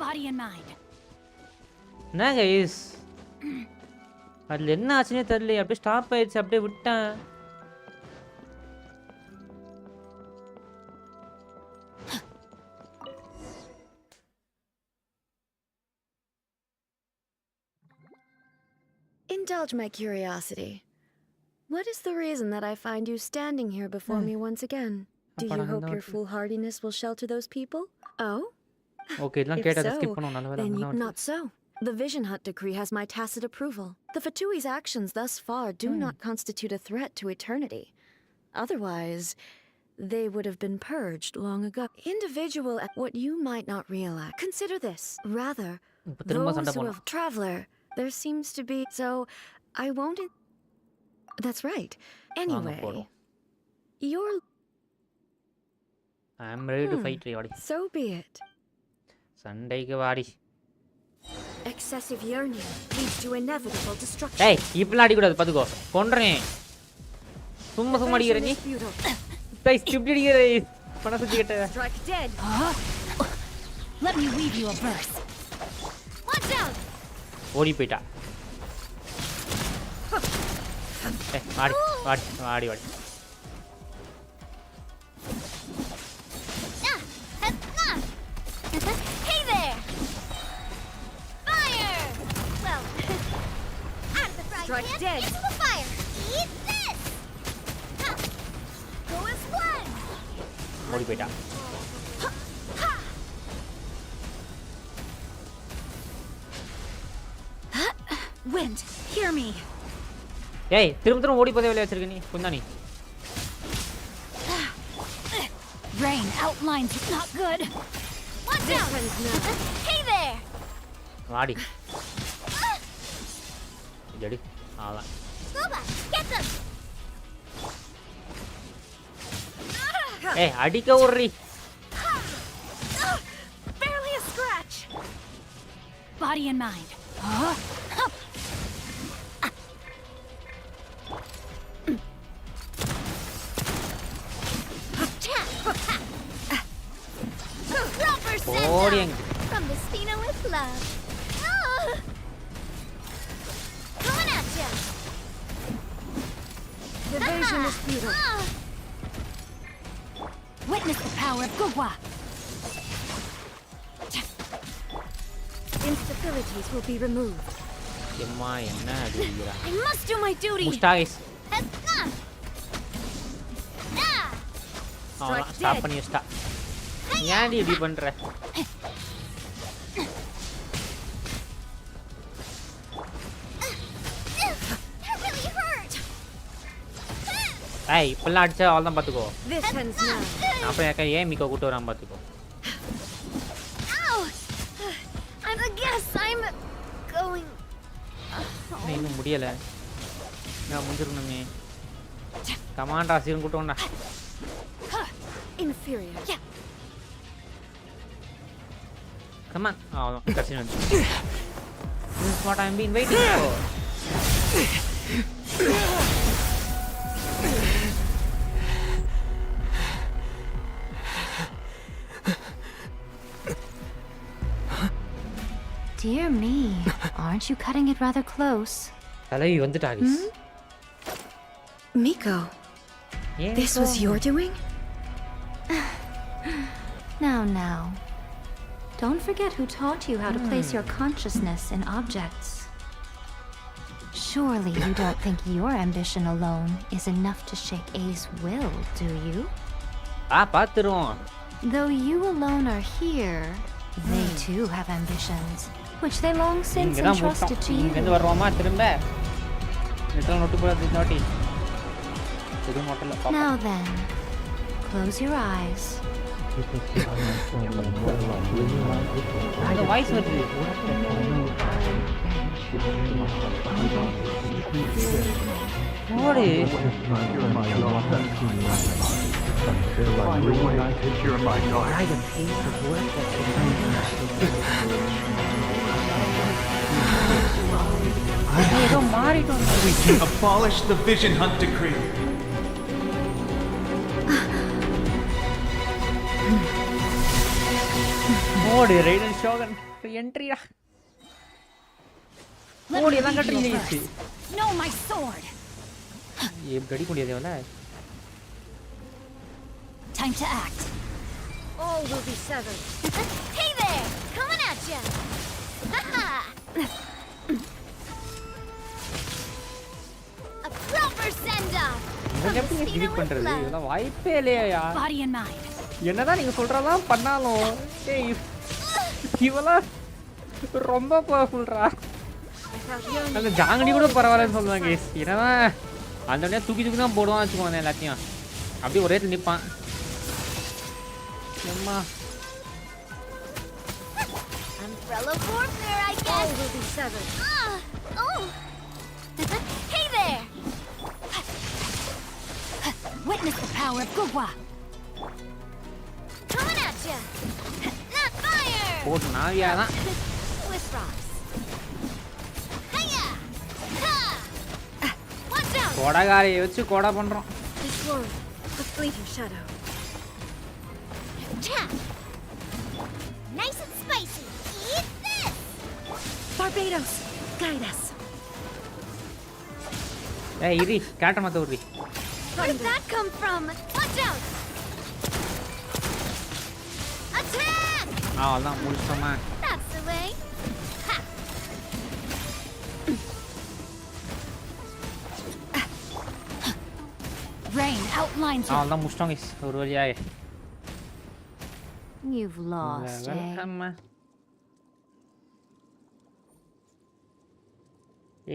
Body and mind. என்ன கைஸ் அதில் என்ன ஆச்சுன்னே தெரியல. அப்படியே ஸ்டாப் ஆயிடுச்சு. அப்படியே விட்டேன். Indulge my curiosity. What is the reason that I find you standing here before me once again? Do you hope your foolhardiness will shelter those people? Oh? Okay, If so, then not so. The Vision Hut decree has my tacit approval. The Fatui's actions thus far do not constitute a threat to eternity. Otherwise, they would have been purged long ago. Individual at what you might not realize. Consider this. Rather, those who have traveler, there seems to be... So, I won't... That's right. Anyway, you're... I'm ready to fight, Riyadi. So be it. Sunday ke vaadi. Excessive yearning leads to inevitable destruction. Hey, இப்பலாம் அடி கூடாது பாத்துக்கோ. கொன்றேன். சும்மா அடிக்கற நீ. Guys, இப்படி அடிக்கற. மனசு கேட்ட. Strike dead. Let me weave you a verse. Watch out. ஓடி போய்டா. வாடி. Hey there. Strike dead. Into the fire. Eat this. Ha. Go as one. ஓடி போய்டா. Wind, hear me. ஏய் திரும்ப ஓடி போதே வெளிய வச்சிருக்க நீ குந்தானி. Rain outlines not good. Watch out. Hey there. வாடி. ஜடி. ஆளா. Scuba, get them. ஏய் அடிக்க ஓடுறீ. Barely a scratch. Body and mind. From the Spina with love. Coming at ya. The vision is futile. Witness the power of Gugwa. Instabilities will be removed. எம்மா என்ன அடிக்குறா. I must do my duty. முஸ்டாகிஸ். Stop பண்ணி ஸ்டா. ஏன்டி இப்படி பண்ற? ஏய் இப்பலாம் அடிச்சா அவ்வளவுதான் பாத்துக்கோ. அப்புறம் ஏன் மிக்கோ கூட்டு வராம பாத்துக்கோ. I guess I'm going. இன்னும் முடியல. நான் முடிஞ்சிரணுமே. கமாண்டா சீரன் கூட்டு வந்தா. Inferior. Yeah. Come on. Oh, no. Casino. This is what I've been waiting for. Dear me, aren't you cutting it rather close? Hello, you want the targets? Miko, this was your doing? Now. Don't forget who taught you how to place your consciousnss in objects. Surely you don't think your ambition alone is enough to shake A's will, do you? பாத்துறோம். Though you alone are here, they too have ambitions, which they long since entrusted to you. இங்க வரவோமா திரும்ப? நிட்ரோ note போறது naughty. இது மொட்டல பாப்பா. Now then, close your eyes. The voice வருது. ஓடி. We can abolish the Vision Hunt decree. ஓடி ரைடன் ஷோகன் என்ட்ரியா. ஓடி எல்லாம் கட்டறீங்க. No, my sword. ये गड़ी को लिया देवला. Time to act. All will be severed. Hey there, coming at ya. A proper send off. இங்க எப்படி கிளிக் பண்றது? இதெல்லாம் வாய்ப்பே இல்லையா? Body and mind. என்னதான் நீங்க சொல்றதெல்லாம் பண்ணாலும் ஏய் இவளா ரொம்ப பவர்ஃபுல்ரா. அந்த ஜாங்கடி கூட பரவாயில்லன்னு சொல்லுவாங்க கேஸ். என்னதான் அந்த உடனே தூக்கி தான் போடுவான் வச்சுக்கோங்க எல்லாத்தையும். அப்படியே ஒரே இடத்துல நிப்பான். அம்மா Umbrella warfare, I guess. All will be severed. Oh. Hey there. Witness the power of Gugwa. Coming at ya. Not fire. போடு நாவியா தான். With rocks. Hiya. Ha. Watch out. கோடகாரியை வச்சு கோடா பண்றோம். This one, a fleeting shadow. Nice and spicy. Eat this. Barbados, guide us. ஏய் இரி கேட்ட மாத்த ஊரி. Where did that come from? Watch out. Attack. அதான் முடிச்சோமா. That's the way. Ha. outlines you. அவ்வளோதான் முடிச்சிட்டோம் guys. ஒரு வழியாக. You've lost, eh?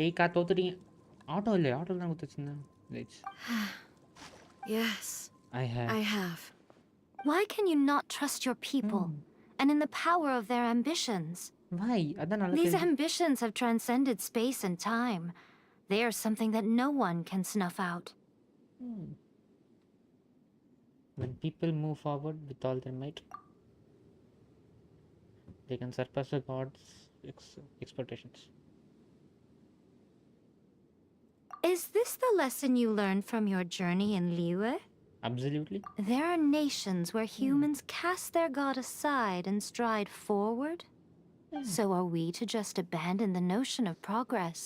ஏய்க்கா தோத்துட்டீங்க. ஆட்டோ இல்லையா? ஆட்டோவில் தான் குத்துச்சுருந்தேன். Yes, I have. Why can you not trust your people and in the power of their ambitions? Why? These ambitions have transcended space and time. They are something that no one can snuff out. When people move forward with all their might, they can surpass the gods' expectations. Is this the lesson you learned from your journey in Liyue? Absolutely. There are nations where humans cast their god aside and stride forward. So are we to just abandon the notion of progress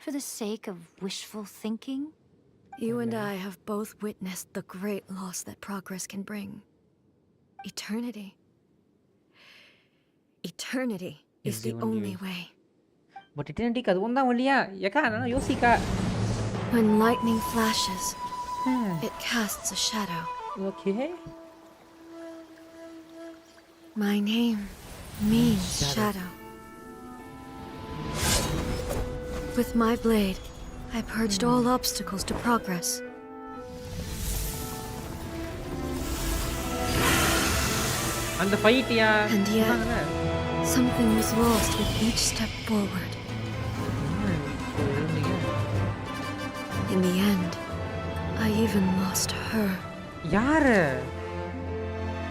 for the sake of wishful thinking? You and I have both witnessed the great loss that progress can bring. Eternity. Eternity is the only way. But eternity அது ஒண்ணா வழியா? ஏக்கா நான் யோசிக்கா. When lightning flashes, it casts a shadow. Okay. My name means shadow. With my blade, I purged all obstacles to progress. And the fight, yeah. And yet, something was lost with each step forward. In the end, I even lost her. Yara!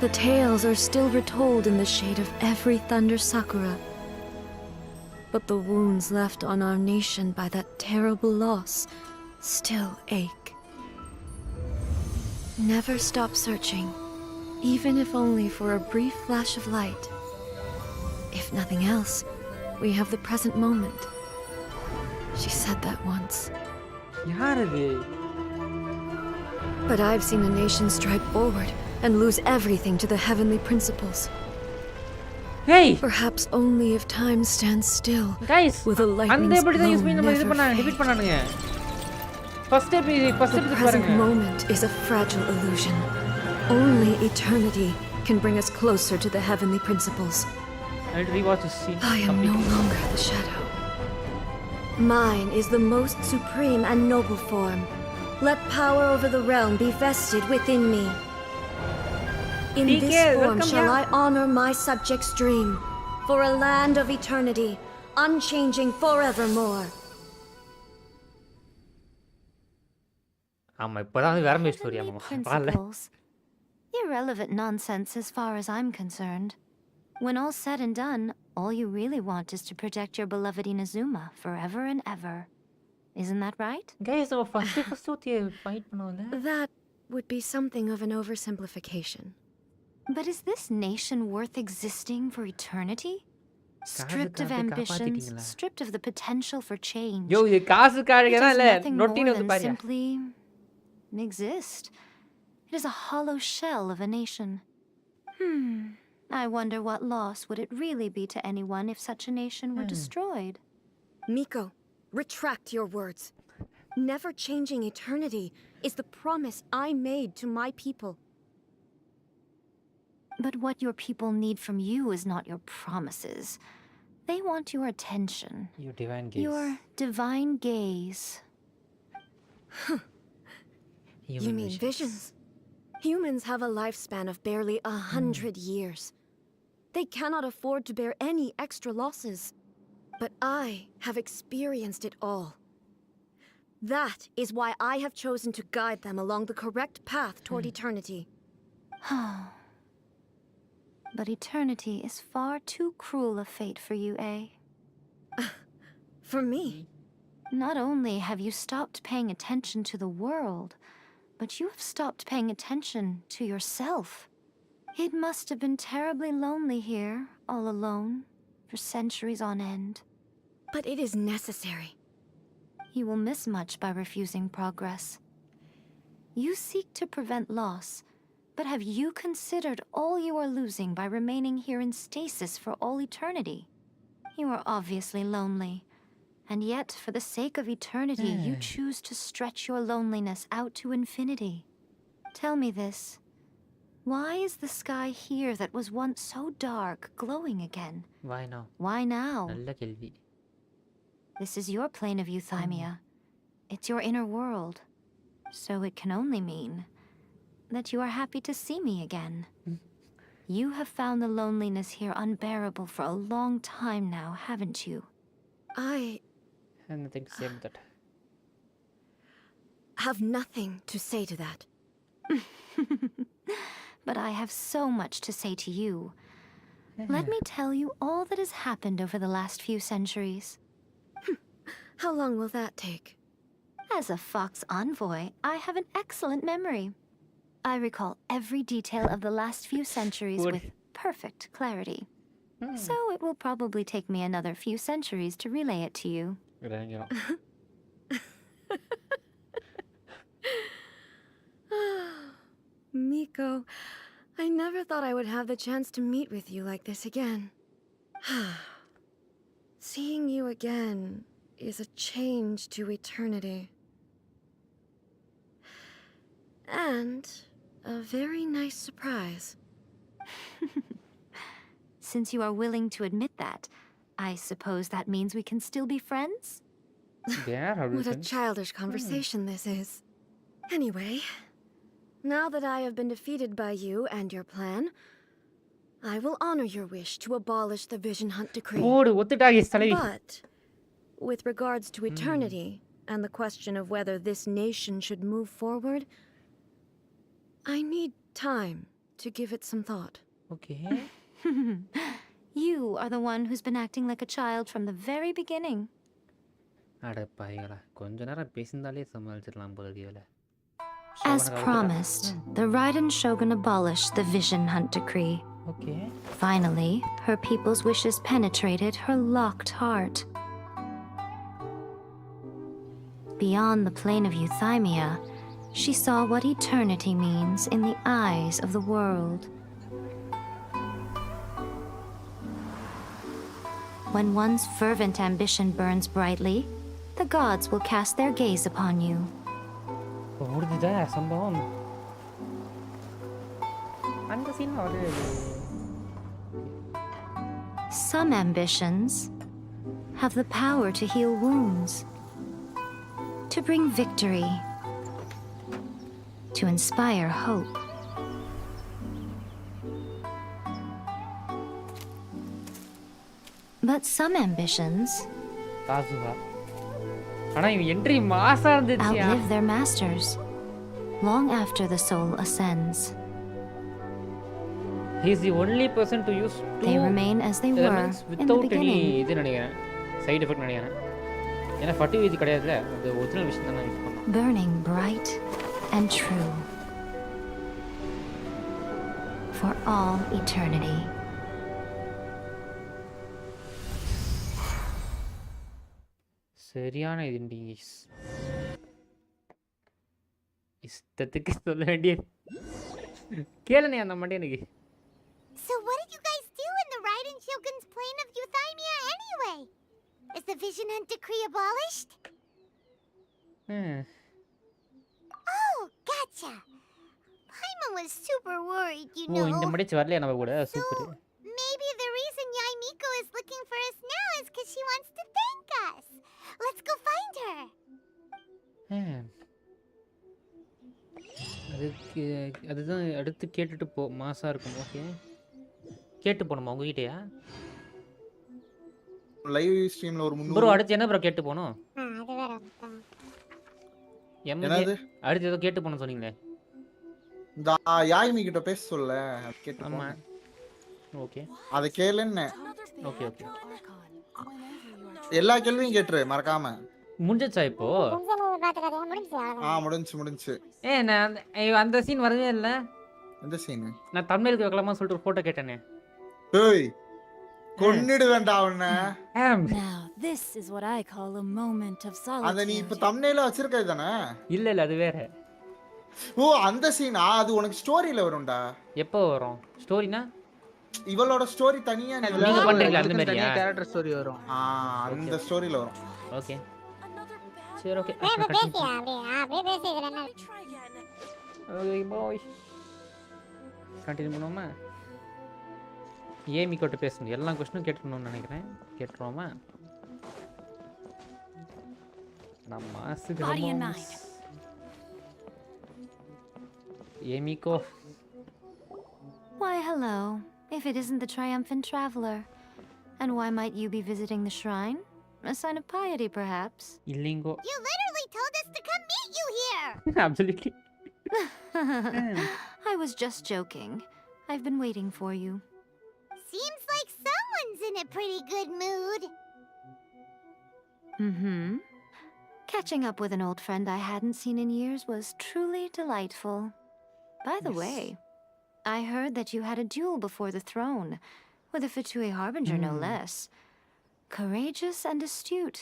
The tales are still retold in the shade of every thunder sakura. But the wounds left on our nation by that terrible loss still ache. Never stop searching, even if only for a brief flash of light. If nothing else, we have the present moment. She said that once. But I've seen a nation stride forward and lose everything to the heavenly principles. Hey! Perhaps only if time stands still. Guys, with a lightning's glow never fade. The present moment is a fragile illusion. Only eternity can bring us closer to the heavenly principles. I'll rewatch this scene. I am no longer the shadow. Mine is the most supreme and noble form. Let power over the realm be vested within me. In this form shall I honor my subjects' dream, for a land of eternity, unchanging forevermore. Principles. Irrelevant nonsense as far as I'm concerned. When all's said and done, all you really want is to protect your beloved Inazuma forever and ever. Isn't that right? Guys, fight. That would be something of an oversimplification. But is this nation worth existing for eternity? Stripped of ambitions, stripped of the potential for change. Yo, you kasu it is nothing more than simply exist. It is a hollow shell of a nation. I wonder what loss would it really be to anyone if such a nation were destroyed. Miko, retract your words. Never changing eternity is the promise I made to my people. But what your people need from you is not your promises. They want your attention. Your divine gaze. Your divine gaze. You mean visions? Humans have a lifespan of barely 100 years. They cannot afford to bear any extra losses. But I have experienced it all. That is why I have chosen to guide them along the correct path toward eternity. But eternity is far too cruel a fate for you, eh? For me? Not only have you stopped paying attention to the world, but you have stopped paying attention to yourself. It must have been terribly lonely here, all alone, for centuries on end. But it is necessary. You will miss much by refusing progress. You seek to prevent loss, but have you considered all you are losing by remaining here in stasis for all eternity? You are obviously lonely, and yet, for the sake of eternity, you choose to stretch your loneliness out to infinity. Tell me this. Why is the sky here that was once so dark glowing again? Why now? Why now? நல்ல கேள்வி. This is your plane of euthymia. It's your inner world. So it can only mean that you are happy to see me again. You have found the loneliness here unbearable for a long time now, haven't you? Nothing to say about that. Have nothing to say to that. But I have so much to say to you. Let me tell you all that has happened over the last few centuries. How long will that take? As a Fox envoy, I have an excellent memory. I recall every detail of the last few centuries with perfect clarity. So it will probably take me another few centuries to relay it to you. Miko, I never thought I would have the chance to meet with you like this again. Seeing you again is a change to eternity. And a very nice surprise. Since you are willing to admit that, I suppose that means we can still be friends? What a childish conversation this is. Anyway, now that I have been defeated by you and your plan, I will honor your wish to abolish the Vision Hunt Decree. But, with regards to eternity and the question of whether this nation should move forward, I need time to give it some thought. Okay. You are the one who's been acting like a child from the very beginning. As promised, the RYZEN Shogun abolished the Vision Hunt Decree. Okay. Finally, her people's wishes penetrated her locked heart. Beyond the plane of euthymia, she saw what eternity means in the eyes of the world. When one's fervent ambition burns brightly, the gods will cast their gaze upon you. Some ambitions have the power to heal wounds, to bring victory, to inspire hope. But some ambitions outlive their masters long after the soul ascends. He's the only person to use They remain as they were in the beginning. Side effect Burning bright and true for all eternity. சரியான இதுண்டி இஷ்டத்துக்கு சொல்ல வேண்டியது கேளுனே அந்த Monday எனக்கு. So what did you guys do in the RYZEN Shogun's plane of euthymia anyway? Is the Vision Hunt Decree abolished? Oh, gotcha. Paimon was super worried, you know. இந்த Monday வரலையா நம்ம கூட? Super. Maybe the reason Yai Miko is looking for us now is because she wants to thank us. Let's go find her. அதுதான் அடுத்து கேட்டுட்டு போ. மாசா இருக்கும். ஓகே. கேட்டு போணுமா உங்ககிட்டயா? லைவ் ஸ்ட்ரீம்ல ஒரு 300 ப்ரோ அடுத்து என்ன ப்ரோ கேட்டு போணும்? அது வேற. என்னது? அடுத்து ஏதோ கேட்டு போணும் சொன்னீங்களே. யாய்மி கிட்ட பேச சொல்ல கேட்டு. ஆமா. ஓகே. அத கேளுன்னு. Okay okay. எல்லா கேள்வியும் கேட்று மறக்காம. முடிஞ்சச்சா இப்போ? முடிஞ்சு. நான் அந்த சீன் வரவே இல்ல. எந்த சீன்? நான் தமிழுக்கு வைக்கலாமா சொல்லிட்டு ஒரு போட்டோ கேட்டேனே. ஏய் கொன்னிடுவேன்டா அவன. Now this is what I call a moment of solitude. அத நீ இப்ப தம்ப்நெயில்ல வச்சிருக்கே தானே? இல்ல அது வேற. ஓ அந்த சீனா அது உனக்கு ஸ்டோரியில வரும்டா. எப்போ வரும்? ஸ்டோரினா இவளோட ஸ்டோரி தனியா நீங்க பண்றீங்களா அந்த மாதிரியா? கேரக்டர் ஸ்டோரி வரும். அந்த ஸ்டோரியில வரும். ஓகே. சரி ஓகே. Okay, boy. Continue பண்ணுவோமா? ஏமி கிட்ட பேசணும். எல்லா क्वेश्चनும் கேட்கணும்னு நினைக்கிறேன். கேட்றோமா? நம்ம ஆசிக்கிறோம். ஏமிக்கோ. Why, hello. If it isn't the triumphant traveler. And why might you be visiting the shrine? A sign of piety, perhaps? Illingo. You literally told us to come meet you here! Absolutely. I was just joking. I've been waiting for you. Seems like someone's in a pretty good mood. Mm-hmm. Catching up with an old friend I hadn't seen in years was truly delightful. By the way, I heard that you had a duel before the throne, with a Fatui Harbinger no less. Courageous and astute.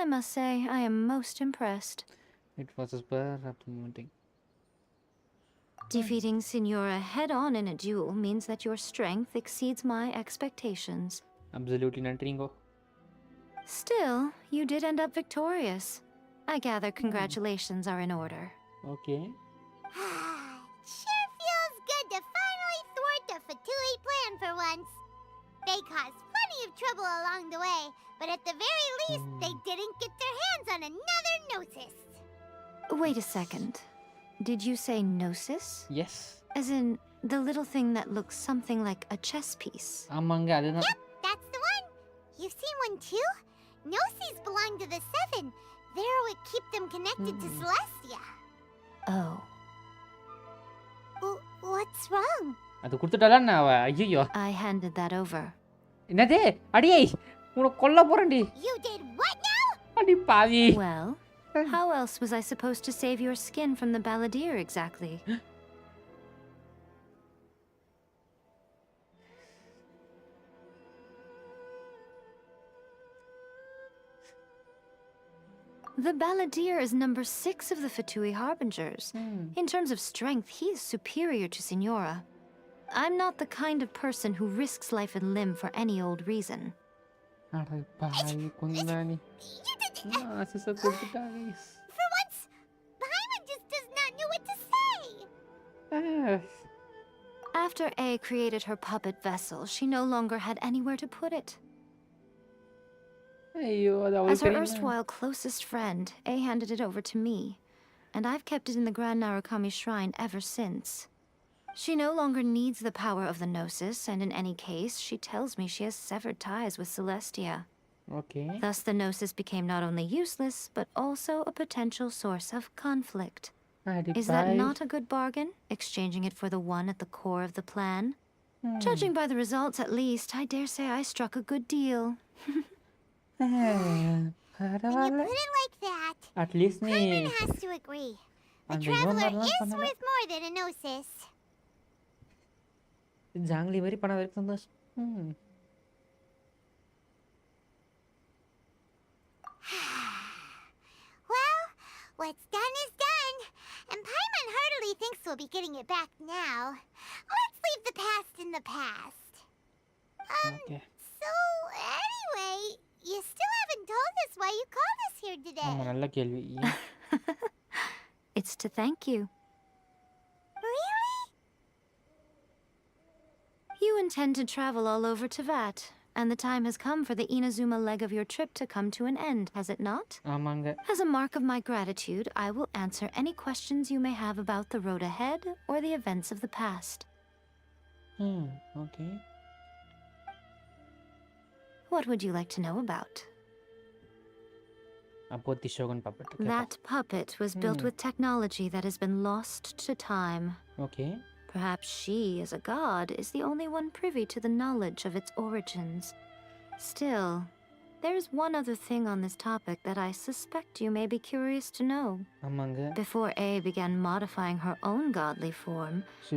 I must say, I am most impressed. It was a spur of the moment. Defeating Signora head-on in a duel means that your strength exceeds my expectations. Absolutely nothing. Still, you did end up victorious. I gather congratulations are in order. Okay. Sure feels good to finally thwart the Fatui plan for once. They caused plenty of trouble along the way, but at the very least, they didn't get their hands on another Gnosis. Wait a second. Did you say Gnosis? Yes. As in, the little thing that looks something like a chess piece? Yep, that's the one. You've seen one too? Gnosis belong to the Seven. They're what keep them connected to Celestia. Oh. What's wrong? அது குடுத்துட்டால நான் ஐயோ. I handed that over. என்னது? அடியே. உன்னை கொல்ல போறேன்டி. You did what now? அடி பாவி. Well, how else was I supposed to save your skin from the balladeer exactly? The balladeer is number 6 of the Fatui Harbingers. In terms of strength, he is superior to Signora. I'm not the kind of person who risks life and limb for any old reason. For once, Paimon just does not know what to say! After A created her puppet vessel, she no longer had anywhere to put it. As her erstwhile closest friend, A handed it over to me, and I've kept it in the Grand Narukami Shrine ever since. She no longer needs the power of the Gnosis, and in any case, she tells me she has severed ties with Celestia. Okay. Thus, the Gnosis became not only useless, but also a potential source of conflict. Is that not a good bargain, exchanging it for the one at the core of the plan? Judging by the results, at least, I dare say I struck a good deal. When you put it like that, at least Paimon has to agree. A traveler is worth more than a Gnosis. Jangli very pana very சந்தோஷம். Well, what's done is done, and Paimon heartily thinks we'll be getting it back now. Let's leave the past in the past. Okay. So anyway, you still haven't told us why you called us here today. நல்ல கேள்வி. It's to thank you. Really? You intend to travel all over Teyvat, and the time has come for the Inazuma leg of your trip to come to an end, has it not? ஆமாங்க. As a mark of my gratitude, I will answer any questions you may have about the road ahead or the events of the past. Okay. What would you like to know about? About the Shogun puppet. That puppet was built with technology that has been lost to time. Okay. Perhaps she, as a god, is the only one privy to the knowledge of its origins. Still, there's one other thing on this topic that I suspect you may be curious to know. ஆமாங்க. Before A began modifying her own godly form, she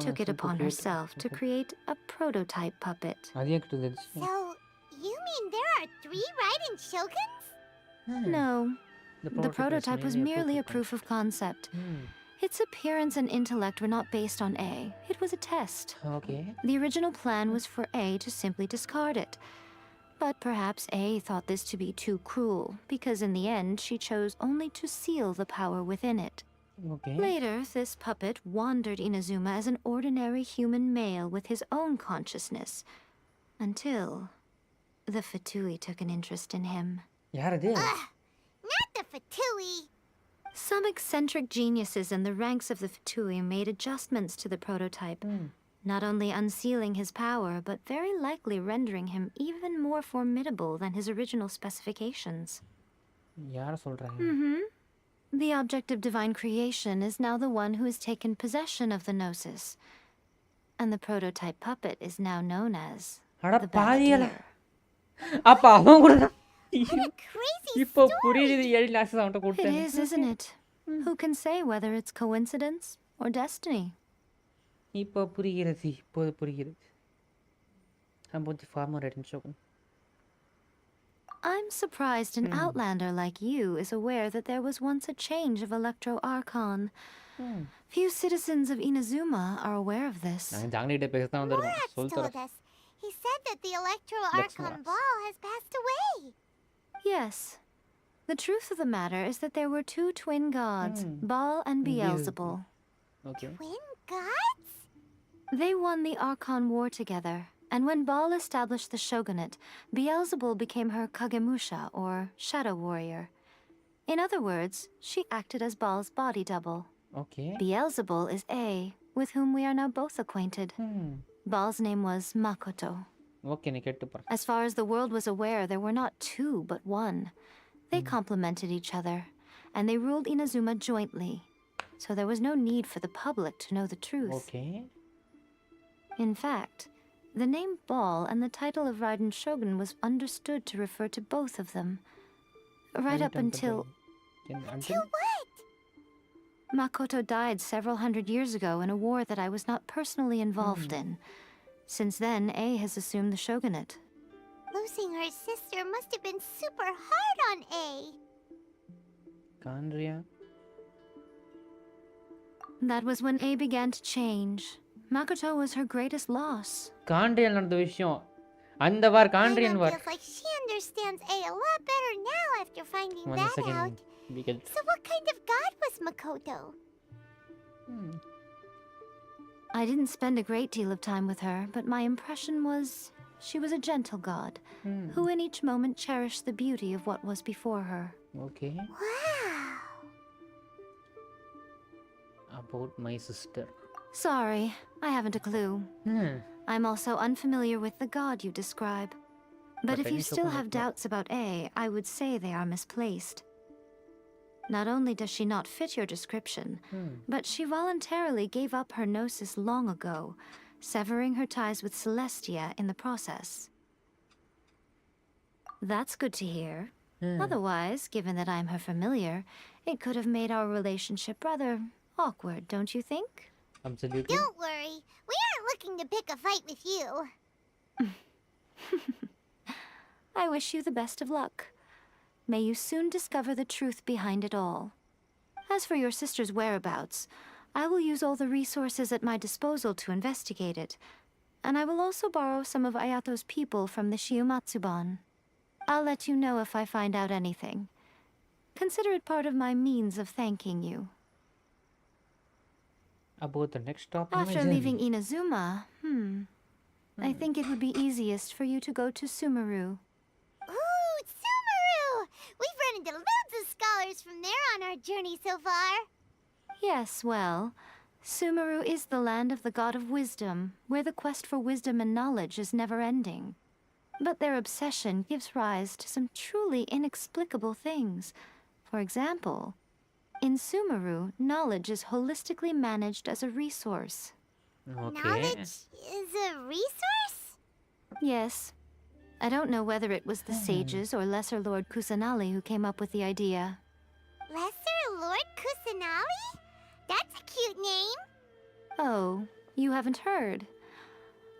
took it upon herself to create a prototype puppet. So, you mean there are 3 Raiden Shoguns? No. The prototype was merely a proof of concept. Its appearance and intellect were not based on A. It was a test. Okay. The original plan was for A to simply discard it. But perhaps A thought this to be too cruel, because in the end she chose only to seal the power within it. Okay. Later, this puppet wandered Inazuma as an ordinary human male with his own consciousness, until the Fatui took an interest in him. யார் அது? Not the Fatui. Some eccentric geniuses in the ranks of the Fatui made adjustments to the prototype, not only unsealing his power, but very likely rendering him even more formidable than his original specifications. யார சொல்றாங்க? The object of divine creation is now the one who has taken possession of the Gnosis, and the prototype puppet is now known as அட the பாவிகளா. Balladeer. அப்ப அவன் கூட Crazy இப்போ புரியுது ஏழு லாஸ்ட் அவன்கிட்ட It கொடுத்தேன். is, isn't it? Who can say whether it's coincidence or destiny? இப்போ புரிகிறது. இப்போது புரிகிறது. About the farmer Red Shogun. I'm surprised an outlander like you is aware that there was once a change of Electro Archon. Few citizens of Inazuma are aware of this. நான் ஜாங்கிட்ட பேச தான் வந்திருக்கேன். Morat's சொல்றேன். told us. He said that the Electro Lex Archon Moratz. ball has passed away. Yes. The truth of the matter is that there were two twin gods, Baal and Beelzebul. Okay. Twin gods? They won the Archon War together, and when Baal established the shogunate, Beelzebul became her Kagemusha, or shadow warrior. In other words, she acted as Baal's body double. Okay. Beelzebul is A, with whom we are now both acquainted. Baal's name was Makoto. Okay, நீ கேட்டு பாரு. As far as the world was aware, there were not two, but one. They complemented each other, and they ruled Inazuma jointly, so there was no need for the public to know the truth. Okay. In fact, the name Baal and the title of RYZEN Shogun was understood to refer to both of them. Right up until... Until what? Makoto died several hundred years ago in a war that I was not personally involved in. Since then, A has assumed the shogunate. Losing her sister must have been super hard on A. Kandria. That was when A began to change. Makoto was her greatest loss. காண்ட்ரியல் நடந்த விஷயம். அந்த வார் காண்ட்ரியன் வார். Feels like she understands A a lot better now after finding One that second. out. Because... So what kind of god was Makoto? I didn't spend a great deal of time with her, but my impression was she was a gentle god, who in each moment cherished the beauty of what was before her. Okay. Wow. About my sister. Sorry, I haven't a clue. I'm also unfamiliar with the god you describe. But if you still have doubts about A, I would say they are misplaced. Not only does she not fit your description, but she voluntarily gave up her gnosis long ago, severing her ties with Celestia in the process. That's good to hear. Otherwise, given that I'm her familiar, it could have made our relationship rather awkward, don't you think? Absolutely. Don't worry. We aren't looking to pick a fight with you. I wish you the best of luck. May you soon discover the truth behind it all. As for your sister's whereabouts, I will use all the resources at my disposal to investigate it, and I will also borrow some of Ayato's people from the Shiumatsuban. I'll let you know if I find out anything. Consider it part of my means of thanking you. About the next stop. After leaving Inazuma, I think it would be easiest for you to go to Sumeru. Ooh, Sumeru! We've run into loads of scholars from there on our journey so far. Yes, well, Sumeru is the land of the god of wisdom, where the quest for wisdom and knowledge is never-ending. But their obsession gives rise to some truly inexplicable things. For example, in Sumeru, knowledge is holistically managed as a resource. Okay. Knowledge is a resource? Yes. I don't know whether it was the sages or Lesser Lord Kusanali who came up with the idea. Lesser Lord Kusanali? That's a cute name. Oh, you haven't heard.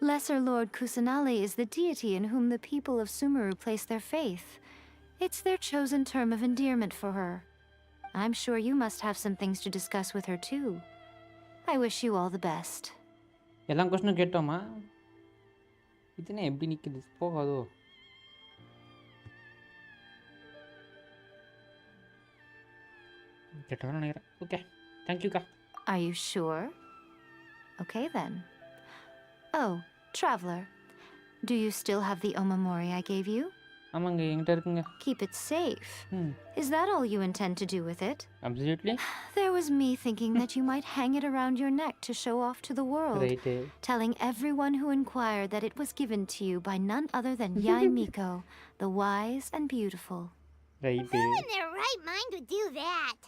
Lesser Lord Kusanali is the deity in whom the people of Sumeru place their faith. It's their chosen term of endearment for her. I'm sure you must have some things to discuss with her too. I wish you all the best. எல்லாம் கொஸ்டினும் கேட்டோமா? இதுனே எப்படி நிக்குது? போகாதோ? கேட்டோம்னு நினைக்கிறேன். Okay. Thank you, ka. Are you sure? Okay then. Oh, traveler. Do you still have the omamori I gave you? ஆமாங்க என்கிட்ட இருக்குங்க. Keep it safe. Is that all you intend to do with it? Absolutely. There was me thinking that you might hang it around your neck to show off to the world, Right. telling everyone who inquired that it was given to you by none other than Yae Miko, the wise and beautiful. Right. Who in their right mind would do that?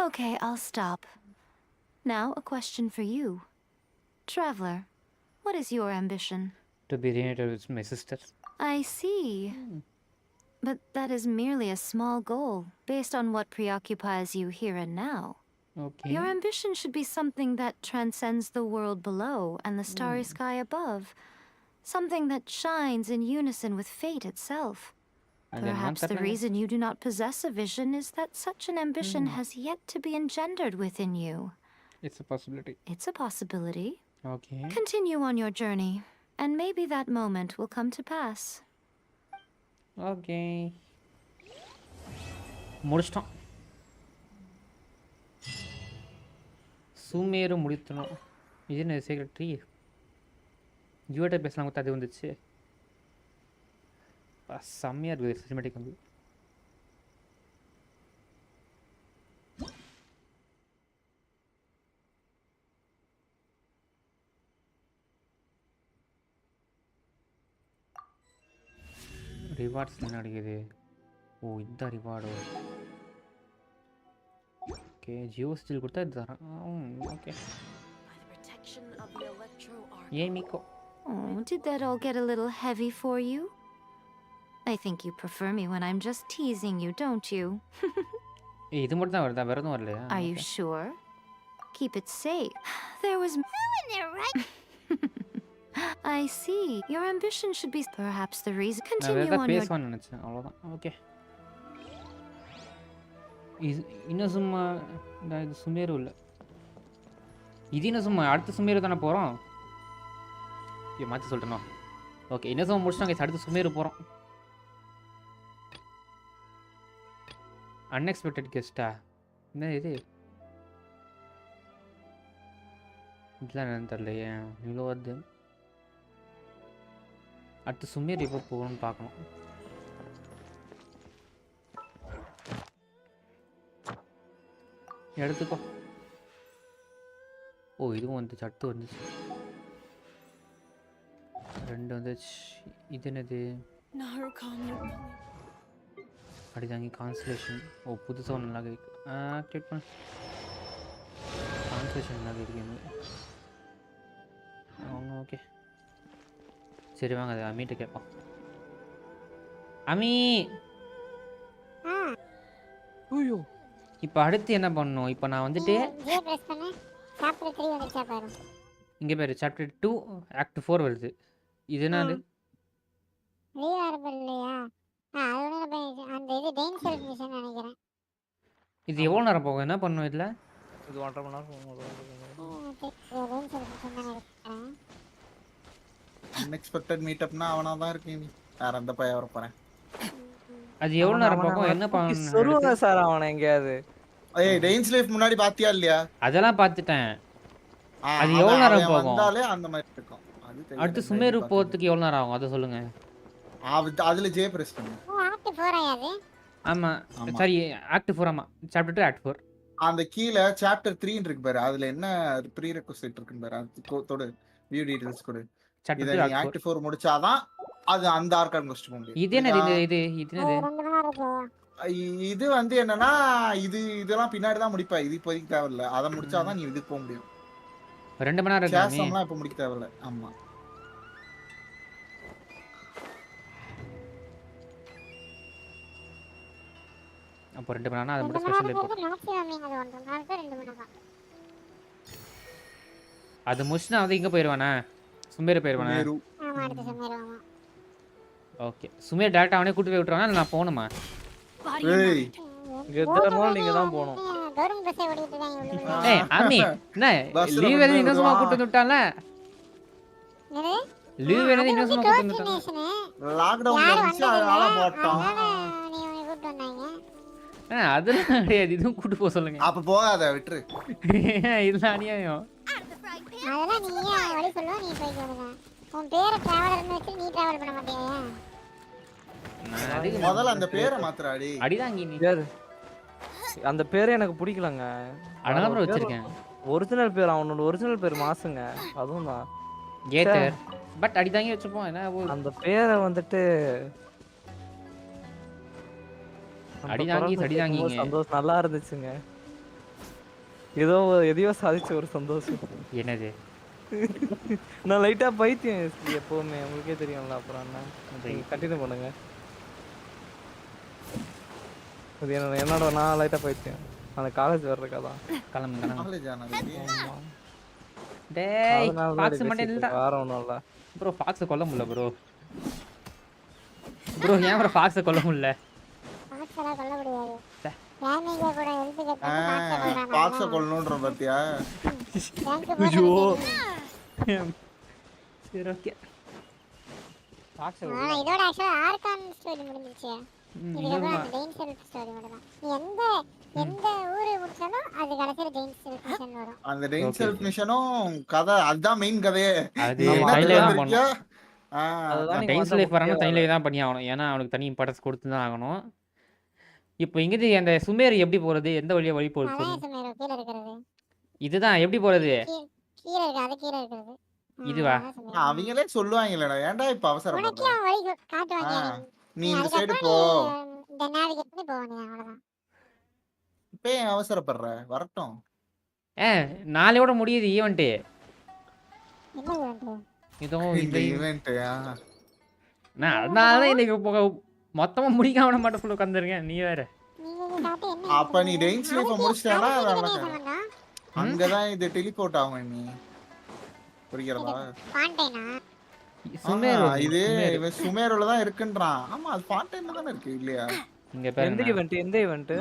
Okay, I'll stop. Now a question for you. Traveler, what is your ambition? To be reunited with my sister. I see. But that is merely a small goal, based on what preoccupies you here and now. Okay. Your ambition should be something that transcends the world below and the starry sky above. Something that shines in unison with fate itself. Perhaps the reason you do not possess a vision is that such an ambition has yet to be engendered within you. It's a possibility. It's a possibility. Okay. Continue on your journey, and maybe that moment will come to pass. Okay. முடிச்சிட்டோம். சுமேரு முடித்தணும். இது என்ன secretary? ஜூட்ட பேசலாம் கொடுத்து அது வந்துச்சு. செம்மையாக இருக்குது cinematic வந்து. ரிவார்ட்ஸ் என்ன அடிக்குது? ஓ இதுதான் ரிவார்டு. ஓகே ஜியோ ஸ்டில் கொடுத்தா இது தரேன். Okay Yae Miko. Oh, did that all get a little heavy for you? I think you prefer me when I'm just teasing you, don't you? இது மட்டும் தான் வருதா? வேற எதுவும் வரலையா? Are you sure? Keep it safe. There was Who in their right? I see. Your ambition should be perhaps the reason. நான் Continue வேற on your பேசணும்னு நினைச்சேன். அவ்வளவுதான். ஓகே. இனசுமா இது சுமேரு இல்ல. இது இனசுமா அடுத்த சுமேரு தானே போறோம். மாற்றி சொல்லிட்டேனோ. ஓகே இனசுமா முடிச்சிட்டாங்க. அடுத்து சுமேரு போறோம். அன்எக்ஸ்பெக்டட் கெஸ்டா? என்ன இது? இதெல்லாம் என்னன்னு தெரியலையே. இவ்வளோ வருது. அடுத்து சுமேர் எப்போ போகணும்னு பார்க்கணும். எடுத்துக்கோ. ஓ இதுவும் வந்துச்சு. அடுத்து வந்துச்சு. 2 வந்துச்சு. இது என்னது? அடிதாங்கி கான்ஸ்லேஷன். ஓ புதுசாக ஒன்று நல்லா இருக்கு. ஆக்டிவேட் பண்ண கான்ஸ்லேஷன் நல்லா இருக்கு. ஓகே சரி வாங்க அது அம்மிட்ட கேட்போம். அம்மி ஐயோ இப்போ அடுத்து என்ன பண்ணணும்? இப்போ நான் வந்துட்டு இங்கே பேர் சாப்டர் 2 ஆக்ட் 4 வருது. இது என்னது? இது எவ்வளோ நேரம் போகும்? என்ன பண்ணணும் இதில்? இது 1.5 மணி நேரம் போகும். அன்எக்ஸ்பெக்டட் மீட்டப்னா அவனா தான் இருக்கீங்க. வேற எந்த பைய வர போறேன்? அது எவ்வளவு நேரம் போகும்? என்ன பண்ணணும்? சொல்லுங்க சார் அவன எங்கயாவது. ஏய் ரேஞ்ச் லைஃப் முன்னாடி பாத்தியா இல்லையா? அதெல்லாம் பார்த்துட்டேன். அது எவ்வளவு நேரம் போகும்? வந்தாலே அந்த மாதிரி இருக்கும். அடுத்து சுமேரு போறதுக்கு எவ்வளவு நேரம் ஆகும்? அத சொல்லுங்க. அதுல ஜே பிரஸ் பண்ணு. ஆக்ட் 4 ஆயாது. ஆமா சரி ஆக்ட் 4 ஆமா. Chapter 2 act 4. அந்த கீழ சாப்டர் 3 ன்னு இருக்கு பாரு. அதுல என்ன ப்ரீ ரெக்வெஸ்ட் இருக்குன்னு பாரு. அது தொடு வியூ டீடைல்ஸ் கொடு. இத நீ ஆக்ட் 4 முடிச்சாதான் அது அந்த ஆர்கான் முடிச்சு போக முடியும். இது என்னது? இது என்னது? இது வந்து என்னன்னா இதெல்லாம் பின்னாடி தான் முடிப்பா. இது இப்போதைக்கு தேவையில்ல. அத முடிச்சாதான் நீ இதுக்கு போக முடியும். 2 மணி நேரம் இருக்கு. கேஸ்லாம் இப்ப முடிக்க தேவையில்ல. ஆமா அப்போ 2 மணி நேரம் அது மட்டும் ஸ்பெஷல் ரிப்போர்ட். அது முடிச்சுனா வந்து இங்க போயிடுவானே? சுமேர் போயிடுவானே? ஆமா அடுத்து சுமேர். ஆமா ஓகே சுமேர் டைரக்டா அவனே கூட்டி போய் விட்டுறானா இல்ல நான் போணுமா? ஏய் கெதறணும் நீங்க தான் போணும். கவர்மெண்ட் பஸ்ஸே ஓடிட்டு தான் இவ்வளவு. ஏய் அம்மி என்ன லீவ் எழுதி இன்னும் சும்மா கூட்டி விட்டான்ல? என்னது? லீவ் எழுதி இன்னும் சும்மா கூட்டி விட்டான். லாக் டவுன் வந்துச்சு அதனால போட்டான். நீ கூட்டி வந்தாங்க. அதெல்லாம் கிடையாது, இதுவும் கூட்டு போக சொல்லுங்க. அப்ப போகாத விட்டுரு. இல்ல அநியாயம். அதெல்லாம் நீ ஏன் வழி சொல்லுவ, நீ போய் சொல்லுங்க. உன் பேரை டிராவலர்னு வச்சு நீ டிராவல் பண்ண மாட்டியா? முதல்ல அந்த பேரை மாத்துறாடி. அடிதாங்கி நீ. அந்த பேரே எனக்கு பிடிக்கலங்க. அதனால வச்சிருக்கேன். ஒரிஜினல் பேர் அவனோட ஒரிஜினல் பேர் மாசுங்க. அதுவும் தான். ஏத்தர். பட் அடிதாங்கி வச்சுப்போம். என்ன அந்த பேரை வந்துட்டு அடிதாங்கி சடிதாங்கிங்க. சந்தோஷம் நல்லா இருந்துச்சுங்க. ஏதோ எதையோ சாதிச்ச ஒரு சந்தோஷம். என்னது? நான் லைட்டா பைத்தியம் எப்பவுமே, உங்களுக்கே தெரியும்ல. அப்புறம் என்ன கண்டினியூ பண்ணுங்க. அது என்னோட நான் லைட்டா பைத்தியம். அந்த காலேஜ் வர்றதுக்கா தான். கிளம்பு காலேஜ் ஆனா டேய் ஃபாக்ஸ் மட்டும் இல்ல. வேற ஒண்ணும் இல்ல ப்ரோ. ஃபாக்ஸ் கொல்ல முடியல ப்ரோ. ப்ரோ ஏன் ப்ரோ ஃபாக்ஸ் கொல்ல முடியல? ஃபாக்ஸ் எல்லாம் கொல்ல முடியாது. டேமேஜ் கூட ஹெல்த் கட்ட ஃபாக்ஸ் கொல்லணும்ன்ற பாத்தியா? ஐயோ. சரி ஓகே. ஃபாக்ஸ் இதோட ஆக்சுவலா ஆர்கான் ஸ்டோரி முடிஞ்சிருச்சு. இதுக்கப்புறம் அந்த டெயின் செல்ஃப் ஸ்டோரி மட்டும் தான். நீ எந்த ஊரு முடிச்சாலும் அது கடைசியில டெயின் செல்ஃப் மிஷன் வரும். அந்த டெயின் செல்ஃப் மிஷனும் கதை அதுதான் மெயின் கதையே. அது டைலே தான் பண்ணனும். அதுதான் டெயின் செல்ஃப் வரணும், டைலே தான் பண்ணி ஆகணும். ஏன்னா அவனுக்கு தனி இம்பார்ட்டன்ஸ் கொடுத்து தான் ஆகணும். இப்போ இங்கிருந்து அந்த சுமேர் எப்படி போறது? எந்த வழியா வழி போறது? சுமேர் கீழ இருக்குது. இதுதான் எப்படி போறது? கீழ இருக்கு, அது கீழ இருக்குது. இதுவா? அவங்களே சொல்லுவாங்கலடா. ஏன்டா இப்ப அவசரப்படுற? உனக்கே வழி காட்டுவாங்க. நீ இந்த சைடு போ. இந்த நேவிகேட் பண்ணி போவீங்க அவ்வளவுதான். இப்போ ஏன் அவசரப்படுற? வரட்டும். நாளையோட முடியுது ஈவென்ட். என்ன ஈவென்ட்? இதோ இந்த ஈவென்ட். நான் அதனால தான் இன்னைக்கு மொத்தமா முடிக்காம விட மாட்டேன் ஃபுல்லா உட்கார்ந்திருக்கேன். நீ வேற. அப்ப நீ டெயின் ஸ்லீப் முடிச்சிட்டனா அங்க தான் இது டெலிபோர்ட் ஆகும். நீ புரியுறதா? ஃபான்டைனா? சுமேர் இது இவன் சுமேரோல தான் இருக்குன்றான். ஆமா அது ஃபான்டைன்ல தான இருக்கு இல்லையா? இங்க பாருங்க. எந்த ஈவென்ட்?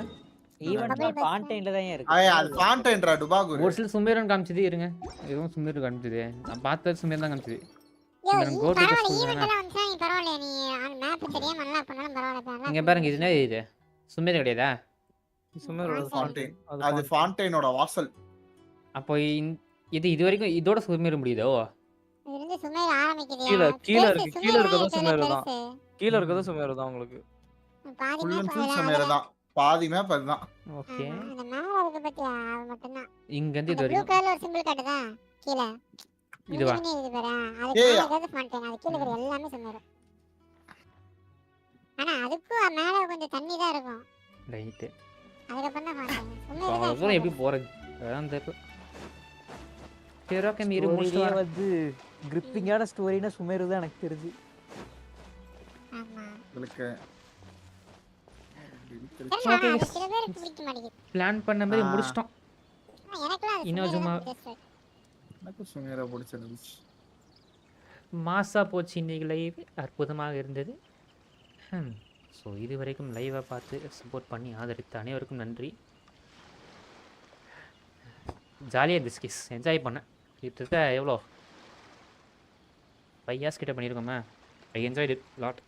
ஈவென்ட் ஃபான்டைன்ல தான் இருக்கு. அது ஃபான்டைன்டா டுபாகூர். ஒரு சில சுமேரன் காமிச்சது இருங்க. எதுவும் சுமேர் காமிச்சது. நான் பார்த்த சுமேர் தான் காமிச்சது. இங்க பாருங்க இது என்ன இது? சுமேர் கிடையாதா? சுமேரோட ஃபான்டைன். அது ஃபான்டைனோட வாசல். அப்போ இது வரைக்கும் இதோட சுமேர் முடியுதோ? இருந்து சுமேர் ஆரம்பிக்குது. கீழ இருக்கதோ சுமேர் தான். கீழ இருக்கதோ சுமேர் தான் உங்களுக்கு. பாதிமே சுமேர் தான். பாதி மேப் அதுதான். ஓகே. அந்த மேல இருக்க பத்தியா அது மட்டும் தான். இங்க இருந்து இது ப்ளூ வரைக்கும். கலர்ல ஒரு சிம்பிள் காட்டுதா கீழ. இதுவா? இது பாரு. அது கீழ இருக்கிறது ஃபான்டைன். அது கீழ இருக்கிற எல்லாமே சுமேர். ஆனா அதுக்கு மேல கொஞ்சம் தண்ணி தான் இருக்கும். ரைட். அதுக்கு அப்புறம் தான் ஃபான்டைன். சுமேர் தான் எப்படி போறது? அதான் தெரியல. சரி ஓகே மீறு முடிச்சா வந்து கிரிப்பிங்கான ஸ்டோரினா சுமேர் தான் எனக்கு தெரிஞ்சு. ஆமா. உங்களுக்கு பிளான் பண்ண மாதிரி முடிச்சிட்டோம். இனோஜுமா எனக்கு சுமேரா பிடிச்சிருந்துச்சு. மாசா போச்சு இன்னைக்கு லைவ். அற்புதமாக இருந்தது. ஸோ இது வரைக்கும் லைவாக பார்த்து சப்போர்ட் பண்ணி ஆதரித்த அனைவருக்கும் நன்றி. ஜாலியாக இருந்துச்சு கிஸ். என்ஜாய் பண்ணேன். கிட்டத்தட்ட எவ்வளோ 5 years கிட்ட பண்ணியிருக்கோமே. I enjoyed it lot.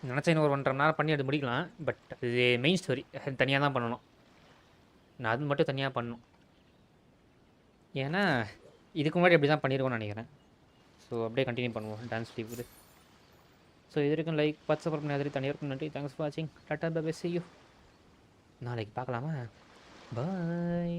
நினச்சா இன்னும் ஒரு 1.5 மணி நேரம் பண்ணி அது முடிக்கலாம். பட் அது மெயின் ஸ்டோரி தனியாக தான் பண்ணணும். நான் அது மட்டும் தனியாக பண்ணணும். ஏன்னா இதுக்கு முன்னாடி அப்படி தான் பண்ணியிருக்கோன்னு நினைக்கிறேன். ஸோ அப்படியே கண்டினியூ பண்ணுவோம் டான்ஸ் ஸ்டீப். ஸோ இது வரைக்கும் லைக் வாட்ஸ்அப் பண்ணி அதில் தனியாருக்கும் நன்றி. தேங்க்ஸ் ஃபார் வாட்சிங். Tata bye bye. see you. நாளைக்கு பார்க்கலாமா? பாய்.